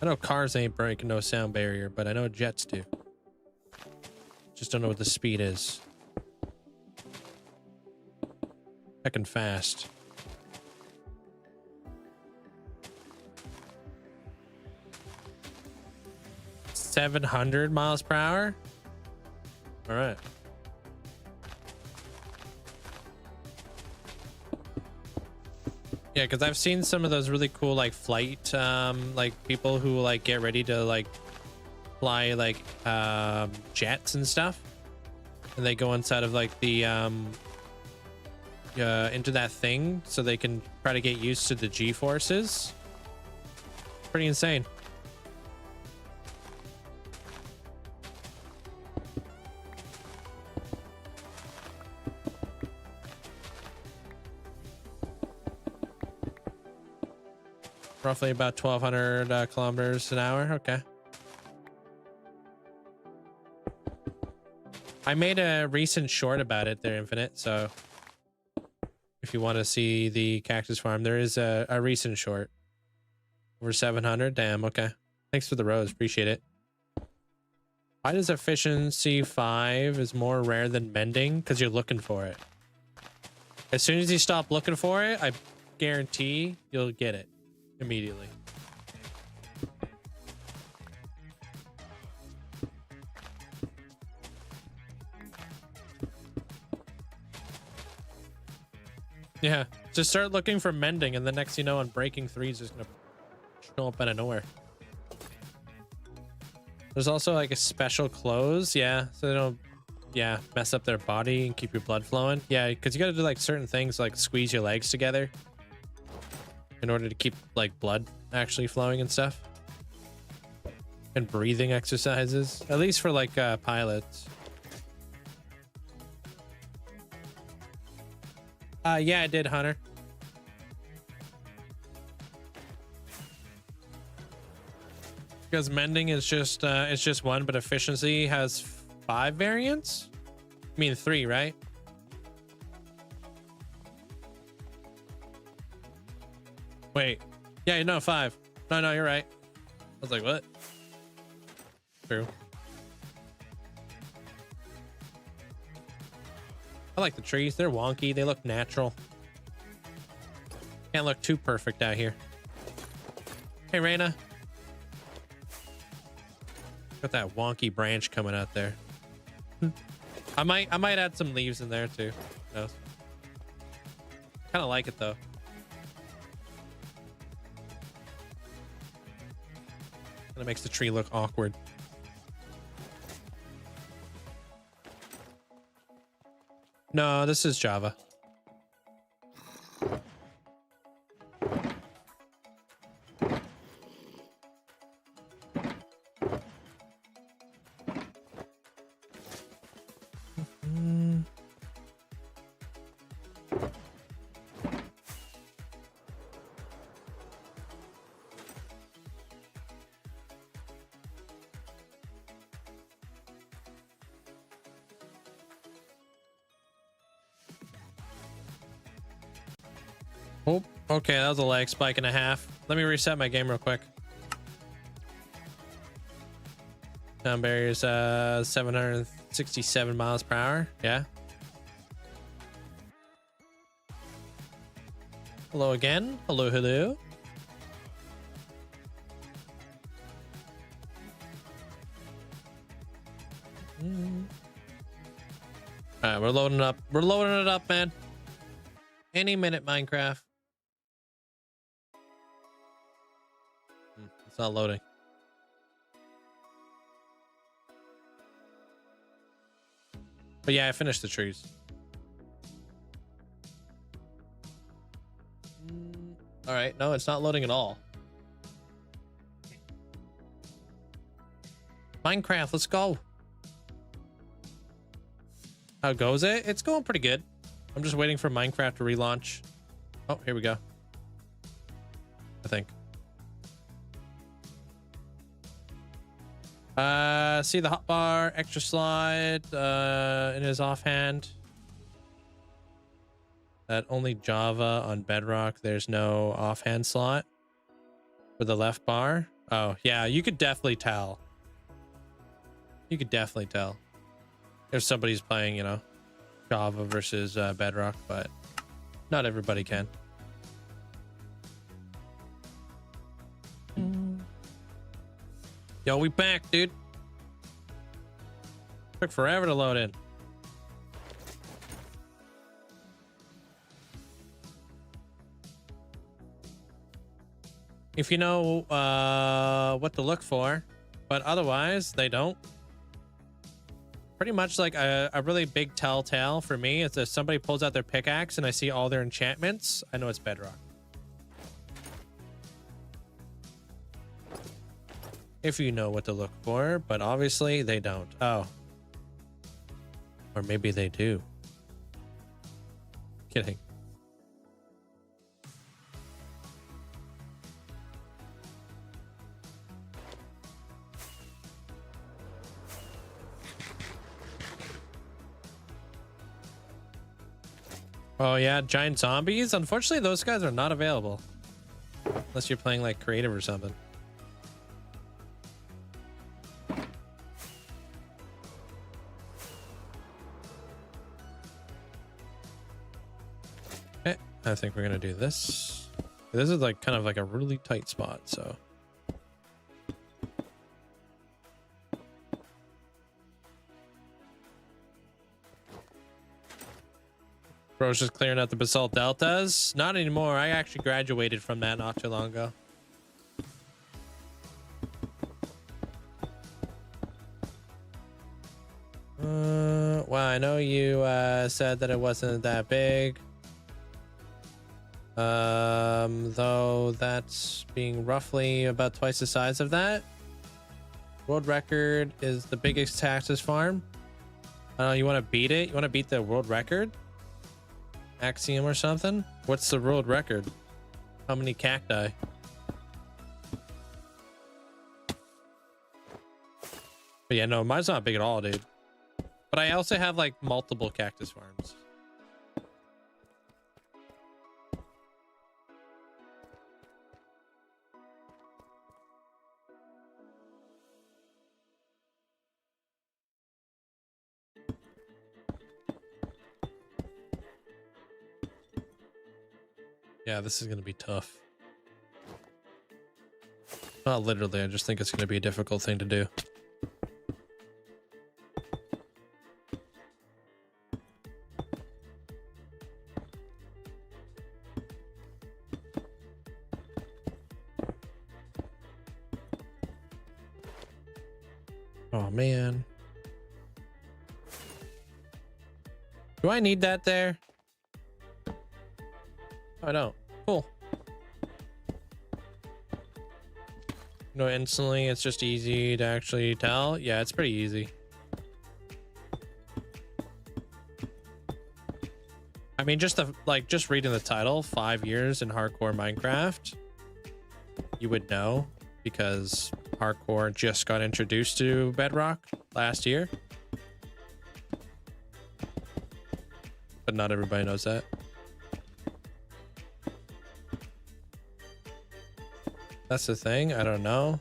I know cars ain't breaking no sound barrier, but I know jets do. Just don't know what the speed is. Heckin' fast. $700 miles per hour? All right. Yeah, because I've seen some of those really cool like flight like people who like get ready to like fly like jets and stuff, and they go inside of like the into that thing so they can try to get used to the G-forces. Pretty insane. Roughly about 1,200 kilometers an hour. Okay. I made a recent short about it there, Infinite. So if you want to see the cactus farm, there is a recent short. Over 700. Damn. Okay. Thanks for the rose. Appreciate it. Why does efficiency 5 is more rare than mending? Because you're looking for it. As soon as you stop looking for it, I guarantee you'll get it immediately. Yeah, just start looking for mending, and the next you know, on breaking 3 is just gonna show up out of nowhere. There's also like a special clothes, yeah, so they don't, yeah, mess up their body and keep your blood flowing. Yeah, because you got to do like certain things, like squeeze your legs together in order to keep like blood actually flowing and stuff, and breathing exercises, at least for like pilots. Yeah, I did, Hunter. Because mending is just it's just 1, but efficiency has 5 variants. I mean 3, right? Wait, yeah, no, 5. No, you're right. I was like, what? True. I like the trees. They're wonky. They look natural. Can't look too perfect out here. Hey, Raina. Got that wonky branch coming out there. I might add some leaves in there too. Who knows? Kind of like it though. Kind of makes the tree look awkward. No, this is Java. Oh, okay, that was a lag spike and a half. Let me reset my game real quick. Sound barrier's 767 miles per hour. Yeah. Hello again. Hello, hello. All right, we're loading up. We're loading it up, man. Any minute, Minecraft. It's not loading. But yeah, I finished the trees. All right, no, it's not loading at all. Minecraft, let's go. How goes it? It's going pretty good. I'm just waiting for Minecraft to relaunch. Oh, here we go. I think. See the hotbar, extra slide in his offhand. That only Java on Bedrock, there's no offhand slot for the left bar. Oh, yeah, you could definitely tell. You could definitely tell if somebody's playing, you know, Java versus Bedrock, but not everybody can. Yo, we back, dude. Took forever to load in. If you know what to look for, but otherwise they don't. Pretty much like a really big telltale for me is if somebody pulls out their pickaxe and I see all their enchantments, I know it's Bedrock. If you know what to look for, but obviously they don't. Oh. Or maybe they do. Kidding. Oh yeah, giant zombies. Unfortunately, those guys are not available. Unless you're playing like creative or something. Okay, I think we're gonna do this. This is like kind of like a really tight spot, so. Bro's just clearing out the basalt deltas. Not anymore. I actually graduated from that not too long ago. Well, I know you said that it wasn't that big. Though that's being roughly about twice the size of that. World record is the biggest cactus farm. You want to beat it? You want to beat the world record? Axiom or something? What's the world record? How many cacti? But yeah, no, mine's not big at all, dude. But I also have like multiple cactus farms. Yeah, this is going to be tough. Not literally, I just think it's going to be a difficult thing to do. Oh, man. Do I need that there? I don't. Cool. No, instantly, it's just easy to actually tell. Yeah, it's pretty easy. I mean, just just reading the title, 5 years in hardcore Minecraft, you would know because hardcore just got introduced to Bedrock last year. But not everybody knows that. That's the thing. I don't know.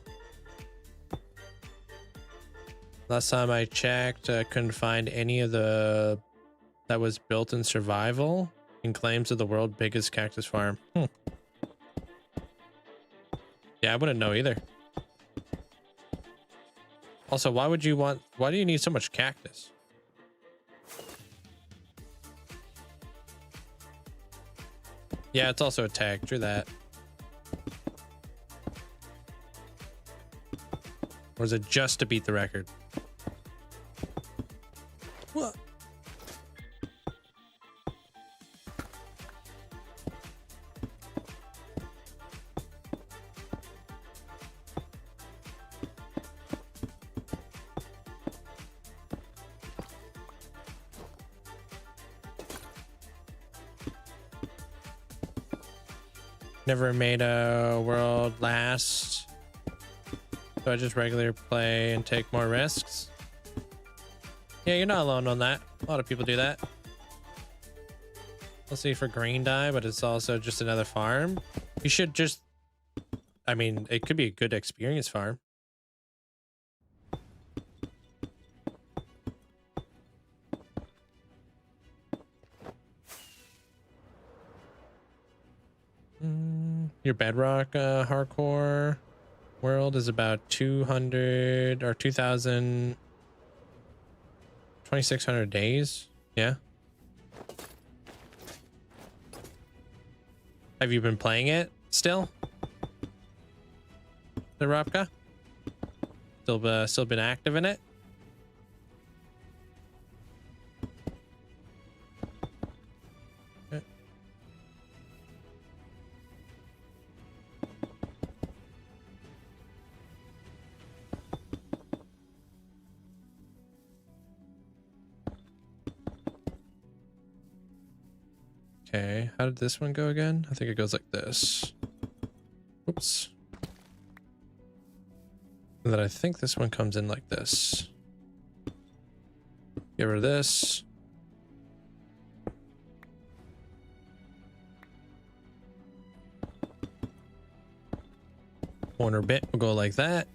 Last time I checked, I couldn't find any of the that was built in survival and claims of the world's biggest cactus farm. Yeah, I wouldn't know either. Also, why do you need so much cactus? Yeah, it's also a tag. True that. Or is it just to beat the record? What? Never made a world last. So I just regular play and take more risks. Yeah, you're not alone on that. A lot of people do that. Let's see for green dye, but it's also just another farm. You should just, I mean, it could be a good experience farm. Your bedrock hardcore world is about 200 or 2,000, 2,600 days. Yeah. Have you been playing it still? The Rapka? Still been active in it? Okay, how did this one go again? I think it goes like this. Oops. And then I think this one comes in like this. Get rid of this. Corner bit will go like that.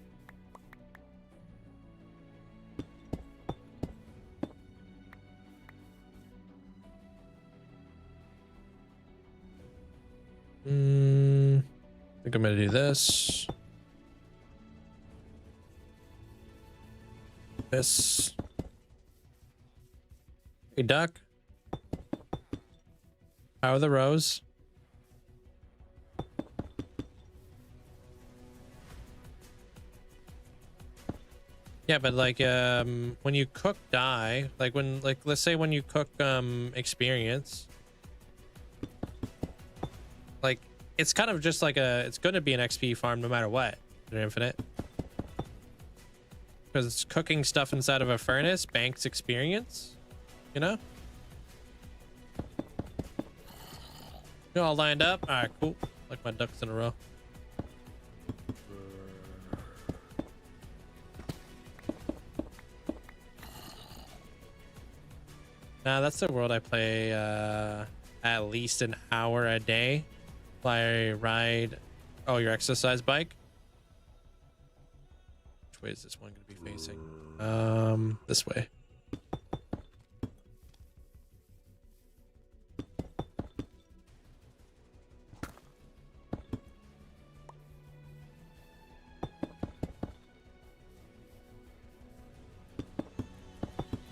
I think I'm gonna do this. This. Hey, duck. How are the rows? Yeah, but like when you cook dye, like when let's say when you cook experience, like it's kind of just like it's going to be an XP farm no matter what in Infinite, because it's cooking stuff inside of a furnace banks experience, you know. You all lined up? All right, cool. Like my ducks in a row. Nah, that's the world I play at least an hour a day. Fly, ride. Oh, your exercise bike? Which way is this one going to be facing? This way.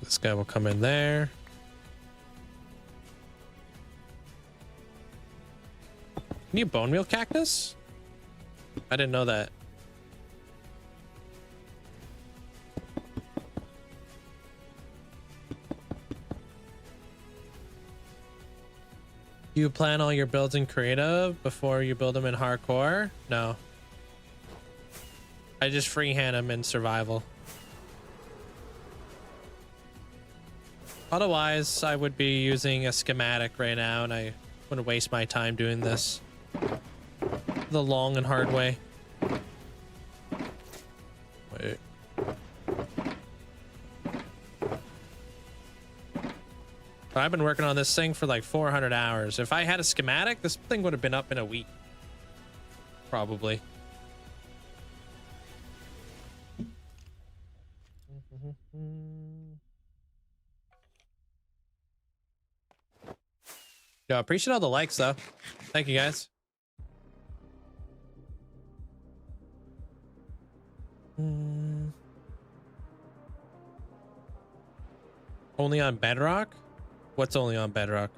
This guy will come in there. Can you bone meal cactus? I didn't know that. You plan all your builds in creative before you build them in hardcore? No. I just freehand them in survival. Otherwise, I would be using a schematic right now, and I wouldn't waste my time doing this the long and hard way. Wait. I've been working on this thing for like 400 hours. If I had a schematic, this thing would have been up in a week. Probably. Yo, appreciate all the likes though. Thank you guys. Only on Bedrock? What's only on Bedrock?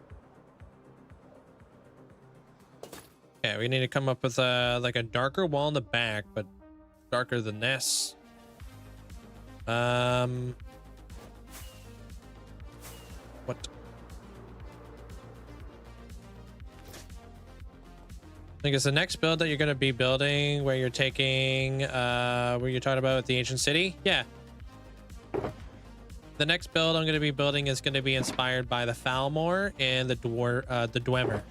Yeah, we need to come up with like a darker wall in the back, but darker than this. What? I think it's the next build that you're going to be building where you're taking, where you're talking about the ancient city. Yeah. The next build I'm going to be building is going to be inspired by the Falmore and the Dwemer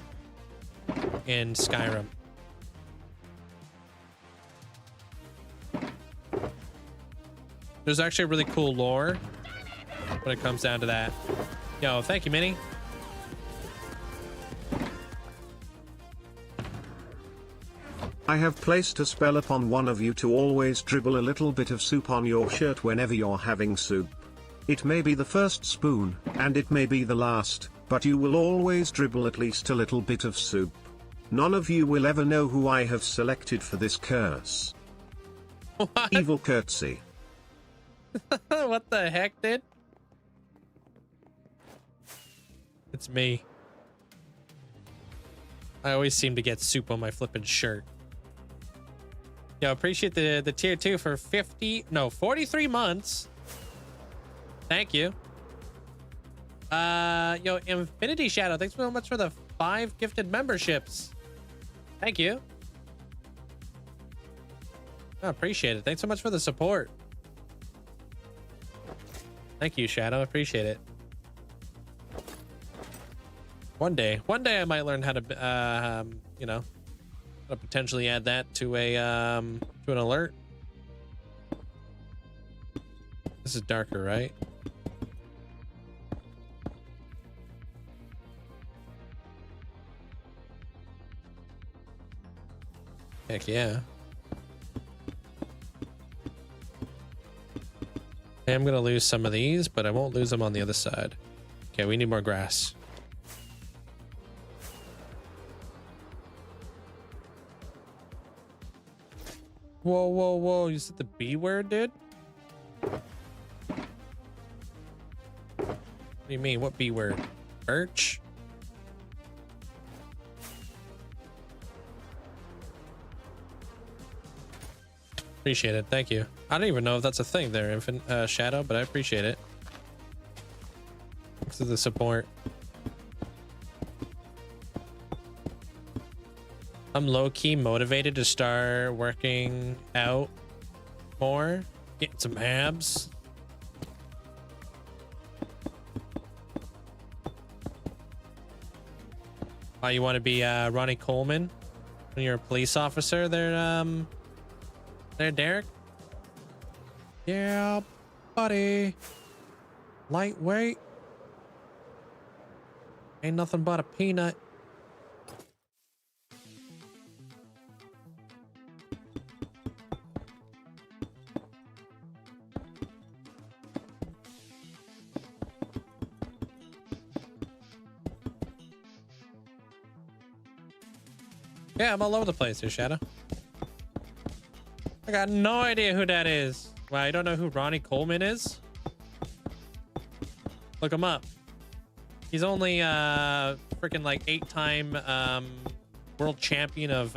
in Skyrim. There's actually a really cool lore when it comes down to that. Yo, thank you, Minnie. I have placed a spell upon one of you to always dribble a little bit of soup on your shirt whenever you're having soup. It may be the first spoon, and it may be the last, but you will always dribble at least a little bit of soup. None of you will ever know who I have selected for this curse. What? Evil curtsy. What the heck, dude? It's me. I always seem to get soup on my flippin' shirt. Yo, appreciate the tier 2 for 43 months. Thank you. Yo, Infinity Shadow, thanks so much for the 5 gifted memberships. Thank you. I appreciate it. Thanks so much for the support. Thank you, Shadow. Appreciate it. One day I might learn how to, you know, how to potentially add that to a, to an alert. This is darker, right? Heck yeah. I'm gonna lose some of these, but I won't lose them on the other side. Okay, we need more grass. Whoa, whoa, whoa. You said the B word, dude? What do you mean? What B word? Birch? Appreciate it. Thank you. I don't even know if that's a thing there, Infant Shadow, but I appreciate it. Thanks for the support. I'm low-key motivated to start working out more, getting some abs. Oh, you want to be Ronnie Coleman when you're a police officer there, Derek? Yeah, buddy. Lightweight. Ain't nothing but a peanut. Yeah, I'm all over the place here, Shadow. I got no idea who that is. Wow, you don't know who Ronnie Coleman is? Look him up. He's only freaking like 8-time world champion of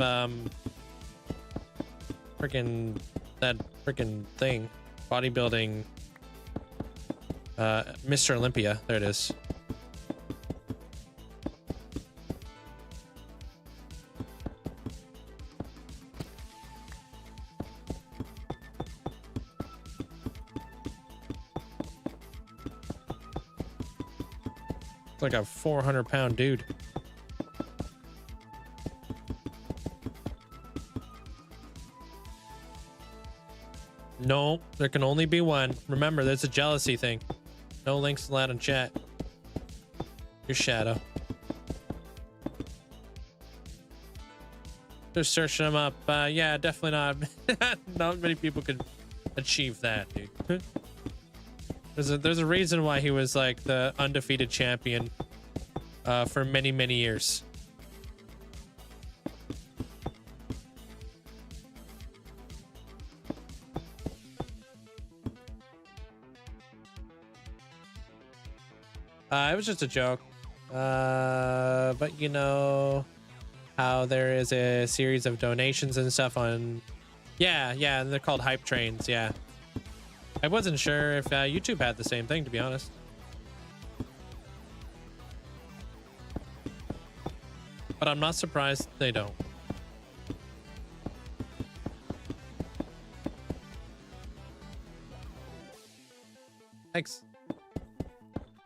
freaking that freaking thing, bodybuilding. Mr. Olympia. There it is. Like a 400-pound dude. No, there can only be one. Remember, there's a jealousy thing. No links allowed in chat. Your Shadow. Just searching him up. Yeah, definitely not. Not many people could achieve that, dude. There's a reason why he was like the undefeated champion for many, many years. It was just a joke. But you know how there is a series of donations and stuff on... Yeah, they're called hype trains, yeah. I wasn't sure if YouTube had the same thing, to be honest. But I'm not surprised they don't. Thanks.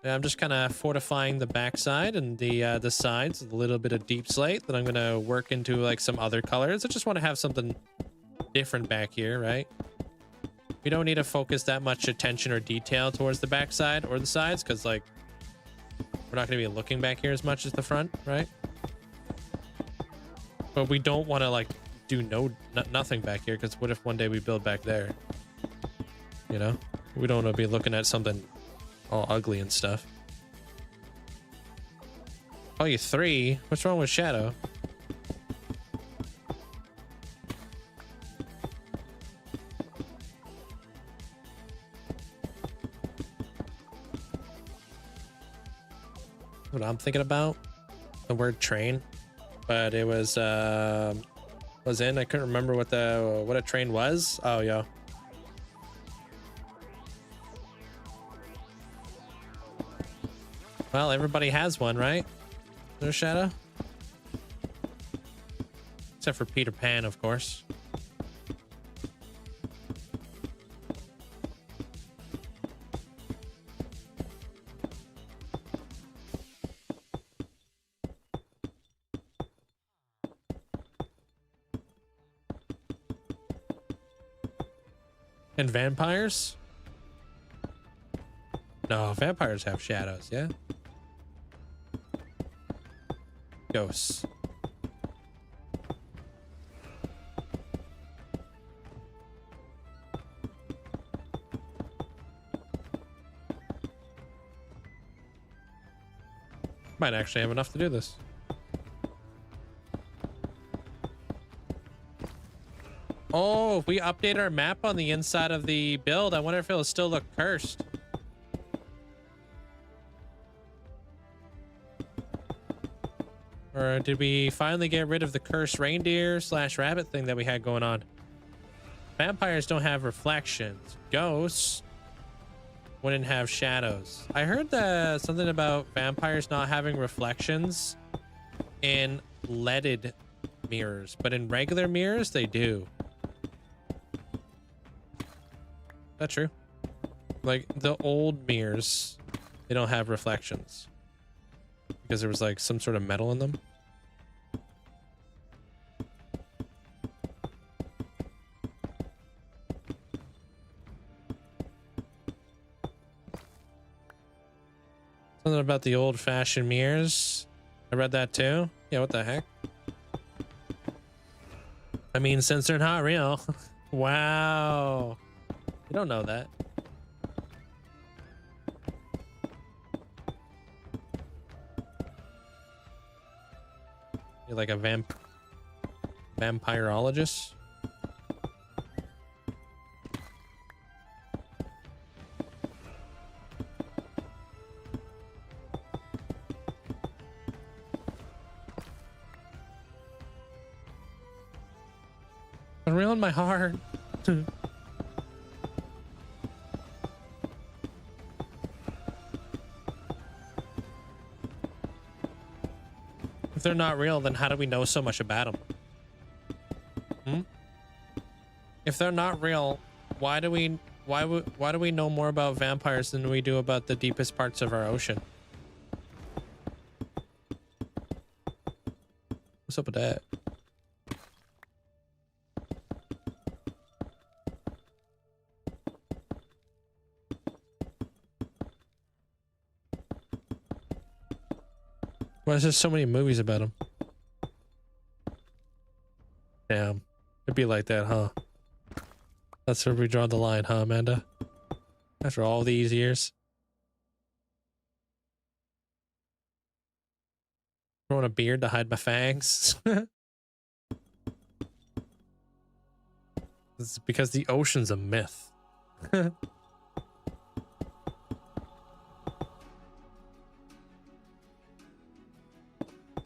Yeah, I'm just kind of fortifying the backside and the sides with a little bit of deep slate that I'm going to work into like some other colors. I just want to have something different back here, right? we don't need to focus that much attention or detail towards the backside or the sides, because like we're not going to be looking back here as much as the front, right? But we don't want to like do nothing back here, because what if one day we build back there? You know, we don't want to be looking at something all ugly and stuff. Oh, you 3. What's wrong with Shadow? What I'm thinking about, the word train, but it was in. I couldn't remember what a train was. Oh yeah. Well, everybody has one, right? There's Shadow, except for Peter Pan, of course. And vampires? No, vampires have shadows, yeah? Ghosts. Might actually have enough to do this. Oh, if we update our map on the inside of the build, I wonder if it'll still look cursed. Or did we finally get rid of the cursed reindeer / rabbit thing that we had going on? Vampires don't have reflections. Ghosts wouldn't have shadows. I heard that something about vampires not having reflections in leaded mirrors, but in regular mirrors, they do. That's true. Like the old mirrors, they don't have reflections because there was like some sort of metal in them. Something about the old-fashioned mirrors. I read that too. Yeah, what the heck? I mean, since they're not real. Wow. You don't know that. You're like a vampirologist? Unreal in my heart. If they're not real, then how do we know so much about them? If they're not real, why do we know more about vampires than we do about the deepest parts of our ocean? What's up with that? Why is there so many movies about them? Damn. It'd be like that, huh? That's where we draw the line, huh, Amanda? After all these years. Growing a beard to hide my fangs. It's because the ocean's a myth.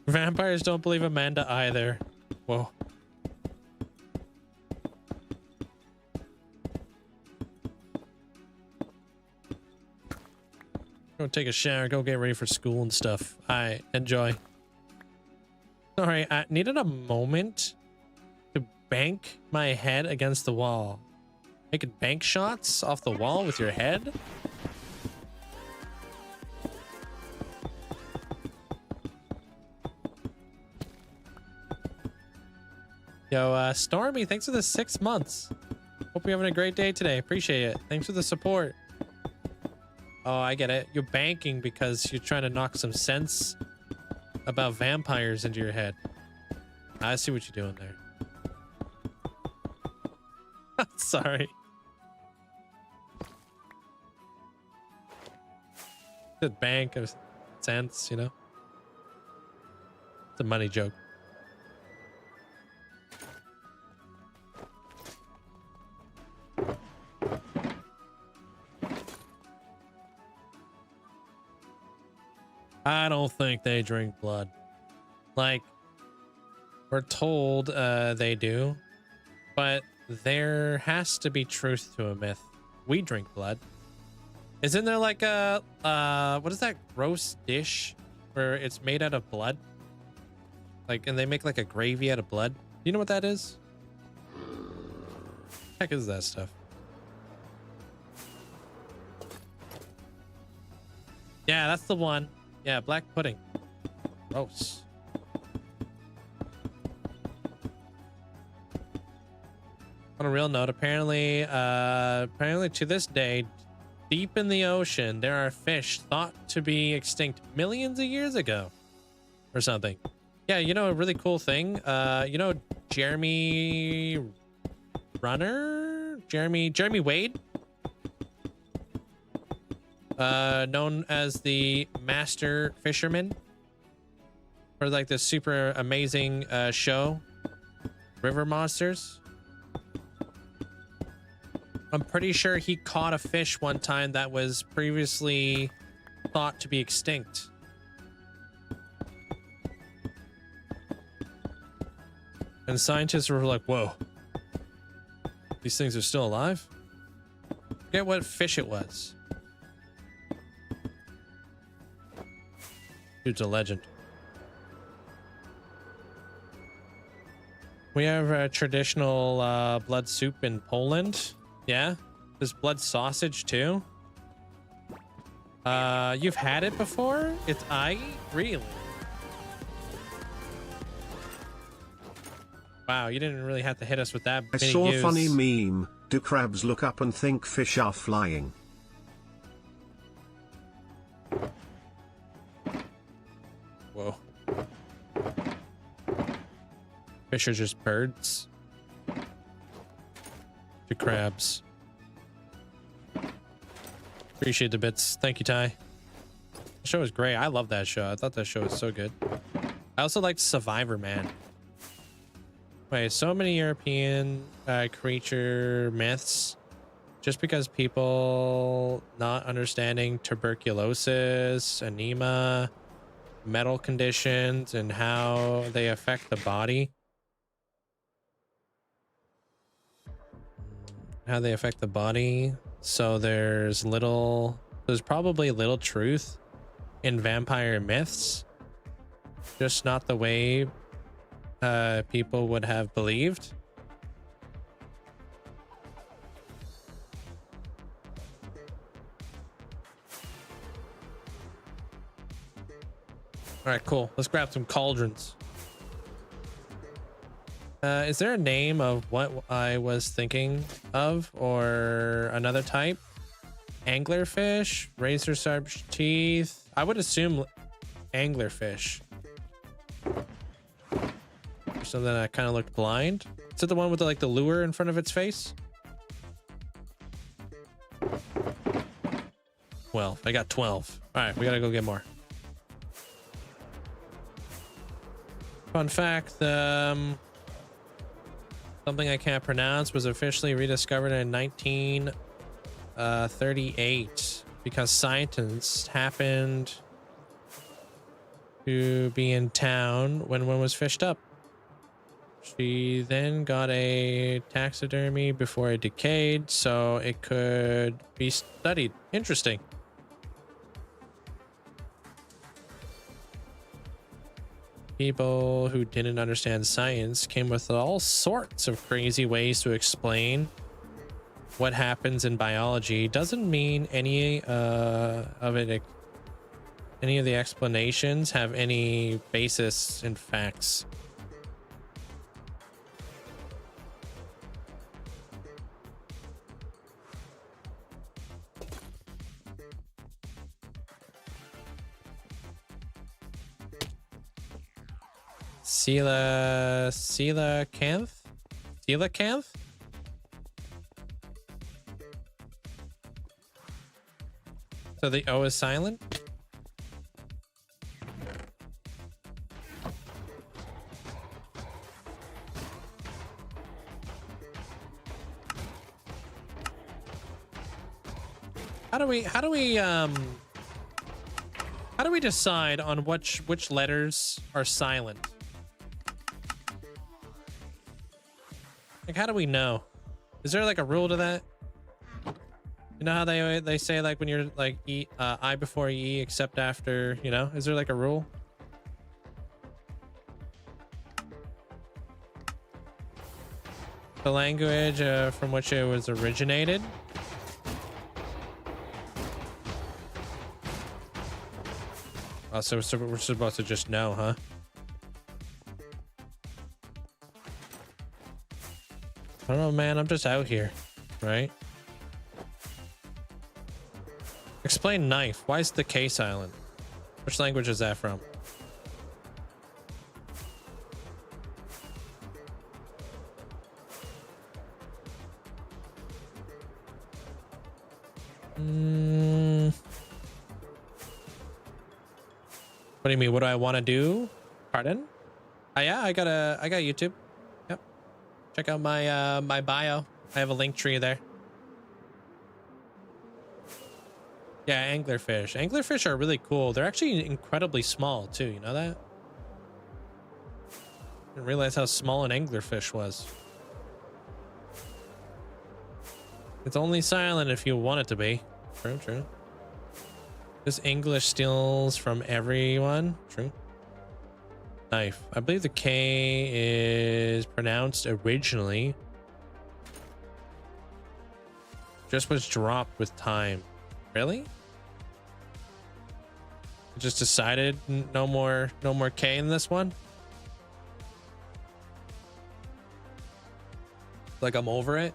Vampires don't believe Amanda either. Whoa. Go take a shower, go get ready for school and stuff. Alright, enjoy. Sorry, I needed a moment to bank my head against the wall. Making bank shots off the wall with your head? Yo, Stormy, thanks for the 6 months. Hope you're having a great day today. Appreciate it. Thanks for the support. Oh, I get it. You're banking because you're trying to knock some sense about vampires into your head. I see what you're doing there. Sorry. The bank of sense, you know? It's a money joke. I don't think they drink blood. Like, we're told they do, but there has to be truth to a myth. We drink blood. Isn't there like a what is that gross dish where it's made out of blood? Like, and they make like a gravy out of blood. Do you know what that is? Heck is that stuff? Yeah, that's the one. Yeah, black pudding. Gross. On a real note, apparently to this day, deep in the ocean, there are fish thought to be extinct millions of years ago or something. Yeah, you know, a really cool thing. You know, Jeremy Wade, known as the master fisherman for like this super amazing show, River Monsters. I'm pretty sure he caught a fish one time that was previously thought to be extinct. And scientists were like, whoa, these things are still alive? Forget what fish it was. Dude's a legend. We have a traditional blood soup in Poland. Yeah, there's blood sausage too. You've had it before? It's really? Wow, you didn't really have to hit us with that. I saw a funny meme. Do crabs look up and think fish are flying? Whoa. Fish are just birds. To crabs. Appreciate the bits. Thank you, Ty. The show is great. I love that show. I thought that show was so good. I also liked Survivor Man. Wait, so many European creature myths just because people not understanding tuberculosis, anemia, metal conditions, and how they affect the body. How they affect the body. So there's probably little truth in vampire myths, just not the way people would have believed. All right, cool. Let's grab some cauldrons. Is there a name of what I was thinking of, or another type? Anglerfish, razor sharp teeth. I would assume anglerfish. Or something that kind of looked blind. Is it the one with the lure in front of its face? Well, I got 12. All right, we gotta go get more. Fun fact, something I can't pronounce was officially rediscovered in 1938 because scientists happened to be in town when one was fished up. She then got a taxidermy before it decayed, so it could be studied. Interesting. People who didn't understand science came with all sorts of crazy ways to explain what happens in biology. Doesn't mean any of the explanations have any basis in facts. Coelacanth? Coelacanth? So the O is silent? How do we decide on which letters are silent? Like, how do we know? Is there like a rule to that? You know how they say like when you're like I before E except after, you know? Is there like a rule? The language from which it was originated. Oh, so we're supposed to just know, huh? I don't know, man. I'm just out here, right? Explain knife. Why is the K silent? Which language is that from? What do you mean? What do I want to do? Pardon? Yeah, I got YouTube. Yep. Check out my my bio. I have a link tree there. Yeah, anglerfish. Anglerfish are really cool. They're actually incredibly small too. You know that? Didn't realize how small an anglerfish was. It's only silent if you want it to be. True, true. This English steals from everyone. True. Knife. I believe the K is pronounced originally. Just was dropped with time. Really? Just decided no more K in this one? Like I'm over it?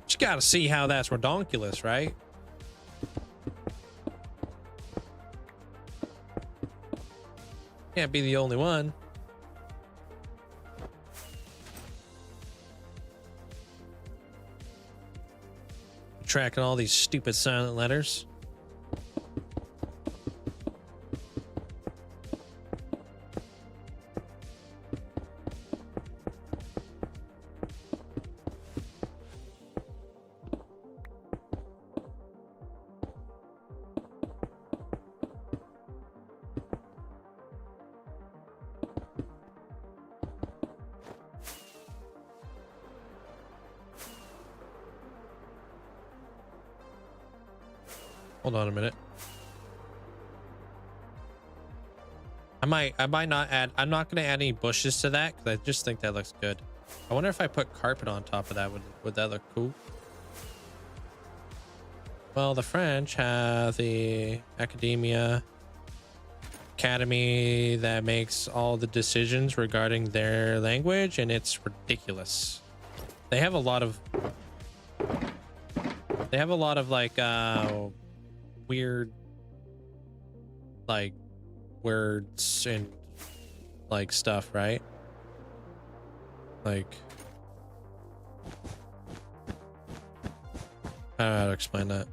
Just gotta see how that's redonkulous, right? Can't be the only one. Tracking all these stupid silent letters. Hold on a minute. I might not add, I'm not going to add any bushes to that because I just think that looks good. I wonder if I put carpet on top of that, would that look cool? Well, the French have the academia academy that makes all the decisions regarding their language, and it's ridiculous. They have a lot of like weird like words and like stuff, right? Like I don't know how to explain that.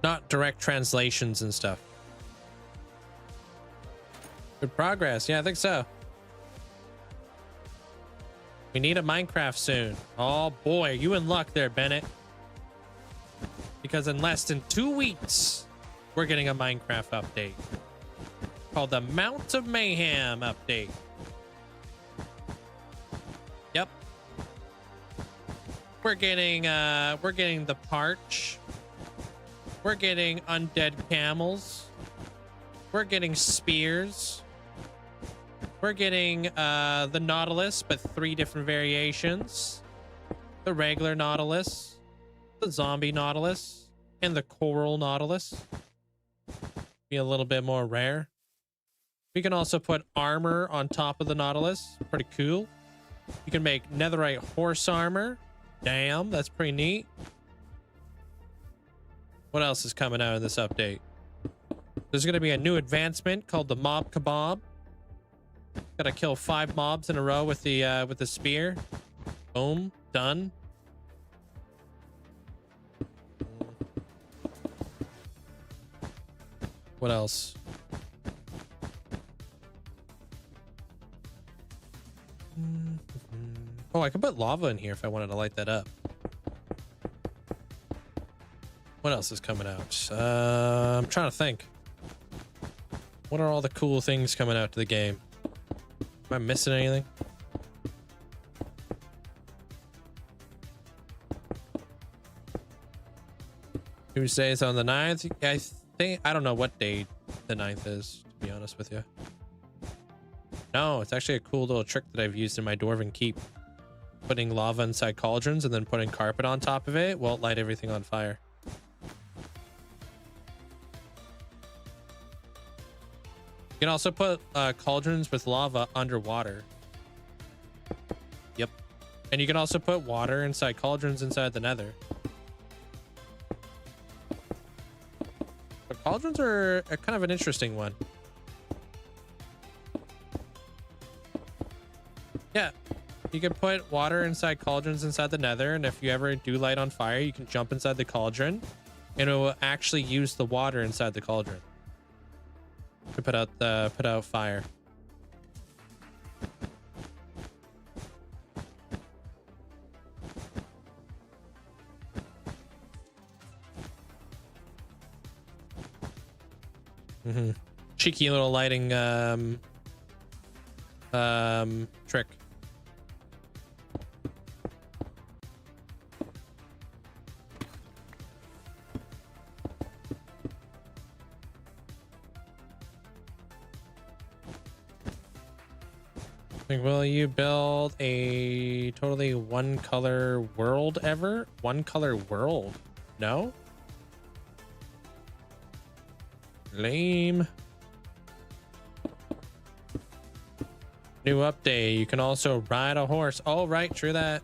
Not direct translations and stuff. Good progress. Yeah, I think so. We need a Minecraft soon. Oh boy, you in luck there, Bennett. Because in less than 2 weeks, we're getting a Minecraft update called the Mount of Mayhem update. Yep. We're getting the Parch. We're getting undead camels. We're getting spears. We're getting the Nautilus, but 3 different variations. The regular Nautilus, the zombie Nautilus, and the coral Nautilus. Be a little bit more rare. We can also put armor on top of the Nautilus. Pretty cool. You can make netherite horse armor. Damn, that's pretty neat. What else is coming out in this update? There's going to be a new advancement called the Mob Kebab. Gotta kill 5 mobs in a row with the spear. Boom, done. What else? Oh, I could put lava in here if I wanted to light that up. What else is coming out? I'm trying to think. What are all the cool things coming out to the game? Am I missing anything? Tuesday's on the 9th. I don't know what day the 9th is, to be honest with you. No, it's actually a cool little trick that I've used in my Dwarven Keep. Putting lava inside cauldrons and then putting carpet on top of it won't light everything on fire. You can also put cauldrons with lava underwater. Yep. And you can also put water inside cauldrons inside the nether. But cauldrons are kind of an interesting one. Yeah. You can put water inside cauldrons inside the nether, and if you ever do light on fire, you can jump inside the cauldron, and it will actually use the water inside the cauldron to put out fire. Cheeky little lighting trick. Will you build a totally one color world ever? One color world? No? Lame. New update. You can also ride a horse. Oh, right. True that.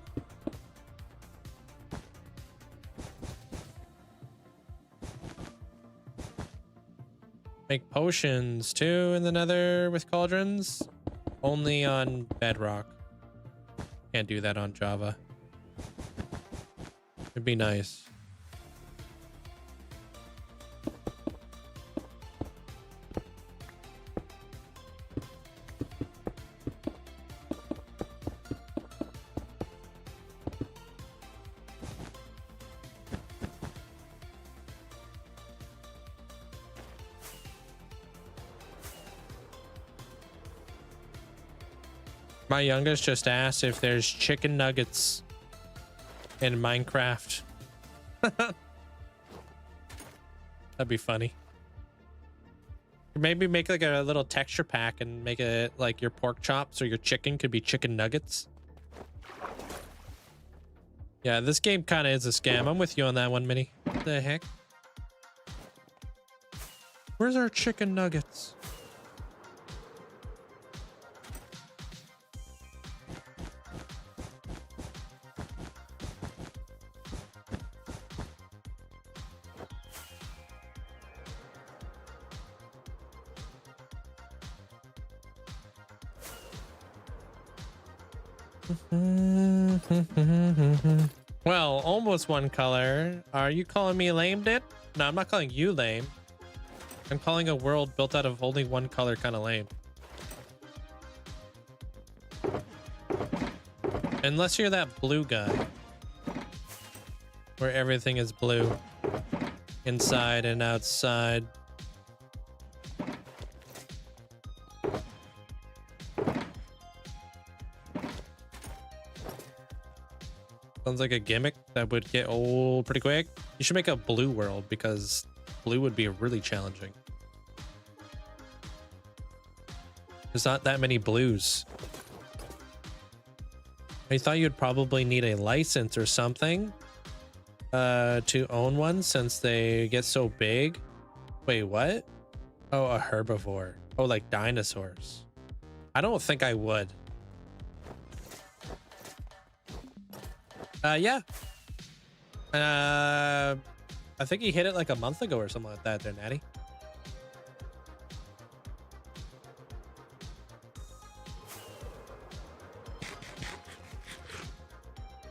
Make potions too in the nether with cauldrons. Only on Bedrock. Can't do that on Java. It'd be nice. My youngest just asked if there's chicken nuggets in Minecraft. That'd be funny. Maybe make like a little texture pack and make it like your pork chops or your chicken could be chicken nuggets. Yeah, this game kind of is a scam. I'm with you on that one, Minnie. What the heck? Where's our chicken nuggets? Well, almost one color. Are you calling me lame, dude? No, I'm not calling you lame. I'm calling a world built out of only one color kind of lame. Unless you're that blue guy. Where everything is blue. Inside and outside. Sounds like a gimmick that would get old pretty quick. You should make a blue world because blue would be really challenging. There's not that many blues. I thought you'd probably need a license or something to own one since they get so big. Wait, what? Oh, a herbivore. Oh, like dinosaurs. I don't think I would. Yeah. I think he hit it like a month ago or something like that there, Natty.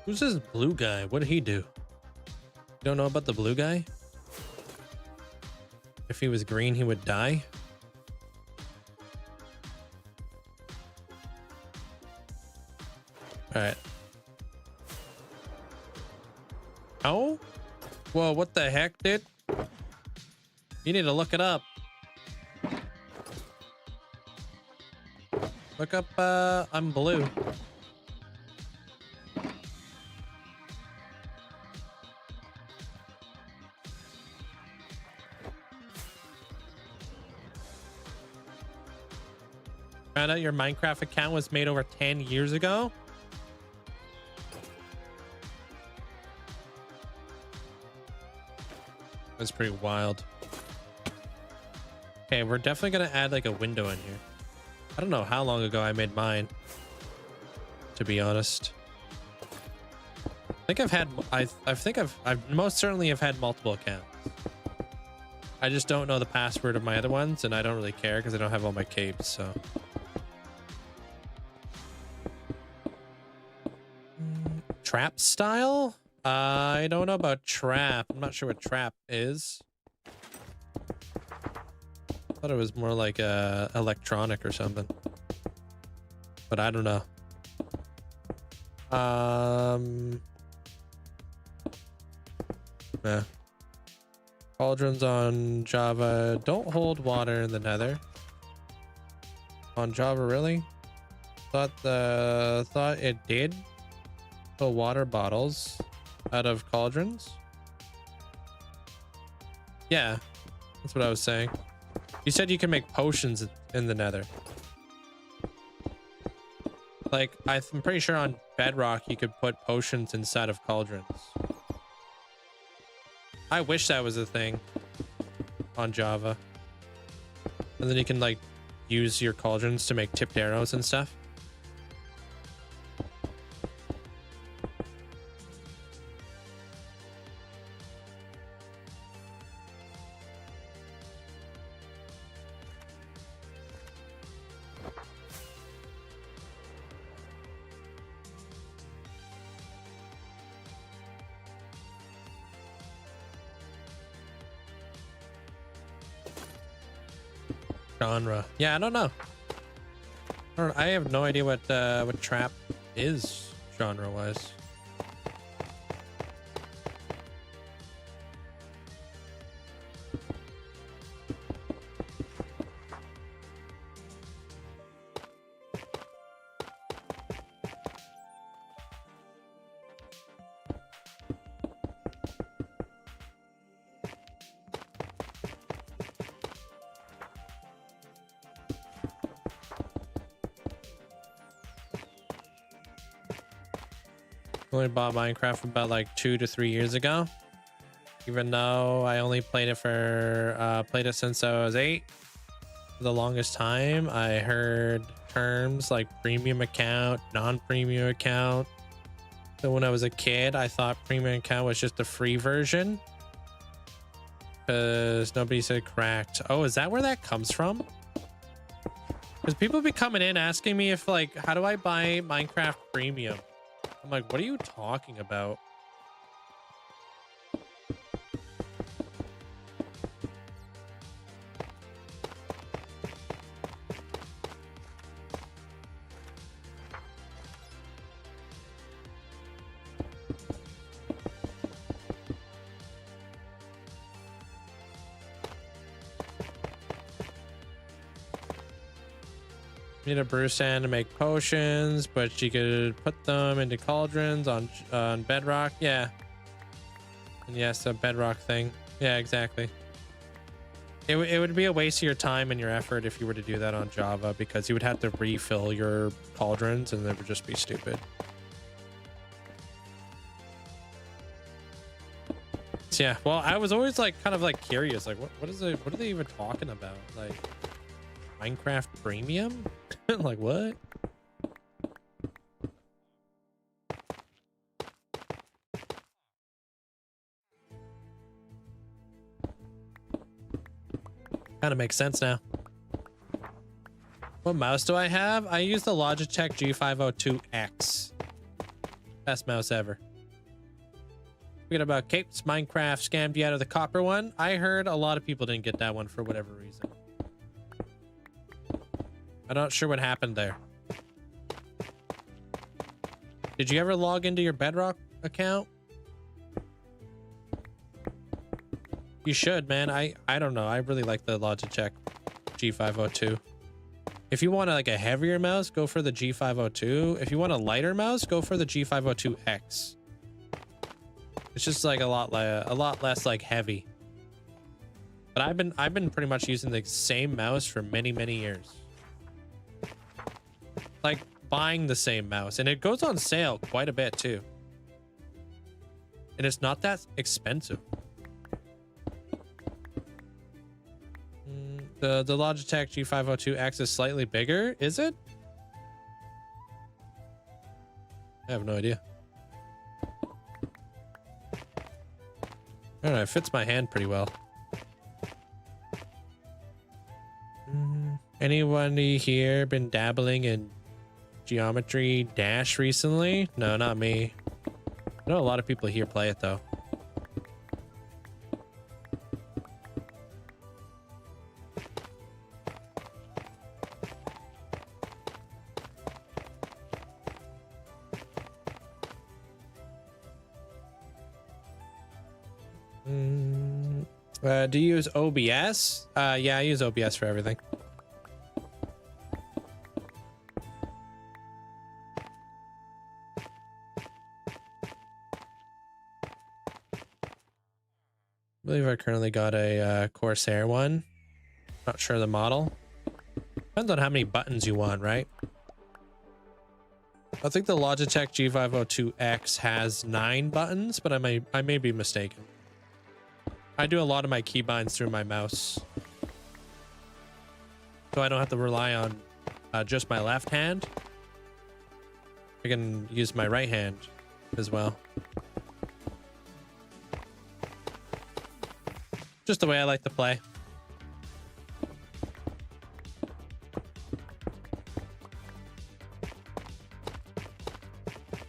Who's this blue guy? What did he do? You don't know about the blue guy? If he was green, he would die. All right. Oh? Whoa, what the heck, dude? You need to look it up. Look up, I'm blue. Found out your Minecraft account was made over 10 years ago? That's pretty wild. Okay, we're definitely gonna add like a window in here. I don't know how long ago I made mine, to be honest. I think I've most certainly have had multiple accounts. I just don't know the password of my other ones, and I don't really care because I don't have all my capes, so. Trap style? I don't know about trap. I'm not sure what trap is. I thought it was more like electronic or something, but I don't know. Yeah. Cauldrons on Java don't hold water in the Nether. On Java, really? Thought it did. Pull water bottles out of cauldrons. Yeah, that's what I was saying. You said you can make potions in the Nether. Like, I'm pretty sure on Bedrock you could put potions inside of cauldrons. I wish that was a thing on Java. And then you can like use your cauldrons to make tipped arrows and stuff. Genre. Yeah, I don't know. I have no idea what trap is genre wise. Only bought Minecraft about like 2 to 3 years ago, even though I only played it since I was 8. For the longest time I heard terms like premium account, non-premium account. So when I was a kid I thought premium account was just the free version because nobody said cracked. Oh, is that where that comes from? Because people be coming in asking me if like, how do I buy Minecraft premium? I'm like, what are you talking about? Need a brew sand to make potions, but you could put them into cauldrons on Bedrock. Yeah. And yes, a Bedrock thing. Yeah, exactly. It would be a waste of your time and your effort if you were to do that on Java, because you would have to refill your cauldrons and it would just be stupid. So yeah, well, I was always like kind of like curious, like what are they even talking about? Like, Minecraft Premium? Like what? Kind of makes sense now. What mouse do I have? I use the Logitech G502X. Best mouse ever. Forget about Capes. Minecraft scammed you out of the copper one. I heard a lot of people didn't get that one for whatever reason. I'm not sure what happened there. Did you ever log into your Bedrock account? You should, man. I don't know. I really like the Logitech G502. If you want like a heavier mouse, go for the G502. If you want a lighter mouse, go for the G502X. It's just like a lot less like heavy. But I've been pretty much using the same mouse for many years. Like buying the same mouse, and it goes on sale quite a bit too. And it's not that expensive. The Logitech G502X is slightly bigger, is it? I have no idea. I don't know, it fits my hand pretty well. Anybody here been dabbling in Geometry Dash recently? No, not me. I know a lot of people here play it though. Do you use OBS? Yeah, I use OBS for everything. I believe I currently got a Corsair one. Not sure the model. Depends on how many buttons you want, right? I think the Logitech G502X has 9 buttons, but I may be mistaken. I do a lot of my keybinds through my mouse, so I don't have to rely on just my left hand. I can use my right hand as well. Just the way I like to play.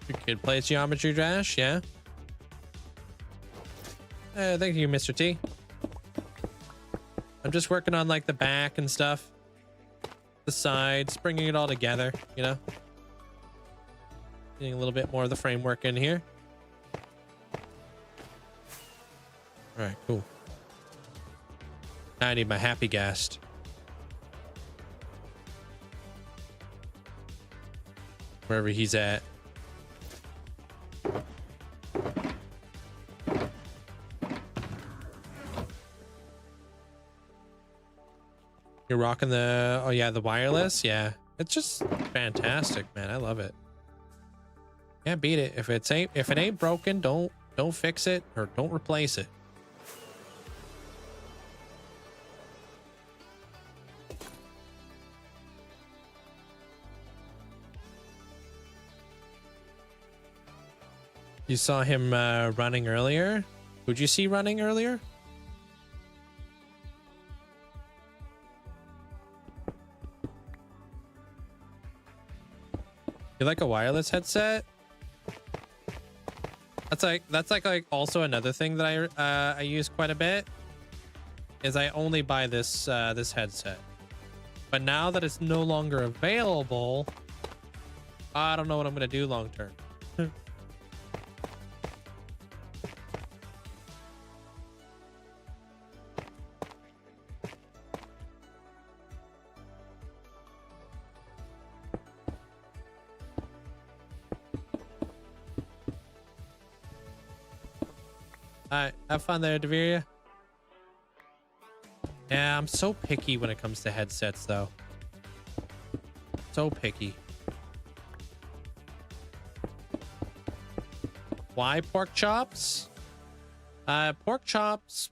Your kid plays Geometry Dash, yeah? Thank you, Mr. T. I'm just working on like the back and stuff, the sides, bringing it all together, you know, getting a little bit more of the framework in here. All right, cool. Now I need my happy guest. Wherever he's at. You're rocking the, oh yeah, the wireless. Yeah, it's just fantastic, man. I love it. Can't beat it. If it ain't broken, don't fix it or don't replace it. You saw him running earlier. Who'd you see running earlier? You like a wireless headset? That's like also another thing that I use quite a bit. Is I only buy this this headset, but now that it's no longer available, I don't know what I'm gonna do long term. Alright, have fun there, Deviria. Yeah, I'm so picky when it comes to headsets, though. So picky. Why pork chops? Pork chops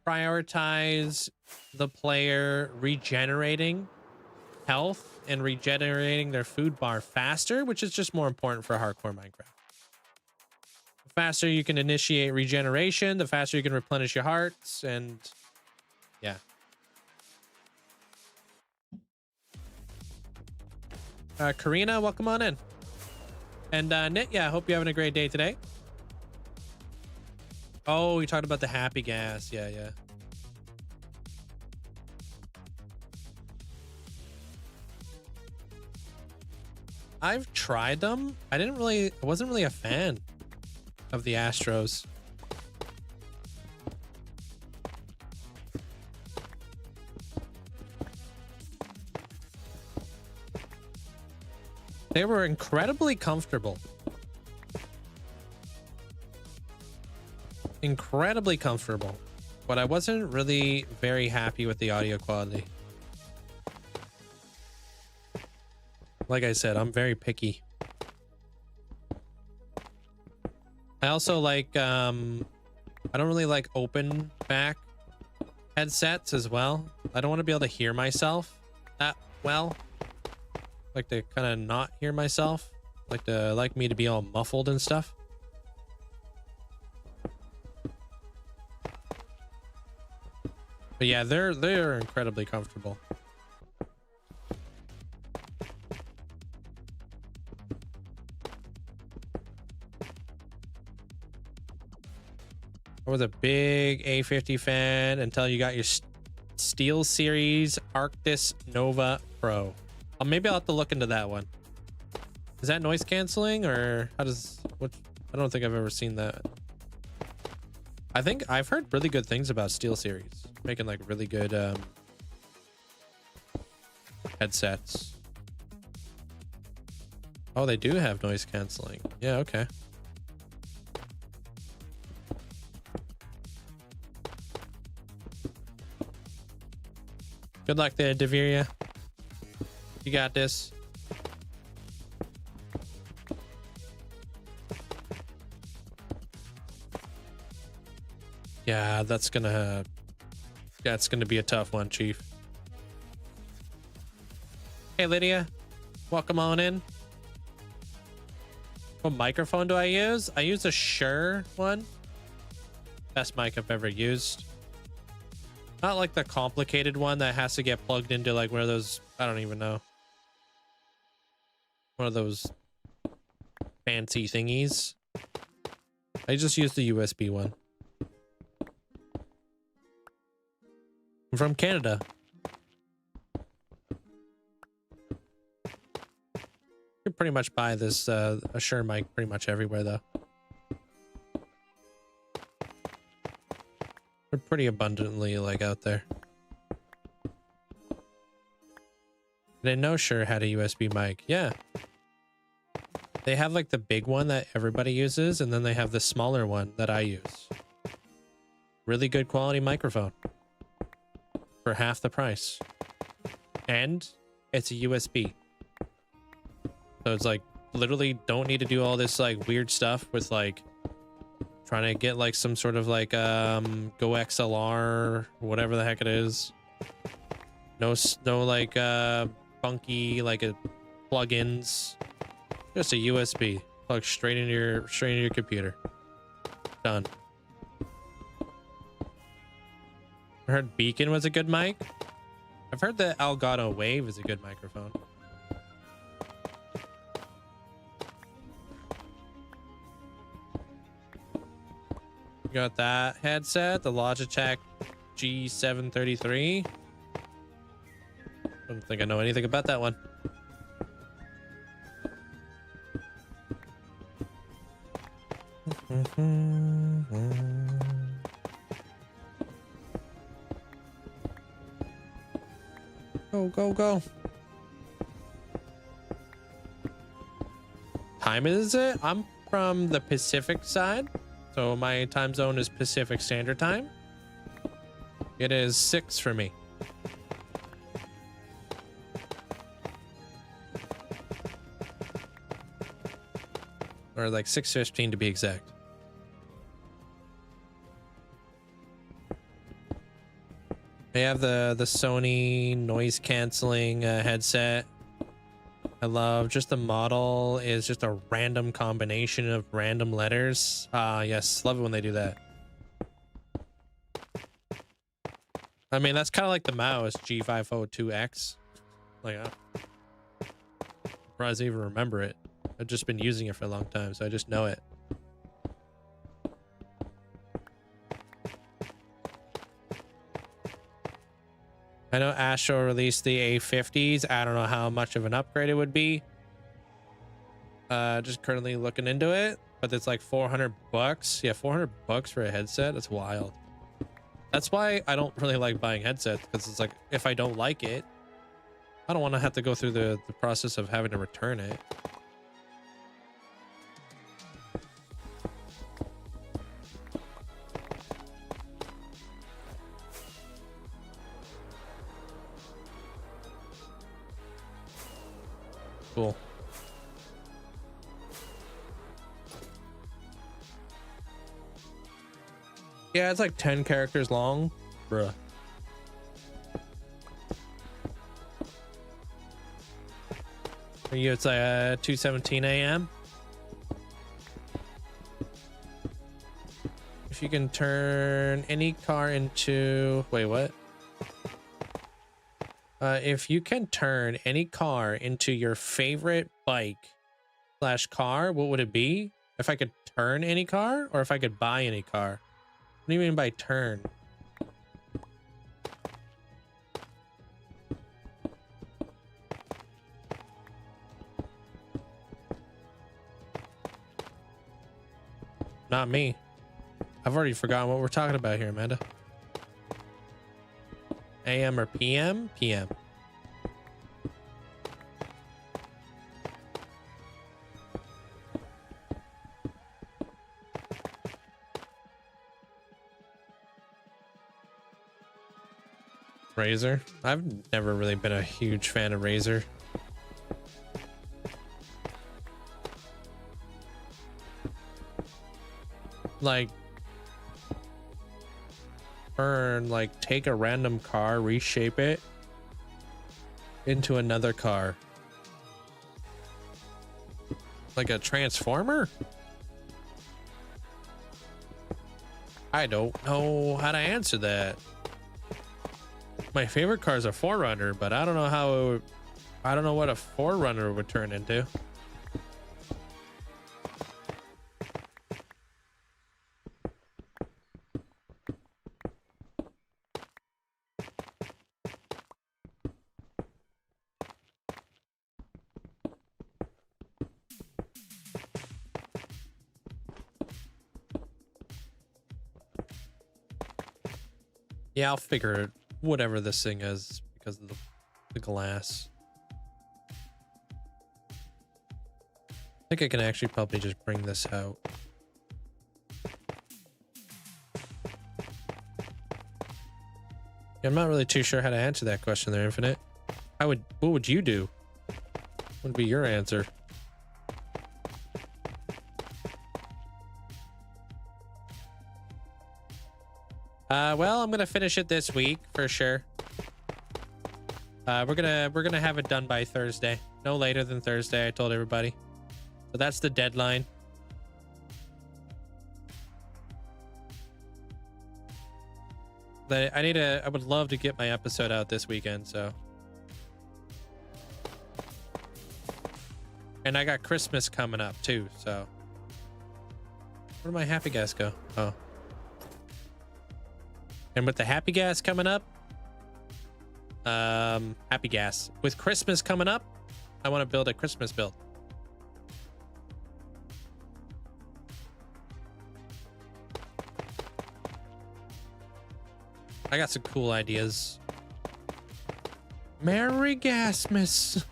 prioritize the player regenerating health and regenerating their food bar faster, which is just more important for hardcore Minecraft. The faster you can initiate regeneration, the faster you can replenish your hearts, and yeah. Karina, welcome on in. And Nit, yeah, I hope you're having a great day today. Oh, we talked about the happy gas. Yeah, yeah. I've tried them. I wasn't really a fan of the Astros. They were incredibly comfortable. Incredibly comfortable. But I wasn't really very happy with the audio quality. Like I said, I'm very picky. I also like, I don't really like open back headsets as well. I don't want to be able to hear myself that well. Like to kind of not hear myself. Like me to be all muffled and stuff. But yeah, they're incredibly comfortable. I was a big A50 fan until you got your Steel Series Arctis Nova Pro. Maybe I'll have to look into that one. Is that noise canceling, or how does what? I don't think I've ever seen that. I think I've heard really good things about Steel Series, making like really good headsets. Oh, they do have noise canceling. Yeah, okay. Good luck there, Deviria. You got this. Yeah, that's gonna be a tough one, Chief. Hey, Lydia. Welcome on in. What microphone do I use? I use a Shure one. Best mic I've ever used. Not like the complicated one that has to get plugged into like one of those, I don't even know. One of those fancy thingies. I just use the USB one. I'm from Canada. You can pretty much buy this a Shure mic pretty much everywhere though. They're pretty abundantly like out there. I didn't know Shure had a USB mic. Yeah. They have like the big one that everybody uses, and then they have the smaller one that I use. Really good quality microphone. For half the price. And it's a USB. So it's like literally don't need to do all this like weird stuff with like trying to get like some sort of like Go XLR, whatever the heck it is. No like funky like plugins. Just a USB plug straight into your computer. Done. I heard Beacon was a good mic. I've heard the Elgato Wave is a good microphone. You got that headset, the Logitech G733. I don't think I know anything about that one. Go, go, go. Time is it? I'm from the Pacific side, so my time zone is Pacific Standard Time. It is 6 for me. Or like 6:15 to be exact. They have the Sony noise canceling headset. I love just the model is just a random combination of random letters. Yes, love it when they do that. I mean, that's kind of like the mouse G502X. Like, I'm surprised I even remember it. I've just been using it for a long time, so I just know it. I know Astro released the A50s. I don't know how much of an upgrade it would be. Just currently looking into it, but it's like 400 bucks. Yeah, 400 bucks for a headset. That's wild. That's why I don't really like buying headsets, because it's like, if I don't like it, I don't want to have to go through the process of having to return it. Cool. Yeah, it's like 10 characters long. Bruh. For you, it's like 2:17 a.m. If you can turn any car into... Wait, what? If you can turn any car into your favorite bike / car, what would it be? If I could turn any car, or if I could buy any car? What do you mean by turn? Not me. I've already forgotten what we're talking about here, Amanda. AM or PM? PM. Razer. I've never really been a huge fan of Razer. Like, take a random car, reshape it into another car. Like a transformer? I don't know how to answer that. My favorite car is a 4Runner, but I don't know how it would, I don't know what a 4Runner would turn into. Yeah, I'll figure it, whatever this thing is, because of the glass. I think I can actually probably just bring this out. Yeah, I'm not really too sure how to answer that question there, Infinite. What would you do? What would be your answer? Well, I'm gonna finish it this week for sure. We're gonna have it done by Thursday, no later than Thursday. I told everybody, so that's the deadline. But I would love to get my episode out this weekend. So, and I got Christmas coming up too. So, where did my happy gas go? Oh. And with the happy gas coming up, happy gas. With Christmas coming up, I want to build a Christmas build. I got some cool ideas. Merry Gasmas.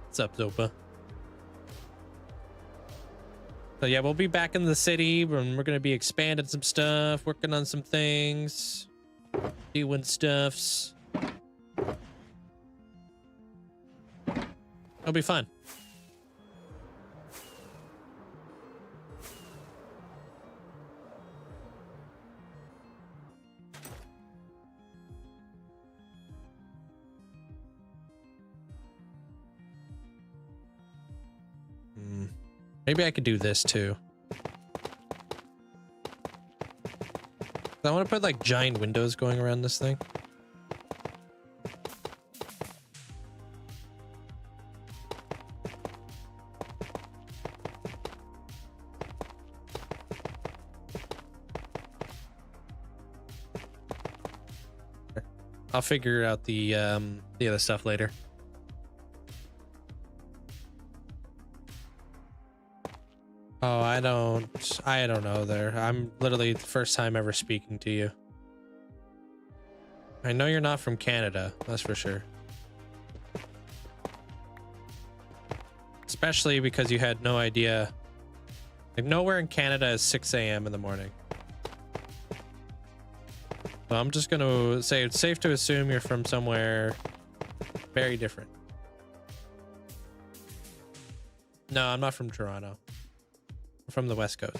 What's up, Zopa? So yeah, we'll be back in the city and we're going to be expanding some stuff, working on some things, doing stuffs. It'll be fun. Maybe I could do this too. I want to put like giant windows going around this thing. I'll figure out the other stuff later. Oh, I don't know there. I'm literally the first time ever speaking to you. I know you're not from Canada, that's for sure. Especially because you had no idea. Like nowhere in Canada is 6 a.m. in the morning. So I'm just gonna say it's safe to assume you're from somewhere very different. No, I'm not from Toronto. I'm from the West Coast.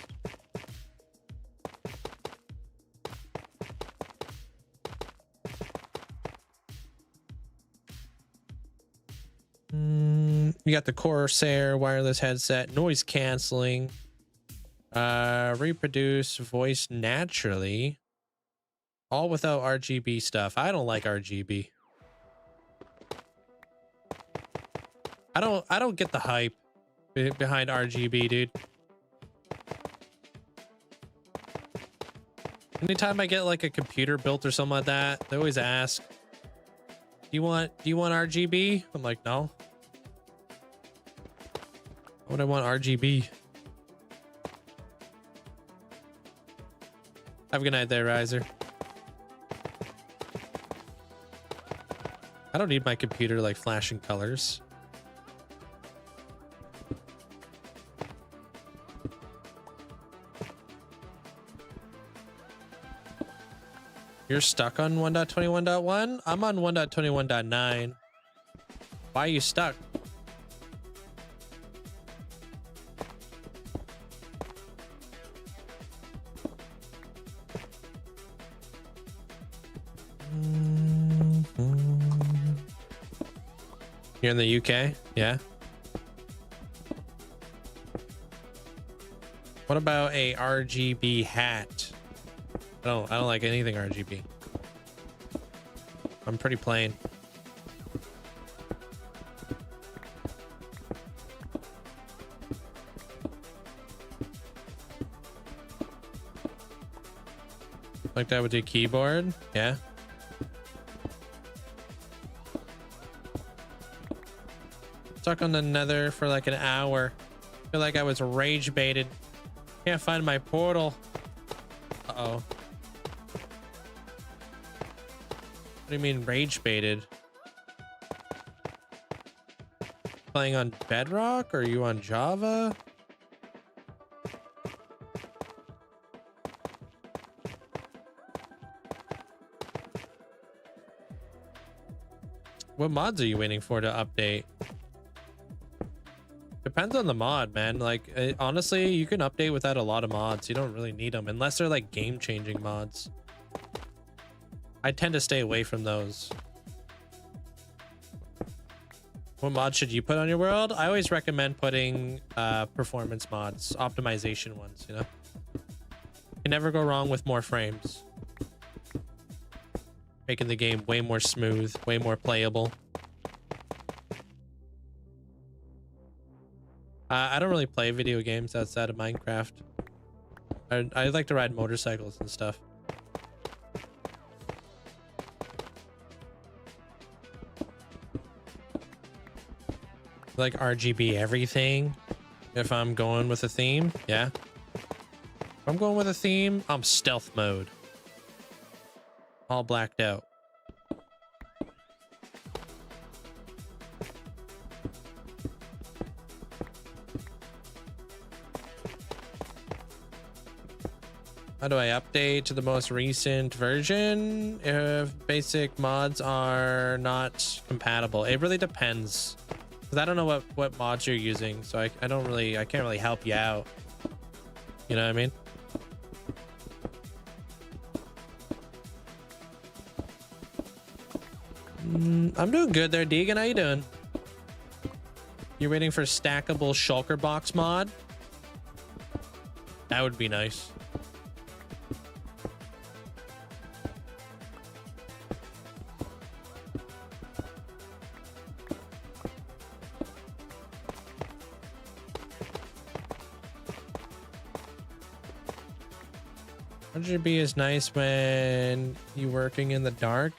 You got the Corsair wireless headset, noise canceling, reproduce voice naturally, all without RGB stuff. I don't like RGB. I don't get the hype behind RGB, dude. Anytime I get like a computer built or something like that, they always ask, do you want RGB? I'm like, no. Why would I want RGB? Have a good night there, Riser. I don't need my computer like flashing colors. You're stuck on 1.21.1? I'm on 1.21.9. Why are you stuck? You're in the UK? Yeah. What about a RGB hat? I don't like anything RGB. I'm pretty plain. Like that with your keyboard? Yeah. Stuck on the nether for like an hour. Feel like I was rage baited. Can't find my portal. Uh-oh. What do you mean rage baited? Playing on Bedrock? Or are you on Java? What mods are you waiting for to update? Depends on the mod, man. Like, honestly, you can update without a lot of mods. You don't really need them unless they're like game-changing mods. I tend to stay away from those. What mod should you put on your world? I always recommend putting performance mods, optimization ones, you know? You can never go wrong with more frames. Making the game way more smooth, way more playable. I don't really play video games outside of Minecraft. I like to ride motorcycles and stuff. Like RGB everything. If I'm going with a theme, yeah. If I'm going with a theme, I'm stealth mode. All blacked out. How do I update to the most recent version if basic mods are not compatible? It really depends. Because I don't know what mods you're using, so I can't really help you out. You know what I mean? I'm doing good there, Deegan. How you doing? You're waiting for stackable shulker box mod? That would be nice. Wouldn't it be as nice when you're working in the dark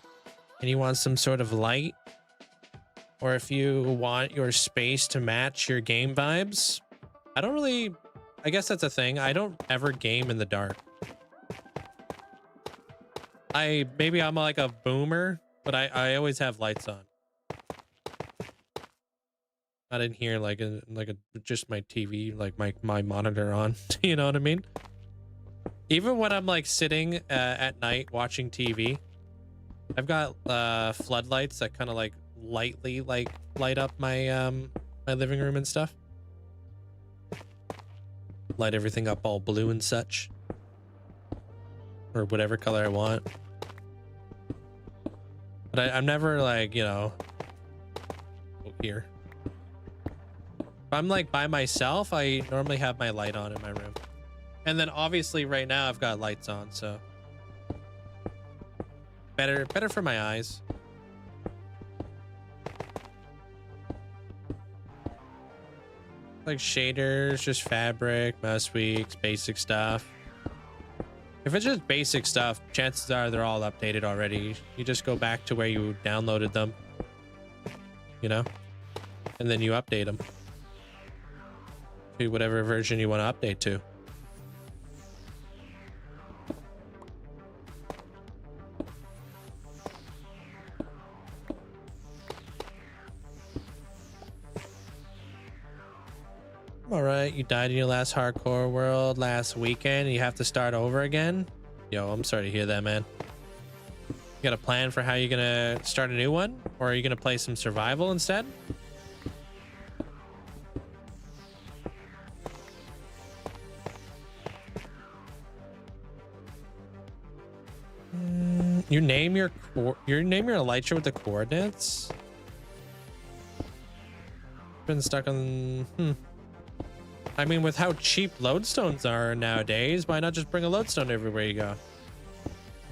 and you want some sort of light? Or if you want your space to match your game vibes? I guess that's a thing. I don't ever game in the dark. Maybe I'm like a boomer, but I always have lights on. Not in here like just my TV, like my monitor on. You know what I mean? Even when I'm like sitting at night watching TV, I've got floodlights that kind of like lightly like light up my my living room and stuff. Light everything up all blue and such, or whatever color I want. But I'm never like, you know, here. If I'm like by myself, I normally have my light on in my room. And then obviously right now I've got lights on, so better for my eyes. Like shaders, just fabric, mouse tweaks, basic stuff. If it's just basic stuff, chances are they're all updated already. You just go back to where you downloaded them, you know, and then you update them to whatever version you want to update to. All right, you died in your last hardcore world last weekend and you have to start over again. Yo, I'm sorry to hear that, man. You got a plan for how you're gonna start a new one, or are you gonna play some survival instead? You name your elytra with the coordinates. Been stuck on. I mean, with how cheap lodestones are nowadays, why not just bring a lodestone everywhere you go?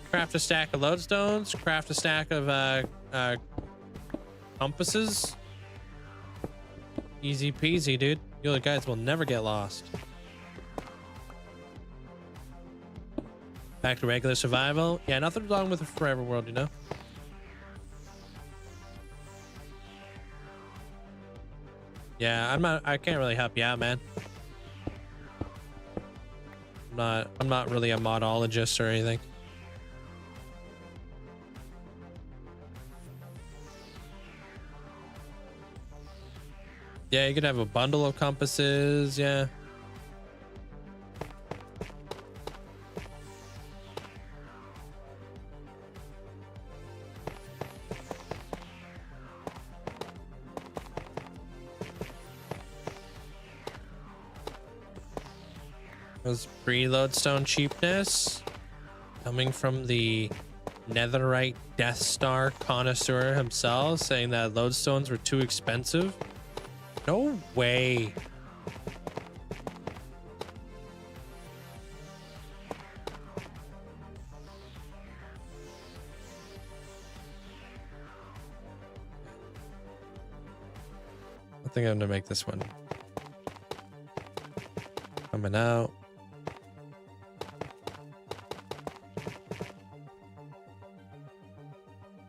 Craft a stack of lodestones, craft a stack of compasses. Easy peasy, dude. You guys will never get lost. Back to regular survival. Yeah, nothing wrong with a forever world, you know? Yeah, I can't really help you out, man. I'm not really a modologist or anything. Yeah, you could have a bundle of compasses, yeah. Was pre-lodestone cheapness coming from the netherite Death Star connoisseur himself, saying that lodestones were too expensive? No way. I think I'm gonna make this one coming out.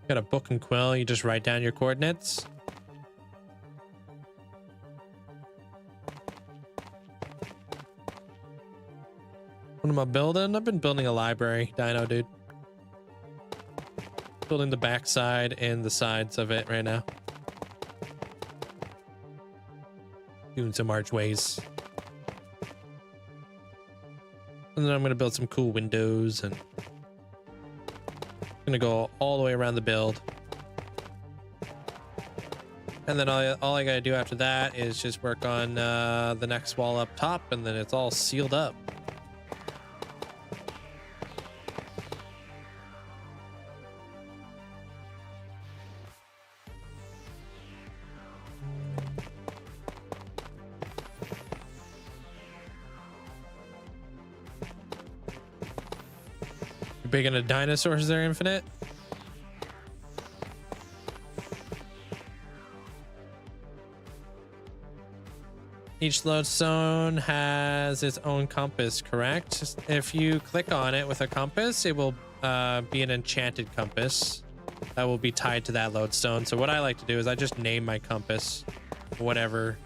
Got a book and quill, you just write down your coordinates. What am I building? I've been building a library, Dino dude. Building the backside and the sides of it right now. Doing some archways. And then I'm gonna build some cool windows and gonna go all the way around the build, and then all I gotta do after that is just work on the next wall up top, and then it's all sealed up. big into dinosaurs? They're infinite. Each lodestone has its own compass, correct? If you click on it with a compass, it will be an enchanted compass that will be tied to that lodestone. So what I like to do is I just name my compass, whatever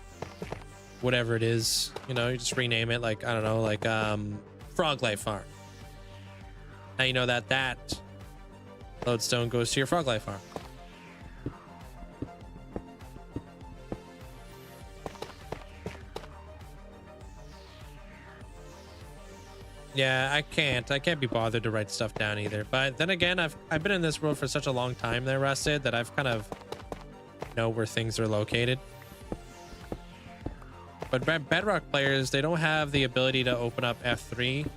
it is. You know, you just rename it, like, I don't know, like Frog Life Farm. Now you know that that lodestone goes to your Frog Life Farm. Yeah, I can't be bothered to write stuff down either. But then again, I've been in this world for such a long time there, Rusted, that I've kind of know where things are located. But Bedrock players, they don't have the ability to open up F3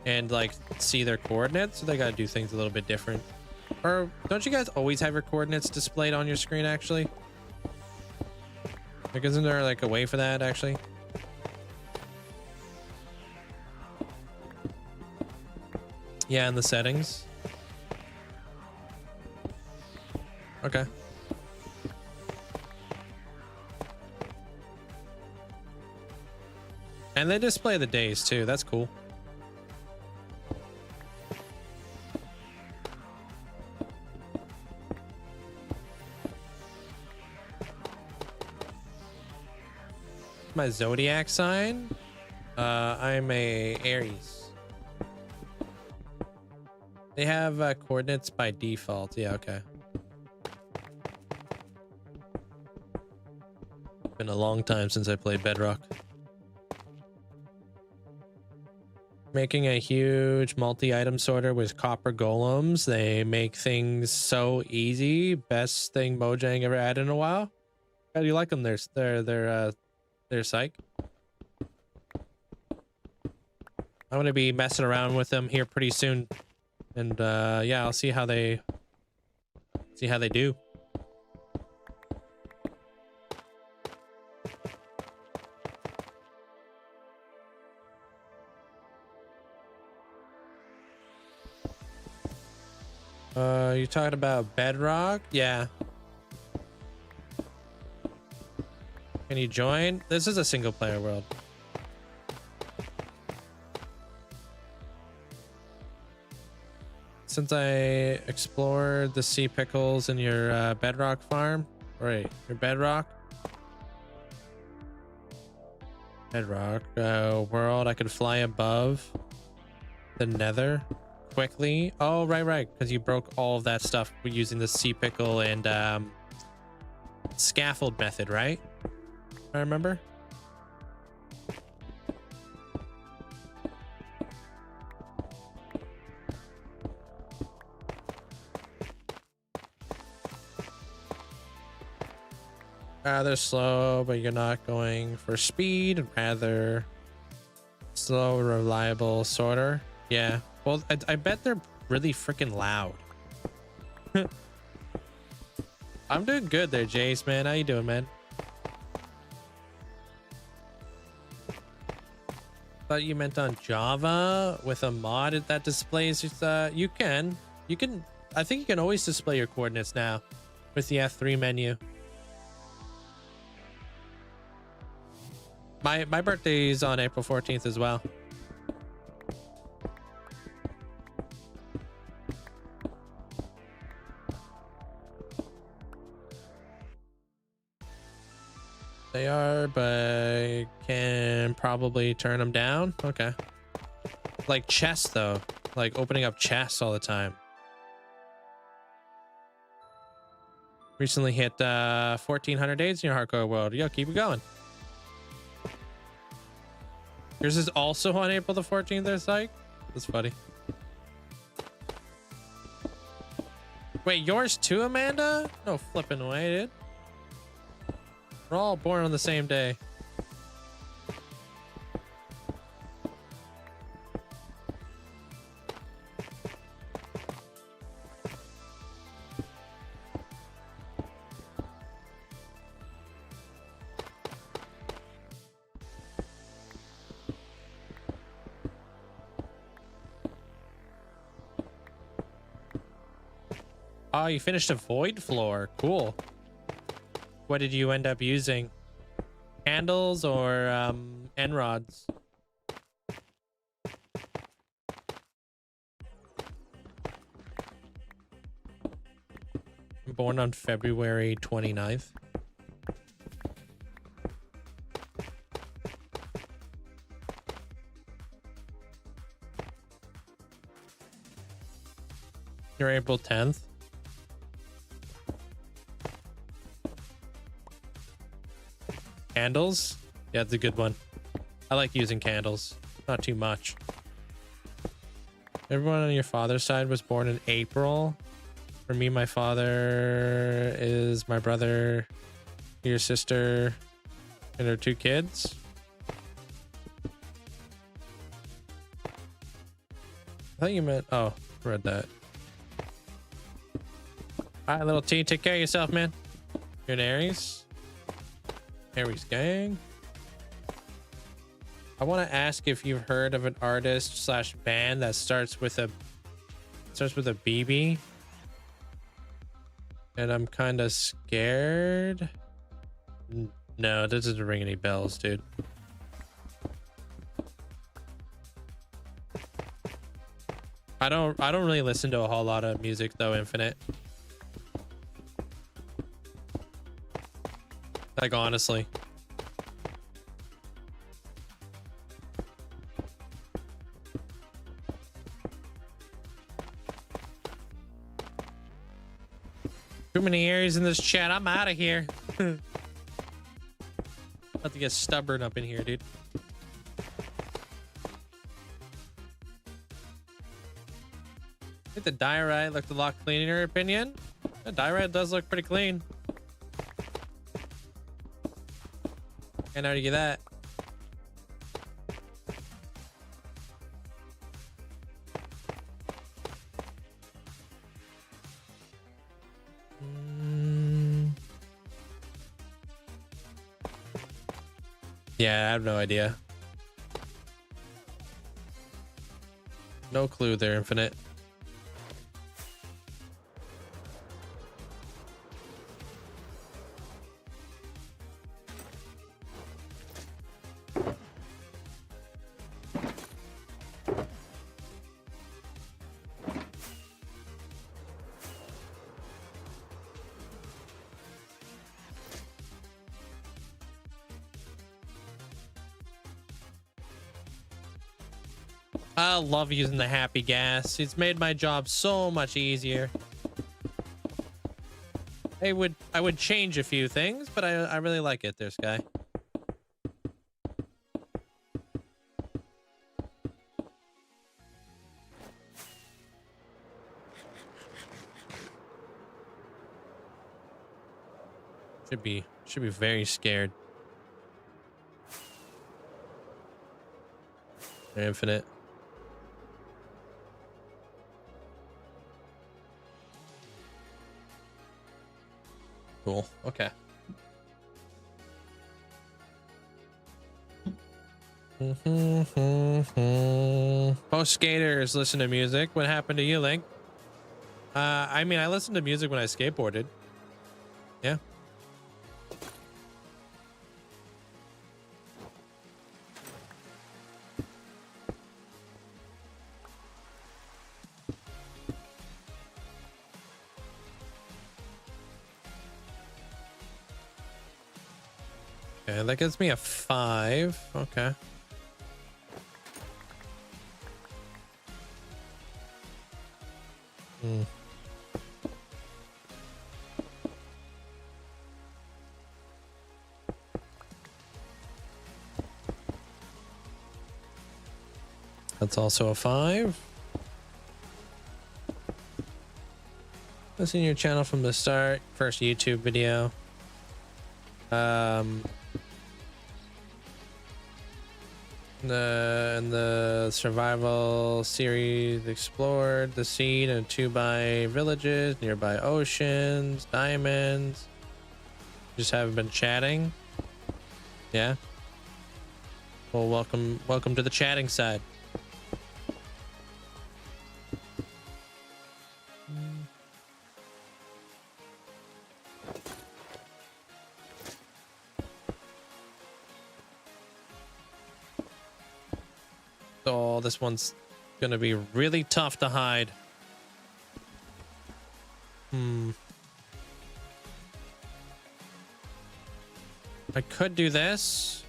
and like see their coordinates, so they got to do things a little bit different. Or don't you guys always have your coordinates displayed on your screen actually? Like, isn't there like a way for that actually? Yeah, in the settings. Okay. And they display the days too. That's cool. My zodiac sign? I'm a Aries. They have coordinates by default. Yeah, okay. Been a long time since I played Bedrock. Making a huge multi-item sorter with copper golems. They make things so easy. Best thing Mojang ever added in a while. How do you like them? They're psych. I'm gonna be messing around with them here pretty soon. And yeah, I'll see how they do. You talking about Bedrock? Yeah. Can you join? This is a single player world. Since I explored the sea pickles in your Bedrock farm, right? Your Bedrock world, I could fly above the Nether quickly. Oh, right, because you broke all of that stuff using the sea pickle and scaffold method, right? I remember. Rather slow, but you're not going for speed. Rather slow, reliable sorter. Yeah. Well, I bet they're really freaking loud. I'm doing good there, Jace, man. How you doing, man? Thought you meant on Java with a mod that displays you can. I think you can always display your coordinates now with the F3 menu. My birthday is on April 14th as well. They are, but can probably turn them down. Okay. Like chests though, like opening up chests all the time. Recently hit 1400 days in your hardcore world. Yo, keep it going. Yours is also on April the 14th, there, Psych? That's funny. Wait, yours too, Amanda? No flipping way, dude. We're all born on the same day. Oh, you finished a void floor. Cool. What did you end up using? Candles or end rods? I'm born on February 29th. You're April 10th. Candles? Yeah, it's a good one. I like using candles. Not too much. Everyone on your father's side was born in April. For me, my father is my brother, your sister, and her 2 kids. I thought you meant... Oh, read that. All right, little T, take care of yourself, man. You're an Aries. Aries gang. I want to ask if you've heard of an artist slash band that starts with a BB. And I'm kind of scared. No, that doesn't ring any bells, dude. I don't really listen to a whole lot of music though, Infinite. Like honestly. Too many areas in this chat. I'm out of here. About to get stubborn up in here, dude. I think the diorite looked a lot clean in your opinion. The diorite does look pretty clean. Can't argue that. Yeah, I have no idea. No clue there, Infinite. I love using the happy gas. It's made my job so much easier. I would change a few things, but I really like it there, Sky. Should be very scared. Infinite. Cool. Okay. Most skaters listen to music. What happened to you, Link? I mean, I listened to music when I skateboarded. Yeah. Okay, that gives me a 5. Okay. That's also a 5. I've seen your channel from the start. First YouTube video. The survival series explored the sea and 2x villages, nearby oceans, diamonds. Just haven't been chatting. Yeah. Well, welcome to the chatting side. Oh, this one's gonna be really tough to hide. I could do this.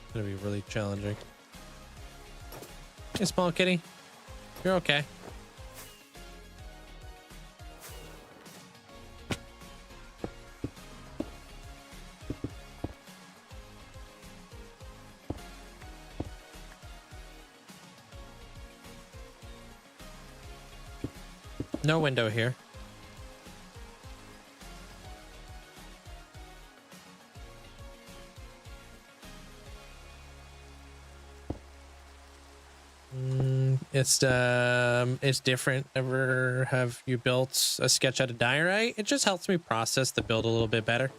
It's gonna be really challenging. Hey, small kitty. You're okay. No window here. It's different. Ever have you built a sketch out of diorite? It just helps me process the build a little bit better.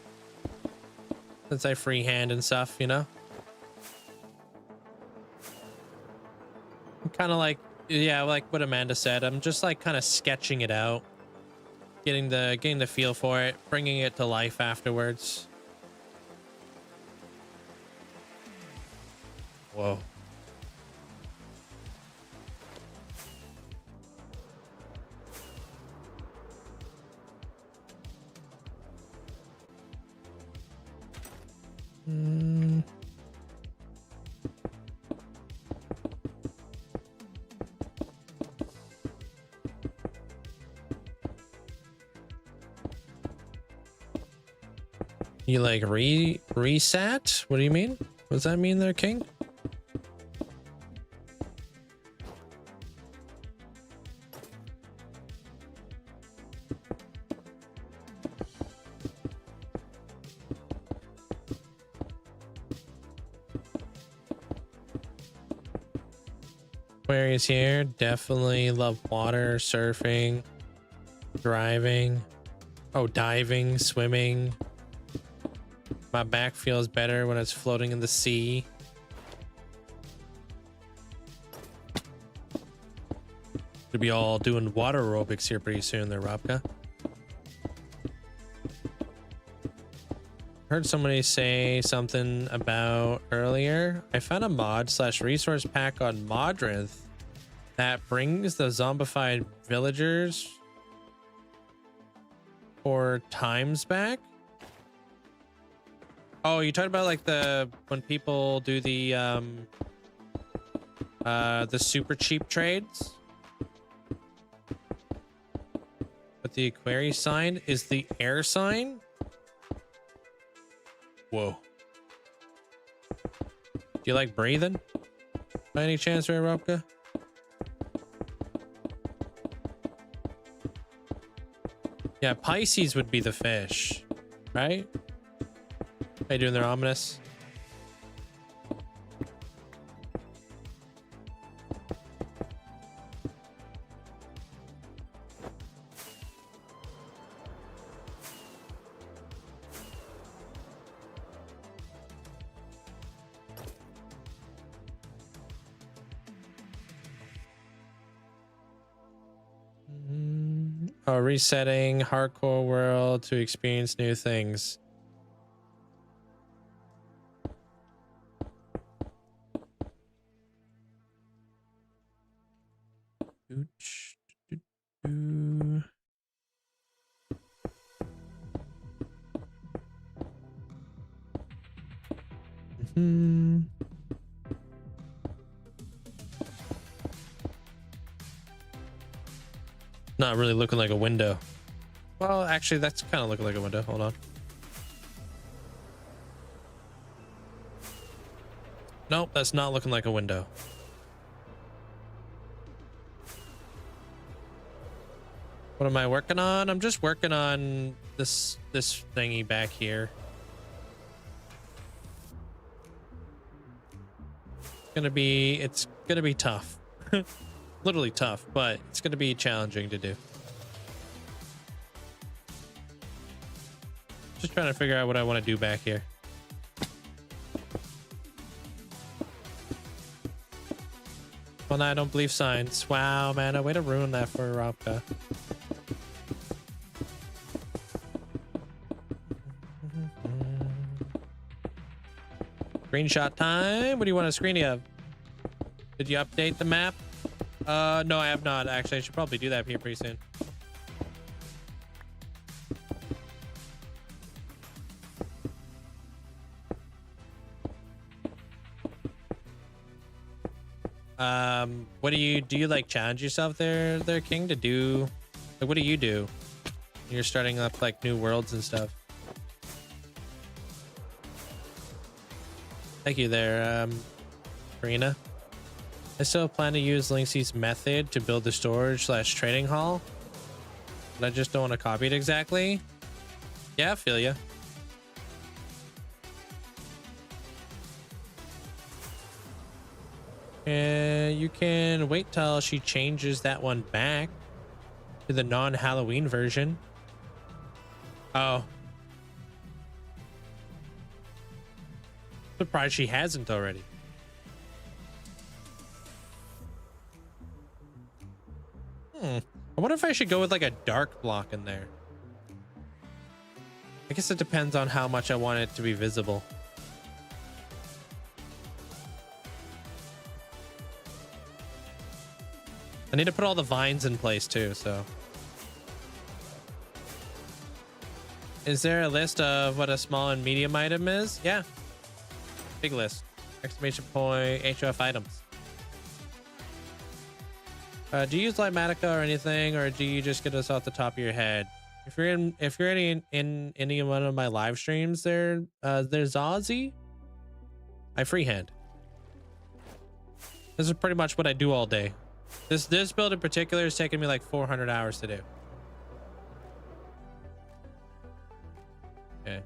Since I freehand and stuff, you know? Kind of like, yeah, like what Amanda said. I'm just like kind of sketching it out, getting the feel for it, bringing it to life afterwards. Whoa. You like reset? What do you mean? What does that mean there, King? Aquarius here. Definitely love water, surfing, driving. Oh, diving, swimming. My back feels better when it's floating in the sea. Could be all doing water aerobics here pretty soon there, Robka. Heard somebody say something about earlier. I found a mod / resource pack on Modrinth that brings the zombified villagers 4 times back. Oh, you talking about like when people do the super cheap trades? But the Aquarius sign is the air sign? Whoa. Do you like breathing? By any chance, Ray Robka? Yeah, Pisces would be the fish, right? How you doing there, Ominous? Oh, resetting hardcore world to experience new things. Not really looking like a window. Well, actually, that's kind of looking like a window. Hold on. Nope, that's not looking like a window. What am I working on? I'm just working on this thingy back here. It's gonna be tough. Literally tough, but it's gonna be challenging to do. Just trying to figure out what I want to do back here. Well, no, I don't believe signs. Wow, man, a way to ruin that for Robka. Screenshot time. What do you want a screening of? Did you update the map? No, I have not. Actually, I should probably do that here pretty soon. What do you like challenge yourself there, King, to do? Like, what do you do? You're starting up like new worlds and stuff. Thank you there, Karina. I still plan to use Linkzzey's method to build the storage/trading hall, but I just don't want to copy it exactly. Yeah, I feel ya. And you can wait till she changes that one back to the non-Halloween version. Oh. Surprised she hasn't already. I wonder if I should go with like a dark block in there. I guess it depends on how much I want it to be visible. I need to put all the vines in place too, so. Is there a list of what a small and medium item is? Yeah. Big list. Exclamation point, HOF items. Do you use Lighmatica or anything, or do you just get us off the top of your head? If you're in any one of my live streams, there's Ozzy. I freehand. This is pretty much what I do all day. This build in particular is taking me like 400 hours to do. Okay.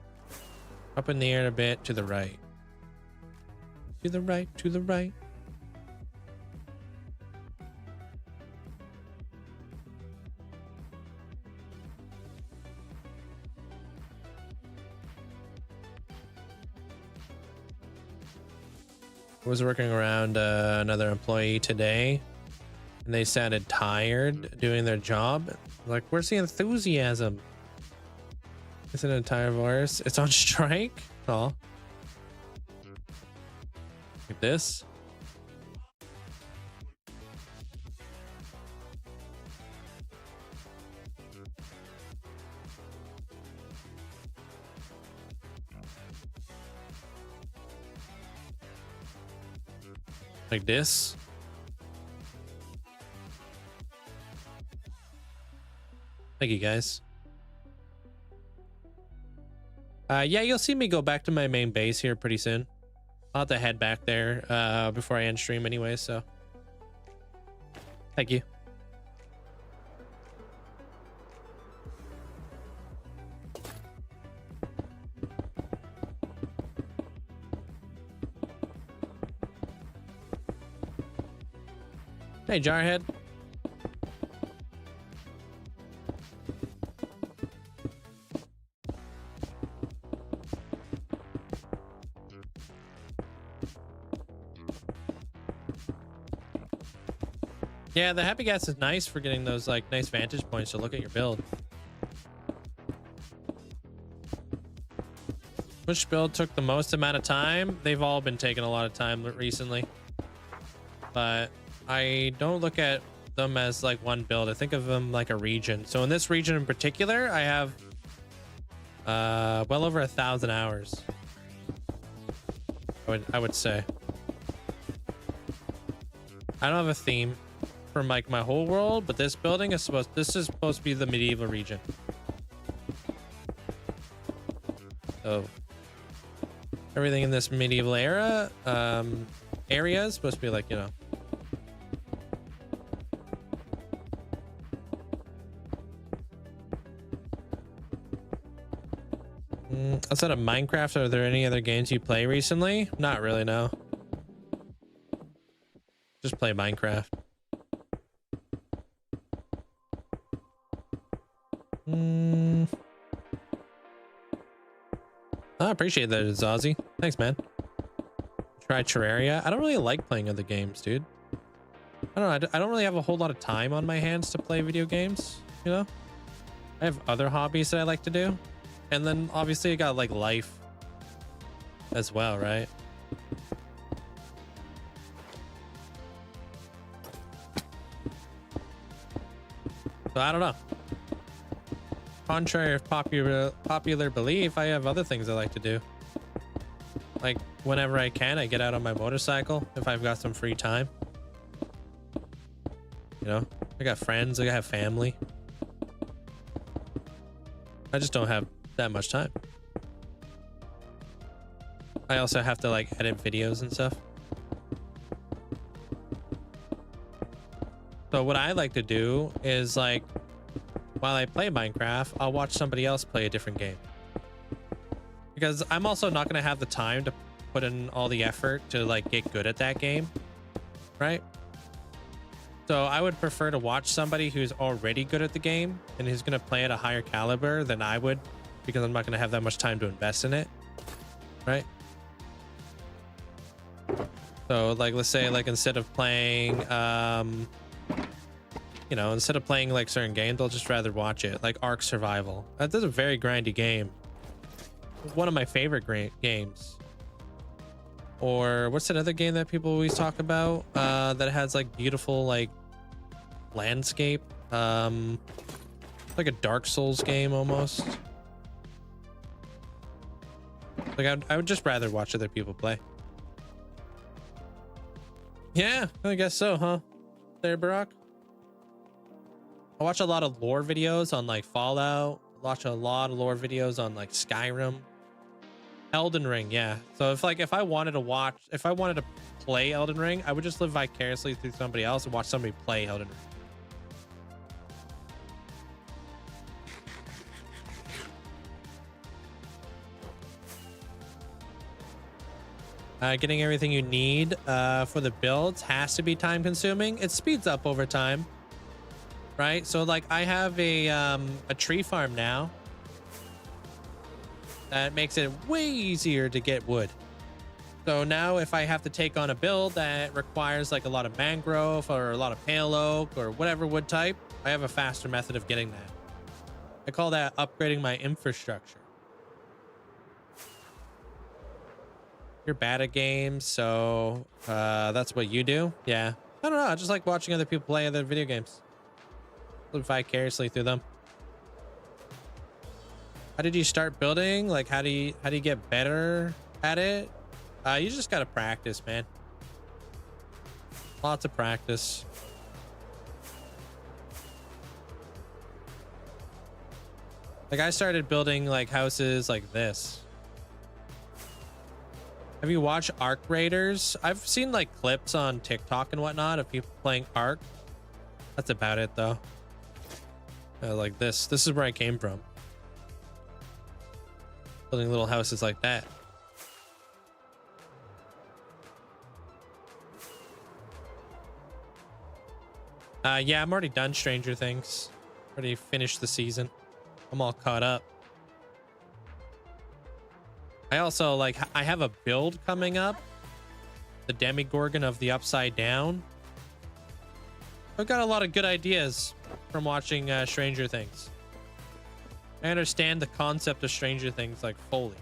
Up in the air a bit, to the right. To the right, to the right. I was working around another employee today, and they sounded tired doing their job. Like, where's the enthusiasm? It's an entire virus. It's on strike. Oh, like this. Like this. Thank you, guys. Yeah, you'll see me go back to my main base here pretty soon. I'll have to head back there before I end stream anyway, so. Thank you. Hey, Jarhead. Yeah, the happy gas is nice for getting those like nice vantage points to look at your build. Which build took the most amount of time? They've all been taking a lot of time recently, but I don't look at them as like one build. I think of them like a region. So in this region in particular, I have well over 1,000 hours. I would say. I don't have a theme for like my whole world, but this building is supposed to be the medieval region. So everything in this medieval era area is supposed to be like, you know. Outside of Minecraft, are there any other games you play recently? Not really, no. Just play Minecraft. I appreciate that, Zazie. Thanks, man. Try Terraria. I don't really like playing other games, dude. I don't know. I don't really have a whole lot of time on my hands to play video games, you know? I have other hobbies that I like to do. And then obviously I got like life as well, right? So I don't know. Contrary of popular belief, I have other things I like to do. Like whenever I can, I get out on my motorcycle if I've got some free time. You know, I got friends, I have family. I just don't have that much time. I also have to like edit videos and stuff. So what I like to do is like, while I play Minecraft, I'll watch somebody else play a different game. Because I'm also not going to have the time to put in all the effort to like get good at that game, right? So I would prefer to watch somebody who's already good at the game and who's going to play at a higher caliber than I would, because I'm not going to have that much time to invest in it, right? So like, let's say like instead of playing, you know, instead of playing like certain games, I'll just rather watch it. Like Ark Survival. That's a very grindy game. One of my favorite games. Or what's another game that people always talk about that has like beautiful like landscape? Like a Dark Souls game almost. Like I would just rather watch other people play. Yeah, I guess so, huh? There, Barack. I watch a lot of lore videos on like Fallout. Watch a lot of lore videos on like Skyrim. Elden Ring, yeah. So if I wanted to play Elden Ring, I would just live vicariously through somebody else and watch somebody play Elden Ring. Getting everything you need for the builds has to be time consuming. It speeds up over time, right? So like I have a tree farm now. That makes it way easier to get wood. So now if I have to take on a build that requires like a lot of mangrove or a lot of pale oak or whatever wood type, I have a faster method of getting that. I call that upgrading my infrastructure. You're bad at games, so that's what you do? Yeah. I don't know. I just like watching other people play other video games. Live vicariously through them. How did you start building? Like, how do you get better at it? You just gotta practice, man. Lots of practice. Like, I started building like houses like this. Have you watched Ark Raiders? I've seen like clips on TikTok and whatnot of people playing Ark. That's about it, though. Like this. This is where I came from. Building little houses like that. Yeah, I'm already done Stranger Things. Already finished the season. I'm all caught up. I also like, I have a build coming up. The Demigorgon of the Upside Down. I've got a lot of good ideas from watching Stranger Things. I understand the concept of Stranger Things like fully.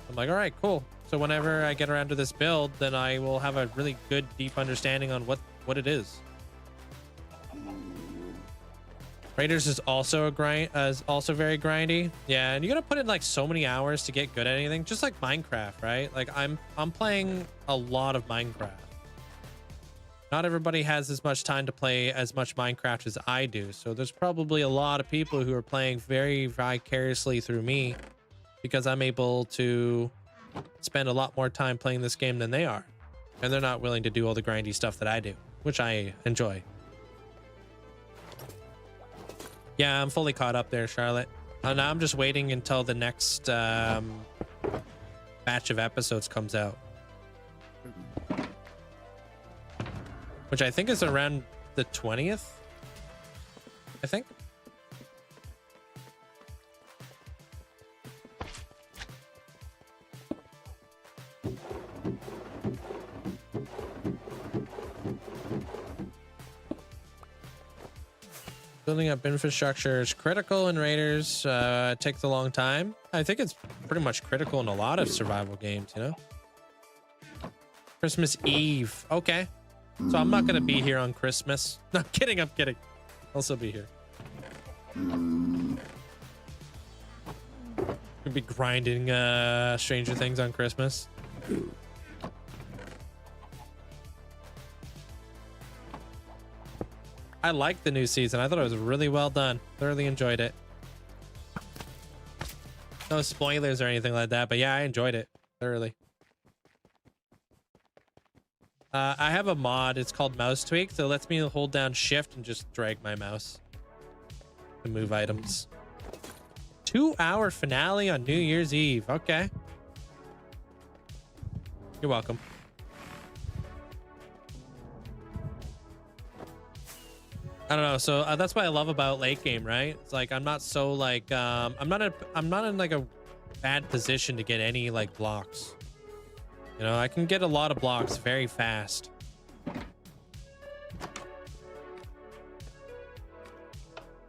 I'm like, all right, cool. So whenever I get around to this build, then I will have a really good, deep understanding on what it is. Raiders is also also very grindy. Yeah, and you gotta put in like so many hours to get good at anything, just like Minecraft, right? Like I'm playing a lot of Minecraft. Not everybody has as much time to play as much Minecraft as I do. So there's probably a lot of people who are playing very vicariously through me because I'm able to spend a lot more time playing this game than they are. And they're not willing to do all the grindy stuff that I do, which I enjoy. Yeah, I'm fully caught up there, Charlotte. Now I'm just waiting until the next batch of episodes comes out. Which I think is around the 20th, I think. Building up infrastructure is critical in Raiders. It takes a long time. I think it's pretty much critical in a lot of survival games, you know? Christmas Eve. Okay. So I'm not going to be here on Christmas. No, I'm kidding. I'm kidding. I'll still be here. Could be grinding Stranger Things on Christmas. I liked the new season. I thought it was really well done. Thoroughly enjoyed it. No spoilers or anything like that, but yeah, I enjoyed it thoroughly. I have a mod. It's called Mouse Tweak, so it lets me hold down Shift and just drag my mouse to move items. 2-hour finale on New Year's Eve. Okay. You're welcome. I don't know. So that's what I love about late game, right? It's like I'm not so like I'm not in like a bad position to get any like blocks. You know, I can get a lot of blocks very fast.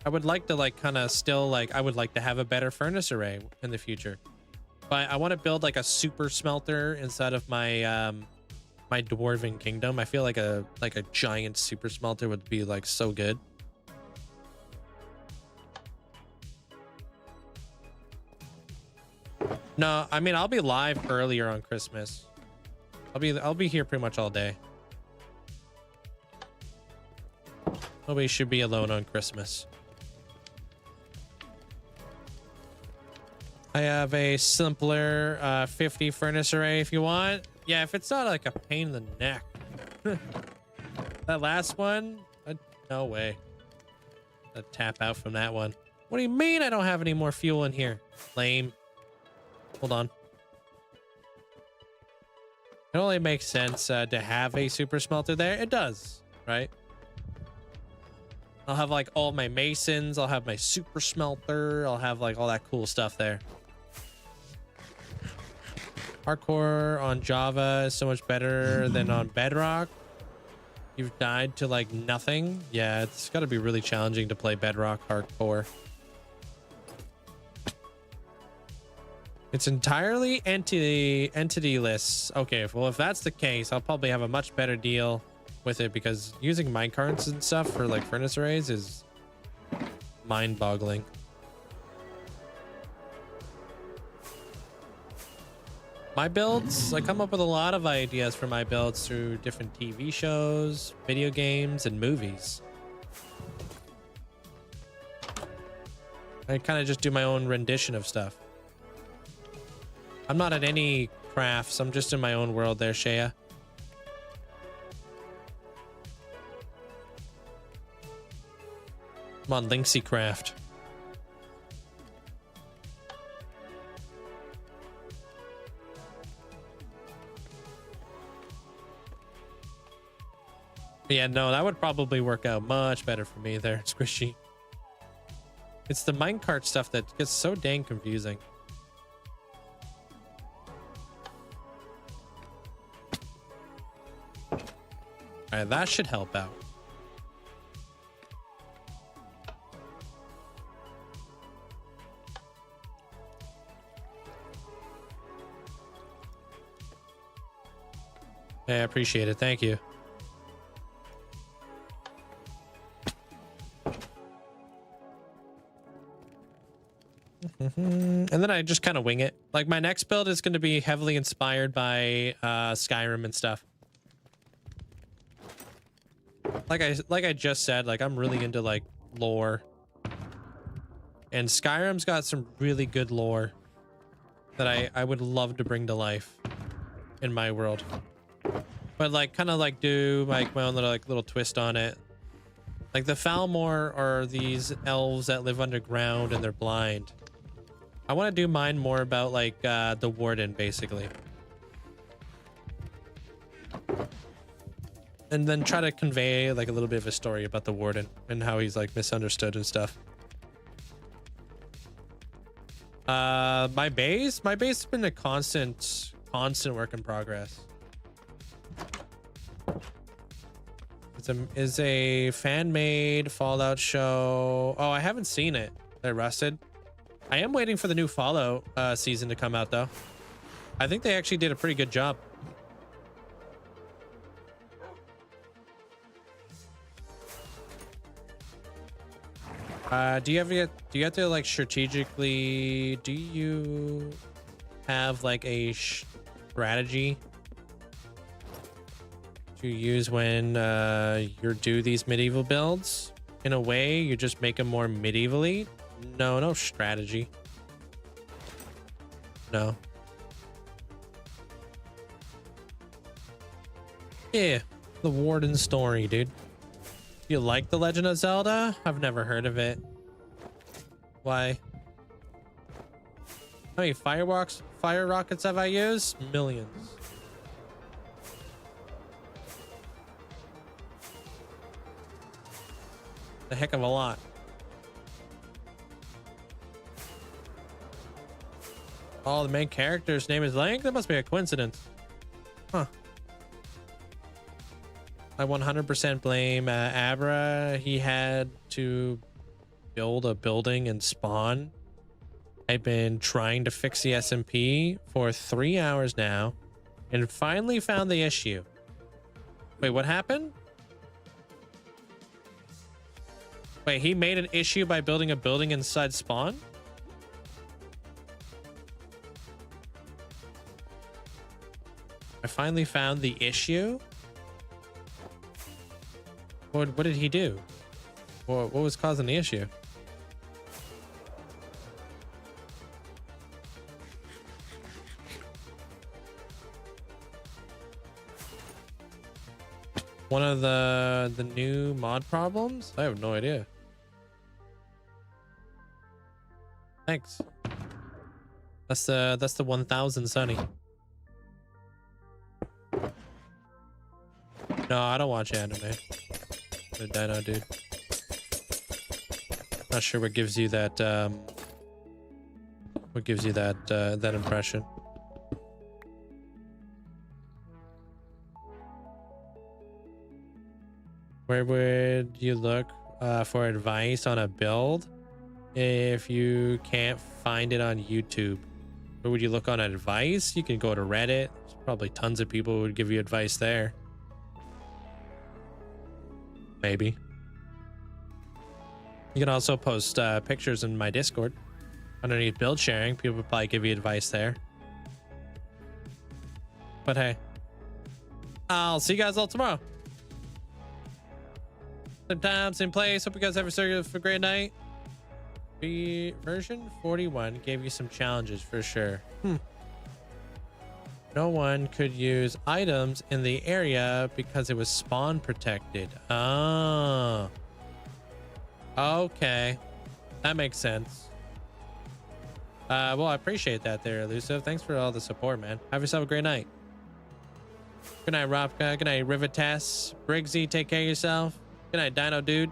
I would like to like kind of still like I would like to have a better furnace array in the future. But I want to build like a super smelter inside of my my dwarven kingdom. I feel like a giant super smelter would be like so good. No, I mean I'll be live earlier on Christmas. I'll be here pretty much all day. Nobody should be alone on Christmas. I have a simpler 50 furnace array if you want. Yeah, if it's not like a pain in the neck. That last one, no way. I'll tap out from that one. What do you mean I don't have any more fuel in here? Lame. Hold on. It only makes sense to have a super smelter there. It does, right? I'll have like all my masons. I'll have my super smelter. I'll have like all that cool stuff there. Hardcore on Java is so much better than on Bedrock. You've died to like nothing. Yeah, it's got to be really challenging to play Bedrock hardcore. It's entirely entity-less. Okay, well, if that's the case, I'll probably have a much better deal with it because using minecarts and stuff for like furnace arrays is mind-boggling. My builds, I come up with a lot of ideas for my builds through different TV shows, video games, and movies. I kind of just do my own rendition of stuff. I'm not at any crafts. I'm just in my own world there, Shea. I'm on Linkzzey Craft. Yeah, no, that would probably work out much better for me there, Squishy. It's the minecart stuff that gets so dang confusing. Alright, that should help out. Yeah, I appreciate it. Thank you. And then I just kind of wing it. Like my next build is going to be heavily inspired by Skyrim and stuff. Like I just said, like I'm really into like lore. And Skyrim's got some really good lore that I would love to bring to life in my world. But like kind of like do like my own little twist on it. Like the Falmor are these elves that live underground and they're blind. I want to do mine more about like the warden basically. And then try to convey like a little bit of a story about the warden and how he's like misunderstood and stuff. My base has been a constant work in progress. Is a fan-made Fallout show. Oh, I haven't seen it. They're rusted. I am waiting for the new Fallout season to come out though. I think they actually did a pretty good job. Do you have to like strategically, do you have like a strategy to use when you do these medieval builds? In a way, you just make them more medievally? No strategy. No. Yeah, the Warden story, dude. You like The Legend of Zelda? I've never heard of it. Why? How many fire rockets have I used? Millions. A heck of a lot. Oh, the main character's name is Link? That must be a coincidence. Huh. I 100% blame Abra. He had to build a building and spawn. I've been trying to fix the SMP for 3 hours now and finally found the issue. Wait, what happened? Wait, he made an issue by building a building inside spawn? I finally found the issue? What did he do? What was causing the issue? One of the new mod problems? I have no idea. Thanks. That's the 1000 Sunny. No, I don't watch anime. The Dino dude. Not sure what gives you that that impression. Where would you look for advice on a build if you can't find it on YouTube? Where would you look on advice? You can go to Reddit. There's probably tons of people who would give you advice there. Maybe. You can also post pictures in my Discord underneath build sharing. People would probably give you advice there. But hey, I'll see you guys all tomorrow. Same time, same place. Hope you guys have a great night. Version 41 gave you some challenges for sure. No one could use items in the area because it was spawn protected. Oh. Okay. That makes sense. Well, I appreciate that there, Elusive. Thanks for all the support, man. Have yourself a great night. Good night, Robka. Good night, Rivitas. Linkzzey, take care of yourself. Good night, Dino Dude.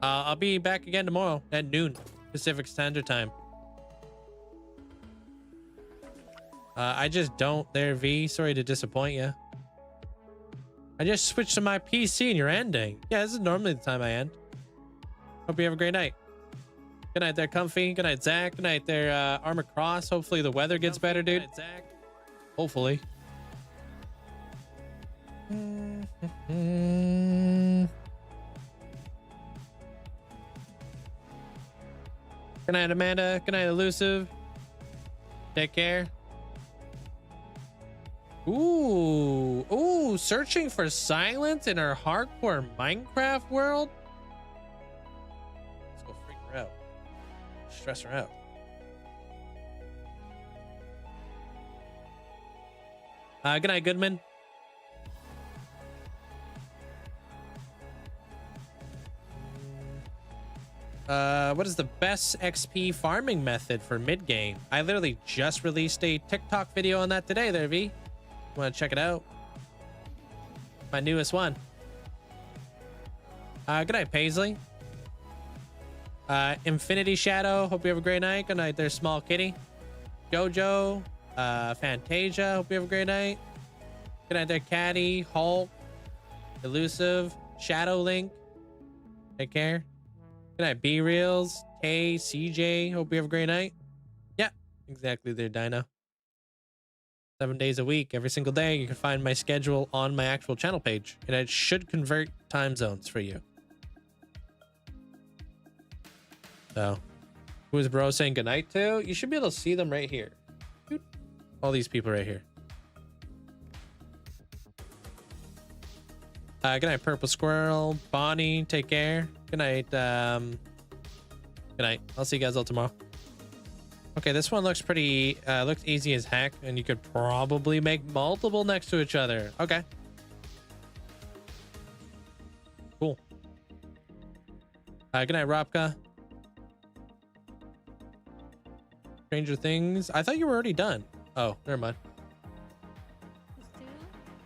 I'll be back again tomorrow at noon Pacific Standard Time. I just don't there, V. Sorry to disappoint you. I just switched to my PC and you're ending. Yeah, this is normally the time I end. Hope you have a great night. Good night there, Comfy. Good night, Zach. Good night there, Armor Cross. Hopefully the weather gets better, dude. Good night, Zach. Hopefully. Good night, Amanda. Good night, Elusive. Take care. Ooh, searching for silence in our hardcore Minecraft world. Let's go freak her out. Stress her out. Good night, Goodman. What is the best XP farming method for mid-game? I literally just released a TikTok video on that today there, V. Want to check it out? My newest one. Good night, Paisley. Infinity Shadow. Hope you have a great night. Good night there, Small Kitty. Jojo. Fantasia. Hope you have a great night. Good night there, Caddy. Hulk. Elusive. Shadow Link. Take care. Good night, B-Reels. Tay. CJ. Hope you have a great night. Yeah, exactly there, Dino. 7 days a week, every single day. You can find my schedule on my actual channel page, and it should convert time zones for you. So, who is bro saying goodnight to? You should be able to see them right here. Dude, all these people right here. Good night, Purple Squirrel. Bonnie, take care. Good night. Good night. I'll see you guys all tomorrow. Okay, this one looks pretty, looks easy as heck, and you could probably make multiple next to each other. Okay. Cool. Good night, Robka. Stranger Things. I thought you were already done. Oh, never mind.